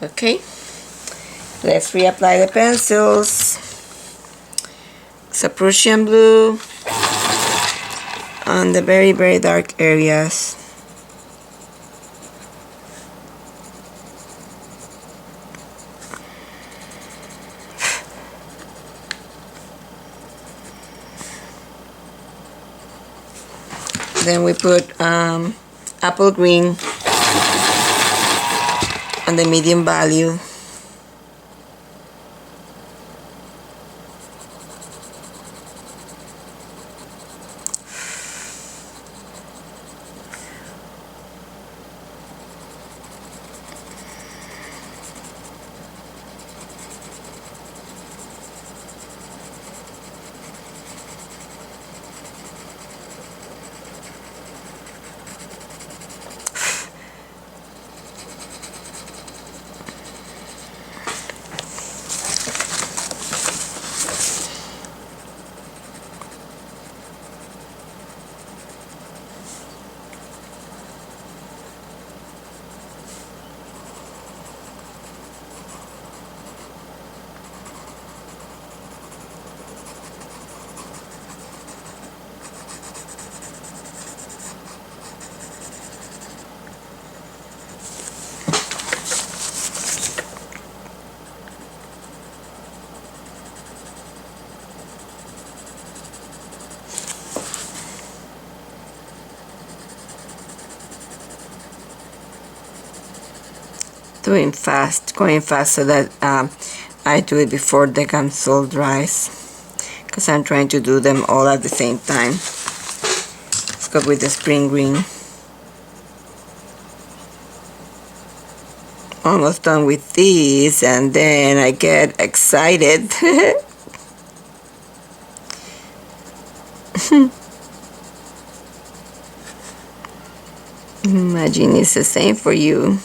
Okay, let's reapply the pencils. So Prussian blue on the very, very dark areas. Then we put apple green on the medium value. Going fast so that I do it before the Gamsol dries, because I'm trying to do them all at the same time. Let's go with the spring green. Almost done with these, and then I get excited. Imagine it's the same for you.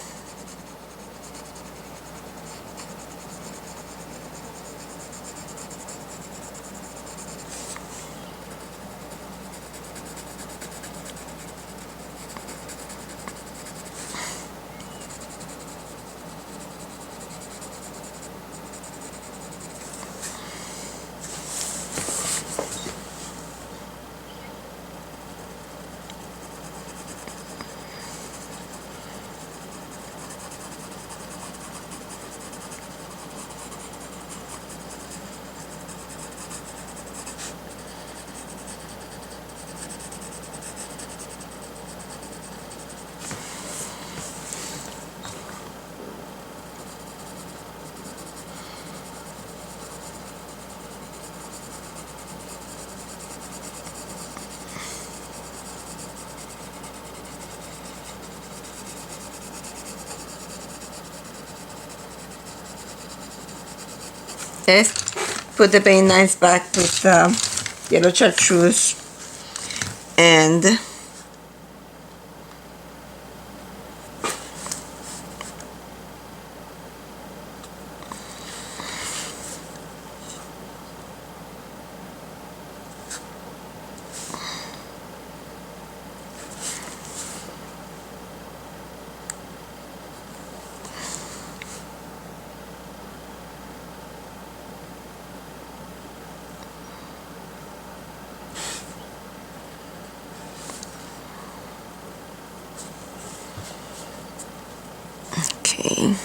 Let's put the paint knives back with yellow chartreuse and okay.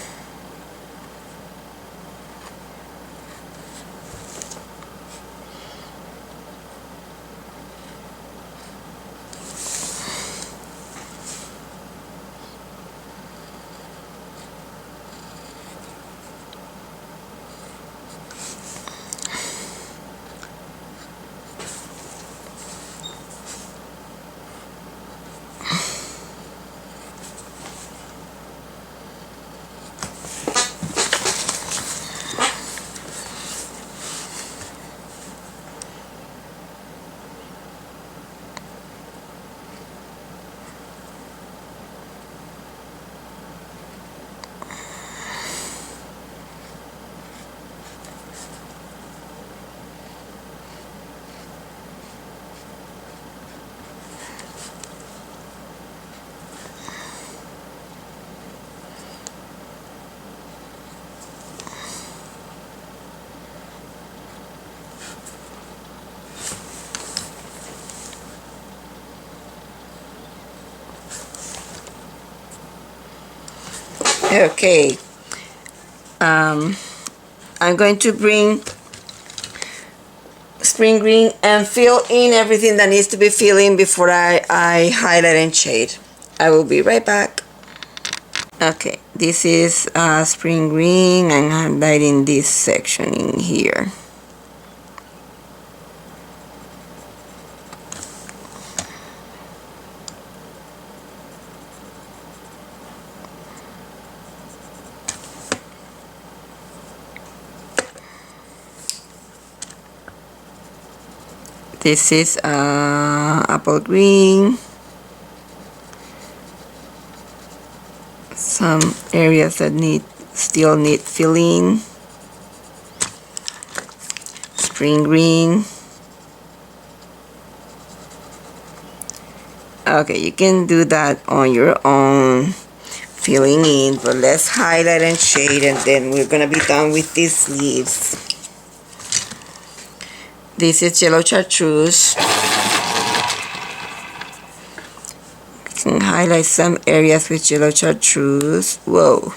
Okay, I'm going to bring spring green and fill in everything that needs to be filled in before I highlight and shade. I will be right back. Okay, this is spring green and I'm highlighting this section in here. This is apple green. Some areas that still need filling. Spring green. Okay, you can do that on your own, filling in, but let's highlight and shade and then we're gonna be done with these leaves. This is yellow chartreuse. You can highlight some areas with yellow chartreuse. Whoa.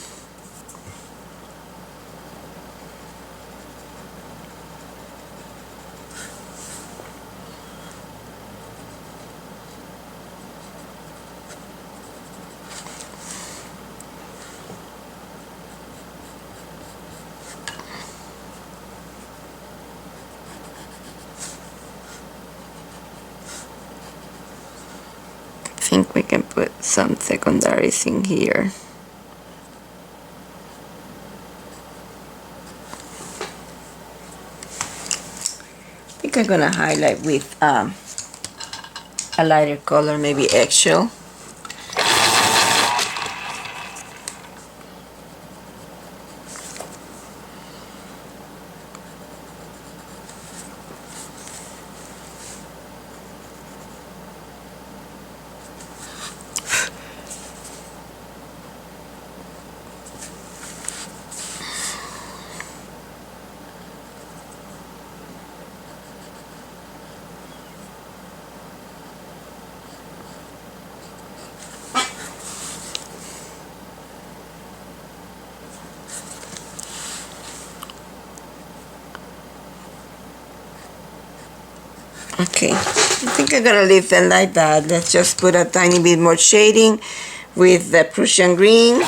I think we can put some secondaries in here. I think I'm gonna highlight with a lighter color, maybe eggshell. Okay, I think I'm gonna leave them like that. Let's just put a tiny bit more shading with the Prussian green.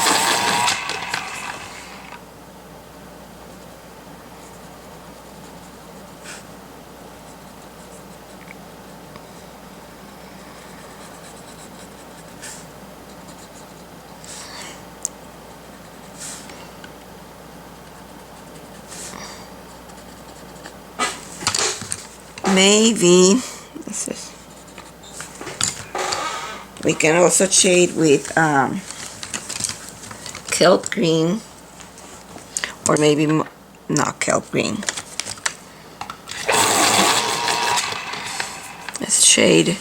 maybe we can also shade with kelp green, or maybe not kelp green. Let's shade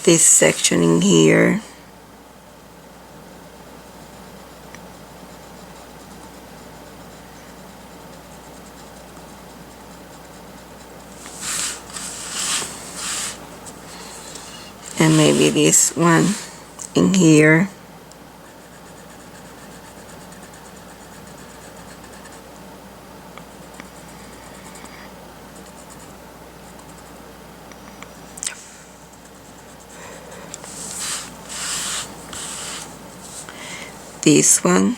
this section in here. And maybe this one in here. This one.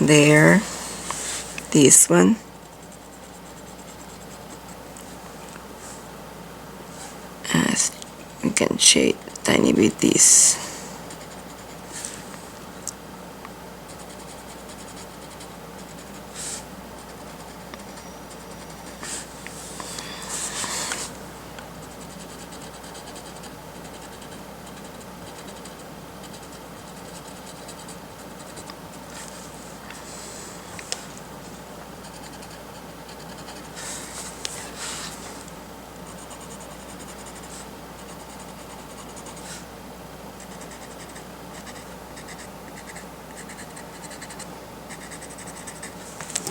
There. This one. As we can shade a tiny bit this.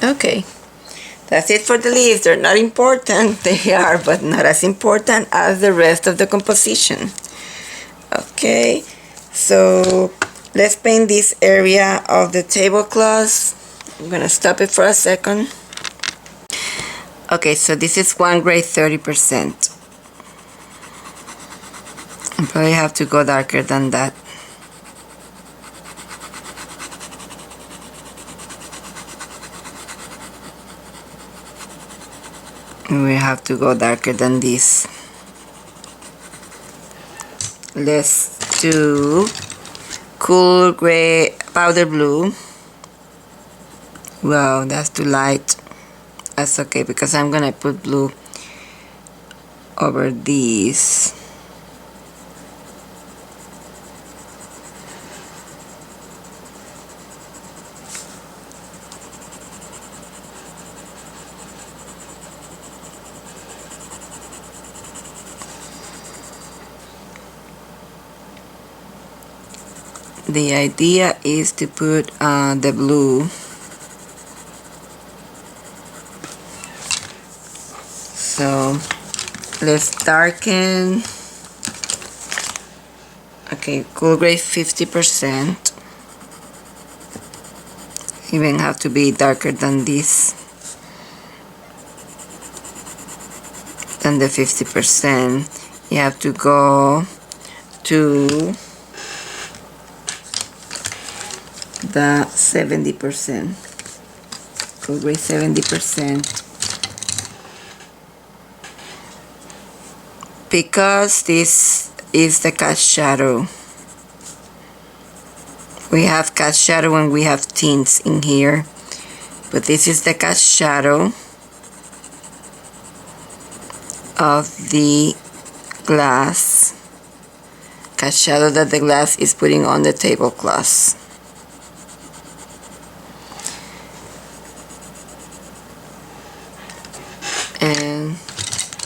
Okay, that's it for the leaves. They're not important. They are, but not as important as the rest of the composition. Okay, so let's paint this area of the tablecloth. I'm gonna stop it for a second. Okay, so this is 1 grade 30%. I probably have to go darker than that. We have to go darker than this. Let's do cool gray, powder blue. Wow, that's too light. That's okay, because I'm gonna put blue over these. The idea is to put the blue. So let's darken. Okay, cool gray 50%. Even have to be darker than this, than the 50%. You have to go to the 70%. Cool gray 70%. Because this is the cast shadow. We have cast shadow and we have tints in here, but this is the cast shadow of the glass. Cast shadow that the glass is putting on the tablecloth. And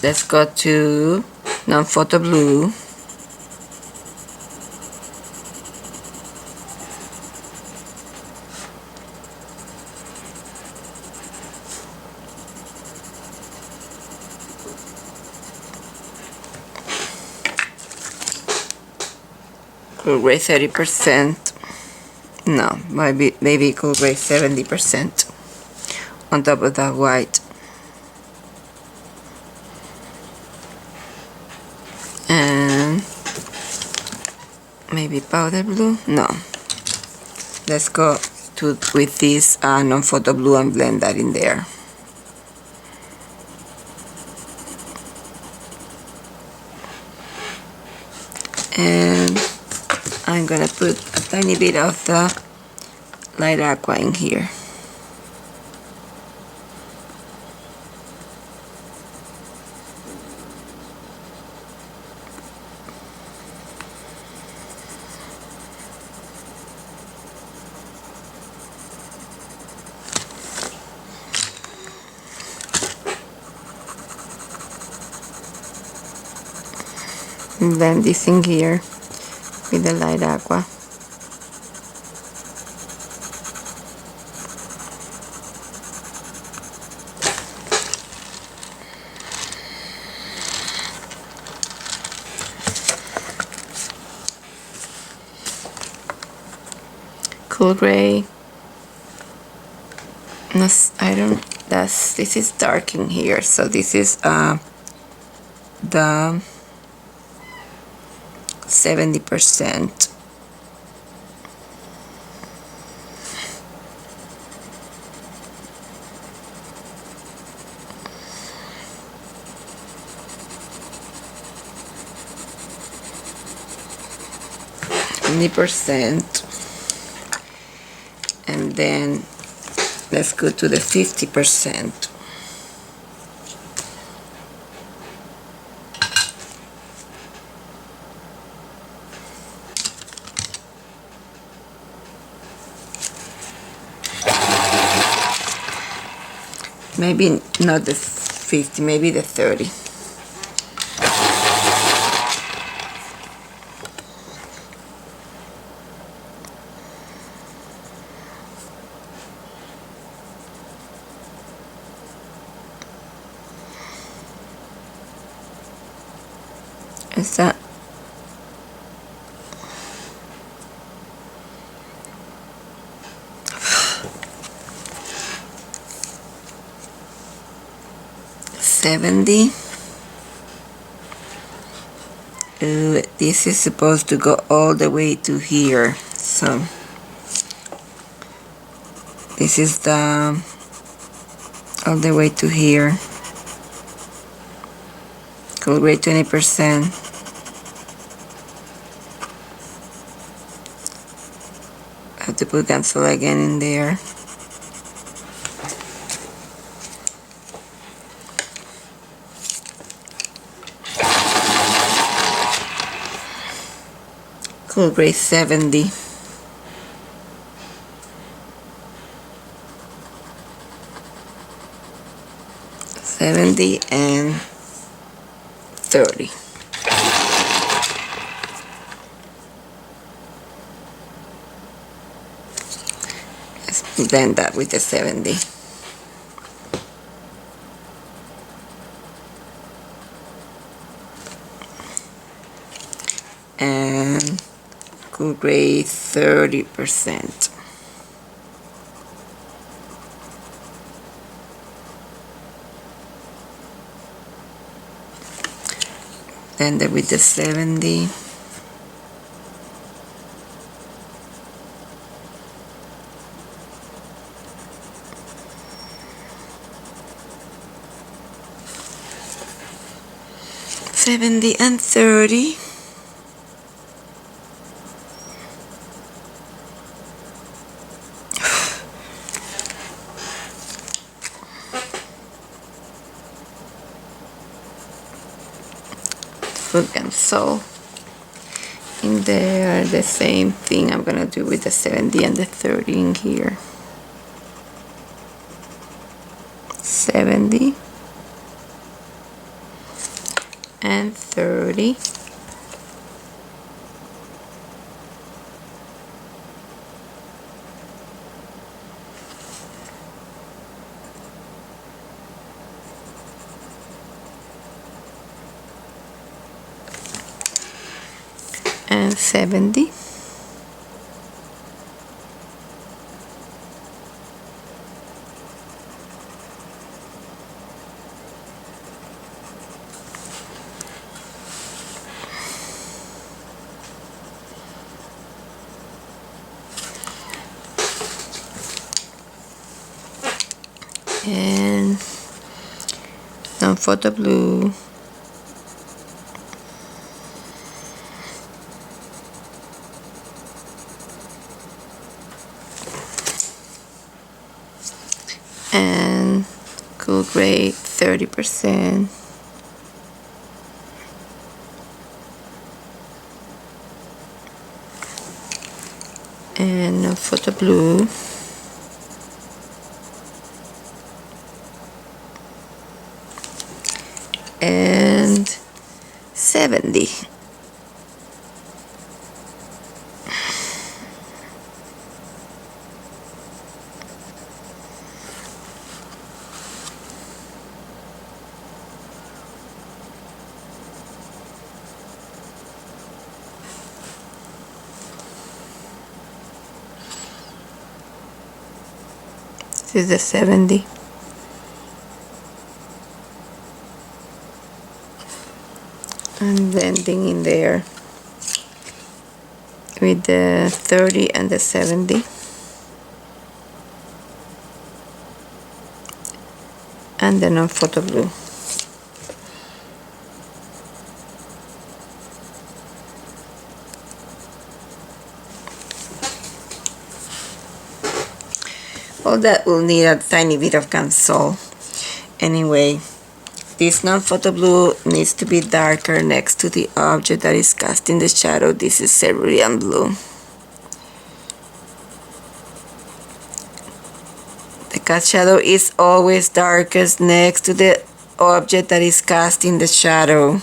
let's go to non-photo blue. Cool gray 30%. No, maybe cool gray 70% on top of that white. And maybe powder blue. No, let's go with this non-photo blue and blend that in there. And I'm gonna put a tiny bit of the light aqua in here. And blend this in here with the light aqua. Cool gray. No, this is dark in here, so this is the 70%. And then let's go to the 50%. Maybe not the 50, maybe the 30. Is that 70? This is supposed to go all the way to here, so this is the all the way to here. Color grade 20%. I have to put pencil again in there. Cool grade 70. 70 and 30. Let's blend that with the 70. And cool grade 30%. Blend it with the 70. And 30. Put pencil in there. The same thing I'm gonna do with the 70 and the 30 in here. 70 and 30. And 70. And some photo blue. and cool gray 30%. And photo blue. And 70. This is the 70. And blending in there with the 30 and the 70. And then on photo blue. All that will need a tiny bit of console. Anyway, this non-photo blue needs to be darker next to the object that is casting the shadow. This is cerulean blue. The cast shadow is always darkest next to the object that is casting the shadow.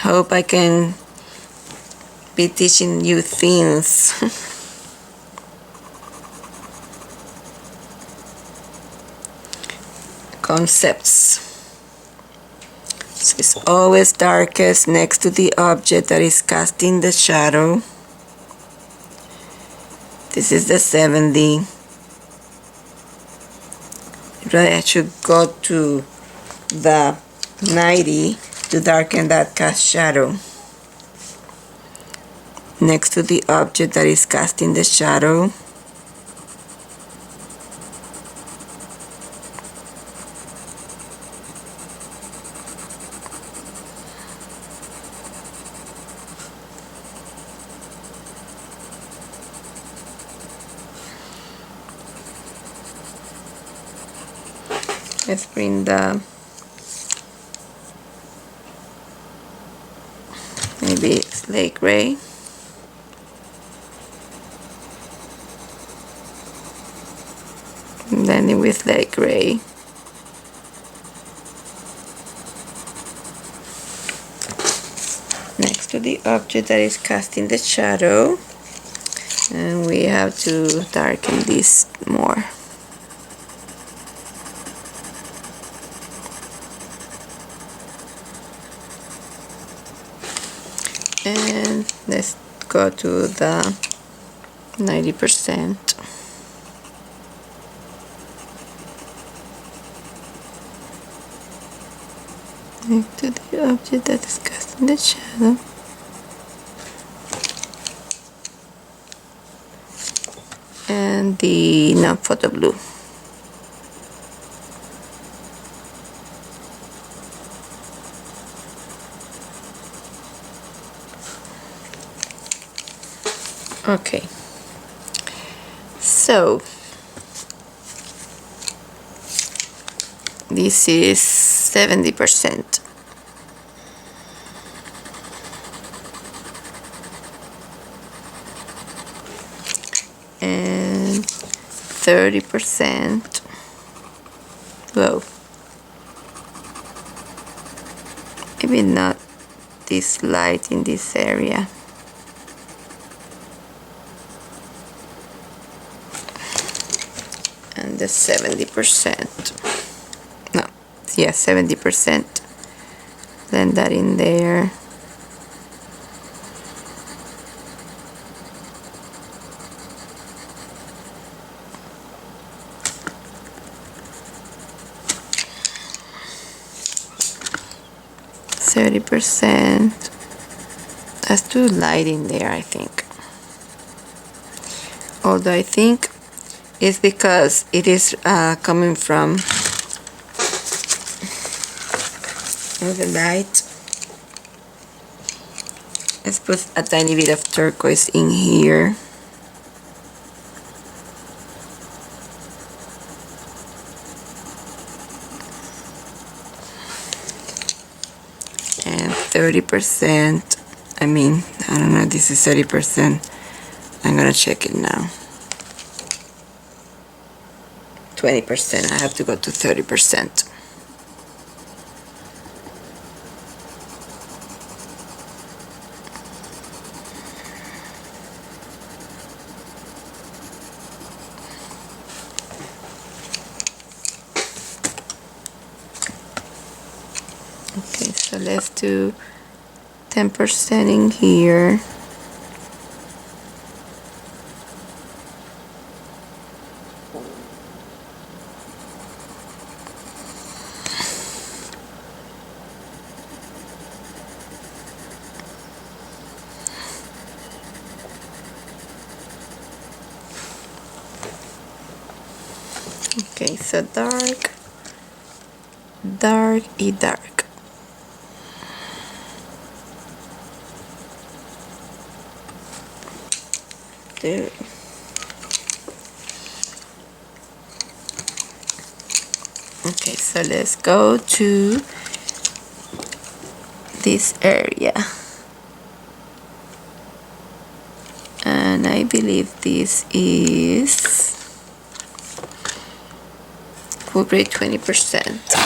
Hope I can be teaching you things. Concepts. So it's always darkest next to the object that is casting the shadow. This is the 70. Really, I should go to the 90 to darken that cast shadow next to the object that is casting the shadow. Let's bring the maybe slate gray. Blending with light gray. Next to the object that is casting the shadow. And we have to darken this more. And let's go to the 90%. Next to the object that is casting the shadow. And the non-photo blue. Okay, so this is 70%. And 30%. Whoa. Maybe not this light in this area. And the 70%. No, yeah, 70%. Blend that in there. %. That's too light in there, I think. Although I think it's because it is coming from the light. Let's put a tiny bit of turquoise in here. 30%. I mean, I don't know, this is 30%. I'm gonna check it now. 20%. I have to go to 30%. Okay, so let's do 10% in here. Okay, so dark, dark, y dark. There. Okay, so let's go to this area. And I believe this is cool grade 20%.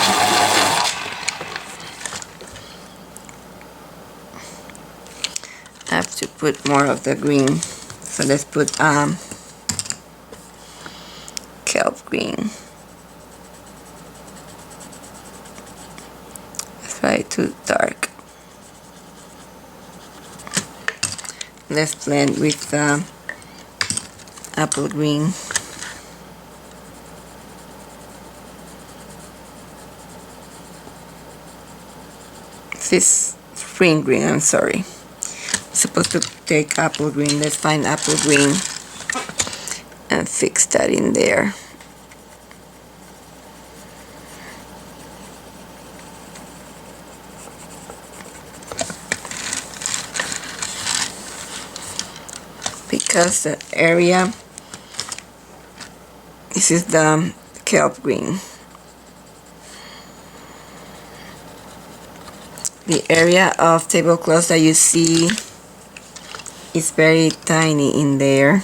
I have to put more of the green. So let's put kelp green. That's why too dark. Let's blend with apple green. This spring green, I'm sorry. I'm supposed to take apple green. Let's find apple green and fix that in there. Because the area, this is the kelp green. The area of tablecloths that you see is very tiny in there.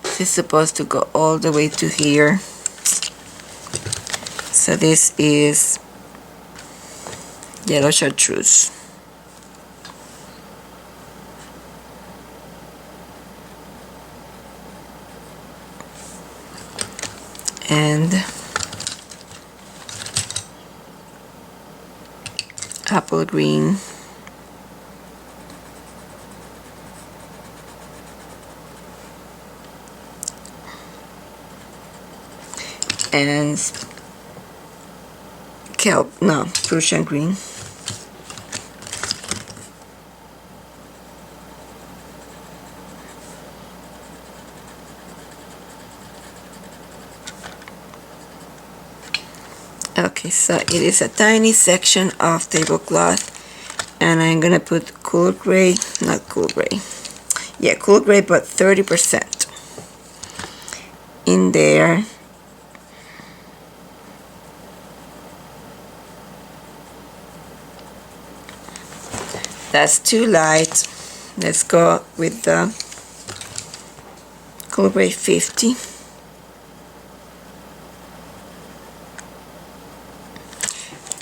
This is supposed to go all the way to here. So this is yellow chartreuse. And apple green. And Prussian green. Okay, so it is a tiny section of tablecloth, and I'm gonna put cool gray, not cool gray, yeah, cool gray, but 30% in there. That's too light. Let's go with the cool gray 50.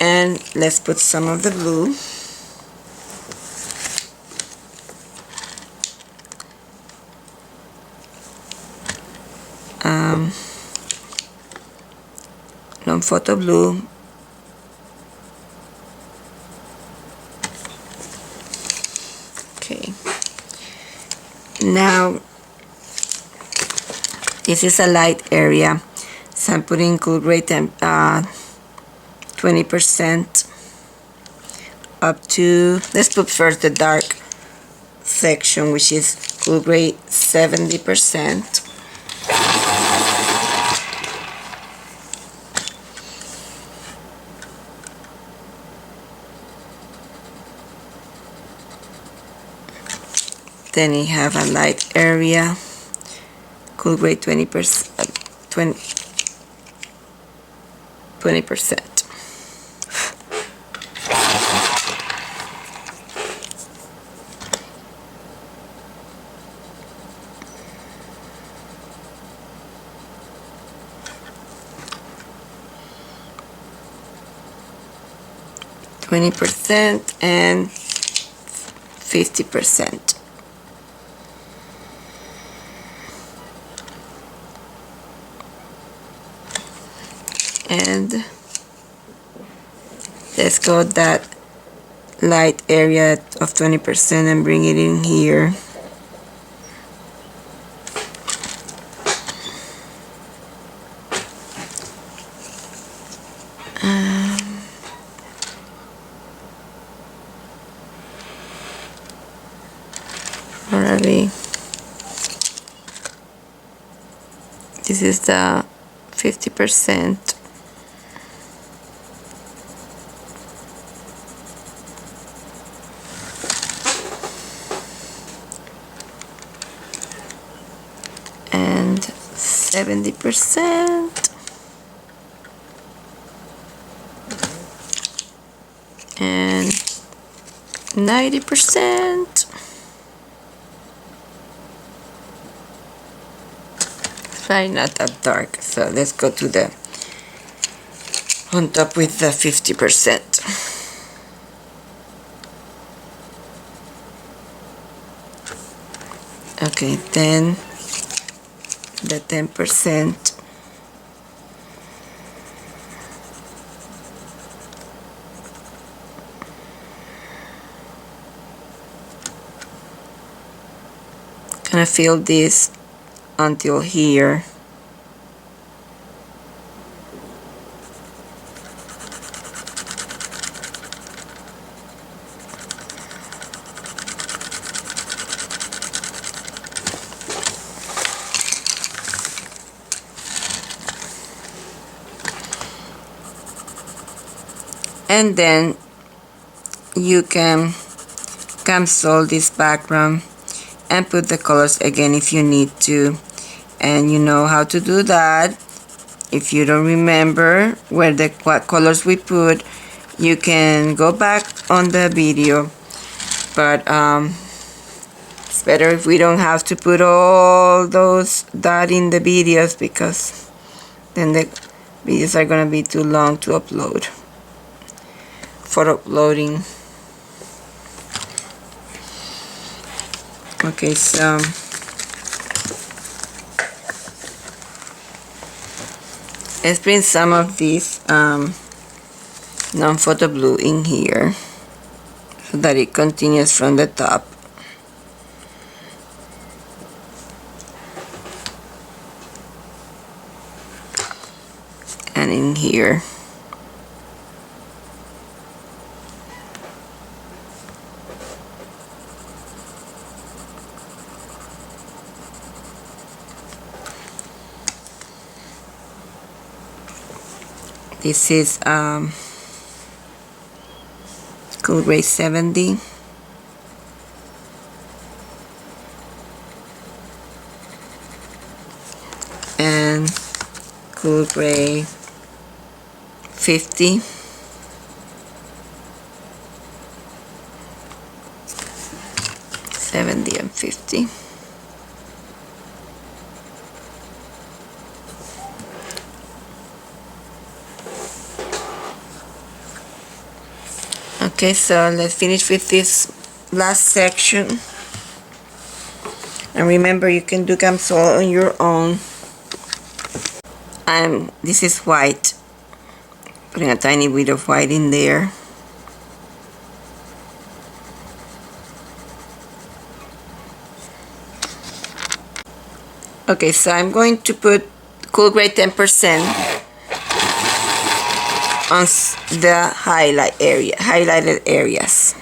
And let's put some of the blue. Non-photo blue. Okay. Now, this is a light area, so I'm putting cool gray 20% up to, let's put first the dark section, which is cool gray 70%. Then you have a light area, cool gray 20%. 20% and 50%. And let's go that light area of 20% and bring it in here. Already, this is the 50%. And 70%. And 90%. Probably not that dark, so let's go to the on top with the 50%. Okay, then the 10%. Gonna fill this until here. And then you can cancel this background and put the colors again if you need to. And you know how to do that. If you don't remember what colors we put, you can go back on the video. But it's better if we don't have to put all that in the videos, because then the videos are gonna be too long to upload for uploading. Okay, so let's bring some of these non-photo blue in here so that it continues from the top. And in here. This is Cool Gray 70. And Cool Gray 50. And 50. Okay, so let's finish with this last section. And remember, you can do camisole on your own. This is white. Putting a tiny bit of white in there. Okay, so I'm going to put Cool Gray 10% on the highlighted areas.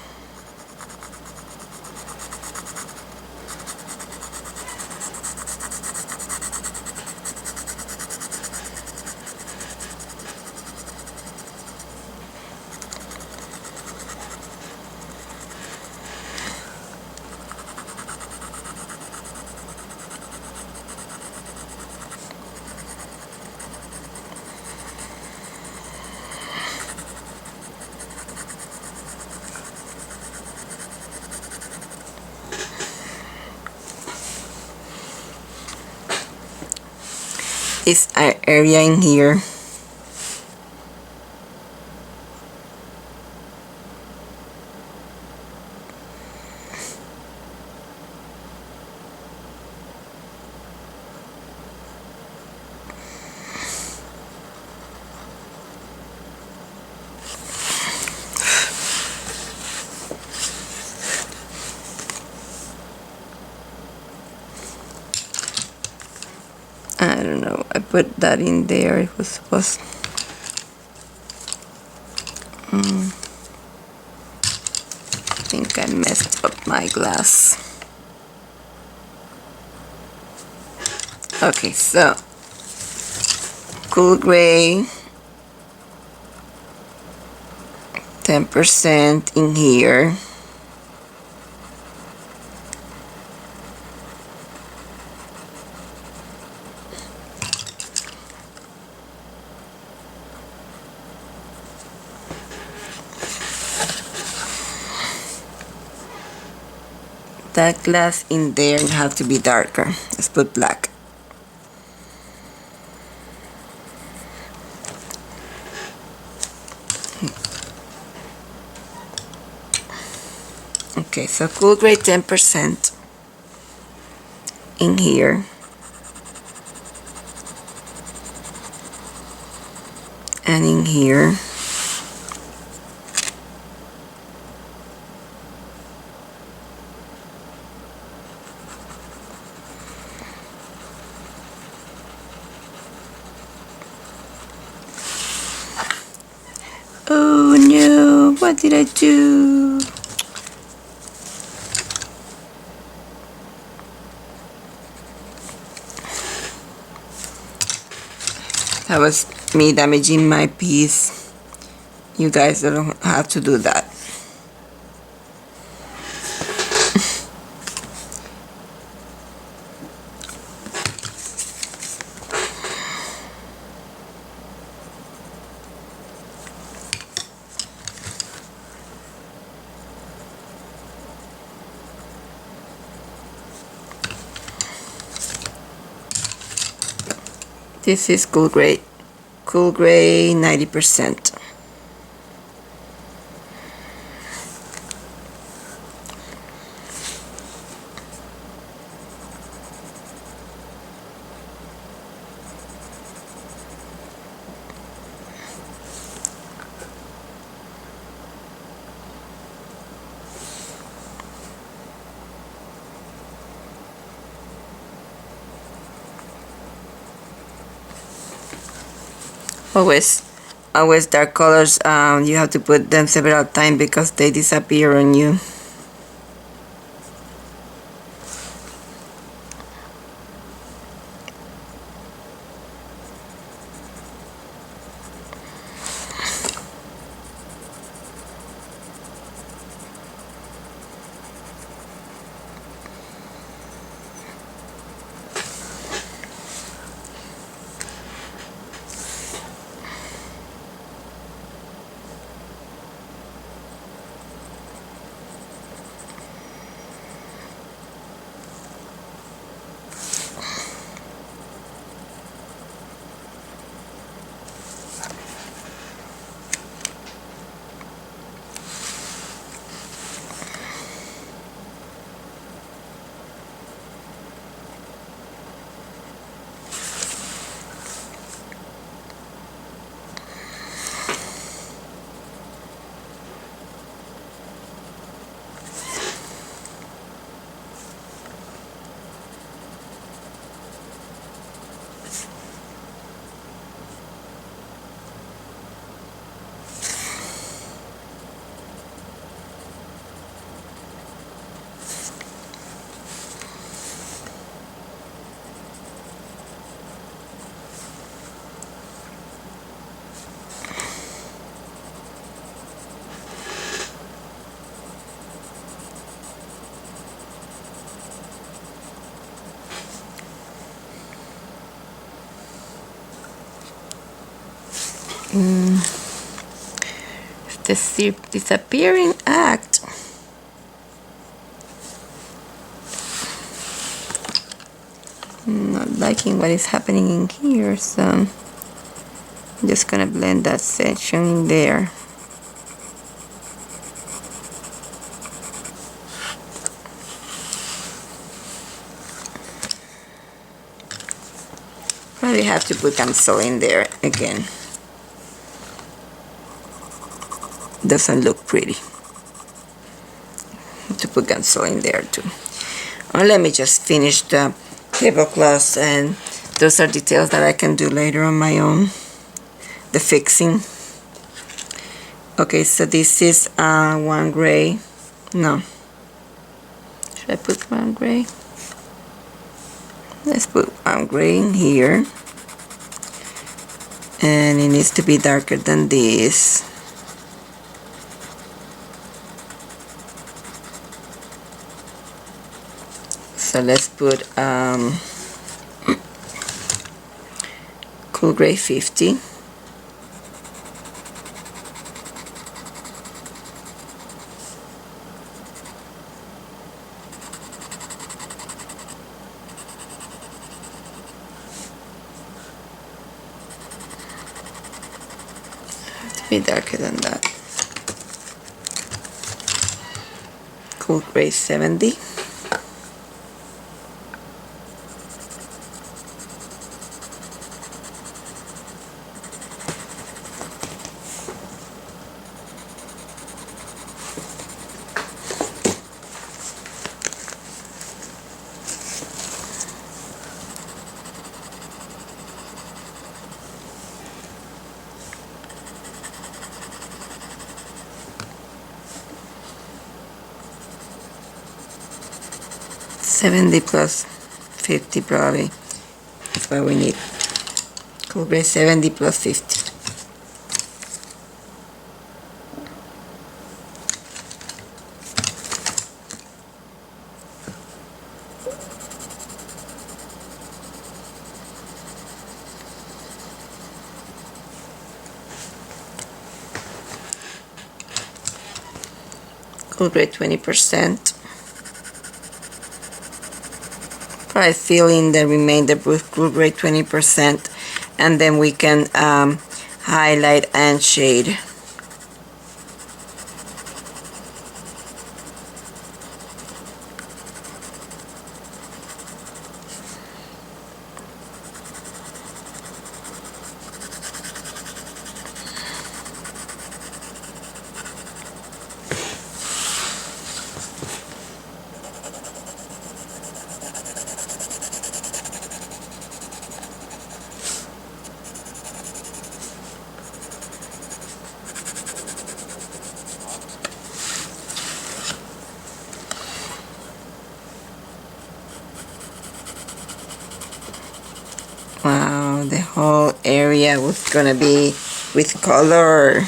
This area in here. I don't know, I put that in there. It was supposed I think I messed up my glass. Okay, so cool gray 10% in here. That glass in there have to be darker. Let's put black. Okay, so cool gray 10% in here. And in here. Oh no, what did I do? That was me damaging my piece. You guys don't have to do that. This is cool gray 90%. Always dark colors, you have to put them several times because they disappear on you. The disappearing act. Not liking what is happening in here, so I'm just gonna blend that section in there. Probably have to put pencil in there again. Doesn't look pretty. To put pencil in there too. Let me just finish the tablecloth and those are details that I can do later on my own, the fixing. Okay, so this is one gray. No, should I put one gray? Let's put one gray in here, and it needs to be darker than this. So let's put cool gray 50. Be darker than that. Cool gray 70. $70 plus 50 probably. That's what we need. Cool gray 70 plus 50. Cool gray 20%. Probably fill in the remainder with cool gray 20%, and then we can highlight and shade. Wow, the whole area was gonna be with color.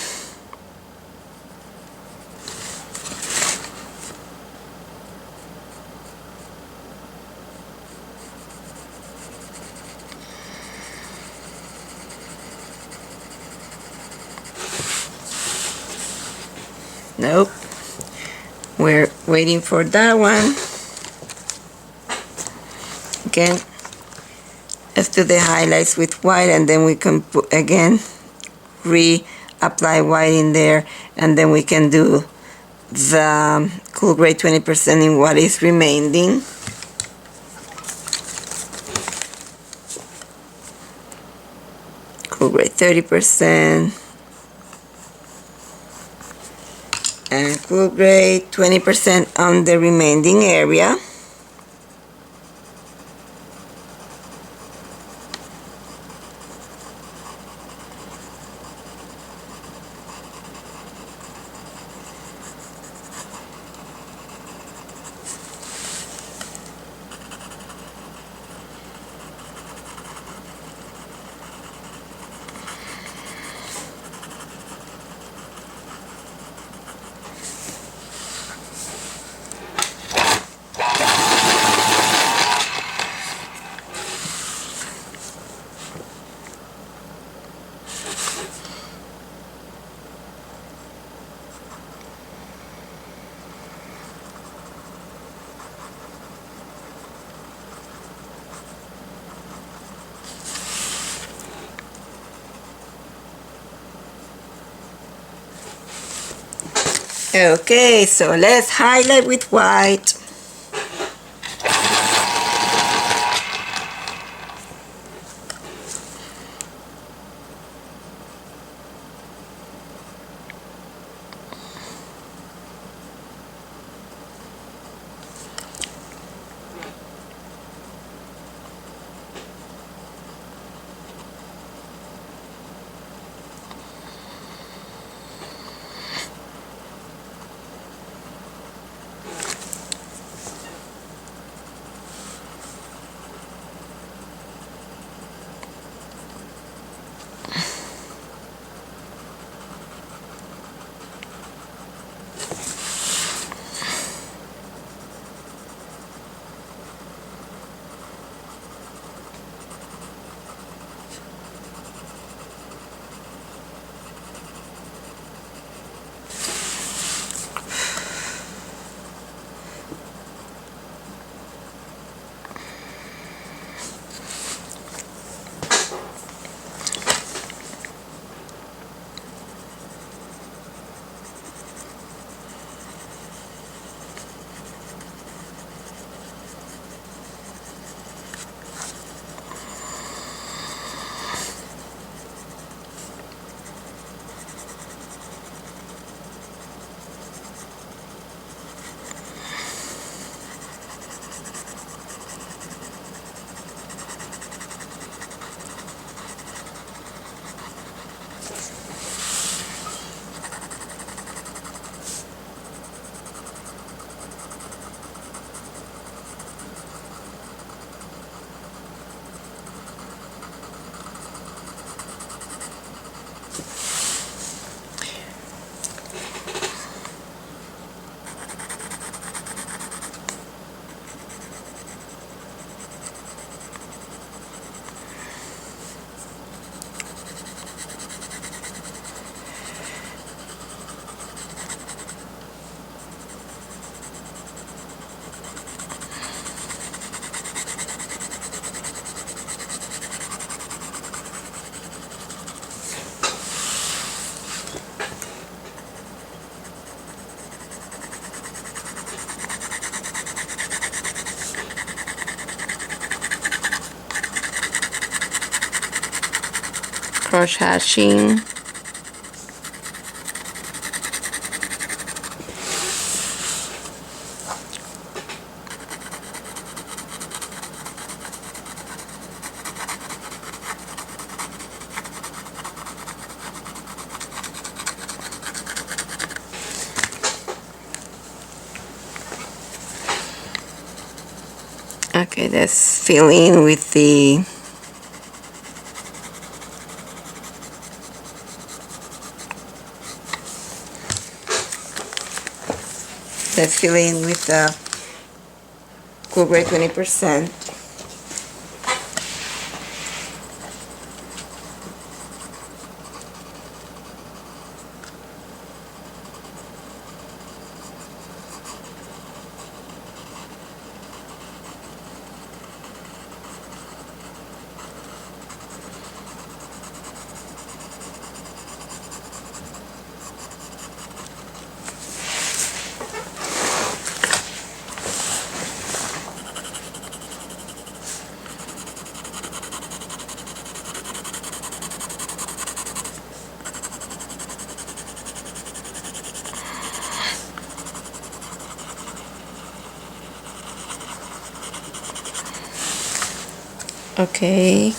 Nope. We're waiting for that one. Again, let's do the highlights with white, and then we can put again reapply white in there, and then we can do the cool gray 20% in what is remaining. Cool gray 30%. And cool gray 20% on the remaining area. Okay, so let's highlight with white. cross hatching. Okay, let's fill in with the cool grade 20%. Okay,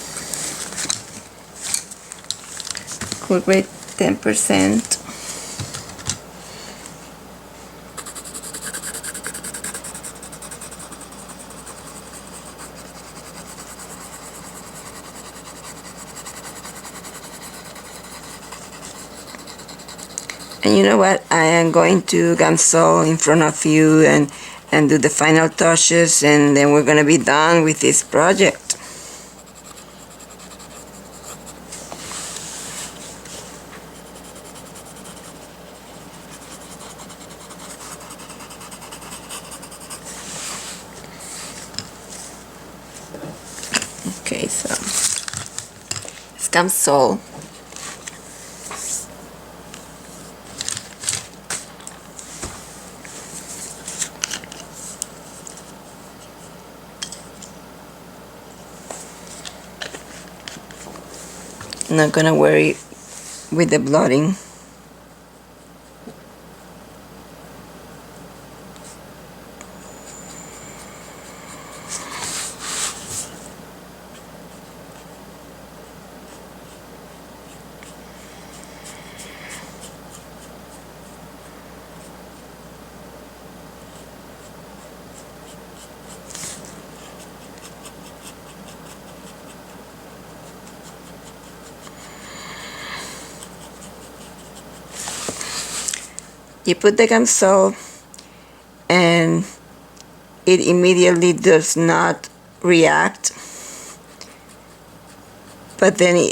cool grade 10%. And you know what? I am going to gamsol in front of you and do the final touches, and then we're gonna be done with this project. Okay, so it's gamsol. I'm not gonna worry with the blotting. You put the gamsol and it immediately does not react, but then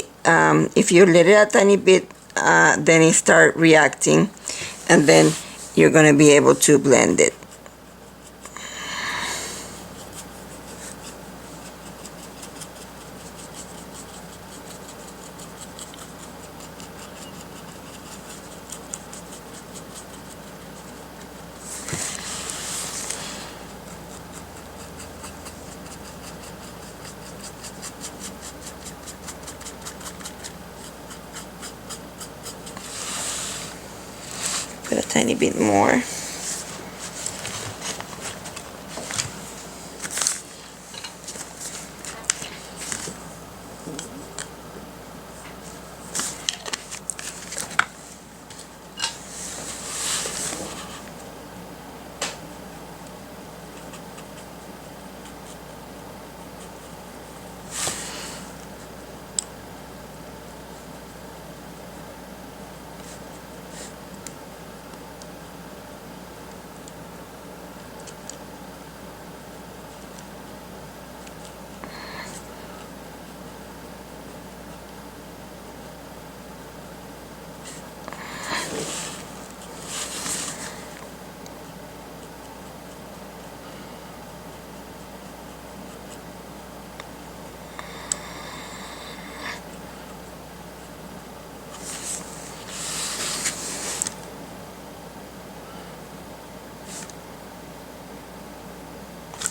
if you let it a tiny bit, then it start reacting, and then you're going to be able to blend it. Put a tiny bit more.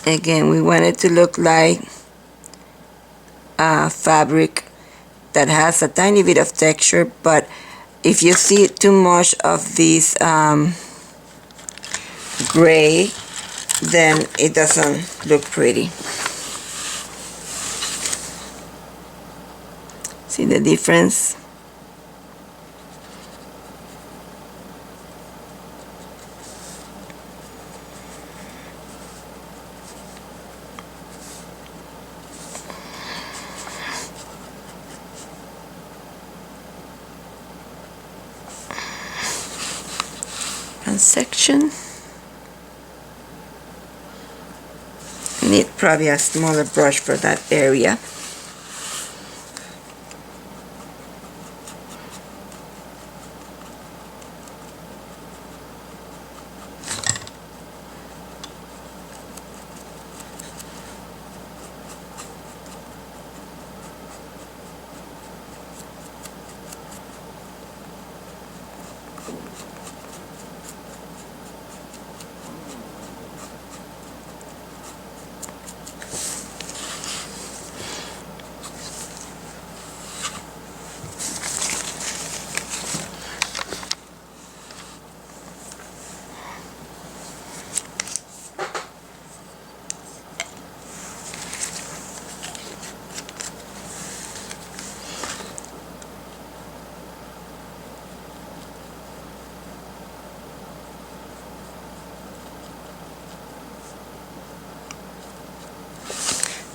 Again, we want it to look like fabric that has a tiny bit of texture, but if you see too much of this gray, then it doesn't look pretty. See the difference? One section. Need probably a smaller brush for that area.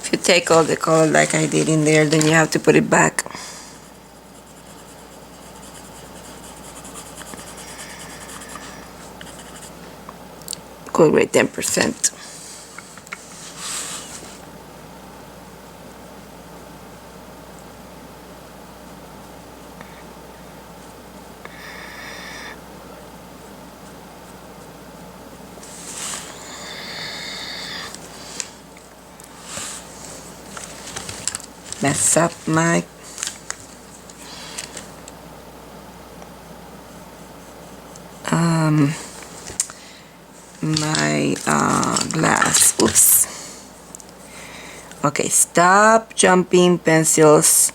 If you take all the color like I did in there, then you have to put it back. Color rate 10%. Mess up my glass. Oops. Okay, stop jumping pencils.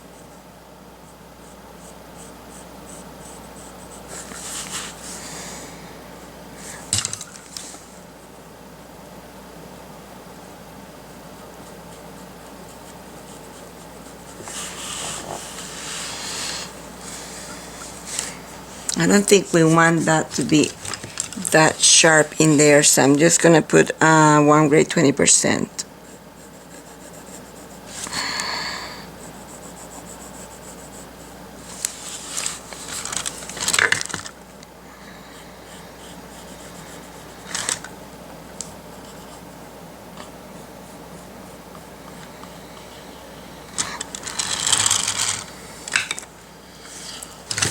I don't think we want that to be that sharp in there, so I'm just gonna put one grade 20%.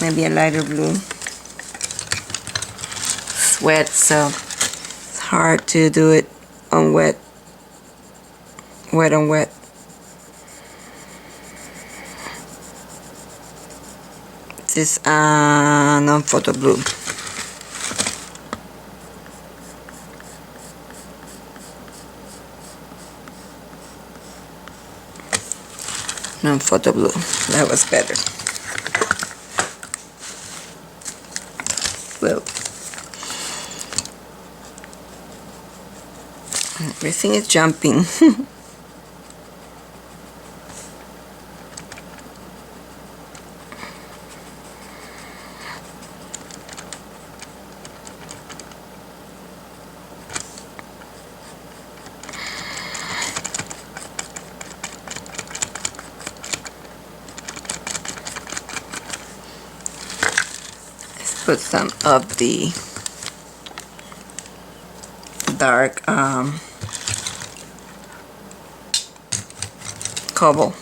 Maybe a lighter blue. It's wet, so it's hard to do it on wet. Wet on wet. This is non-photo blue. Non-photo blue. That was better. Well, everything is jumping. Put some of the dark cobble.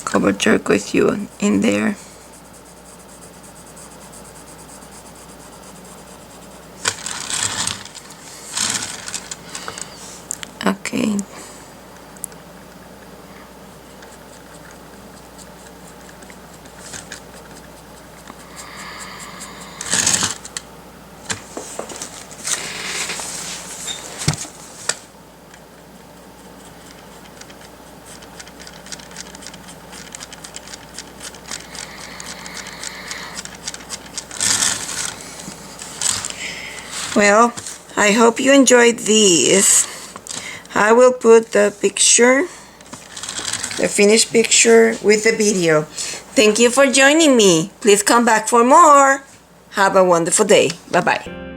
Cobble turquoise hue in there. Okay. Well, I hope you enjoyed these. I will put the picture, the finished picture with the video. Thank you for joining me. Please come back for more. Have a wonderful day. Bye-bye.